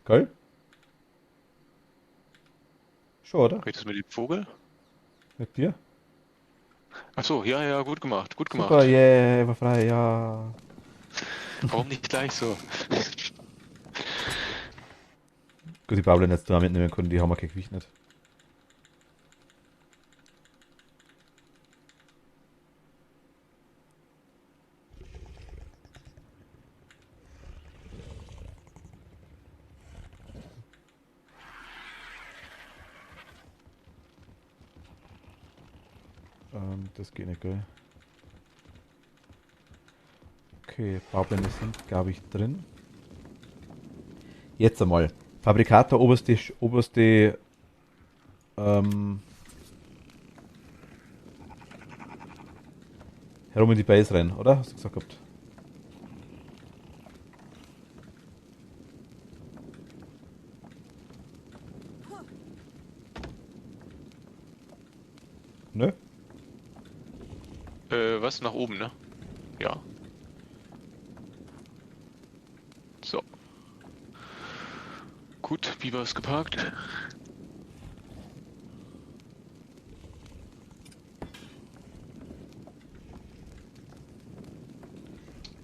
Gell? Schon, oder? Geht das mit dem Vogel? Mit dir? Achso, ja, ja, gut gemacht, gut gemacht. Super, yeah, war frei, ja. Warum nicht gleich so? Gut, die Baupläne jetzt da mitnehmen können, die haben wir kein Gewicht nicht. Das geht nicht, gell? Okay, Baupläne sind, glaube ich, drin. Jetzt einmal. Fabrikator, oberste herum in die Base rein, oder? Hast du gesagt gehabt? Nö? Was? Nach oben, ne? Ja. So. Gut, Biber ist geparkt.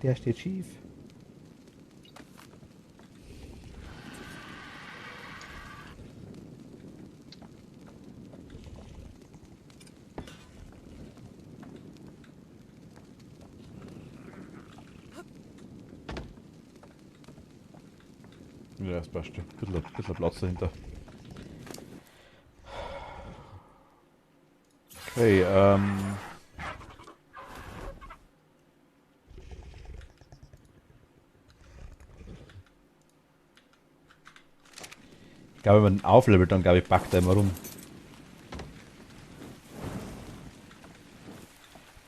Der steht schief. Ja, das passt schon. Bisschen Platz dahinter. Okay, ich glaube, wenn man auflevelt, dann glaube ich, packt er immer rum.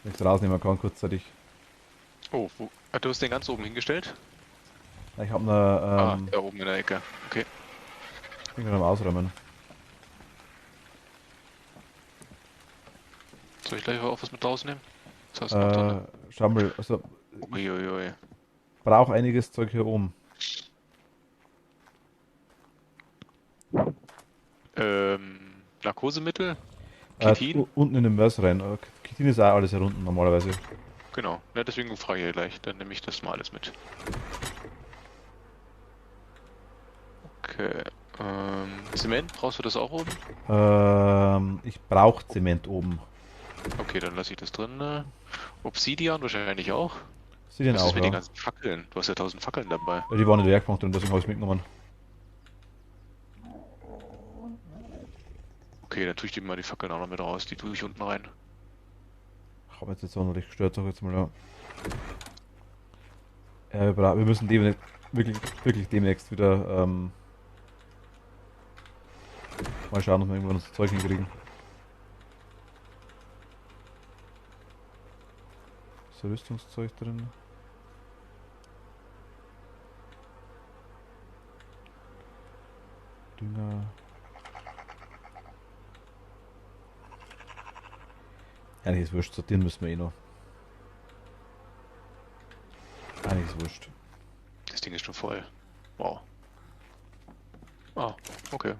Wenn ich es rausnehmen kann, kurzzeitig. Oh, du hast den ganz oben hingestellt? Ich habe eine, Da oben in der Ecke. Okay. ich bin gerade am Ausräumen. Soll ich gleich auch was mit rausnehmen? Was hast du noch drin? Schau mal, also Uiuiui. brauche einiges Zeug hier oben. Narkosemittel? Ketin? Unten in den Mörs rein. Ketin ist auch alles hier unten normalerweise. Genau. Ja, deswegen frage ich gleich. Dann nehme ich das mal alles mit. Okay. Zement, brauchst du das auch oben? Ich brauche Zement oben. Okay, dann lasse ich das drin. Obsidian wahrscheinlich auch. Sie den Was ist auch, mit den ja. ganzen Fackeln? Du hast ja 1000 Fackeln dabei. Ja, die waren in der Werkbank drin, deswegen habe ich mitgenommen. Okay, dann tue ich dir mal die Fackeln auch noch mit raus. Die tue ich unten rein. Ich habe jetzt auch noch nicht gestört, sag ich jetzt mal, ja. Wir müssen demnächst, wirklich demnächst wieder mal schauen, ob wir irgendwann das Zeug hinkriegen. Ist da Rüstungszeug drin? Dünger. Eigentlich ist wurscht, sortieren müssen wir eh noch. Eigentlich ist wurscht. Das Ding ist schon voll. Wow. Ah, okay.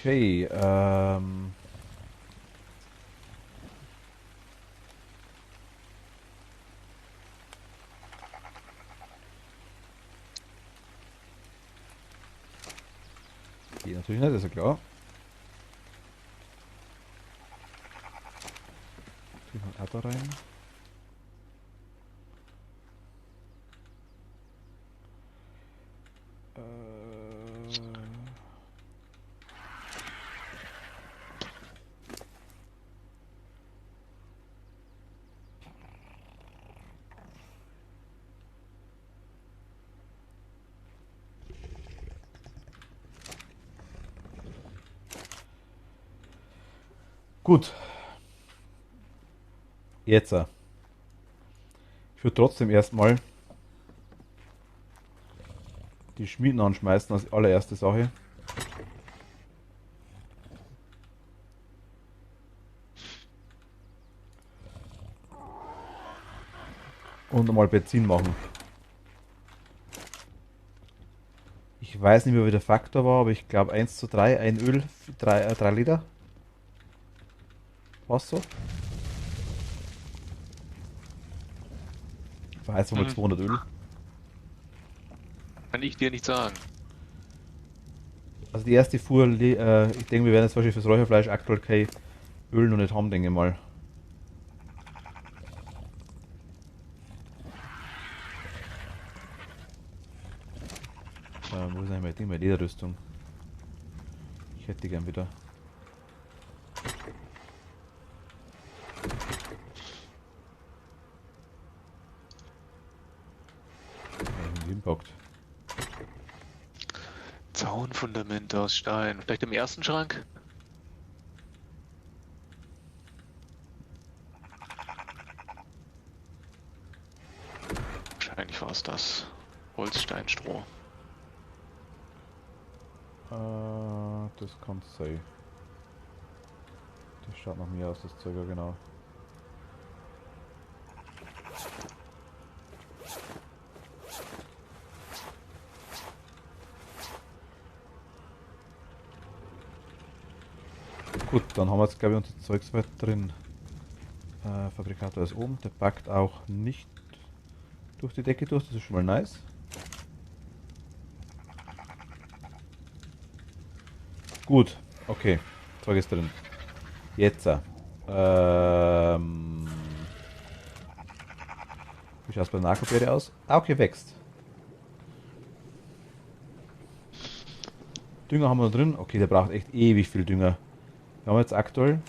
Okay, geht natürlich nicht, ist ja klar. Tun wir auch da rein. Gut, jetzt. Ich würde trotzdem erstmal die Schmieden anschmeißen als allererste Sache. Und einmal Benzin machen. Ich weiß nicht mehr, wie der Faktor war, aber ich glaube 1:3, ein Öl, 3 Liter. Was so? Verheizt mal Hm, 200 Öl. kann ich dir nicht sagen. Also die erste Fuhr, ich denke, wir werden jetzt wahrscheinlich fürs Räucherfleisch aktuell kein Öl noch nicht haben, denke ich mal. Wo ist eigentlich mein Ding, meine Lederrüstung? Ich hätte die gern wieder. Hinpackt. Zaunfundament aus Stein. Vielleicht im ersten Schrank? Wahrscheinlich war es das. Holz, Stein, Stroh. Das kann sein. Das schaut nach mir aus, das Zeug, ja genau. Gut, dann haben wir jetzt glaube ich unser Zeug soweit drin. Fabrikator ist oben, der packt auch nicht durch die Decke durch, das ist schon mal nice. Gut, okay, Zeug ist drin. Jetzt. Wie schaut es bei der Narkobeere aus? Ah, okay, wächst. Dünger haben wir noch drin. Okay, der braucht echt ewig viel Dünger. Wir haben jetzt aktuell.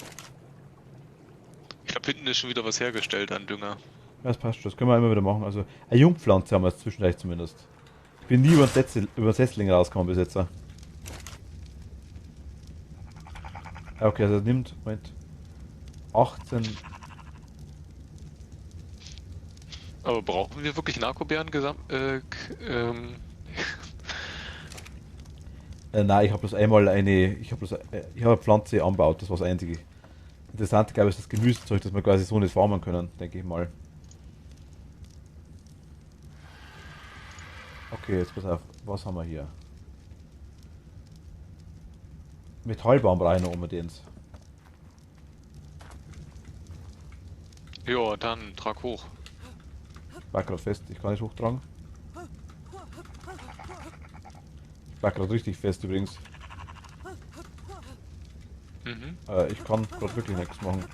Ich glaube, hinten ist schon wieder was hergestellt an Dünger. Ja, das passt schon. Das können wir immer wieder machen. Also, eine Jungpflanze haben wir jetzt zwischendurch zumindest. Ich bin nie über den Setzling rausgekommen bis jetzt. Okay, also nimmt, Moment, 18. Aber brauchen wir wirklich Narkobeeren Nein, ich habe bloß einmal ich habe eine Pflanze angebaut, das war das einzige. Interessant, glaube ich, ist das Gemüsezeug, das wir quasi so nicht farmen können, denke ich mal. Okay, jetzt pass auf, was haben wir hier? Metallbaum brauche ich noch unbedingt. Ja, dann trag hoch. Ich pack gerade fest, ich kann nicht hochtragen. Ich pack gerade richtig fest übrigens. Mhm. Ich kann gerade wirklich nichts machen.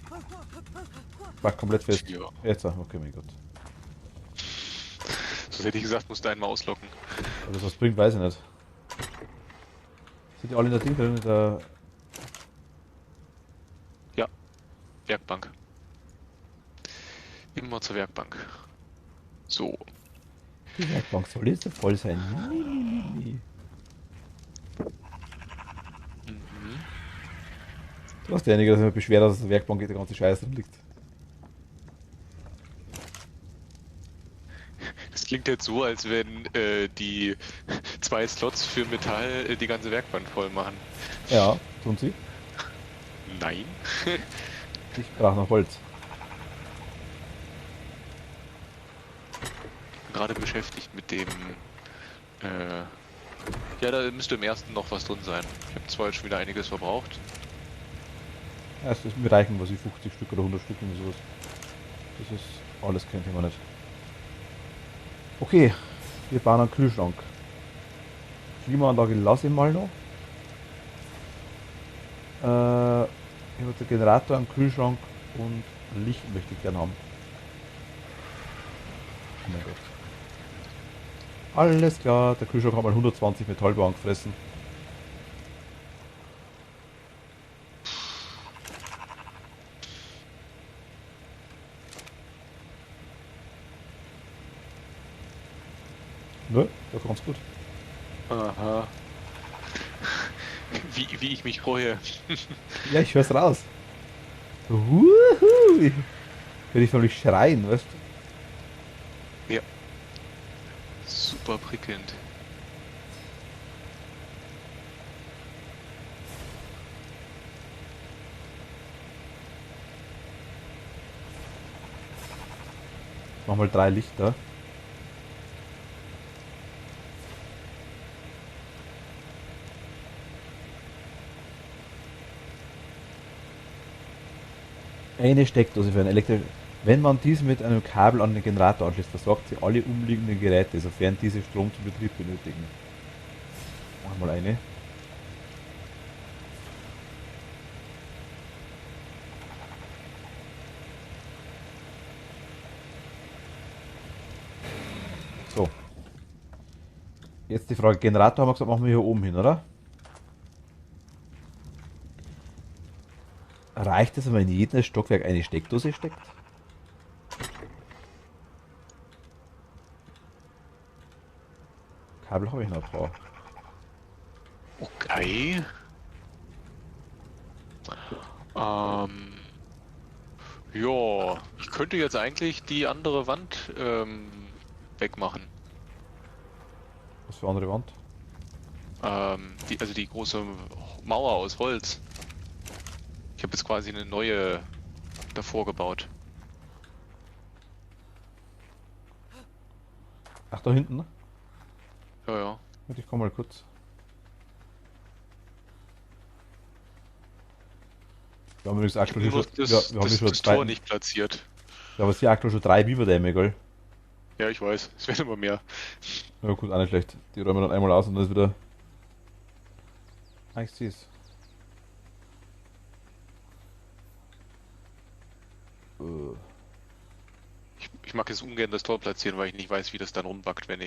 Ich pack komplett fest. Ja. Jetzt, okay, mein Gott. So hätte ich gesagt, musst du einmal auslocken. Also was bringt, weiß ich nicht. Sind die alle in der Ding drin? In der... Ja, Werkbank. Immer zur Werkbank. So. Die Werkbank soll jetzt voll sein. Nee. Mhm. Du warst derjenige, der sich immer beschwert, dass die Werkbank der ganze Scheiß drin liegt. Das klingt jetzt so, als wenn die 2 Slots für Metall die ganze Werkbank voll machen. Ja, tun sie. Nein. Ich brauche noch Holz. Gerade beschäftigt mit dem. Ja, da müsste im ersten noch was drin sein. Ich habe zwar jetzt schon wieder einiges verbraucht. Ja, es ist mir reichen, was ich 50 Stück oder 100 Stück und sowas. Das ist alles kein Thema nicht. Okay, wir bauen einen Kühlschrank. Klimaanlage lasse ich mal noch. Ich habe jetzt einen Generator, einen Kühlschrank und Licht möchte ich gerne haben. Oh mein Gott. Alles klar, der Kühlschrank hat mal 120 Metallbahn gefressen. Ne, war ganz gut. Aha. Wie ich mich freue. Ja, ich hör's raus. Wuhu! Will ich förmlich schreien, weißt du? Ja. Super prickelnd. Mach mal 3 Lichter. Eine Steckdose für ein Elektro. Wenn man dies mit einem Kabel an den Generator anschließt, versorgt sie alle umliegenden Geräte, sofern diese Strom zum Betrieb benötigen. Mach mal eine. So. Jetzt die Frage, Generator haben wir gesagt, machen wir hier oben hin, oder? Reicht es, wenn man in jedes Stockwerk eine Steckdose steckt? Kabel habe ich noch ein paar. Okay. Ja, ich könnte jetzt eigentlich die andere Wand wegmachen. Was für andere Wand? Also die große Mauer aus Holz. Ich habe jetzt quasi eine neue davor gebaut. Ach, da hinten, ne? Ja, ja. Warte, ich komme mal kurz. Wir haben übrigens aktuell Nur schon, das, ja, wir haben das, schon das zwei, Tor nicht platziert. ja, aber es sind aktuell schon 3 Biberdämme, gell? Ja, ich weiß. Es werden immer mehr. Ja gut, auch nicht schlecht. Die räumen wir dann einmal aus und dann ist wieder... Ah, ich seh's. Äh, Ich mag jetzt ungern das Tor platzieren, weil ich nicht weiß, wie das dann rumbackt, wenn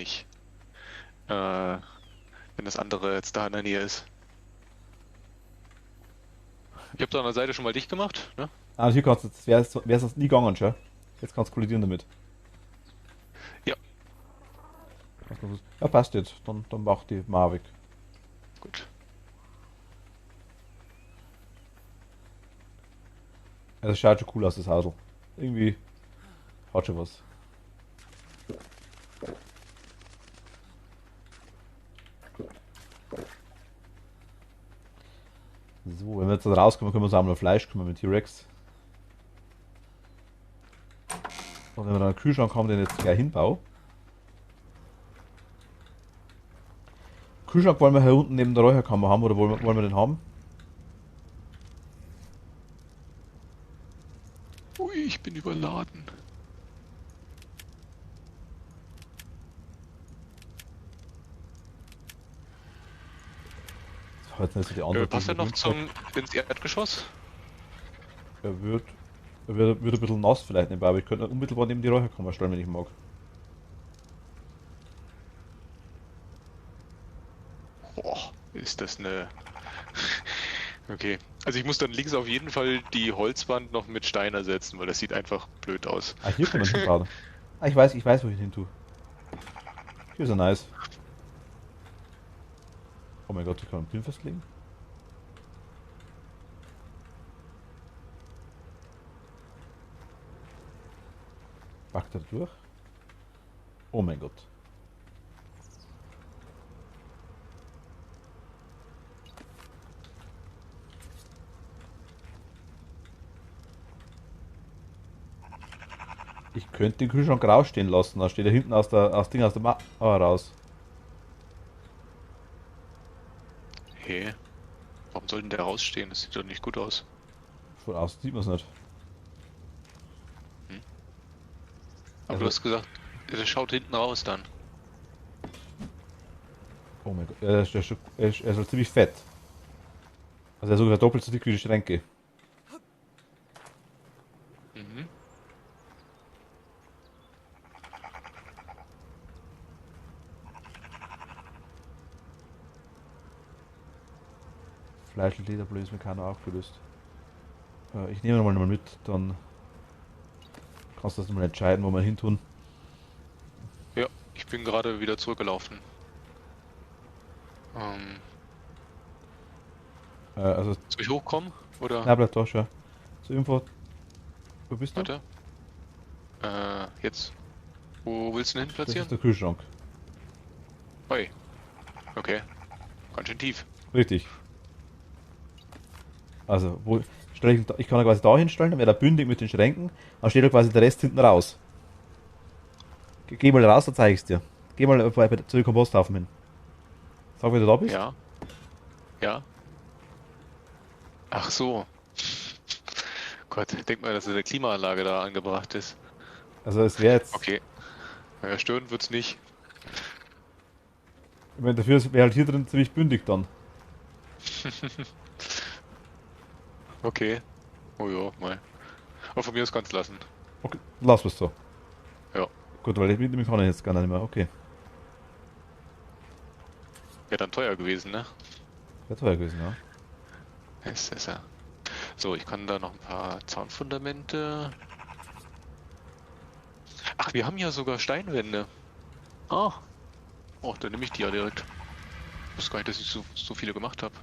wenn das andere jetzt da in der Nähe ist. Ich habe da an der Seite schon mal dicht gemacht, ne? Ah, hier kannst du, das wäre sonst nie gegangen, schau. Jetzt kannst du kollidieren damit. Ja. Ja, passt jetzt. Dann macht die Mauer weg. Gut. Also, es schaut schon cool aus, das Hausl. Irgendwie hat schon was. So, wenn wir jetzt da rauskommen, können wir uns auch mal um Fleisch kümmern mit T-Rex. Und wenn wir dann einen Kühlschrank haben, den ich jetzt gleich hinbaue. Kühlschrank wollen wir hier unten neben der Räucherkammer haben oder wollen wir den haben? Ui, ich bin überladen. Jetzt nicht so die Antwort, die ich Passt er mir noch gewünscht hab. ins Erdgeschoss? Er wird ein bisschen nass vielleicht nebenbei, aber ich könnte unmittelbar neben die Räucherkammer stellen, wenn ich mag. Boah, ist das eine... Okay. Also ich muss dann links auf jeden Fall die Holzwand noch mit Stein ersetzen, weil das sieht einfach blöd aus. Ah, hier kann man hinbauen. Ah, ich weiß, wo ich hin tue. Hier ist er nice. Oh mein Gott, ich kann einen Pin festlegen. Packt er durch. Oh mein Gott. Ich könnte den Kühlschrank rausstehen lassen, da steht er hinten aus der Mauer raus. Hey, warum soll denn der rausstehen? Das sieht doch nicht gut aus. Von außen sieht man es nicht. Aber Also- du hast gesagt, der schaut hinten raus dann. Oh mein Gott, er ist halt ziemlich fett. Also er ist sogar doppelt so dick wie die Schränke. Mhm. Fleisch und Lederblöd ist mir keiner aufgelöst. Ich nehme nochmal mit, dann kannst du das mal entscheiden, wo wir hin tun. Ja, ich bin gerade wieder zurückgelaufen. Also, Soll ich hochkommen? Oder? na, bleib da schon. Zur Info, wo bist du? Warte. Jetzt. Wo willst du denn hin Das platzieren? ist der Kühlschrank. Oi. Okay. Ganz schön tief. Richtig. Also, ich kann ihn quasi da hinstellen, dann wäre er bündig mit den Schränken, dann steht er quasi der Rest hinten raus. Geh mal raus, dann zeige ich es dir. Geh mal zu den Komposthaufen hin. Sag, wenn du da bist. Ja. Ja. Ach so. Gott, denk mal, dass eine Klimaanlage da angebracht ist. Also, es wäre jetzt. Okay. Naja, stören wird's nicht. Ich meine, dafür wäre halt hier drin ziemlich bündig dann. Okay. Oh ja, mal. Aber von mir aus kannst du lassen. Okay, lass was so. Ja. Gut, weil ich mitnehmen kann ich jetzt gar nicht mehr. Okay. Wäre dann teuer gewesen, ne? Wäre teuer gewesen, ja. Ist ja. So, ich kann da noch ein paar Zaunfundamente. Ach, wir haben ja sogar Steinwände. Ah. Oh, dann nehme ich die ja direkt. Ich wusste gar nicht, dass ich so viele gemacht habe.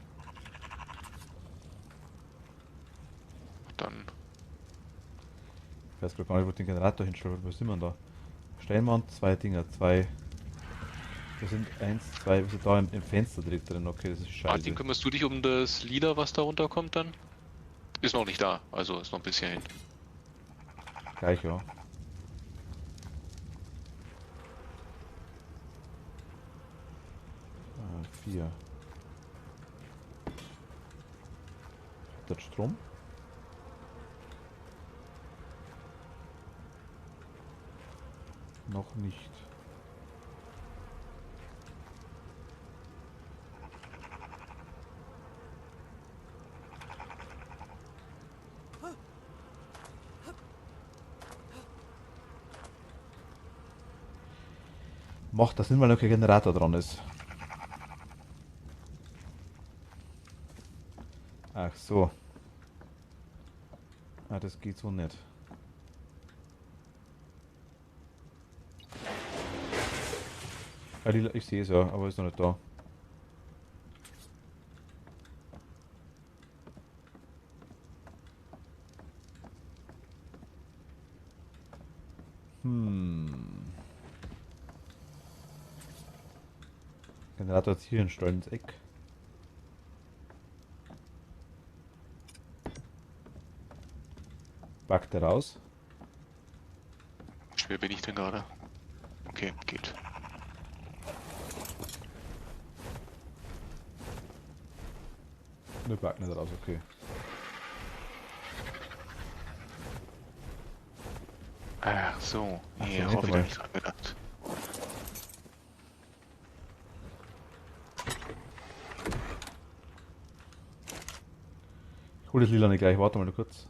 Dann. Ich weiß gar nicht, wo ich den Generator hinstelle. Wo sind wir denn da? Steinwand, zwei Dinger, zwei. Wir sind eins, zwei, wir sind da im Fenster direkt drin. Okay, das ist scheiße. Martin, kümmerst du dich um das Lila, was da runterkommt dann? Ist noch nicht da, also ist noch ein bisschen hin. Gleich, ja. Vier. Hat das Strom? Noch nicht. Macht das Sinn, weil noch kein Generator dran ist. Ach so. Ah, das geht so nicht. Ah, ich sehe es ja, aber ist noch nicht da. Generator jetzt hier hinstellen ins Eck. Packt er raus. Wie schwer bin ich denn gerade? Okay, geht. Ne, packt nicht raus, okay. Ach so, Ach, nee, so, auch hätte wieder man. nicht dran gedacht. Hol das Lila nicht gleich, warte mal kurz.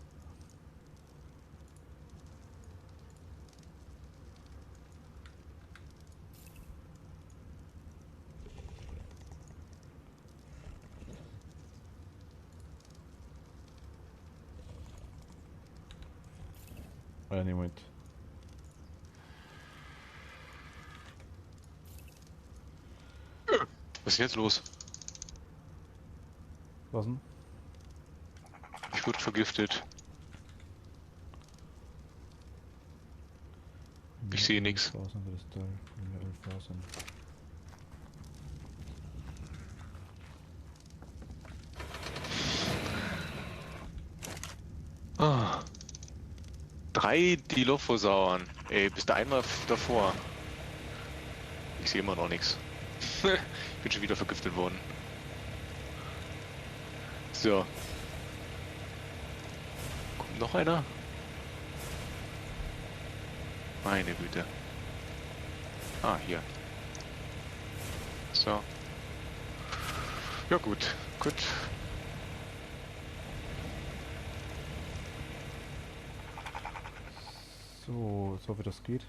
Nee, Moment. Was ist denn jetzt los? Was denn? Ich wurde vergiftet. Ich sehe nichts. Ah. 3 Dilophosauren. Ey, bist du einmal davor? Ich sehe immer noch nichts. Ich bin schon wieder vergiftet worden. So. Kommt noch einer? Meine Güte. Ah, hier. So. Ja gut, gut. So, so wie das geht.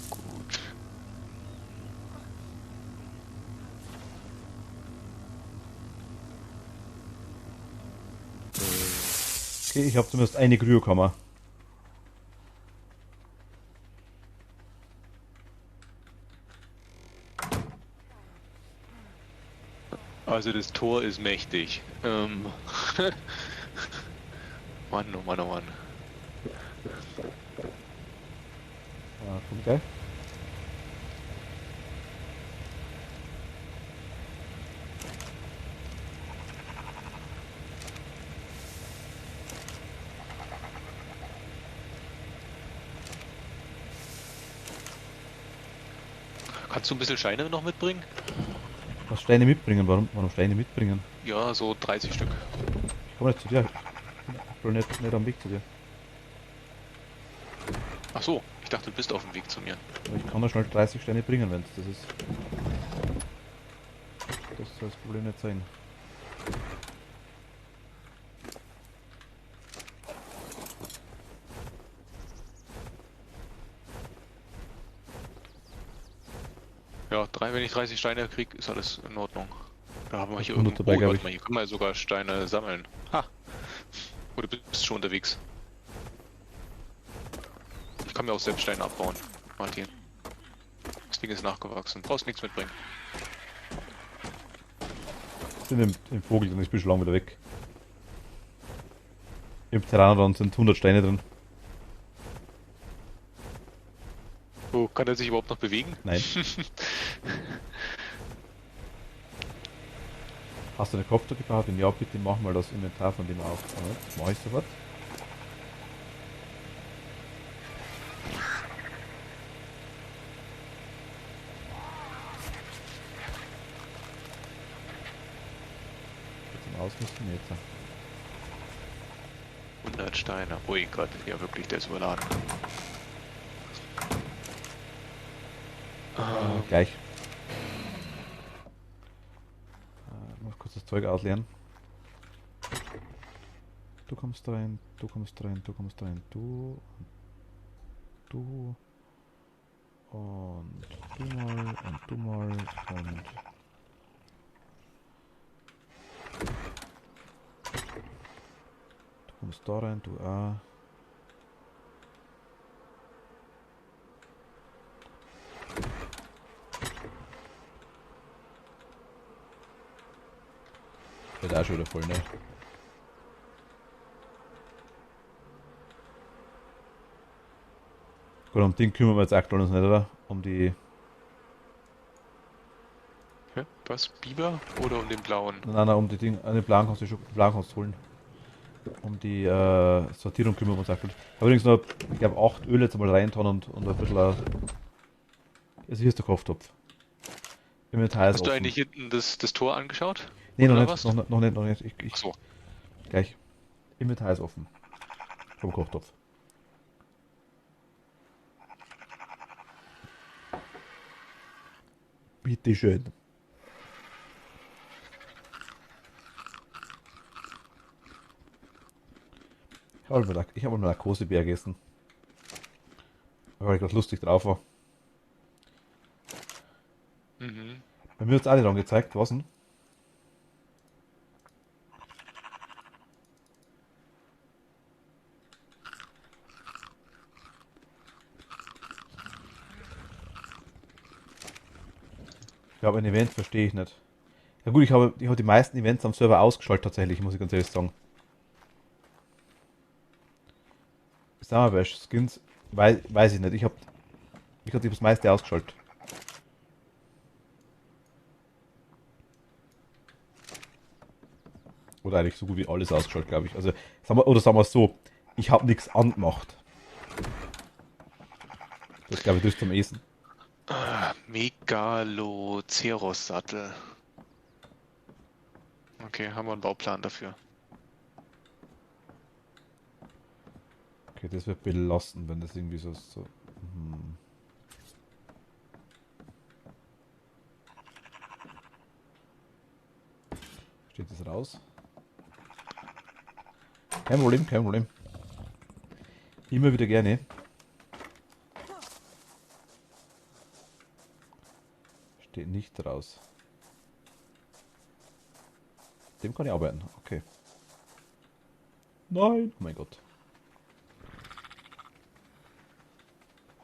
Gut. Okay, ich habe zumindest eine Kryokammer. Also das Tor ist mächtig. Mann, oh Mann, oh Mann. Kommt gleich. Kannst du ein bisschen Steine noch mitbringen? Was Steine mitbringen? Warum Steine mitbringen? Ja, so 30 Stück. Ich komme nicht zu dir. Ich bin nicht am Weg zu dir. Ach so, ich dachte, du bist auf dem Weg zu mir. Aber ich kann da schnell 30 Steine bringen, wenn es das ist. Das soll das Problem nicht sein. Ja, wenn ich 30 Steine krieg, ist alles in Ordnung. Da haben wir hier 100 irgendwo, dabei, glaub warte ich. mal, hier können wir ja sogar Steine sammeln. Ha! Oder bist schon unterwegs? Ich kann mir auch selbst Steine abbauen, Martin. Das Ding ist nachgewachsen. Brauchst nichts mitbringen. Sind im Vogel drin, ich bin schon lange wieder weg. Im Pteranodon sind 100 Steine drin. Oh, kann er sich überhaupt noch bewegen? Nein. Hast du eine Kopftuch gebaut? Wenn ja, bitte mach mal das Inventar von dem auf. Das mache ich sofort. Jetzt ausmisten, jetzt. 100 Steine. Ui Gott, ja wirklich, der ist überladen. Gleich. Ich muss kurz das Zeug ausleeren. Du kommst rein, du kommst rein, du kommst rein, du. Du. Und du mal, und du mal, und. Du kommst da rein, du auch. Wird auch schon wieder voll, ne? Gut, um den kümmern wir jetzt aktuell uns nicht, oder? Um die. Ja, was? Biber oder um den blauen? Nein, um die Dinge. Den Plan kannst du schon. Plan kannst du holen. Um die Sortierung kümmern wir uns aktuell. Ich habe übrigens noch, ich glaube, 8 Öle jetzt mal reintan und ein bisschen. Also hier ist der Kopftopf. Inventar ist Hast du offen. eigentlich hinten das Tor angeschaut? Nee, noch oder nicht, was? noch nicht. Ach so. Gleich. Inventar ist offen. Vom Kochtopf. Bitte schön. Ich habe mal Narkosebär gegessen. Weil ich gerade lustig drauf war. Mhm. Bei mir hat es auch nicht angezeigt, was denn? Ich glaube, ein Event verstehe ich nicht. Ja gut, ich habe die meisten Events am Server ausgeschaltet tatsächlich, muss ich ganz ehrlich sagen. Summer Bash, Skins, weiß ich nicht. Ich hab das meiste ausgeschaltet. Oder eigentlich so gut wie alles ausgeschaltet, glaube ich. Also, sagen wir es so, ich habe nichts angemacht. Das glaube ich, das ist zum Essen. Megaloceros-Sattel. Okay, haben wir einen Bauplan dafür. Okay, das wird belastend, wenn das irgendwie so. Hm. Steht das raus? Kein Problem, kein Problem. Immer wieder gerne. Steht nicht raus. Dem kann ich arbeiten. Okay. Nein. Oh mein Gott.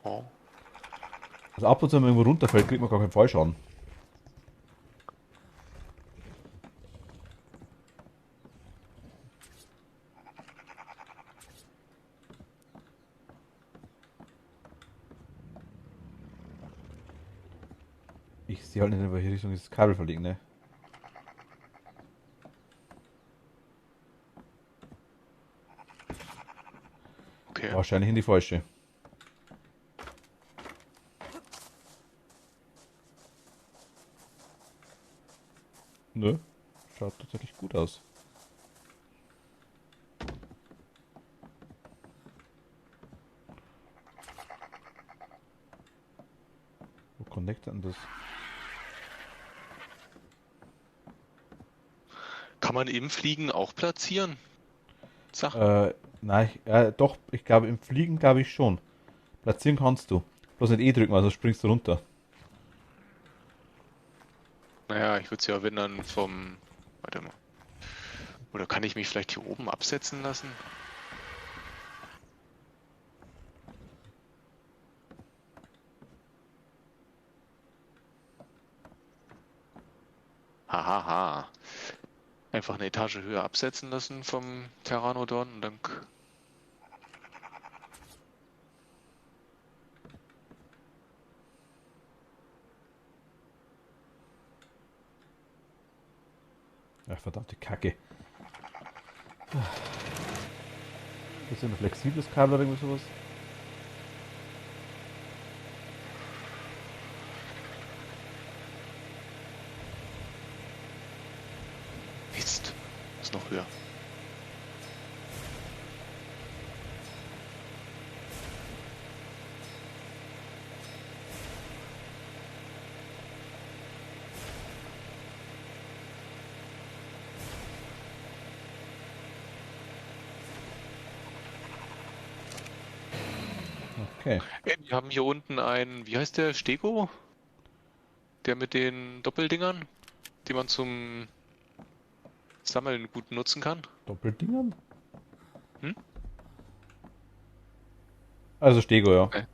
Oh. Also ab und zu, wenn man irgendwo runterfällt, kriegt man gar keinen Fallschaden. Ich sehe halt nicht, in welche Richtung dieses Kabel verlegen, ne? Okay. Wahrscheinlich in die falsche. Nö. Schaut tatsächlich gut aus. Wo connectet denn das? Kann man im Fliegen auch platzieren? Sachen? Nein, doch, ich glaube, im Fliegen glaube ich schon. Platzieren kannst du. Bloß nicht E drücken, also springst du runter. Naja, ich würde es ja, wenn dann vom... Warte mal. Oder kann ich mich vielleicht hier oben absetzen lassen? Hahaha. Einfach eine Etage höher absetzen lassen vom Pteranodon und dann... Ach, verdammte Kacke. Ist ja ein flexibles Kabel oder irgendwie sowas? Mist. Ist noch höher. Okay. Wir haben hier unten einen, wie heißt der, Stego? Der mit den Doppeldingern, die man zum Sammeln gut nutzen kann. Doppeldingern? Hm? Also Stego, ja. Okay.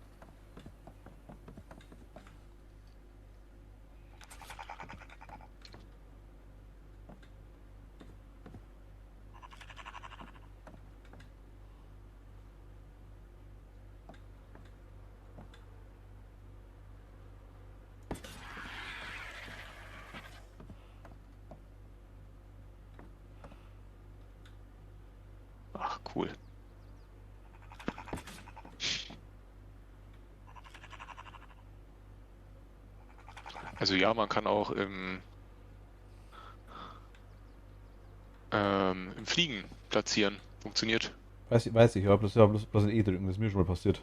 Ach, cool. Also ja, man kann auch im Fliegen platzieren. Funktioniert. Weiß ich, ja, bloß ein E drücken, das ist mir schon mal passiert.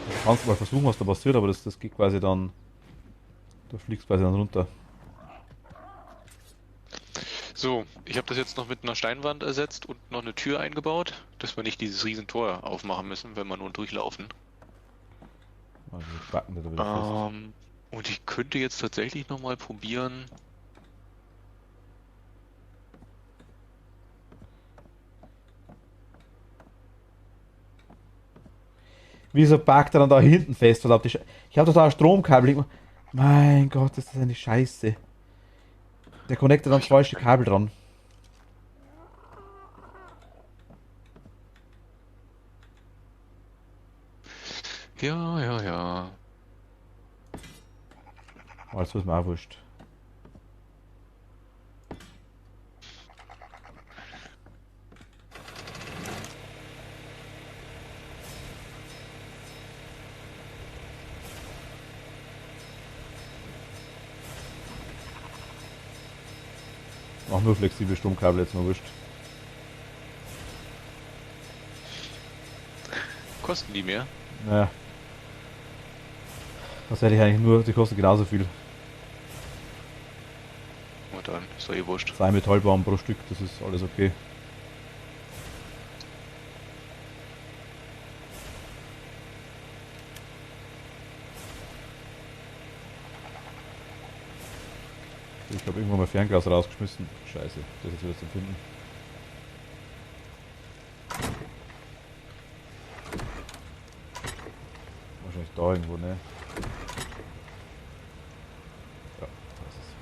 Also kannst du mal versuchen, was da passiert, aber das geht quasi dann. Du fliegst quasi dann runter. So, ich habe das jetzt noch mit einer Steinwand ersetzt und noch eine Tür eingebaut, dass wir nicht dieses Riesentor aufmachen müssen, wenn wir nur durchlaufen. Also die backen da wieder fest. Und ich könnte jetzt tatsächlich nochmal probieren. Wieso packt er dann da hinten fest, verdammt? Ich habe doch da ein Stromkabel. Mein Gott, das ist eine Scheiße. Der connectet dann das falsche Kabel dran. Ja, ja, ja. Also ist mir auch wurscht. Mach nur flexible Stromkabel, jetzt mal wurscht. Kosten die mehr? Naja. Das hätte ich eigentlich nur, die kosten genauso viel. Und dann ist doch eh wurscht. 2 Metallbaum pro Stück, das ist alles okay. Ich habe irgendwann mal Fernglas rausgeschmissen. Scheiße, das ist wieder zu finden. Wahrscheinlich da irgendwo, ne? Ja, das ist.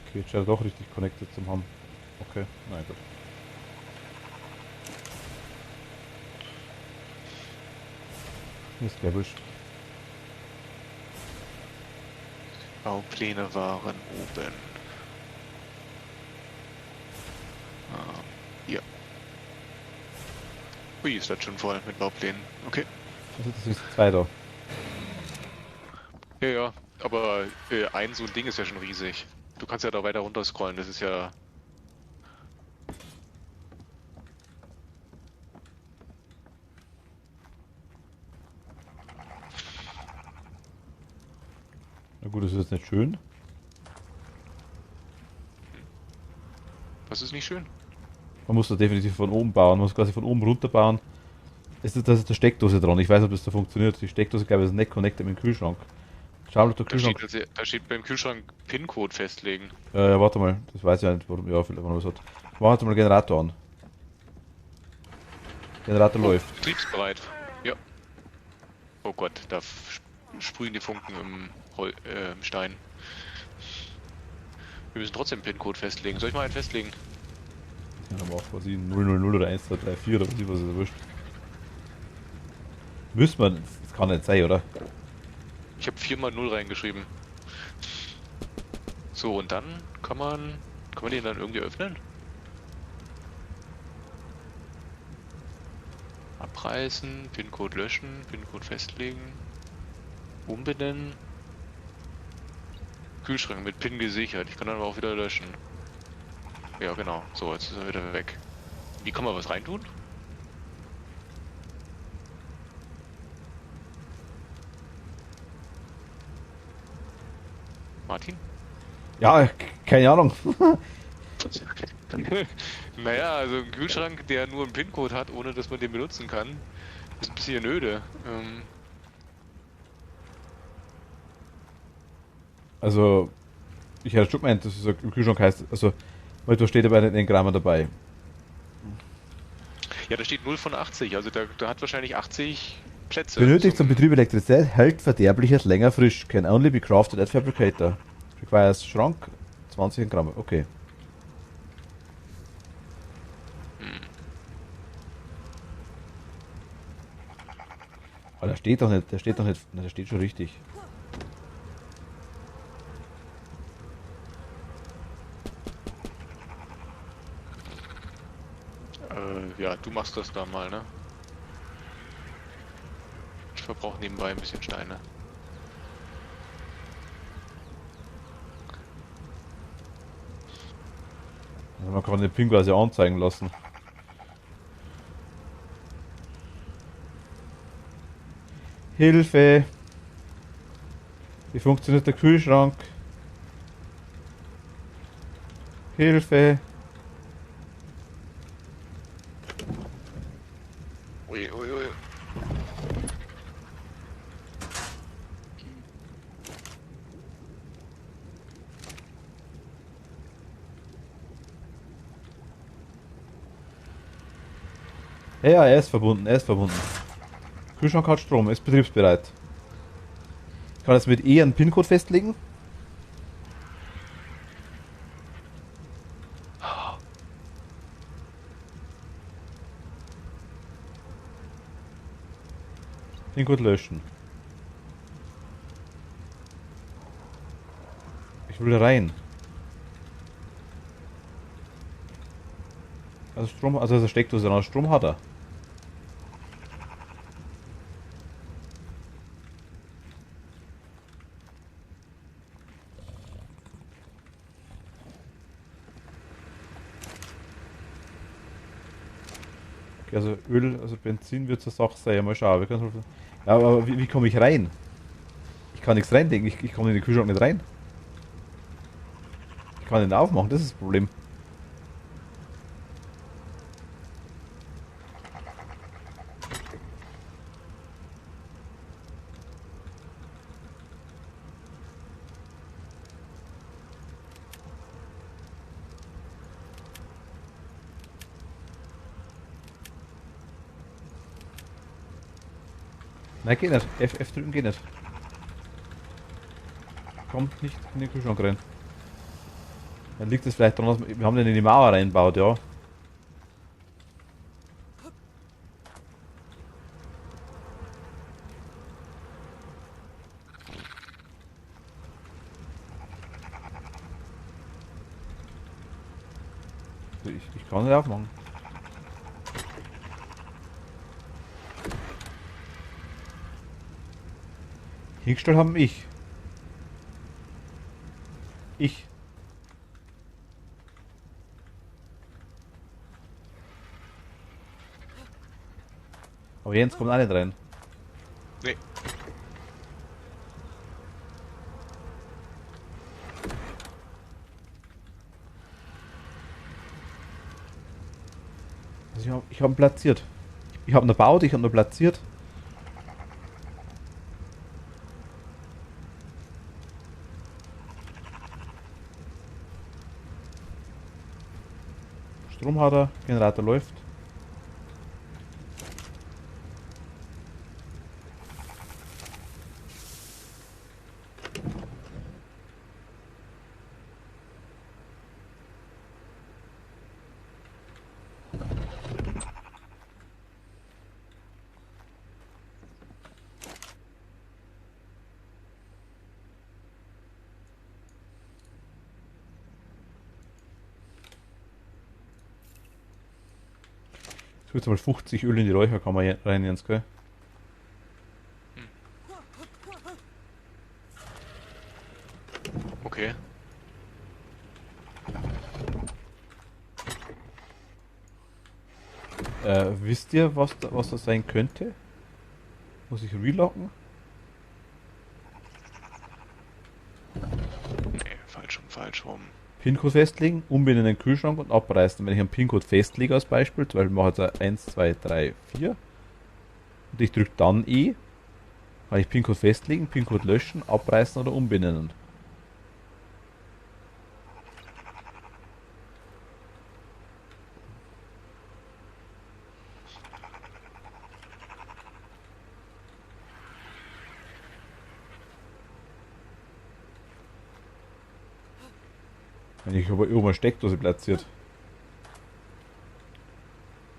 Okay, jetzt scheint er doch richtig connected zum haben. Okay, nein, gut. Ist gleich wurscht. Baupläne waren oben. Hier. Ui, ist das schon voll mit Bauplänen. Okay. Also das ist 2 da. Ja, ja. Aber ein so ein Ding ist ja schon riesig. Du kannst ja da weiter runter scrollen, das ist ja. Na gut, das ist jetzt nicht schön. Was ist nicht schön? Man muss da definitiv von oben bauen, man muss quasi von oben runter bauen. Da ist eine Steckdose dran, ich weiß nicht, ob das da funktioniert. Die Steckdose, glaube ich, ist nicht connected mit dem Kühlschrank. Schau mal, der Kühlschrank. Da steht beim Kühlschrank PIN-Code festlegen. Ja, warte mal, das weiß ich ja nicht, warum. Ja, vielleicht, warum das hat. Mach jetzt mal den Generator an. Generator läuft. Betriebsbereit. Ja. Oh Gott, da sprühen die Funken im Stein. Wir müssen trotzdem PIN-Code festlegen. Soll ich mal einen festlegen? Ja, aber auch quasi 000 oder 1234 oder was ist das wurscht. Müsste man, das kann nicht sein, oder? Ich habe 4 mal 0 reingeschrieben. So, und dann kann man den dann irgendwie öffnen? Abreißen, PIN-Code löschen, PIN-Code festlegen, umbenennen. Kühlschrank mit PIN gesichert. Ich kann dann aber auch wieder löschen. Ja, genau. So, jetzt ist er wieder weg. Wie kann man was reintun? Martin? Ja, keine Ahnung. Naja, also ein Kühlschrank, der nur einen PIN-Code hat, ohne dass man den benutzen kann, ist ein bisschen öde. Also, ich hätte schon gemeint, dass es im Kühlschrank heißt, also, weil da steht aber nicht ein Grammer dabei. Ja, da steht 0 von 80, also da hat wahrscheinlich 80 Plätze. Benötigt zum Betrieb Elektrizität, hält Verderbliches länger frisch. Can only be crafted at fabricator. Requires Schrank 20 Gramm. Okay. Aber der steht doch nicht, der steht schon richtig. Ja, du machst das da mal, ne? Ich verbrauche nebenbei ein bisschen Steine. Also man kann den Pinguin ja anzeigen lassen. Hilfe! Wie funktioniert der Kühlschrank? Hilfe! Ui, ui, ui. Ja, er ist verbunden, er ist verbunden. Kühlschrank hat Strom, ist betriebsbereit. Ich kann jetzt mit E einen PIN-Code festlegen. PIN-Code löschen. Ich will rein. Also Strom, also Steckdose raus. Strom hat er. Okay, also Öl, also Benzin wird zur Sache sein. Mal schauen. Ja, aber wie komme ich rein? Ich kann nichts reinlegen. Ich komme in den Kühlschrank nicht rein. Ich kann ihn aufmachen, das ist das Problem. Nein, geht nicht. F drücken geht nicht. Kommt nicht in den Kühlschrank rein. Dann liegt es vielleicht daran, dass wir haben den in die Mauer reinbaut, ja. Ich kann nicht aufmachen. Hingestellt haben ich. Ich. Aber Jens kommt auch nicht rein. Nee. Also ich hab ihn platziert. Ich habe ihn gebaut, ich habe ihn platziert. Strom hat er, Generator läuft. Ich jetzt mal 50 Öl in die Räucherkammer rein, Jens, gell? Okay. Wisst ihr, was das sein könnte? Muss ich relocken? Nee, falsch rum. PIN-Code festlegen, umbinden in den Kühlschrank und abreißen. Wenn ich einen PIN-Code festlege als Beispiel, zum Beispiel mache ich jetzt 1, 2, 3, 4 und ich drücke dann E, kann ich PIN-Code festlegen, PIN-Code löschen, abreißen oder umbinden. Wenn ich aber irgendwo eine Steckdose platziert.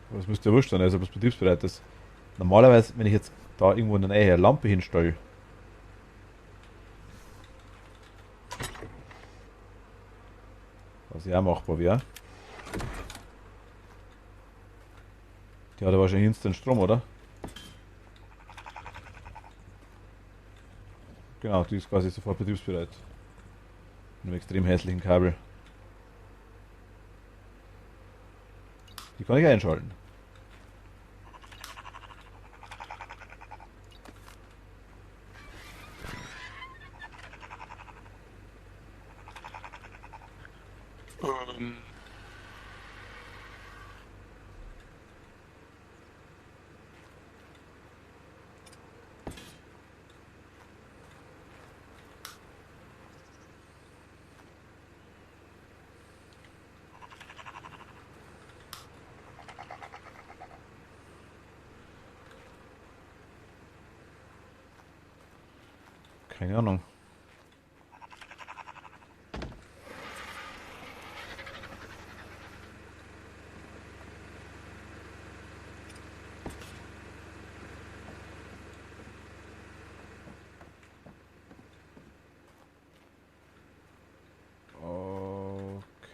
Aber das müsste ja wurscht sein, also ob es betriebsbereit ist. Normalerweise, wenn ich jetzt da irgendwo in der Nähe eine Lampe hinstelle, was ja auch machbar wäre. Der hat ja wahrscheinlich Instant Strom, oder? Genau, die ist quasi sofort betriebsbereit. Mit einem extrem hässlichen Kabel. Die kann ich einschalten. Ähm, Keine Ahnung.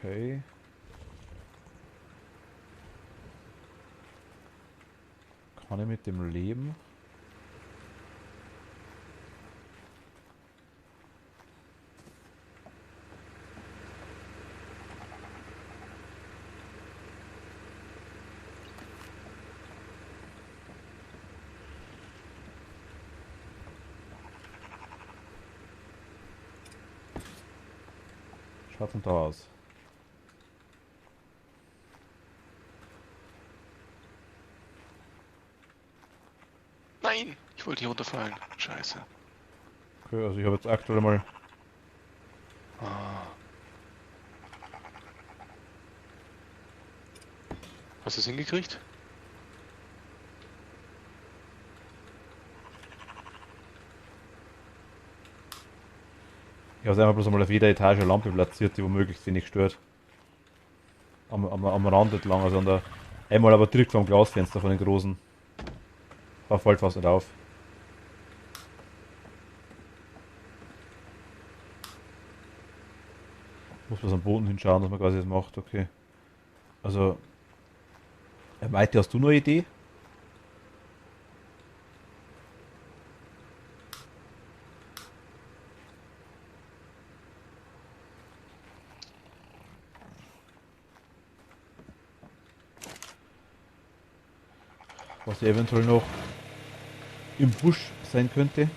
Okay. Kann ich mit dem leben? Schaut denn da aus? nein! Ich wollte hier runterfallen. Scheiße. Okay, also ich habe jetzt aktuell mal. Ah. Hast du es hingekriegt? Ich habe einfach bloß einmal auf jeder Etage eine Lampe platziert, die womöglich sie nicht stört. Am Rand entlang, also an der. Einmal aber direkt vom Glasfenster von den großen. Da fällt fast nicht auf. Muss man am Boden hinschauen, dass man quasi das macht, okay. Also, Maite, hast du noch eine Idee? Was eventuell noch im Busch sein könnte?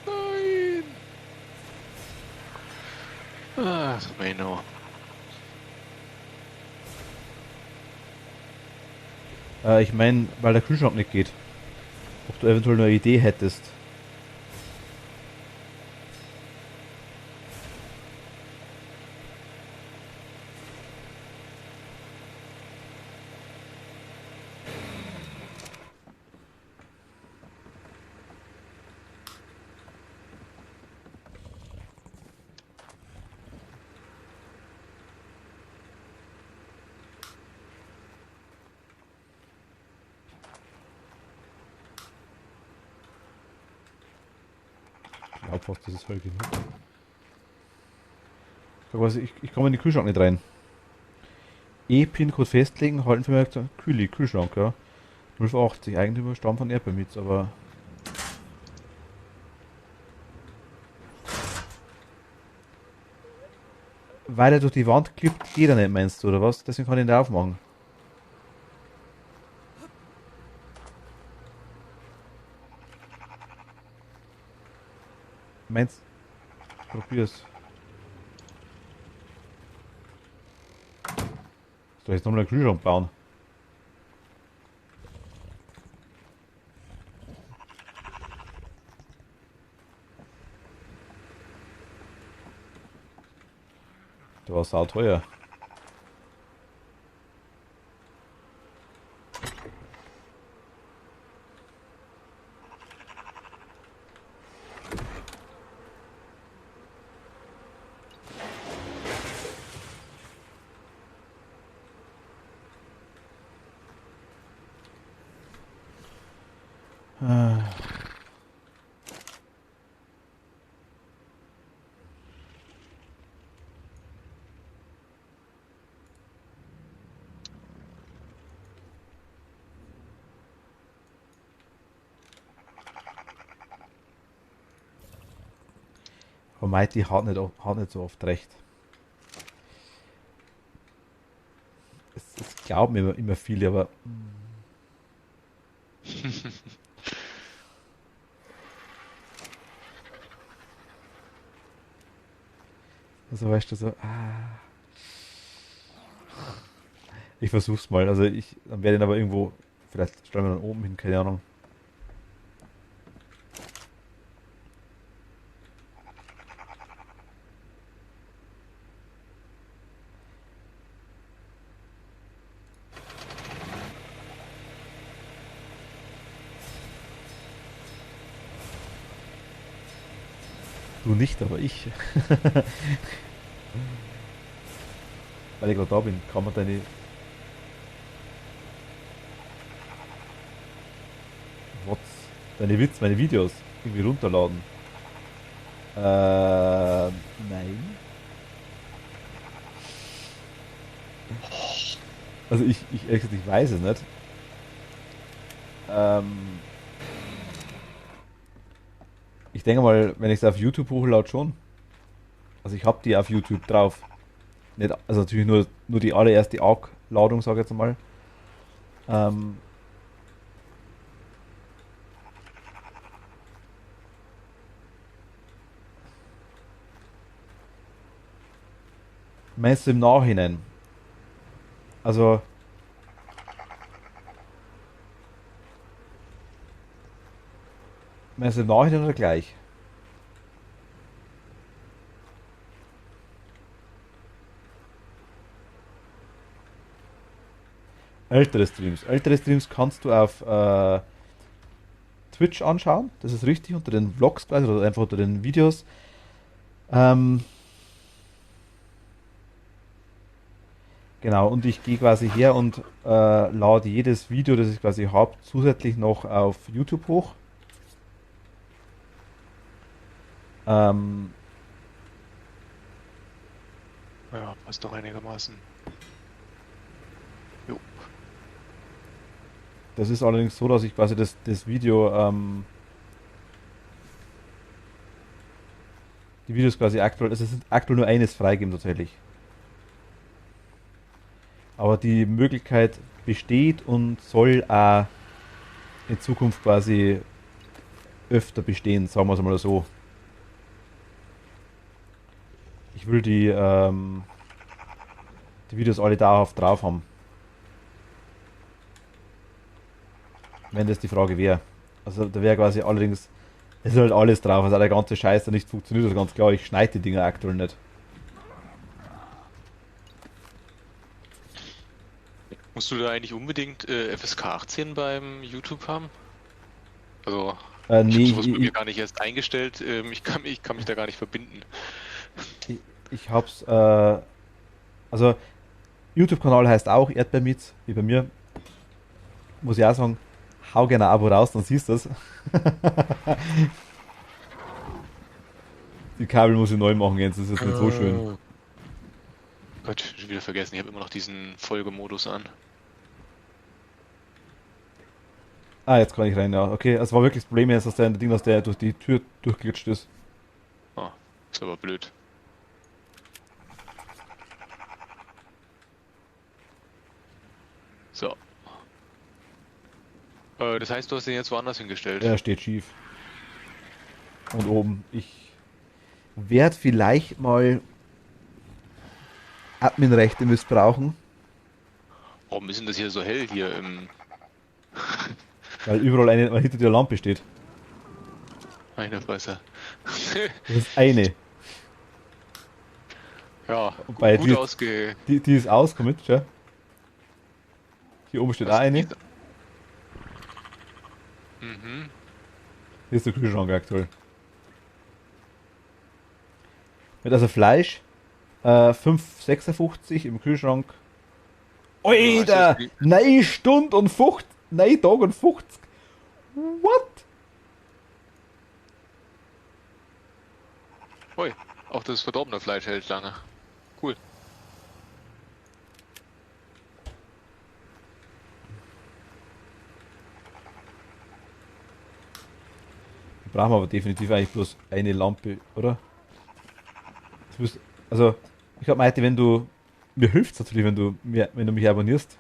Nein! Ach, Menno. Ich meine, weil der Kühlschrank nicht geht. Ob du eventuell noch eine Idee hättest. Ich glaube fast, das ist voll genug. Sag was, ich komme in den Kühlschrank nicht rein. E-Pin-Code festlegen, halten für mich Kühlschrank, ja. 0,80, Eigentümer Stamm von Erdbeermitz, aber. Weil er durch die Wand klippt, geht er nicht, meinst du, oder was? Deswegen kann ich ihn nicht aufmachen. Meinst probier's. Soll ich jetzt nochmal einen Kühlschrank bauen? Der war sauteuer. Äh, Aber Mighty hat nicht so oft recht. Es glauben immer viele, aber also weißt du so, ich versuch's mal. Also dann werde ich ihn aber irgendwo, vielleicht stellen wir dann oben hin, keine Ahnung. Du nicht, aber ich. Weil ich gerade da bin, kann man What's, meine Videos irgendwie runterladen. Nein. Also ehrlich gesagt, ich weiß es nicht. Ähm, Ich denke mal, wenn ich es auf YouTube hochlade, schon. Also ich habe die auf YouTube drauf. Nicht, also natürlich nur die allererste ARC-Ladung, sage ich jetzt mal. Ähm, Meinst du im Nachhinein? Also, meinst du im Nachhinein oder gleich? Ältere Streams. Ältere Streams kannst du auf Twitch anschauen. Das ist richtig, unter den Vlogs quasi, oder einfach unter den Videos. Ähm, genau, und ich gehe quasi her und lade jedes Video, das ich quasi habe, zusätzlich noch auf YouTube hoch. Ähm, Ja, passt doch einigermaßen. Jo. Das ist allerdings so, dass ich quasi das Video, die Videos quasi aktuell, es ist aktuell nur eines freigeben tatsächlich. Aber die Möglichkeit besteht und soll auch in Zukunft quasi öfter bestehen, sagen wir es mal so. Ich will die Videos alle dauerhaft drauf haben, wenn das die Frage wäre. Also da wäre quasi allerdings, es ist halt alles drauf, also der ganze Scheiß, der nicht funktioniert, ist ganz klar, ich schneide die Dinger aktuell nicht. Musst du da eigentlich unbedingt FSK 18 beim YouTube haben? Also, ich habe Nee, sowas bei mir gar nicht erst eingestellt. Ich kann mich da gar nicht verbinden. ich hab's, also YouTube-Kanal heißt auch Erdbeermeats, wie bei mir. Muss ich auch sagen, hau gerne ein Abo raus, dann siehst du das. Die Kabel muss ich neu machen jetzt, das ist jetzt nicht so schön. Gott, schon wieder vergessen. Ich habe immer noch diesen Folgemodus an. Ah, jetzt kann ich rein, ja. Okay, es war wirklich das Problem jetzt, dass der Ding, dass der durch die Tür durchgeglitscht ist. Ah, ist aber blöd. So. Das heißt, du hast den jetzt woanders hingestellt. Er steht schief. Und oben. Ich werde vielleicht mal Adminrechte missbrauchen, Warum ist denn das hier so hell hier im... weil überall eine hinter der Lampe steht. Meine Fresse. Das ist eine. Ja, Wobei gut ausge... die ist aus, komm mit, schau. Hier oben steht auch eine. Mhm. Hier ist der Kühlschrank aktuell. Mit also Fleisch 5,56 im Kühlschrank. Alter! 9 Stunden und 50, 9 Tage und 50. What? Ui, auch das verdorbene Fleisch hält lange. Cool. Wir brauchen aber definitiv eigentlich bloß eine Lampe, oder? Das müsst, also, ich glaube, Maite, wenn du. Mir hilft natürlich, wenn du mich abonnierst.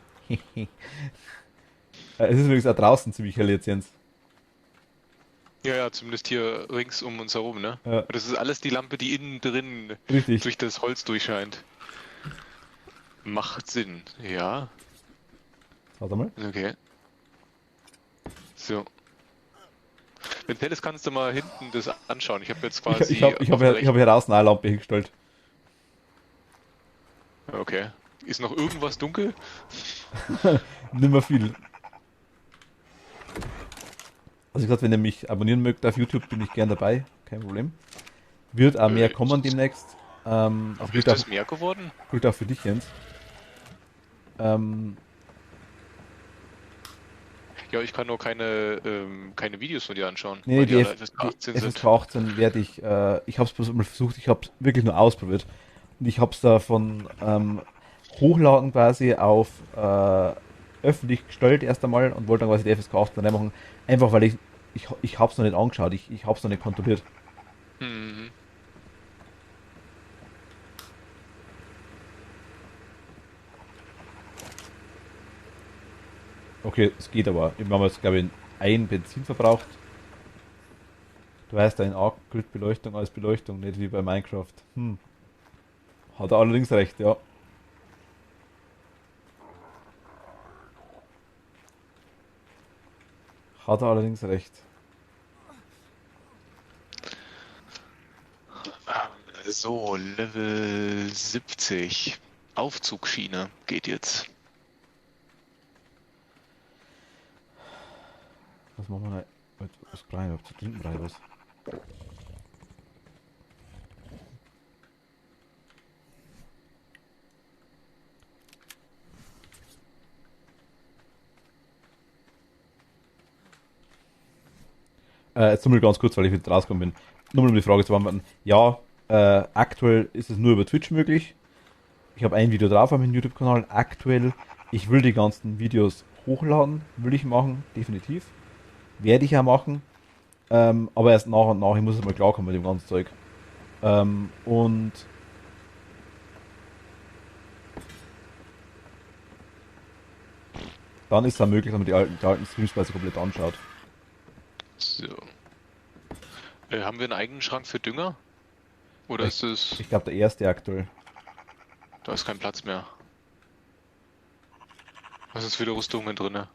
Es ist übrigens auch draußen ziemlich hell jetzt, Jens. Ja, ja, zumindest hier rings um uns herum, ne? Ja, Das ist alles die Lampe, die innen drin richtig. durch das Holz durchscheint. Macht Sinn, ja. Warte mal. Okay. So. Wenn du hättest, kannst du mal hinten das anschauen. Ich habe jetzt Ich, quasi ich habe ich auf hab, der ich hab hier draußen eine Lampe hingestellt. Okay. Ist noch irgendwas dunkel? Nimmer viel. Also, ich gesagt, wenn ihr mich abonnieren mögt auf YouTube, bin ich gern dabei. Kein Problem. Wird auch mehr kommen demnächst. Das Aber gilt ist auch, das mehr geworden? gilt auch für dich, Jens. Ähm, Ja, ich kann nur keine Videos von dir anschauen, Nee, weil die die, alle F FSK die 18 FSK sind. 18 werde ich habe es bloß mal versucht, ich habe es wirklich nur ausprobiert. Und ich habe es da von Hochladen quasi auf öffentlich gestellt erst einmal und wollte dann quasi die FSK 18 reinmachen. Einfach weil ich habe es noch nicht angeschaut, ich habe es noch nicht kontrolliert. Mhm. Okay, es geht aber. Wir haben jetzt, glaube ich, ein Benzin verbraucht. Du weißt, ein Arc gilt Beleuchtung als Beleuchtung, nicht wie bei Minecraft. Hat er allerdings recht, ja. Hat er allerdings recht. So, Level 70. Aufzugsschiene geht jetzt. Was machen wir da? Was brauchen wir überhaupt zu trinken? Brauche ich was? Jetzt nur mal ganz kurz, weil ich wieder rausgekommen bin. Nur mal um die Frage zu beantworten. Ja, aktuell ist es nur über Twitch möglich. Ich habe ein Video drauf auf meinem YouTube-Kanal. Aktuell, ich will die ganzen Videos hochladen. Will ich machen, definitiv. Werde ich ja machen. Aber erst nach und nach. Ich muss jetzt mal klarkommen mit dem ganzen Zeug. Und dann ist es auch möglich, dass man die alten Streams quasi komplett anschaut. So. Haben wir einen eigenen Schrank für Dünger? Oder Ich, ist es... ich glaube, der erste aktuell. Da ist kein Platz mehr. Was ist für die Rüstungen drin?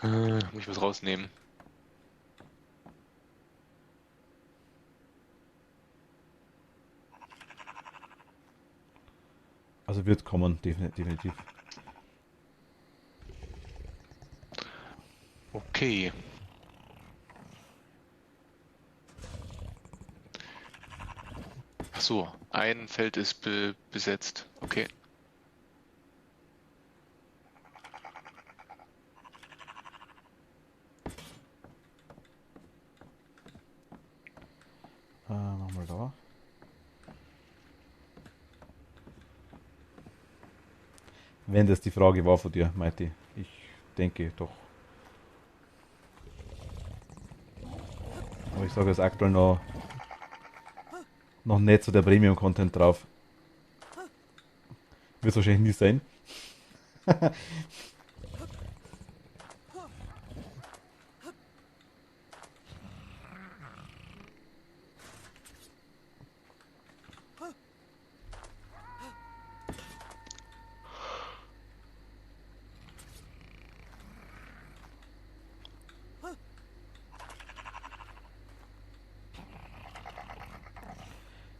Muss ich was rausnehmen? Also wird kommen, definitiv. Okay. Ach so, ein Feld ist besetzt. Okay. Machen wir da. Wenn das die Frage war von dir, Mighty. Ich denke doch. Aber ich sage jetzt aktuell noch nicht so der Premium-Content drauf. Wird wahrscheinlich nie sein.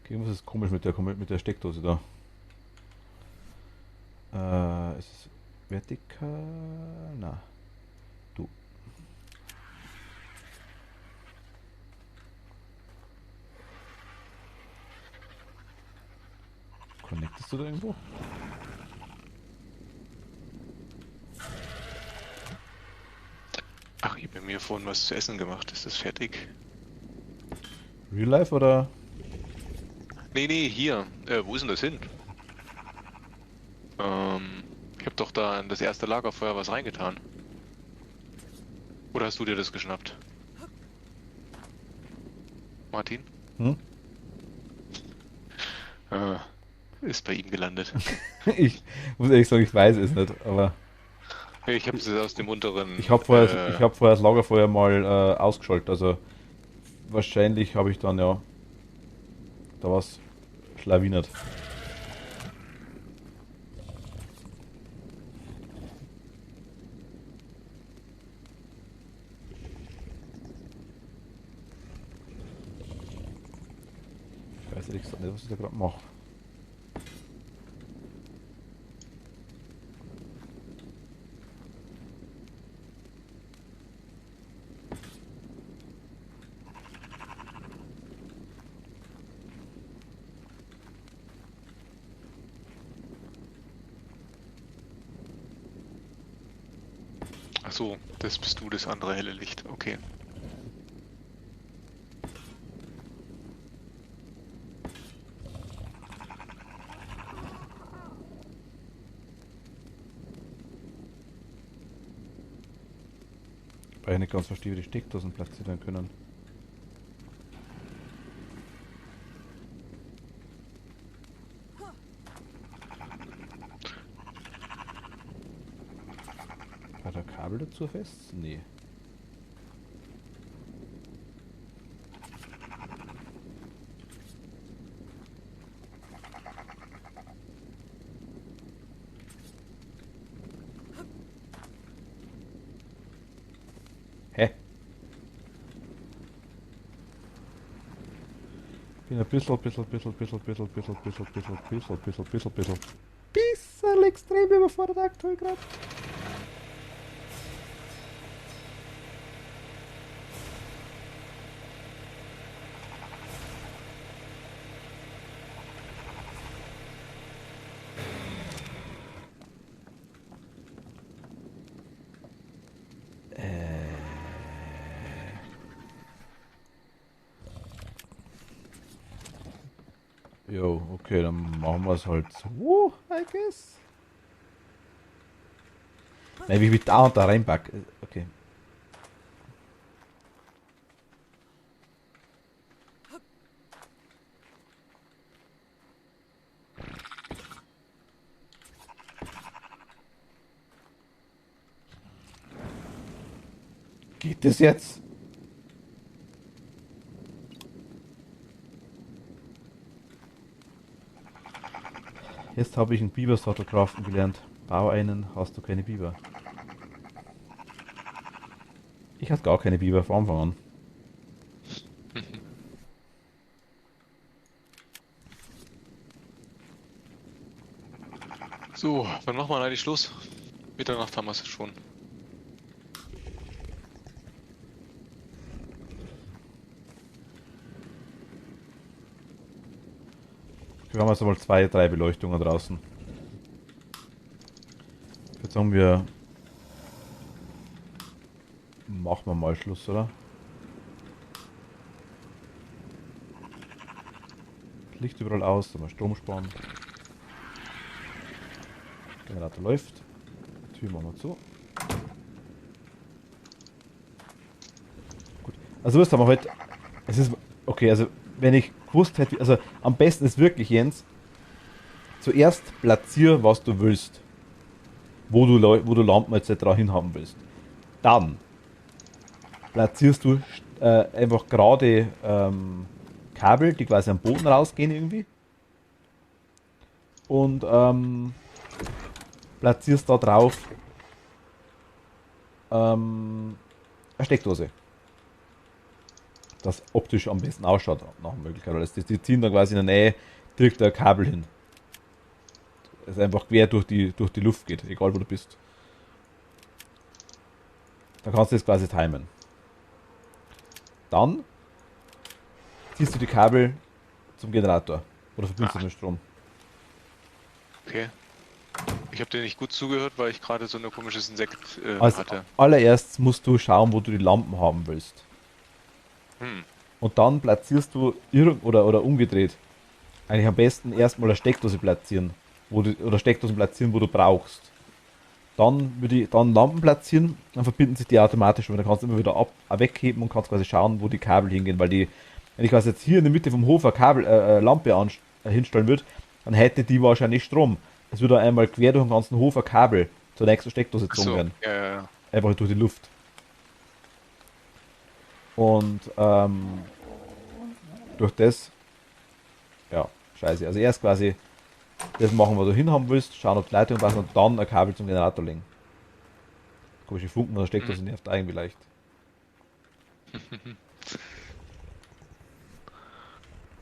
Okay, irgendwas ist komisch mit der Steckdose da. Ist es vertikal? Na, du. Connectest du da irgendwo? mir vorhin was zu essen gemacht. Ist das fertig? Real Life oder? Nee, nee, hier. Wo ist denn das hin? Ich hab doch da in das erste Lagerfeuer was reingetan. Oder hast du dir das geschnappt? Martin? Hm? Ist bei ihm gelandet. Ich muss ehrlich sagen, ich weiß es nicht, aber Ich habe es aus dem unteren. ich habe vorher das Lagerfeuer mal ausgeschaltet, also wahrscheinlich habe ich dann ja da was schlawinert. Ich weiß ehrlich gesagt nicht, was ich da gerade mache. Ach so, das bist du, das andere helle Licht. Okay. Weil ich nicht ganz verstehe, wie die Steckdosen platziert werden können. War da Kabel dazu fest? Nee. Hä? Bin ein bisschen extrem überfordert aktuell gerade. Jo, okay, dann machen wir es halt so, I guess. Nein, wie ich mich da und da reinpack. Okay. Geht das jetzt? Jetzt habe ich einen Biber-Sattel craften gelernt. Bau einen, hast du keine Biber. Ich hatte gar keine Biber von Anfang an. So, wann machen wir eigentlich Schluss? Mitternacht haben wir es schon. Wir haben jetzt mal 2, 3 Beleuchtungen draußen. Jetzt sagen wir. Machen wir mal Schluss, oder? Licht überall aus, dann mal Strom sparen. Generator läuft. Tür machen wir zu. Gut. Also was haben wir heute? Es ist. Okay, also wenn ich gewusst hätte, also am besten ist wirklich, Jens, zuerst platzier, was du willst. Wo du Lampen etc. hinhaben willst. Dann platzierst du einfach gerade Kabel, die quasi am Boden rausgehen irgendwie. Und platzierst da drauf eine Steckdose. Das optisch am besten ausschaut nach Möglichkeit. Weil die ziehen dann quasi in der Nähe direkt ein Kabel hin. Das einfach quer durch die Luft geht, egal wo du bist. Dann kannst du das quasi timen. Dann ziehst du die Kabel zum Generator oder verbindest du mit Strom. Okay. Ich habe dir nicht gut zugehört, weil ich gerade so ein komisches Insekt Als hatte. allererstes musst du schauen, wo du die Lampen haben willst. Hm. Und dann platzierst du oder umgedreht. Eigentlich am besten erstmal eine Steckdose platzieren. Oder Steckdosen platzieren, wo du brauchst. Dann würde ich dann Lampen platzieren, dann verbinden sich die automatisch und dann kannst du immer wieder wegheben und kannst quasi schauen, wo die Kabel hingehen, weil wenn ich quasi jetzt hier in der Mitte vom Hof eine Lampe hinstellen würde, dann hätte die wahrscheinlich Strom. Es würde einmal quer durch den ganzen Hof ein Kabel zur nächsten Steckdose Ach gezogen so, werden. ja, ja, ja. Einfach durch die Luft. Und durch das, ja, scheiße. Also erst quasi das machen, was du hinhaben willst, schauen, ob die Leitung passt und dann ein Kabel zum Generator legen. Komische Funken, da steckt Mhm. das nervt irgendwie leicht.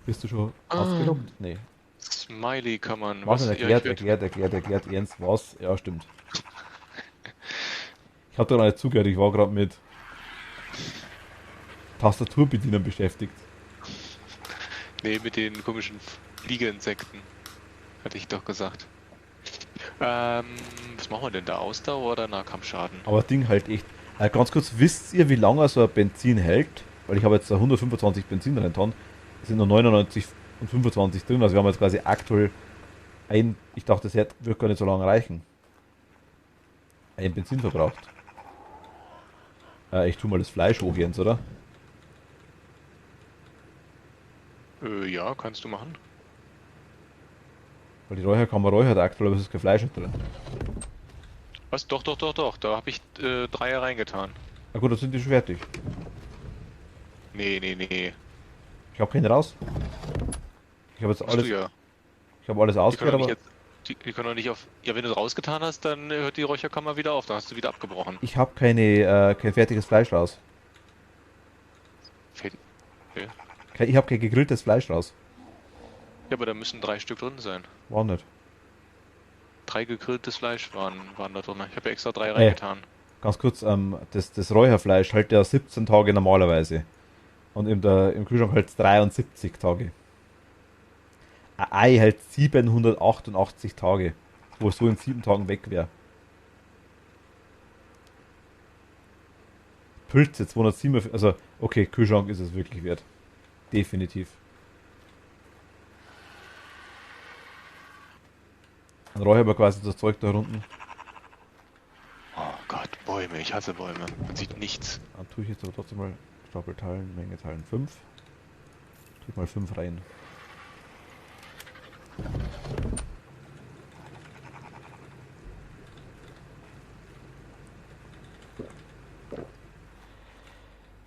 Bist du schon Ah, ausgeloggt? Nee. Smiley kann man. Martin Was? Ja, ich erklärt Jens was. Ja, stimmt. Ich habe da noch nicht zugehört, ich war gerade mit Tastaturbedienern beschäftigt. Nee, mit den komischen Fliegeinsekten. Hatte ich doch gesagt. Was machen wir denn da? Ausdauer oder Nahkampfschaden? Aber das Ding halt echt. Ganz kurz, wisst ihr, wie lange so ein Benzin hält? Weil ich habe jetzt da 125 Benzin drin dran. Es sind nur 99 und 25 drin. Also wir haben jetzt quasi aktuell ich dachte, wird gar nicht so lange reichen. Ein Benzin verbraucht. Ich tue mal das Fleisch hoch, Jens, oder? Ja, kannst du machen. Weil die Räucherkammer räuchert aktuell, aber es ist kein Fleisch drin. Was? Doch, doch, doch, doch. Da habe ich 3 reingetan. Na gut, dann sind die schon fertig. Nee, nee, nee. Ich habe keine raus. Ich habe jetzt Musst du alles, ja. ich habe alles Die können ausgehört, doch nicht aber jetzt. Die können doch nicht auf. Ja, wenn du es rausgetan hast, dann hört die Räucherkammer wieder auf. Da hast du wieder abgebrochen. ich habe kein fertiges Fleisch raus. Fehlt- Okay. Ich habe kein gegrilltes Fleisch raus. Ja, aber da müssen 3 Stück drin sein. War nicht. 3 gegrilltes Fleisch waren da drin. Ich habe ja extra 3 Ey, reingetan. ganz kurz, das Räucherfleisch hält ja 17 Tage normalerweise. Und im Kühlschrank hält es 73 Tage. Ein Ei hält 788 Tage. Wo es so in 7 Tagen weg wäre. Pilze 247, also okay, Kühlschrank ist es wirklich wert. Definitiv. Dann räuchern wir quasi das Zeug da unten. Oh Gott, Bäume. Ich hasse Bäume. Man sieht nichts. Dann tue ich jetzt aber trotzdem mal Stapel teilen, Menge teilen 5. Tue ich mal 5 rein.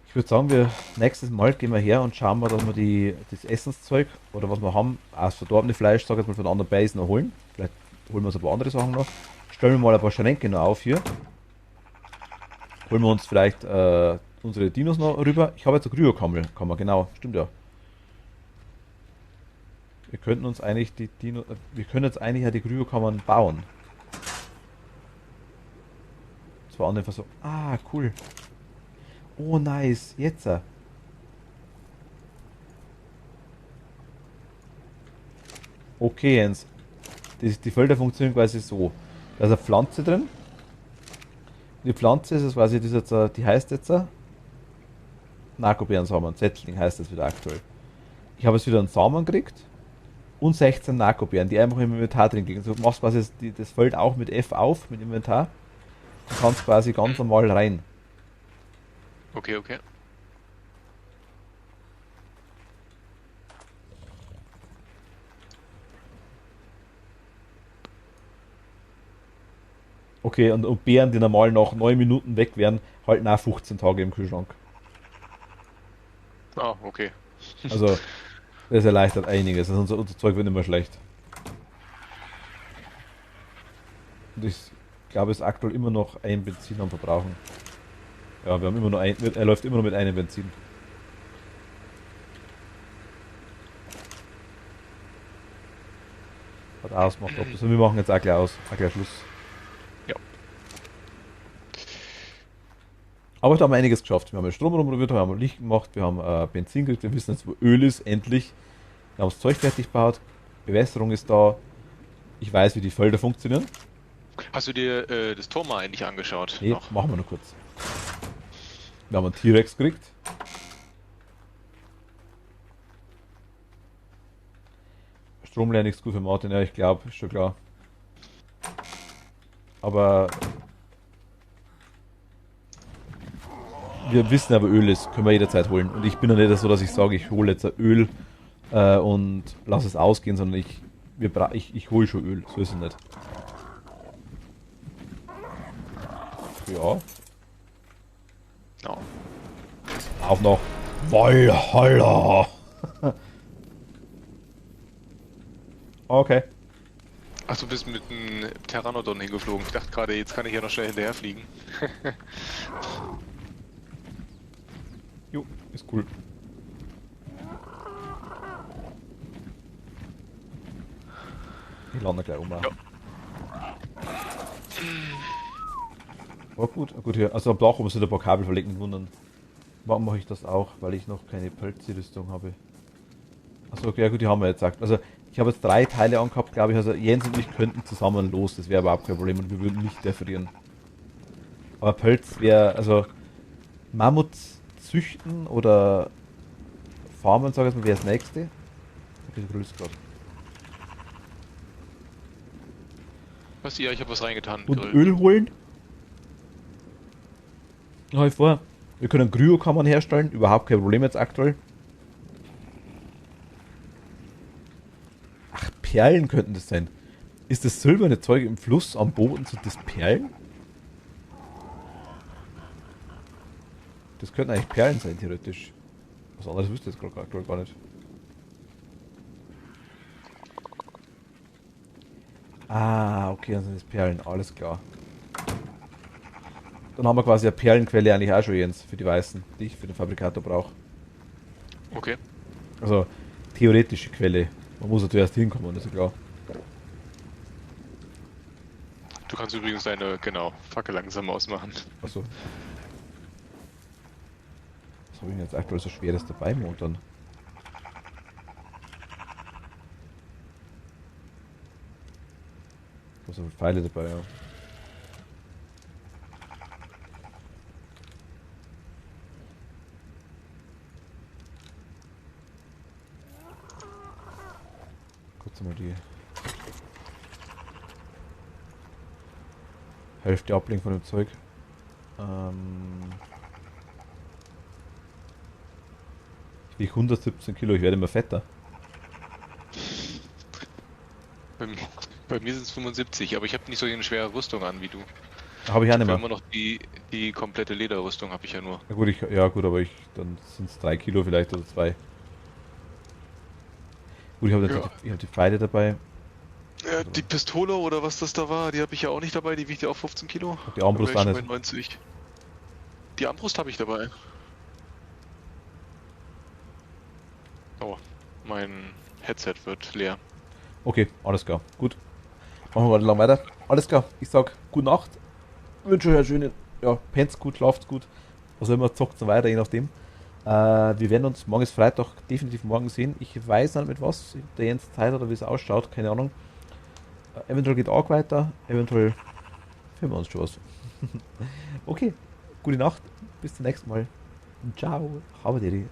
Ich würde sagen, nächstes Mal gehen wir her und schauen mal, dass wir das Essenszeug oder was wir haben, aus verdorbene Fleisch, sag ich jetzt mal von anderen Basen noch holen. Vielleicht holen wir uns ein paar andere Sachen noch. Stellen wir mal ein paar Schränke noch auf hier. Holen wir uns vielleicht unsere Dinos noch rüber. Ich habe jetzt eine Kryokammer, genau, stimmt ja. Wir könnten uns eigentlich wir können jetzt eigentlich ja die Kryokammern bauen. Das war einfach so, cool. Oh, nice, jetzt. Okay, Jens. Die Felder funktionieren quasi so. Da ist eine Pflanze drin. Die Pflanze ist quasi, die heißt jetzt Narkobeerensamen. Setzling heißt das wieder aktuell. Ich habe jetzt wieder einen Samen gekriegt und 16 Narkobeeren, die einfach im Inventar drin liegen. Also du machst quasi das Feld auch mit F auf, mit Inventar. Du kannst quasi ganz normal rein. Okay, okay. Okay, und Beeren, die normal nach 9 Minuten weg wären, halten auch 15 Tage im Kühlschrank. Ah, okay. Also, das erleichtert einiges. Also unser Zeug wird immer schlecht. Und ich glaube, es ist aktuell immer noch ein Benzin am Verbrauchen. Ja, wir haben immer nur er läuft immer nur mit einem Benzin. Hat ausgemacht. Also wir machen jetzt auch gleich aus. Auch gleich Schluss. Ja. Aber da haben wir einiges geschafft. Wir haben Strom rumprobiert, wir haben Licht gemacht, wir haben Benzin gekriegt, wir wissen jetzt, wo Öl ist, endlich. Wir haben das Zeug fertig gebaut, Bewässerung ist da. Ich weiß, wie die Felder funktionieren. Hast du dir das Tor mal eigentlich angeschaut? Nee, Noch? machen wir noch kurz. Wir haben einen T-Rex gekriegt. Stromleer nichts gut für Martin, ja, ich glaube, ist schon klar. Aber wir wissen aber, Öl ist, können wir jederzeit holen. Und ich bin ja nicht so, dass ich sage, ich hole jetzt ein Öl und lasse es ausgehen, sondern ich hole schon Öl. So ist es nicht. Ja. No. Auch noch Valhalla. Okay. Ach, du bist mit einem Pteranodon hingeflogen. Ich dachte gerade, jetzt kann ich ja noch schnell hinterher fliegen. Jo, ist cool. Ich lande gleich um. Ja. War gut, gut hier. Also am Dach oben sind ein paar Kabel verlegt, nicht wundern. Warum mache ich das auch? Weil ich noch keine Pelzrüstung habe. Achso, okay, ja gut, die haben wir jetzt gesagt. Also ich habe jetzt 3 Teile angehabt, glaube ich. Also Jens und ich könnten zusammen los, das wäre überhaupt kein Problem und wir würden nicht deferieren. Aber Pelz wäre, also Mammuts züchten oder farmen, sag ich mal, wäre das nächste. Okay, du grüßt gerade. Was hier? Ich habe was reingetan. Und Grill. Öl holen. Habe ich vor. Wir können Kryokammern herstellen, überhaupt kein Problem jetzt aktuell. Ach, Perlen könnten das sein. Ist das silberne Zeug im Fluss am Boden, sind das Perlen? Das könnten eigentlich Perlen sein, theoretisch. Was anderes wüsste ich jetzt gerade aktuell gar nicht. Ah, okay, dann sind das Perlen, alles klar. Dann haben wir quasi eine Perlenquelle eigentlich auch schon, Jens, für die Weißen, die ich für den Fabrikator brauche. Okay. Also, theoretische Quelle. Man muss natürlich erst hinkommen, das ist klar. Du kannst übrigens deine, genau, Fackel langsam ausmachen. Achso. Was habe ich denn jetzt aktuell so Schweres dabei momentan? Ich habe so viele Pfeile dabei, ja. Kurz mal die Hälfte ablegen von dem Zeug. Ich wiege 117 Kilo, ich werde immer fetter. Bei, bei mir sind es 75, aber ich habe nicht so eine schwere Rüstung an wie du. Habe ich auch Ich nicht habe mehr. immer noch die komplette Lederrüstung, habe ich ja nur. Ja gut, aber dann sind es 3 Kilo vielleicht oder 2. Gut, ich habe Ja. ich hab die Pfeile dabei. Die Pistole oder was das da war, die habe ich ja auch nicht dabei, die wiegt ja auch 15 Kilo. Und die Armbrust Da auch wär ich schon nicht. bei 90. Die Armbrust habe ich dabei. Oh, mein Headset wird leer. Okay, alles klar. Gut. Machen wir mal lang weiter. Alles klar. Ich sag gute Nacht. Wünsche euch einen schönen, ja, pennt's gut, schlaft's gut. Was auch immer, zockt's noch weiter, je nachdem. Wir werden uns, morgen ist Freitag, definitiv morgen sehen. Ich weiß nicht mit was der Jens Zeit hat oder wie es ausschaut, keine Ahnung. Eventuell geht auch weiter, eventuell filmen wir uns schon was. Okay, gute Nacht, bis zum nächsten Mal. Ciao, habe dir.